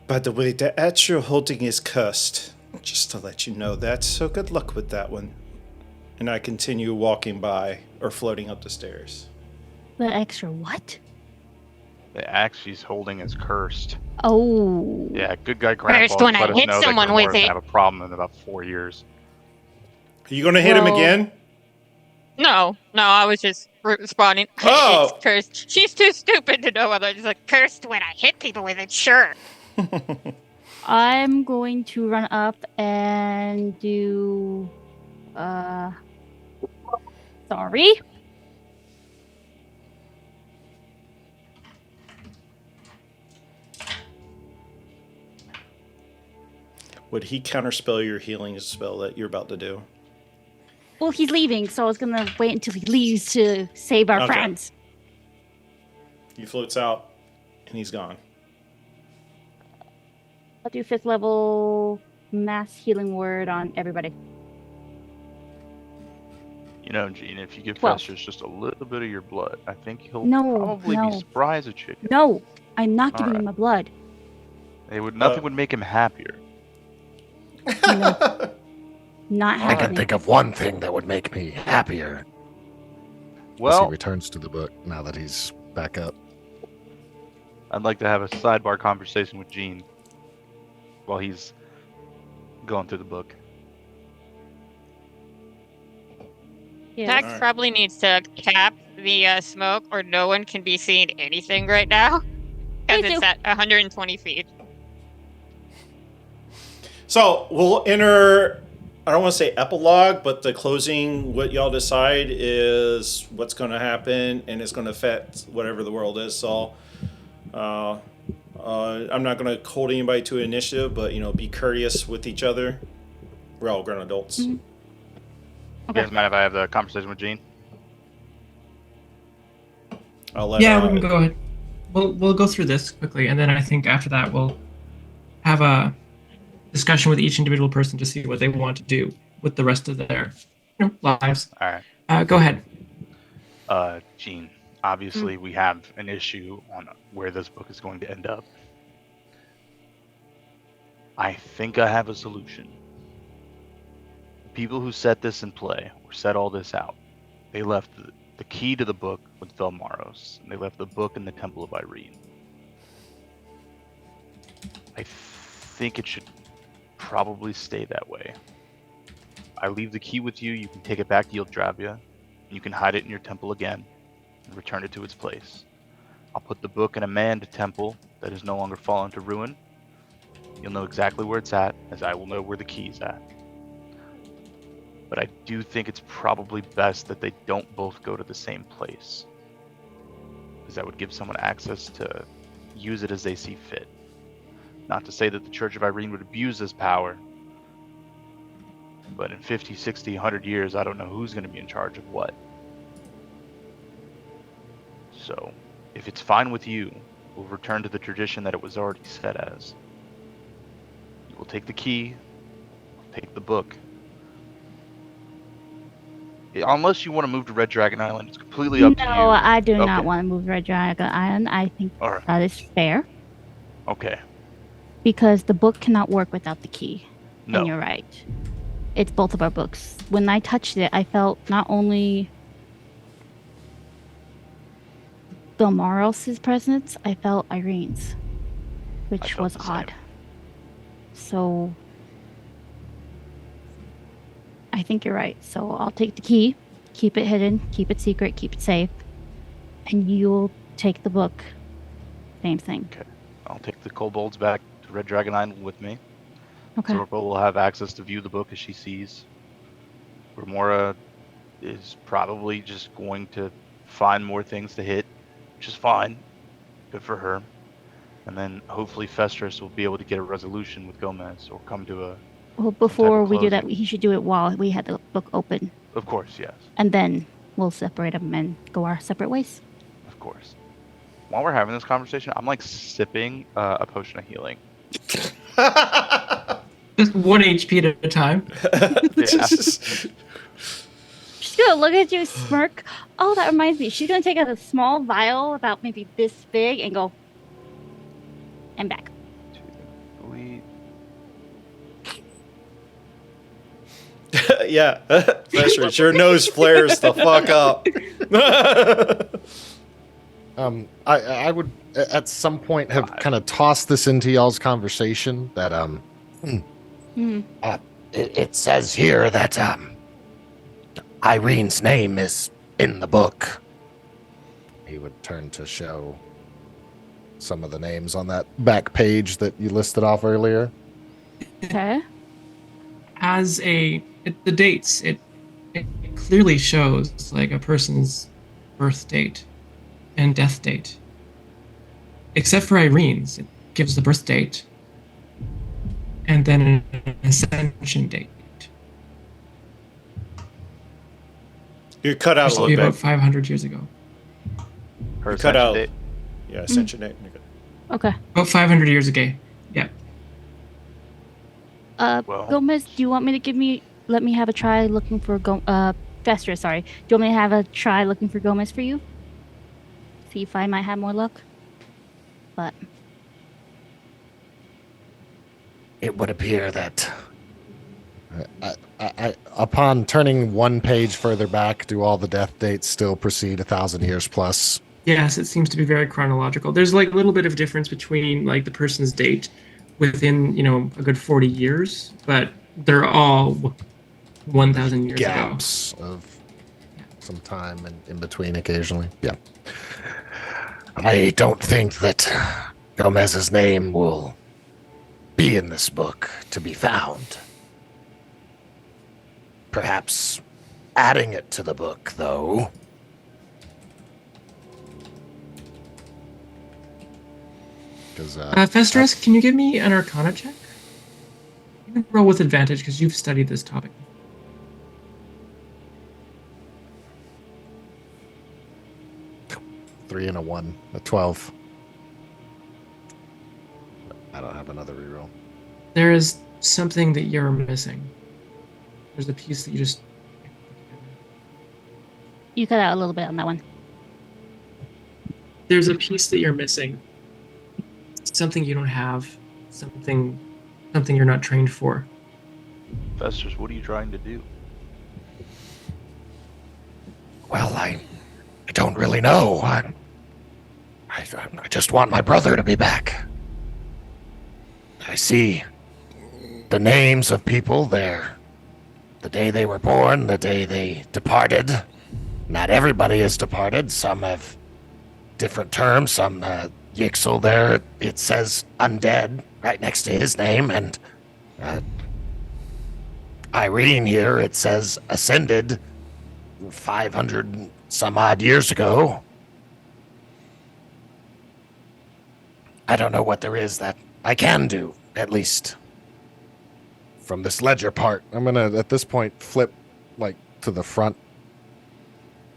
By the way, the axe you're holding is cursed. Just to let you know that. So good luck with that one. And I continue walking by or floating up the stairs. The extra what? The axe she's holding is cursed. Oh. Yeah, good guy Grandpa Cursed when I let us hit know that someone Grimoire with is gonna it. have a problem in about 4 years. Are you going to hit him Well- again? No, I was just responding. Oh. It's cursed. She's too stupid to know whether it's like cursed when I hit people with it. Sure. I'm going to run up and do. Sorry. Would he counterspell your healing spell that you're about to do? Well, he's leaving, so I was gonna wait until he leaves to save our Okay. friends. He floats out, and he's gone. I'll do 5th level mass healing word on everybody. You know, Gene, if you give 12. Festers just a little bit of your blood, I think he'll No, probably no. be spry as a chicken. No, I'm not giving Alright. him my blood. Nothing would make him happier. No. Not I can happening. think of one thing that would make me happier. As he Well, returns to the book now that he's back up. I'd like to have a sidebar conversation with Gene while he's going through the book. Yeah. Tax Alright. probably needs to cap the smoke, or no one can be seeing anything right now. Because Please it's do. at 120 feet. So we'll enter. I don't want to say epilogue, but the closing. What y'all decide is what's going to happen, and it's going to affect whatever the world is. So, I'm not going to hold anybody to an initiative, but be courteous with each other. We're all grown adults. Mhm. You Okay. guys mind if I have the conversation with Gene? I'll let. Yeah, we can go ahead. We'll go through this quickly, and then I think after that we'll have a discussion with each individual person to see what they want to do with the rest of their lives. All right. Go ahead. Gene, obviously we have an issue on where this book is going to end up. I think I have a solution. The people who set this in play, or set all this out, they left the key to the book with Velmaros, and they left the book in the Temple of Irene. I think it should probably stay that way. I leave the key with you, you can take it back to Yildravia, and you can hide it in your temple again, and return it to its place. I'll put the book in a manned temple that is no longer fallen to ruin. You'll know exactly where it's at, as I will know where the key's at. But I do think it's probably best that they don't both go to the same place, because that would give someone access to use it as they see fit. Not to say that the Church of Irene would abuse this power, but in 50, 60, 100 years, I don't know who's going to be in charge of what. So, if it's fine with you, we'll return to the tradition that it was already set as. You will take the key, take the book. Unless you want to move to Red Dragon Island, it's completely up to you. No, I do not Okay. want to move Red Dragon Island. I think All right. that is fair. Okay. Because the book cannot work without the key. No. And you're right. It's both of our books. When I touched it, I felt not only Bill Morros's presence, I felt Irene's, which felt was the same. odd. So I think you're right. So I'll take the key, keep it hidden, keep it secret, keep it safe, and you'll take the book. Same thing. Okay. I'll take the kobolds back to Red Dragon Island with me. Okay. Zorba will have access to view the book as she sees. Remora is probably just going to find more things to hit, which is fine. Good for her. And then hopefully Festrus will be able to get a resolution with Gomez or come to a... Well, before we do that, closing. he should do it while we had the book open. Of course, yes. And then we'll separate them and go our separate ways. Of course. While we're having this conversation, I'm like sipping a potion of healing. Just 1 HP at a time. Yeah. She's gonna look at you, smirk. Oh, that reminds me. She's gonna take out a small vial about maybe this big and go and back. 2, 3. Yeah, Festrus, your nose flares the fuck up. I would at some point have kind of tossed this into y'all's conversation that It says here that Irene's name is in the book. he would turn to show some of the names on that back page that you listed off earlier. Okay. The dates, it clearly shows like a person's birth date and death date. Except for Irene's, it gives the birth date and then an ascension date. You're cut out a Used to be little about bit. 500 years ago. Her Cut out. ascension date. Yeah, ascension date. You're good. Okay. About 500 years ago. Yeah. Well- Gomez, do you want me to let me have a try looking for Festrus, sorry. Do you want me to have a try looking for Gomez for you? See if I might have more luck. But It would appear that Upon turning one page further back, do all the death dates still precede 1,000 years plus? Yes, it seems to be very chronological. There's like a little bit of difference between like the person's date within, a good 40 years, but they're all 1,000 years ago. Gaps of some time in between occasionally. Yeah. I don't think that Gomez's name will be in this book to be found. Perhaps adding it to the book, though. Festrus, can you give me an Arcana check? You can roll with advantage because you've studied this topic. Three and a 1, a 12. I don't have another reroll. There is something that you're missing. There's a piece that you just... you cut out a little bit on that one. There's a piece that you're missing. Something you don't have. Something you're not trained for. Festrus, what are you trying to do? Well, I don't really know. I just want my brother to be back. I see the names of people there. The day they were born, the day they departed. Not everybody is departed. Some have different terms. Some, Yixel there, it says undead right next to his name. And Irene here, it says ascended 500 some odd years ago. I don't know what there is that I can do, at least. From this ledger part, I'm going to, at this point, flip to the front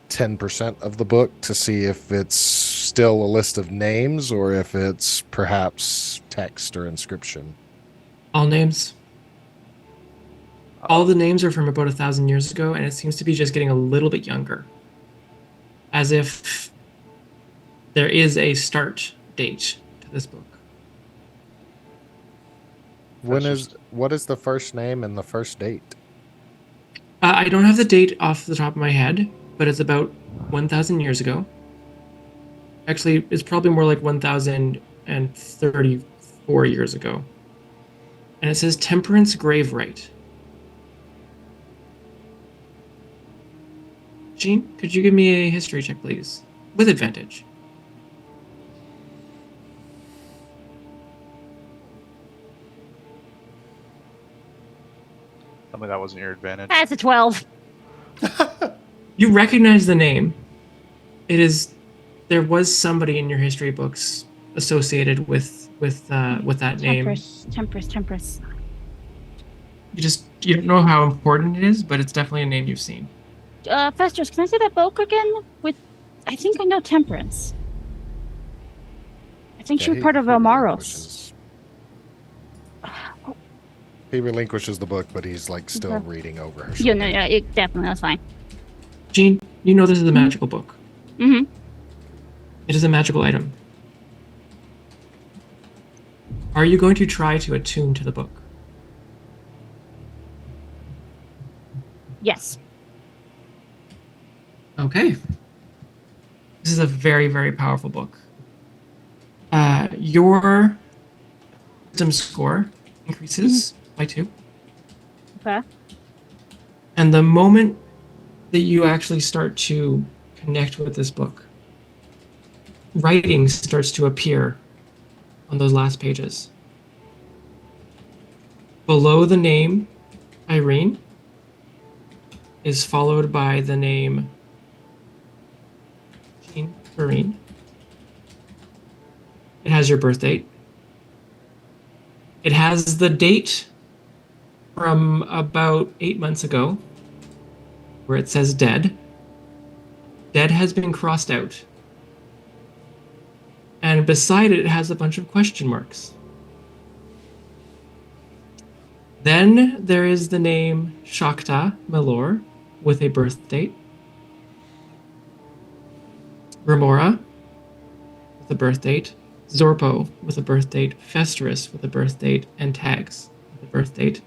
10% of the book to see if it's still a list of names or if it's perhaps text or inscription. All names. All the names are from about 1,000 years ago, and it seems to be just getting a little bit younger. As if there is a start date to this book. What is the first name and the first date? I don't have the date off the top of my head, but it's about 1,000 years ago. Actually, it's probably more like 1,034 years ago. And it says Temperance Grave Rite. Jean, could you give me a history check, please? With advantage. Tell me that wasn't your advantage. That's a 12. You recognize the name. There was somebody in your history books associated with that name. Temperance. You don't know how important it is, but it's definitely a name you've seen. Festus, can I say that book again? I think I know Temperance. I think she was part of Elmaros. He relinquishes the book, but he's like still reading over her. Yeah, no, it definitely, that's fine. Jean, you know this is a magical book. Mm-hmm. It is a magical item. Are you going to try to attune to the book? Yes. Okay. This is a very, very powerful book. Your wisdom score increases by 2. Okay. And the moment that you actually start to connect with this book, writing starts to appear on those last pages. Below the name Irene is followed by the name Jean Irene. It has your birth date. It has the date from about 8 months ago, where it says dead. Dead has been crossed out. And beside it has a bunch of question marks. Then there is the name Shakta Malor with a birth date. Remora with a birth date. Zorpo with a birth date. Festerus with a birth date. And Tags with a birth date.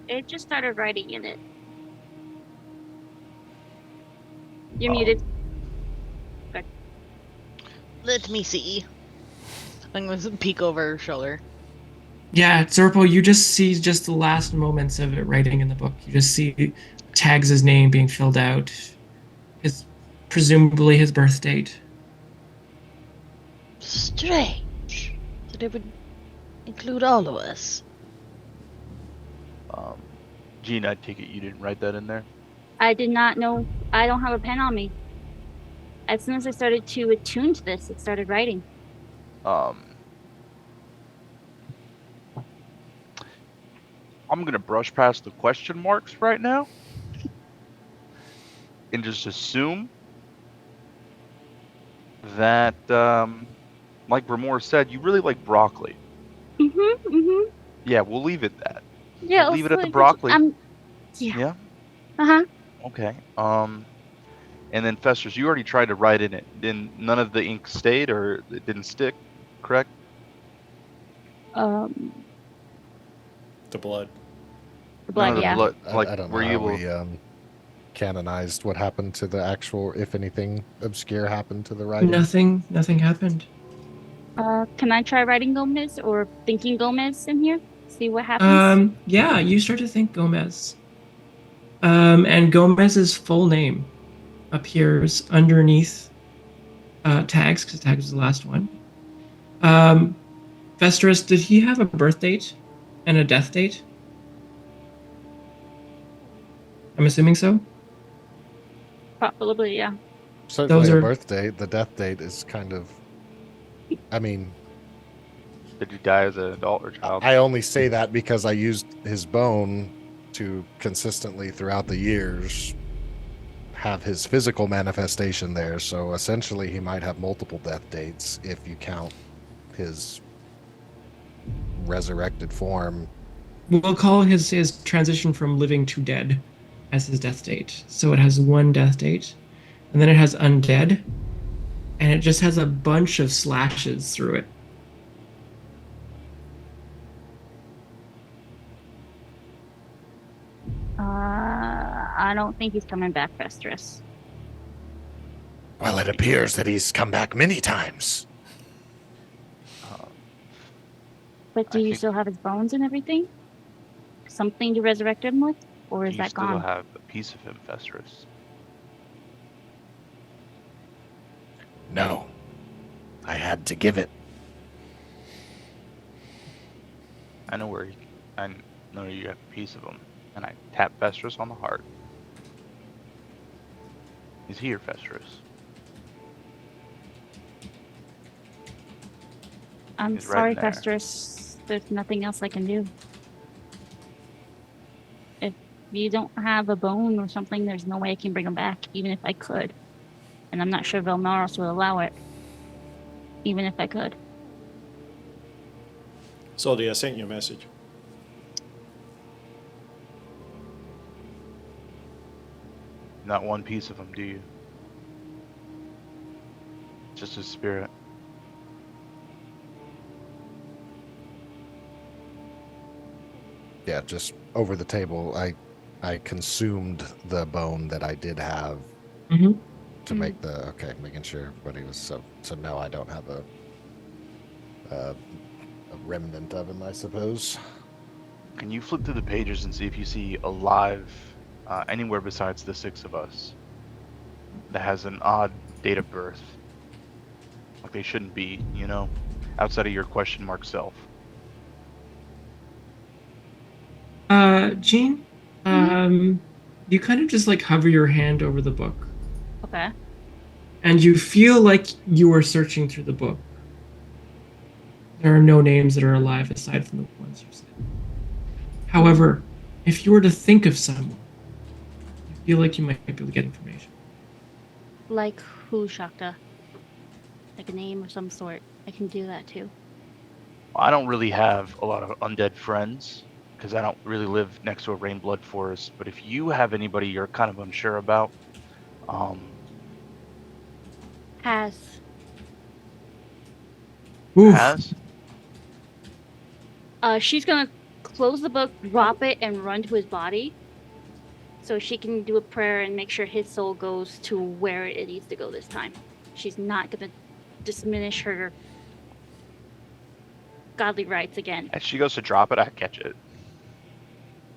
It just started writing in it. You're muted. Okay. Let me see. I'm going to peek over her shoulder. Yeah, Zorpo, you just see just the last moments of it writing in the book. You just see Tags' name being filled out. Presumably his birth date. Strange that it would include all of us. Gene, I take it you didn't write that in there? I did not know. I don't have a pen on me. As soon as I started to attune to this, it started writing. I'm gonna brush past the question marks right now and just assume that, like Ramor said, you really like broccoli. Yeah, we'll leave it that. Yeah, we'll leave it at the broccoli. Yeah. Okay. And then Festus, you already tried to write in it. Then none of the ink stayed, or it didn't stick, correct? The blood. The blood, yeah. Blood, like, I don't know were you how able... we canonized what happened to the actual, if anything obscure happened to the writing. Nothing happened. Can I try writing Gomez or thinking Gomez in here? See what happens? Yeah, you start to think Gomez. And Gomez's full name appears underneath Tags, because Tags was the last one. Festerus, did he have a birth date and a death date? I'm assuming so? Probably, yeah. Certainly a birth date. The death date is kind of... I mean... Did you die as an adult or child? I only say that because I used his bone to consistently throughout the years have his physical manifestation there. So essentially he might have multiple death dates if you count his resurrected form. We'll call his transition from living to dead as his death date. So it has one death date, and then it has undead, and it just has a bunch of slashes through it. I don't think he's coming back, Festress. Well, it appears that he's come back many times. But do you still have his bones and everything? Something to resurrect him with? Or is You that still gone? have a piece of him, Festress. No. I had to give it. I know where I know you have a piece of him, and I tap Festress on the heart. He's here, Festress. I'm He's right sorry, in there. Festress. There's nothing else I can do. If you don't have a bone or something, there's no way I can bring him back, even if I could. And I'm not sure Velmaros would allow it, even if I could. Isolde, I sent you a message. Not one piece of him, do you? Just his spirit. Yeah, just over the table. I consumed the bone that I did have Mm-hmm. to make the making sure everybody was so now I don't have a remnant of him, I suppose. Can you flip through the pages and see if you see alive anywhere besides the 6 of us that has an odd date of birth? Like they shouldn't be, you know? Outside of your question mark self. Jean, you kind of just like hover your hand over the book, Okay. and you feel like you are searching through the book. There are no names that are alive aside from the ones you said. However, if you were to think of someone, you feel like you might be able to get information. Like who, Shakta? Like a name of some sort. I can do that too. I don't really have a lot of undead friends because I don't really live next to a rain-blood forest. But if you have anybody you're kind of unsure about, Has. Oof. has She's gonna close the book, drop it, and run to his body, so she can do a prayer and make sure his soul goes to where it needs to go this time. She's not gonna diminish her godly rights again. as she goes to drop it, I catch it.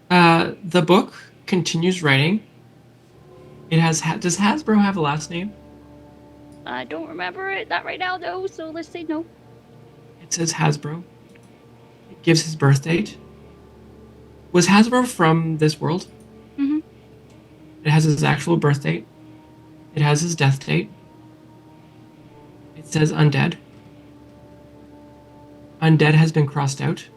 The book continues writing. It has. Does Hasbro have a last name? I don't remember it, not right now though, so let's say no. It says Hasbro. It gives his birth date. Was Hasbro from this world? Mhm. It has his actual birth date. It has his death date. It says undead. Undead has been crossed out.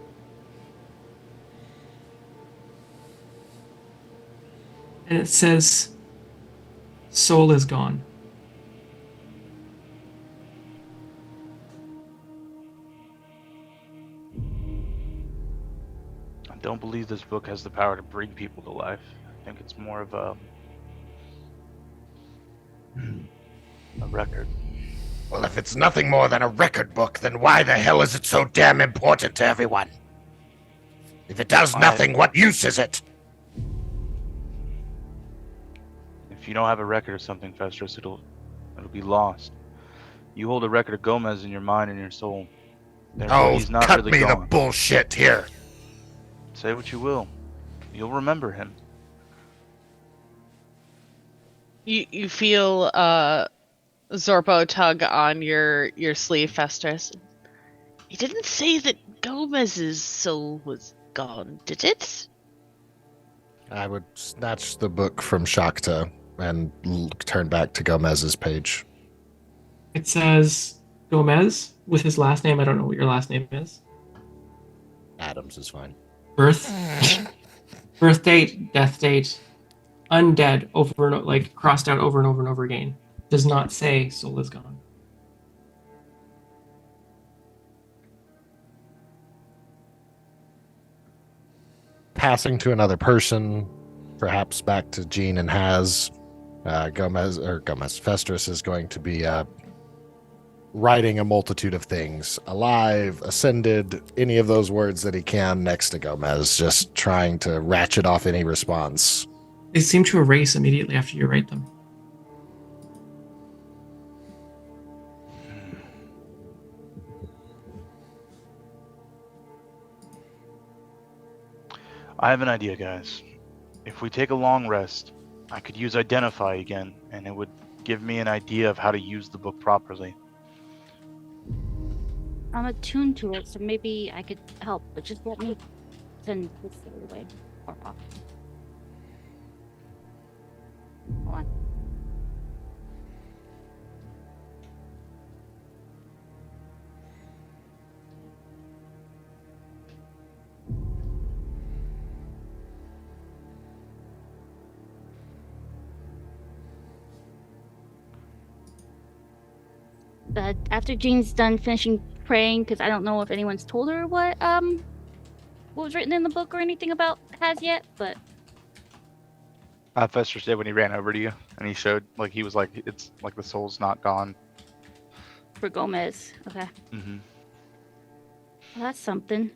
And it says soul is gone. I don't believe this book has the power to bring people to life. I think it's more of a record. Well, if it's nothing more than a record book, then why the hell is it so damn important to everyone? If it does nothing, what use is it? If you don't have a record of something, Festress, it'll be lost. You hold a record of Gomez in your mind and your soul. Therefore, Oh, he's not cut really me gone. the bullshit here. Say what you will. You'll remember him. You feel Zorpo tug on your sleeve, Festress. He didn't say that Gomez's soul was gone, did it? I would snatch the book from Shakta and turn back to Gomez's page. It says Gomez with his last name. I don't know what your last name is. Adams is fine. Birth date, death date, undead over and like crossed out over and over and over again. Does not say soul is gone. Passing to another person, perhaps back to Jean and Has. Gomez Festress is going to be writing a multitude of things. Alive, ascended, any of those words that he can next to Gomez, just trying to ratchet off any response. They seem to erase immediately after you write them. I have an idea, guys. If we take a long rest, I could use Identify again, and it would give me an idea of how to use the book properly. I'm attuned to it, so maybe I could help, but just let me send this away. Or off. Hold on. After Jean's done finishing praying, because I don't know if anyone's told her what was written in the book or anything about Has yet, but Fester said when he ran over to you, and he showed, like, he was like, it's like the soul's not gone. for Gomez. Okay. Mm-hmm. Well, that's something.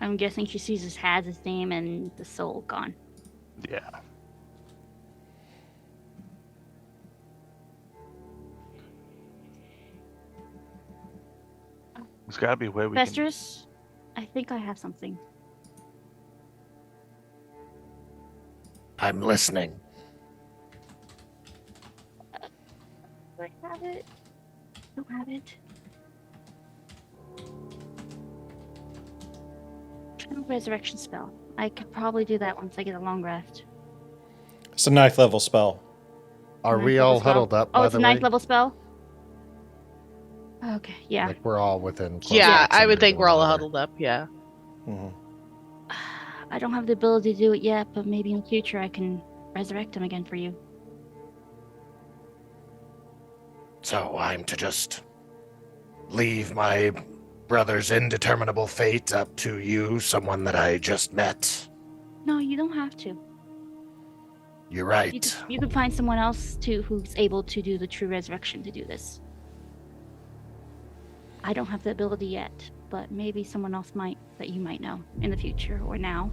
I'm guessing she sees Haz's name and the soul gone. Yeah. There's got to be a way we can... Festus, I think I have something. I'm listening. Do I have it? Don't have it. True resurrection spell. I could probably do that once I get a long rest. It's a 9th level spell. Are Ninth we level all spell? huddled up, Oh, by it's the a way? 9th level spell? Okay, yeah. Like, we're all within close Yeah, I would proximity think to we're all one another. huddled up, yeah. Mhm. I don't have the ability to do it yet, but maybe in the future I can resurrect him again for you. So I'm to just leave my brother's indeterminable fate up to you, someone that I just met. No, you don't have to. You're right. You could find someone else too who's able to do the true resurrection to do this. I don't have the ability yet, but maybe someone else might that you might know in the future or now.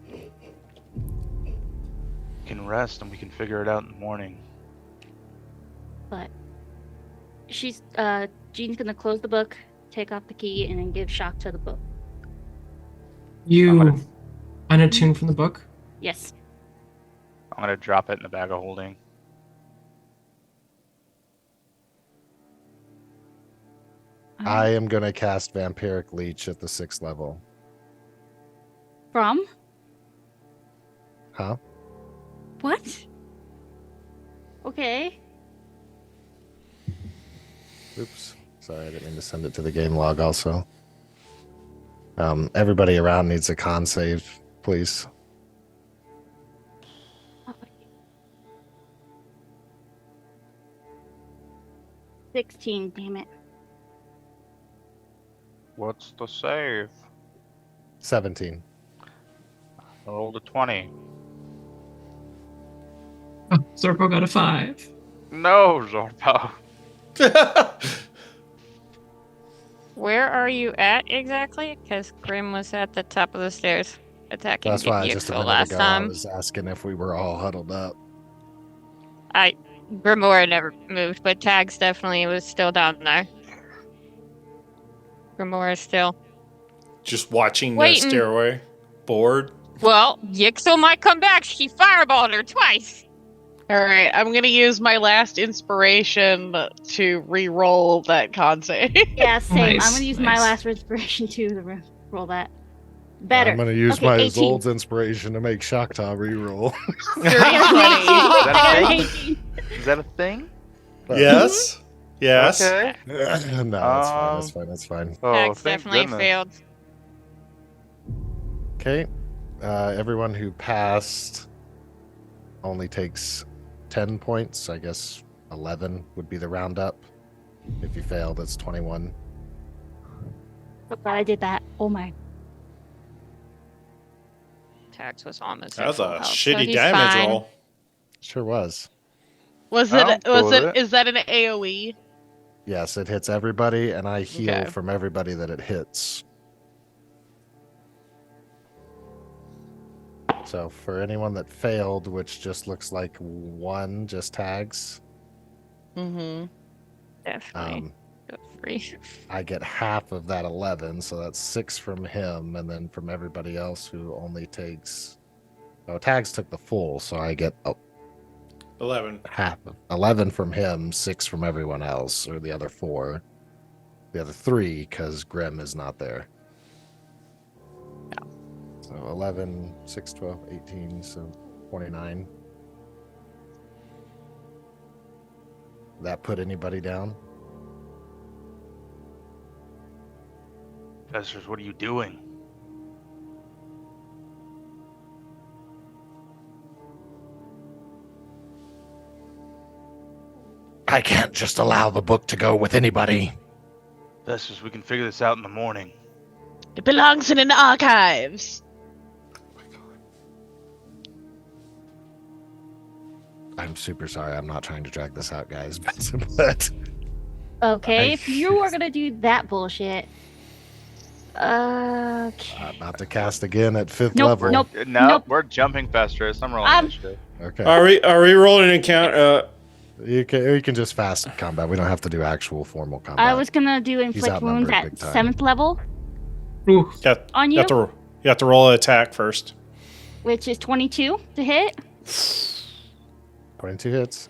We can rest and we can figure it out in the morning. But she's Jean's gonna close the book, take off the key, and then give shock to the book. You unattuned from the book? Yes. I'm going to drop it in the bag of holding. I am going to cast Vampiric Leech at the 6th level. From? Huh? What? Okay. Oops. Sorry, I didn't mean to send it to the game log also. Everybody around needs a con save, please. 16, damn it. What's the save? 17. I rolled a 20. Oh, Zorpo got a 5. No, Zorpo. Where are you at exactly? Because Grim was at the top of the stairs attacking That's why just a Yixel minute last ago I time. was asking if we were all huddled up. Grimoire never moved, but Tags definitely was still down there. Grimoire is still Just watching the waiting. stairway. Bored. Well, Yixel might come back. She fireballed her twice. Alright, I'm gonna use my last inspiration to re-roll that con save. Yeah, same. Nice, I'm gonna use my nice. last inspiration too to roll that. Better. I'm going to use Okay, my 18. Isolde's inspiration to make Shakta reroll. Is that a thing? Yes. Yes. Okay. No, that's fine. That's fine. That's fine. Oh, Tags thank definitely goodness. failed. Okay. Everyone who passed only takes 10 points. I guess 11 would be the roundup. If you failed, it's 21. So glad I did that. Oh my. Tags was almost That was at full a health, so shitty he's damage fine. roll. Sure was. Was I'm it? cool Was with it? Is that an AOE? Yes, it hits everybody, and I heal Okay. from everybody that it hits. So for anyone that failed, which just looks like one, just tags, Mm-hmm. Definitely. Go free. I get half of that 11, so that's 6 from him, and then from everybody else who only takes. Oh, tags took the full, so I get 11. half. 11 from him, 6 from everyone else, or the other 4. The other 3, because Grim is not there. So 11, 6, 12, 18, so 29. That put anybody down? Festress, what are you doing? I can't just allow the book to go with anybody. Festress, we can figure this out in the morning. It belongs in an archives. I'm super sorry. I'm not trying to drag this out, guys. But Okay, if you are gonna do that bullshit. Okay. I'm about to cast again at 5th Nope, level. nope. No, Nope. we're jumping Festress. I'm rolling Um, initiative. Okay. Are we rolling an account? You can just fast combat. We don't have to do actual formal combat. I was gonna do inflict wounds outnumbered at big time. 7th level Ooh. on You you, have to roll an attack first. which is 22 to hit. 22 hits.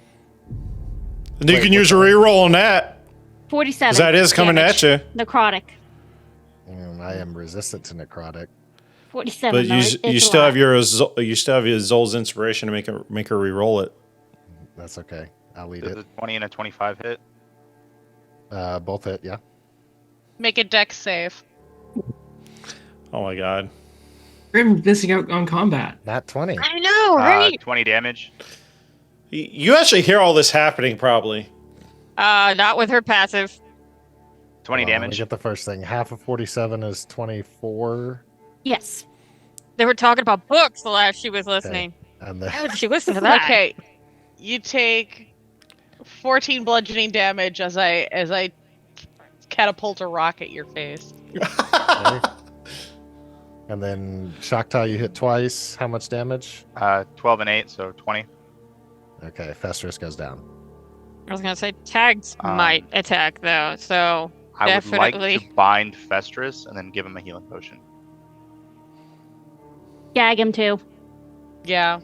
And you Wait, can what's use a that? reroll on that. 47. Because that is coming damage. at you. Necrotic. I am resistant to necrotic. 47. But though. you It's you a still lot. have your Zol's inspiration to make her re-roll it. That's okay. I'll lead Does it. a 20 and a 25 hit? Both hit, yeah. Make a dex save. Oh my god. Grim missing out on combat. Not 20. I know, right? 20 damage. You actually hear all this happening, probably. Not with her passive. 20 Hold on, let me damage. get the first thing. Half of 47 is 24. Yes. They were talking about books the last she was listening. And then How did she listen to that? Okay, you take 14 bludgeoning damage as I catapult a rock at your face. okay. And then Shakta, you hit twice. How much damage? 12 and 8, so 20. Okay, Festress goes down. I was gonna say tags Um, might attack though, so I would like definitely. to bind Festress and then give him a healing potion. Gag him too. Yeah.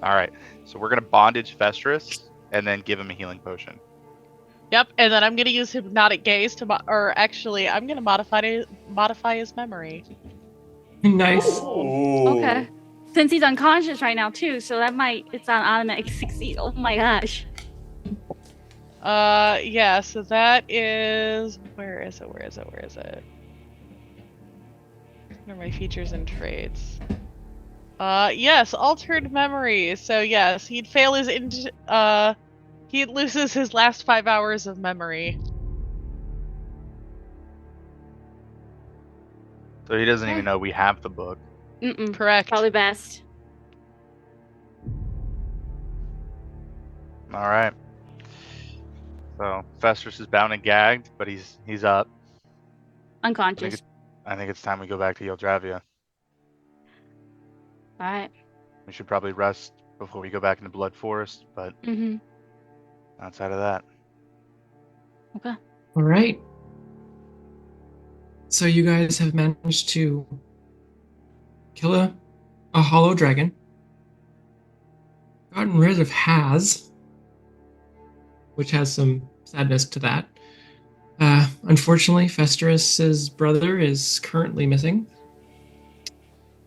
All right, so we're gonna bondage Festress and then give him a healing potion. Yep, and then I'm gonna use hypnotic gaze to, I'm gonna modify his memory. Nice. Okay. Since he's unconscious right now too, so it's on automatic succeed. Oh my gosh. Yeah, so that is, where is it? What are my features and traits? Yes, altered memory. So yes, he loses his last 5 hours of memory. So he doesn't even know we have the book. Mm-mm. Correct. Probably best. All right. So Festress is bound and gagged, but he's up. Unconscious. I think it's time we go back to Yeldravia. Alright. We should probably rest before we go back into Blood Forest, but Mm-hmm. outside of that. Okay. All right. So you guys have managed to kill a hollow dragon, gotten rid of Haz, which has some sadness to that. Unfortunately, Festress's brother is currently missing,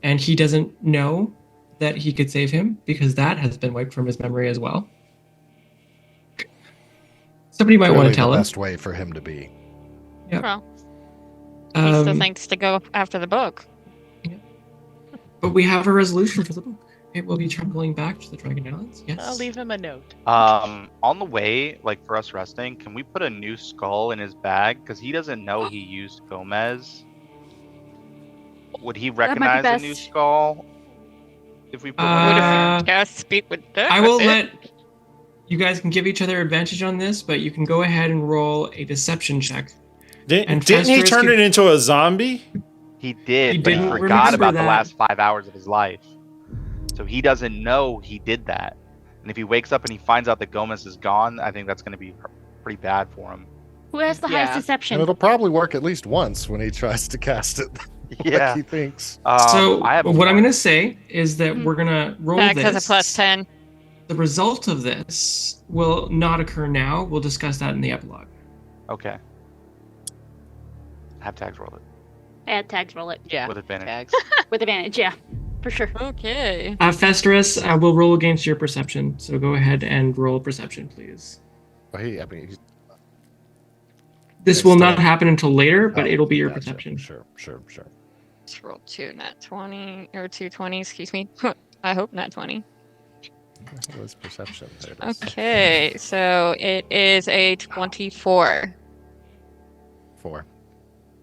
and he doesn't know that he could save him because that has been wiped from his memory as well. Somebody might want Clearly to tell the him. best way for him to be. Yep. Well, he still Um, thinks to go after the book. but we have a resolution for the book. It will be traveling back to the Dragon Islands. Yes. I'll leave him a note. On the way, like for us resting, can we put a new skull in his bag? Because he doesn't know he used Gomez. Would he might be recognize a new best. skull? if we put one in? Cast speak with death. I will let you guys can give each other advantage on this, but you can go ahead and roll a deception check. Didn't he turn it into a zombie? He did, He but he didn't forgot remember about the that. last 5 hours of his life. So he doesn't know he did that. And if he wakes up and he finds out that Gomez is gone, I think that's going to be pretty bad for him. Who has the highest deception? And it'll probably work at least once when he tries to cast it. Yeah. Like he thinks. So I have what I'm one. going to say is that we're going to roll Max this. has a plus 10. The result of this will not occur now. We'll discuss that in the epilogue. Okay. Have tags roll it. Add tags, roll it. Yeah. With advantage. Tags. With advantage, yeah. For sure. Okay. Festus, will roll against your perception. So go ahead and roll perception, please. Well, he's This will not happen until later, but Oh, it'll be your gotcha. perception. Sure. Let's roll 2 nat 20 or 2 20s, excuse me. I hope nat 20. What was perception? There it is. Okay, so it is a 24. 4.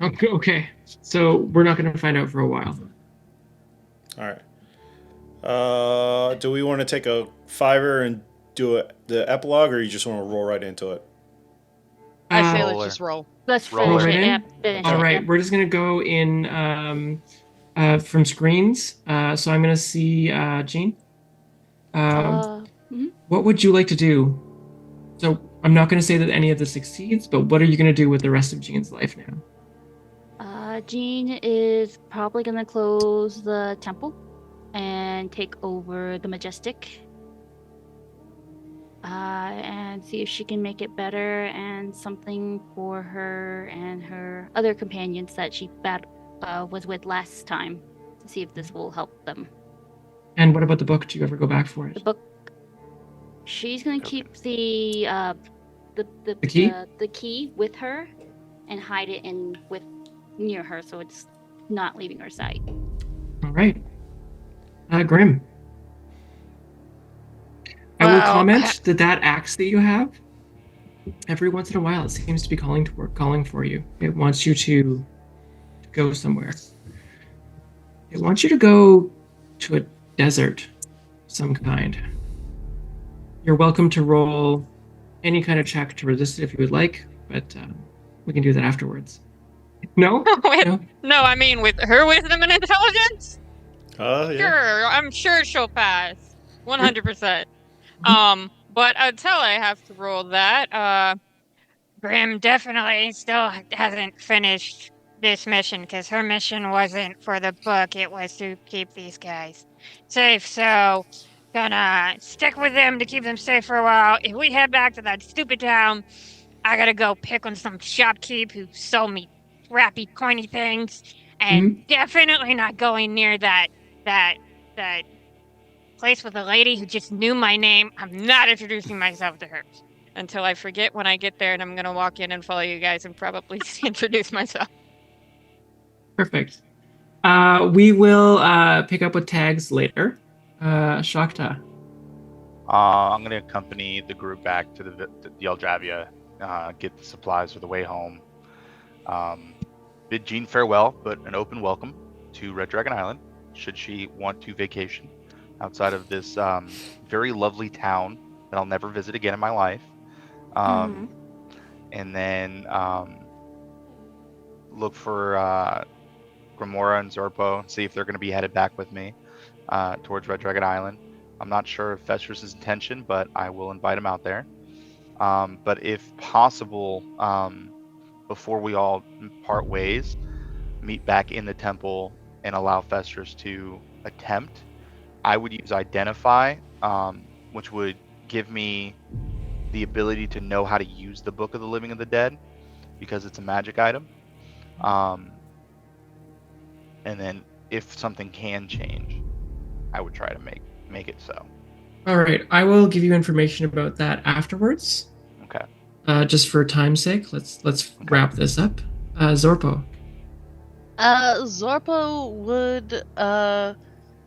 Okay. So we're not going to find out for a while. All right. Do we want to take a 5er and do the epilogue, or you just want to roll right into it? I say Roller. let's just roll. Let's Roll finish it it. in? Yeah, finish All it, right, yeah. we're just gonna go in from screens. So I'm gonna see Jean. Mhm. What would you like to do? So I'm not gonna say that any of this succeeds, but what are you gonna do with the rest of Jean's life now? Jean is probably gonna close the temple and take over the Majestic. And see if she can make it better and something for her and her other companions that she was with last time, to see if this will help them. And what about the book? Do you ever go back for The it? book. She's gonna keep the key? the key with her and hide it near her, so it's not leaving her sight. All right. Grim. I will Well, comment that axe that you have, every once in a while, it seems to be calling for you. It wants you to go somewhere. It wants you to go to a desert of some kind. You're welcome to roll any kind of check to resist it if you would like, but we can do that afterwards. No? No, I mean with her wisdom and intelligence? Yeah. Sure, I'm sure she'll pass. 100%. But until I have to roll that, Grim definitely still hasn't finished this mission, because her mission wasn't for the book, it was to keep these guys safe, so gonna stick with them to keep them safe for a while. If we head back to that stupid town, I gotta go pick on some shopkeep who sold me crappy coiny things, and definitely not going near that place with a lady who just knew my name. I'm not introducing myself to her until I forget when I get there, and I'm gonna walk in and follow you guys and probably introduce myself. Perfect. We will pick up with tags later. Shakta. I'm going to accompany the group back to the Eldravia, get the supplies for the way home. Bid Jean farewell, but an open welcome to Red Dragon Island, should she want to vacation outside of this very lovely town that I'll never visit again in my life. And then look for Grimora and Zorpo, see if they're going to be headed back with me towards Red Dragon Island. I'm not sure of Festus's intention, but I will invite him out there. But if possible, before we all part ways, meet back in the temple and allow Festus to attempt. I would use Identify, which would give me the ability to know how to use the Book of the Living and the Dead, because it's a magic item. And then if something can change, I would try to make it so. All right, I will give you information about that afterwards. Okay. Just for time's sake, let's wrap this up. Zorpo. Zorpo would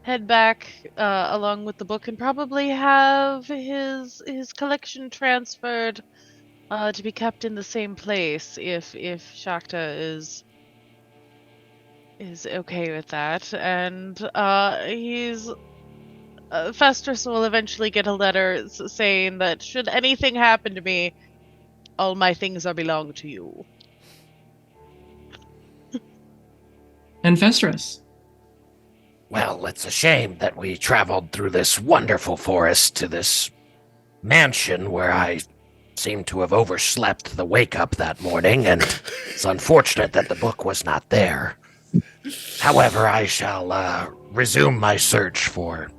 head back along with the book and probably have his collection transferred to be kept in the same place if Shakta is okay with that. And he's Festus will eventually get a letter saying that should anything happen to me, all my things are belong to you. And Festrus. Well, it's a shame that we traveled through this wonderful forest to this mansion where I seem to have overslept the wake up that morning, and it's unfortunate that the book was not there. However, I shall resume my search for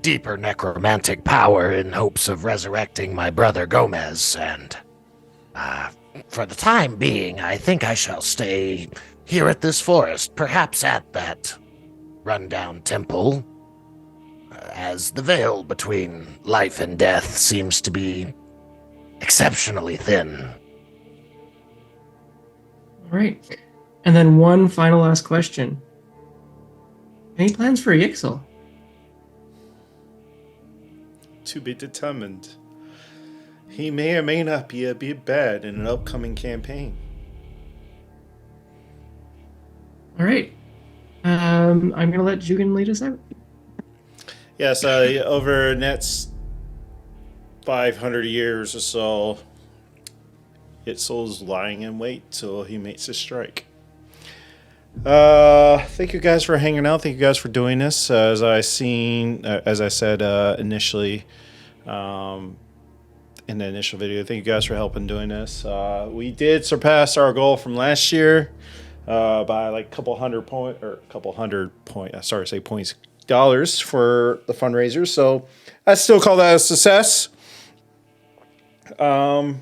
deeper necromantic power in hopes of resurrecting my brother Gomez, and for the time being, I think I shall stay here at this forest, perhaps at that rundown temple, as the veil between life and death seems to be exceptionally thin. All right. And then one final last question. Any plans for Yixel? To be determined. He may or may not be a bit bad in an upcoming campaign. All right. I'm going to let Jugan lead us out. Yes, over the next 500 years or so, Isolde's lying in wait till he makes his strike. Thank you guys for hanging out. Thank you guys for doing this. As I said initially, in the initial video, thank you guys for helping doing this. We did surpass our goal from last year by like a couple hundred points, dollars for the fundraiser. So I still call that a success. Like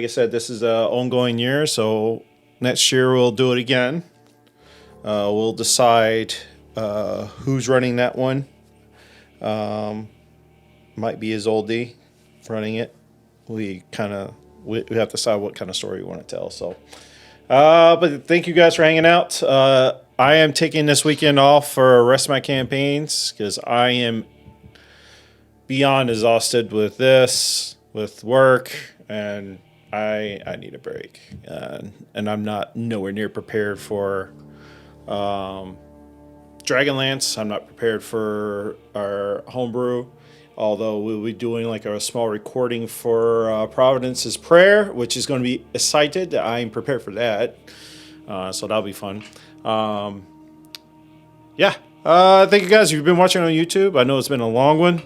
I said, this is an ongoing year, so next year we'll do it again. We'll decide who's running that one. Might be Isolde running it. We have to decide what kind of story we want to tell. So, but thank you guys for hanging out. I am taking this weekend off for the rest of my campaigns because I am beyond exhausted with this, with work, and I need a break. And I'm not nowhere near prepared for Dragonlance. I'm not prepared for our homebrew. Although we'll be doing like a small recording for Providence's Prayer, which is going to be excited. I'm prepared for that. So that'll be fun. Thank you guys. If you've been watching on YouTube, I know it's been a long one.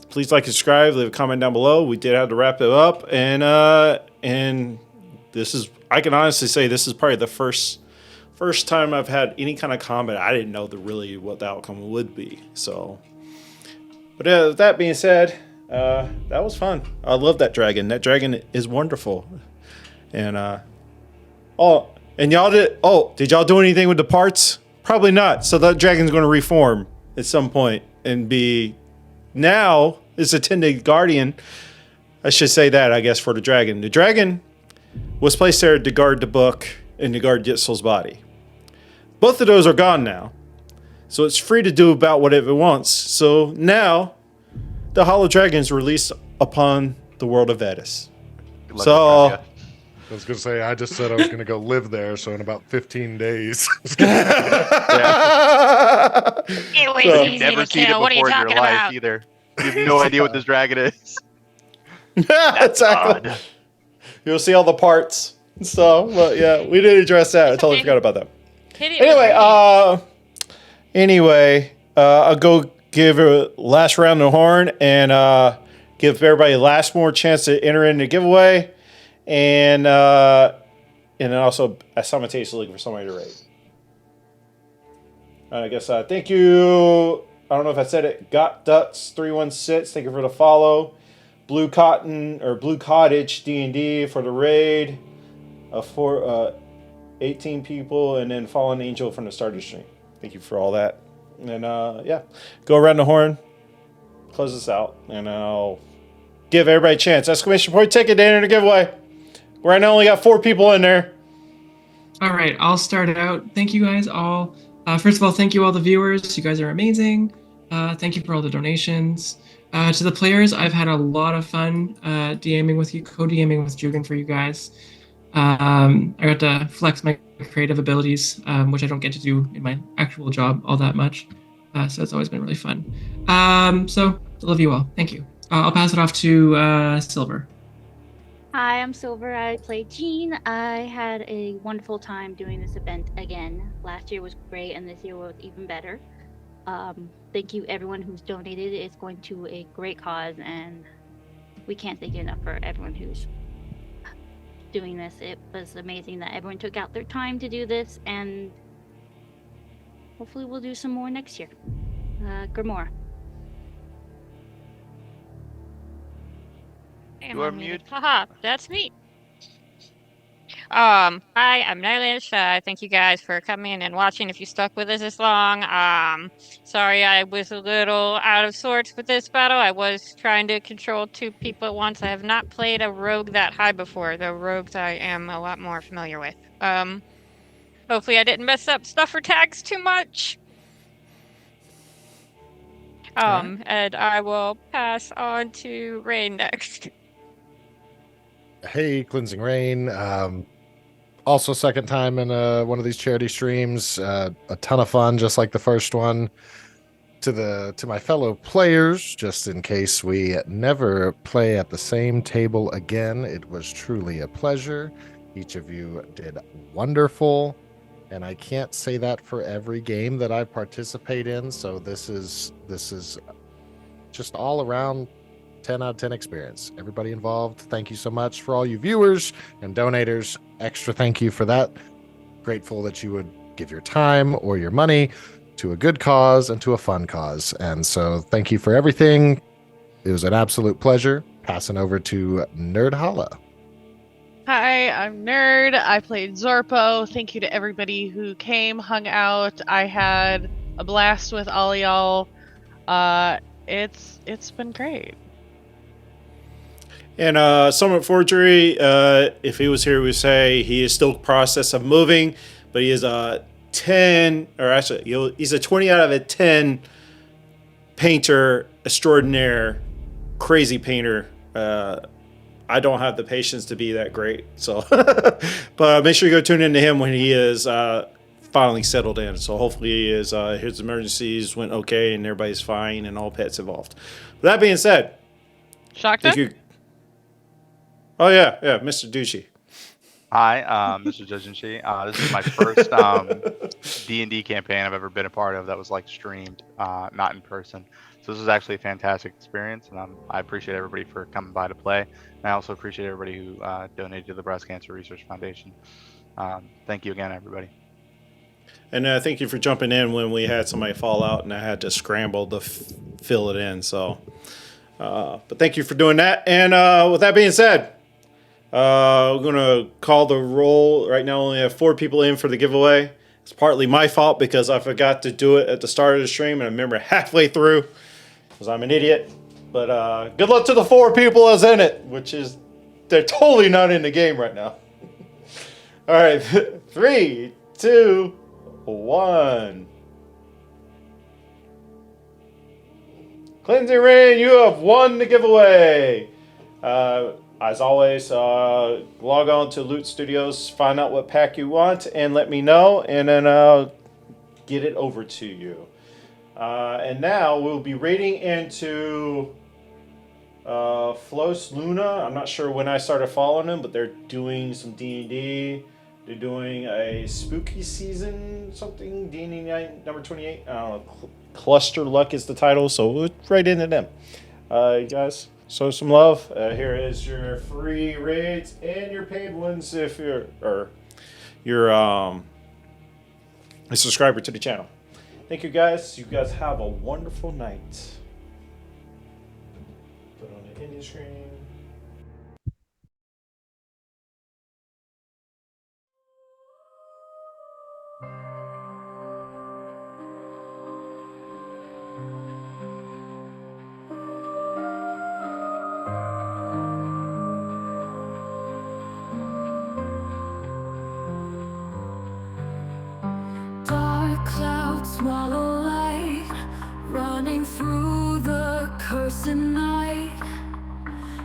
Please like and subscribe. Leave a comment down below. We did have to wrap it up. And this is, I can honestly say this is probably the first time I've had any kind of combat. I didn't know what the outcome would be. So... But with that being said, that was fun. I love that dragon. That dragon is wonderful. And did y'all do anything with the parts? Probably not. So that dragon's going to reform at some point and be now is a Tended Guardian. I should say that, I guess, for the dragon. The dragon was placed there to guard the book and to guard Yitzel's body. Both of those are gone now. So it's free to do about whatever it wants. So now, the Hollow Dragon is released upon the world of Vedis. So, I was going to say, I just said I was going to go live there, so in about 15 days. It was easy Never to seen kill. it What are you before in talking your life about? either. You have no idea what this dragon is. exactly. Odd. You'll see all the parts. So, but yeah, we did address that. I totally forgot about that. Hit it with Anyway, I'll go give a last round of the horn and give everybody a last more chance to enter in the giveaway. And then also simultaneously looking for somebody to rate. I guess thank you. I don't know if I said it. Got Ducks 316. Thank you for the follow. Blue Cottage D&D for the raid. For 18 people, and then Fallen Angel from the starter stream. Thank you for all that. And go around the horn, close this out, and I'll give everybody a chance. Exclamation point ticket to enter the giveaway. Right now, only got 4 people in there. All right, I'll start it out. Thank you guys all. First of all, thank you all the viewers. You guys are amazing. Thank you for all the donations. To the players, I've had a lot of fun DMing with you, co-DMing with Jugan for you guys. I got to flex my creative abilities, which I don't get to do in my actual job all that much. So it's always been really fun. So I love you all. Thank you. I'll pass it off to Silver. Hi, I'm Silver. I play Jean. I had a wonderful time doing this event again. Last year was great, and this year was even better. Thank you, everyone who's donated. It's going to a great cause, and we can't thank you enough for everyone who's doing this. It was amazing that everyone took out their time to do this, and hopefully we'll do some more next year. Grimoire. You are muted. Haha, that's me. Hi, I'm Nylish. Thank you guys for coming and watching if you stuck with us this long. Sorry I was a little out of sorts with this battle. I was trying to control 2 people at once. I have not played a rogue that high before, though rogues I am a lot more familiar with. Hopefully I didn't mess up stuff or tags too much. And I will pass on to Rain next. Hey, Cleansing Rain. Also, second time in one of these charity streams. A ton of fun, just like the first one. To my fellow players, just in case we never play at the same table again, it was truly a pleasure. Each of you did wonderful, and I can't say that for every game that I participate in. So this is just all around 10 out of 10 experience. Everybody involved, thank you so much. For all you viewers and donators, extra thank you for that. Grateful that you would give your time or your money to a good cause and to a fun cause. And so thank you for everything. It was an absolute pleasure. Passing over to Nerd Holla. Hi, I'm Nerd. I played Zorpo. Thank you to everybody who came, hung out. I had a blast with all y'all. It's been great. And Summit Forgery, if he was here, we would say he is still in the process of moving, but he is a 10, or actually, he's a 20 out of a 10 painter extraordinaire, crazy painter. I don't have the patience to be that great, so but make sure you go tune into him when he is finally settled in. So hopefully his emergencies went okay and everybody's fine and all pets involved. With that being said, Shakta? thank you. Oh yeah, Mr. Ducci. Hi, Mr. Judge. This is my first D&D campaign I've ever been a part of that was like streamed, not in person. So this was actually a fantastic experience, and I appreciate everybody for coming by to play. And I also appreciate everybody who donated to the Breast Cancer Research Foundation. Thank you again, everybody. And thank you for jumping in when we had somebody fall out and I had to scramble to fill it in. So, but thank you for doing that. And with that being said, we're going to call the roll. Right now, we only have 4 people in for the giveaway. It's partly my fault because I forgot to do it at the start of the stream, and I remember halfway through because I'm an idiot. But good luck to the 4 people that's in it, which is they're totally not in the game right now. All right, 3, 2, 1. Cleansing Rain, you have won the giveaway. As always, log on to Loot Studios, find out what pack you want, and let me know, and then I'll get it over to you. And now we'll be raiding into Flos Luna. I'm not sure when I started following them, but they're doing some D&D. They're doing a spooky season, something, D&D night number 28. I don't know, Cluster Luck is the title, so we'll right into them. You guys, show some love. Here is your free raids and your paid ones if you're a subscriber to the channel. Thank you guys. You guys have a wonderful night. Put on the Indian screen. Dark clouds swallow light, running through the cursed night.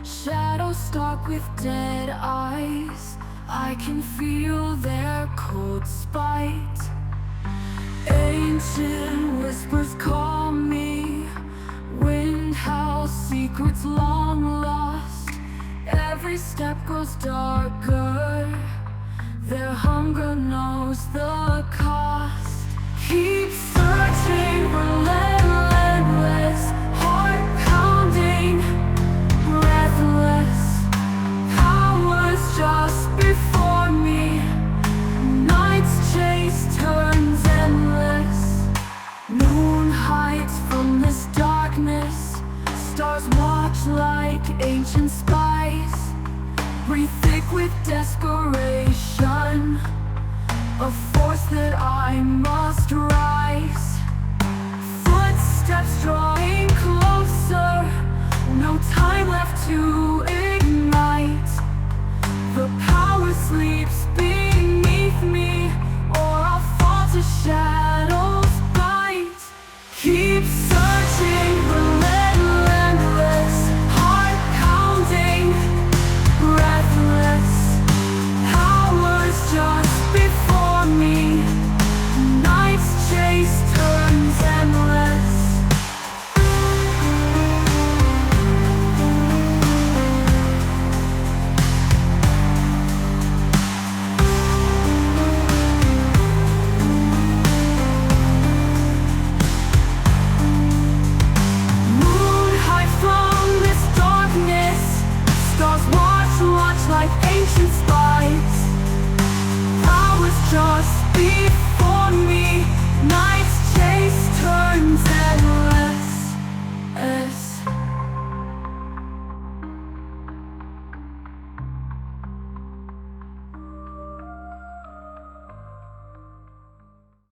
Shadows stalk with dead eyes, I can feel their cold spite. Ancient whispers call me. Wind howls, secrets long lost. Every step grows darker. Their hunger knows the cost. Keep searching, relentless, heart pounding, breathless. Powers just before me. Night's chase turns endless. Moon hides from this darkness. Stars watch like ancient spies. Breathe thick with desperation. A force that I must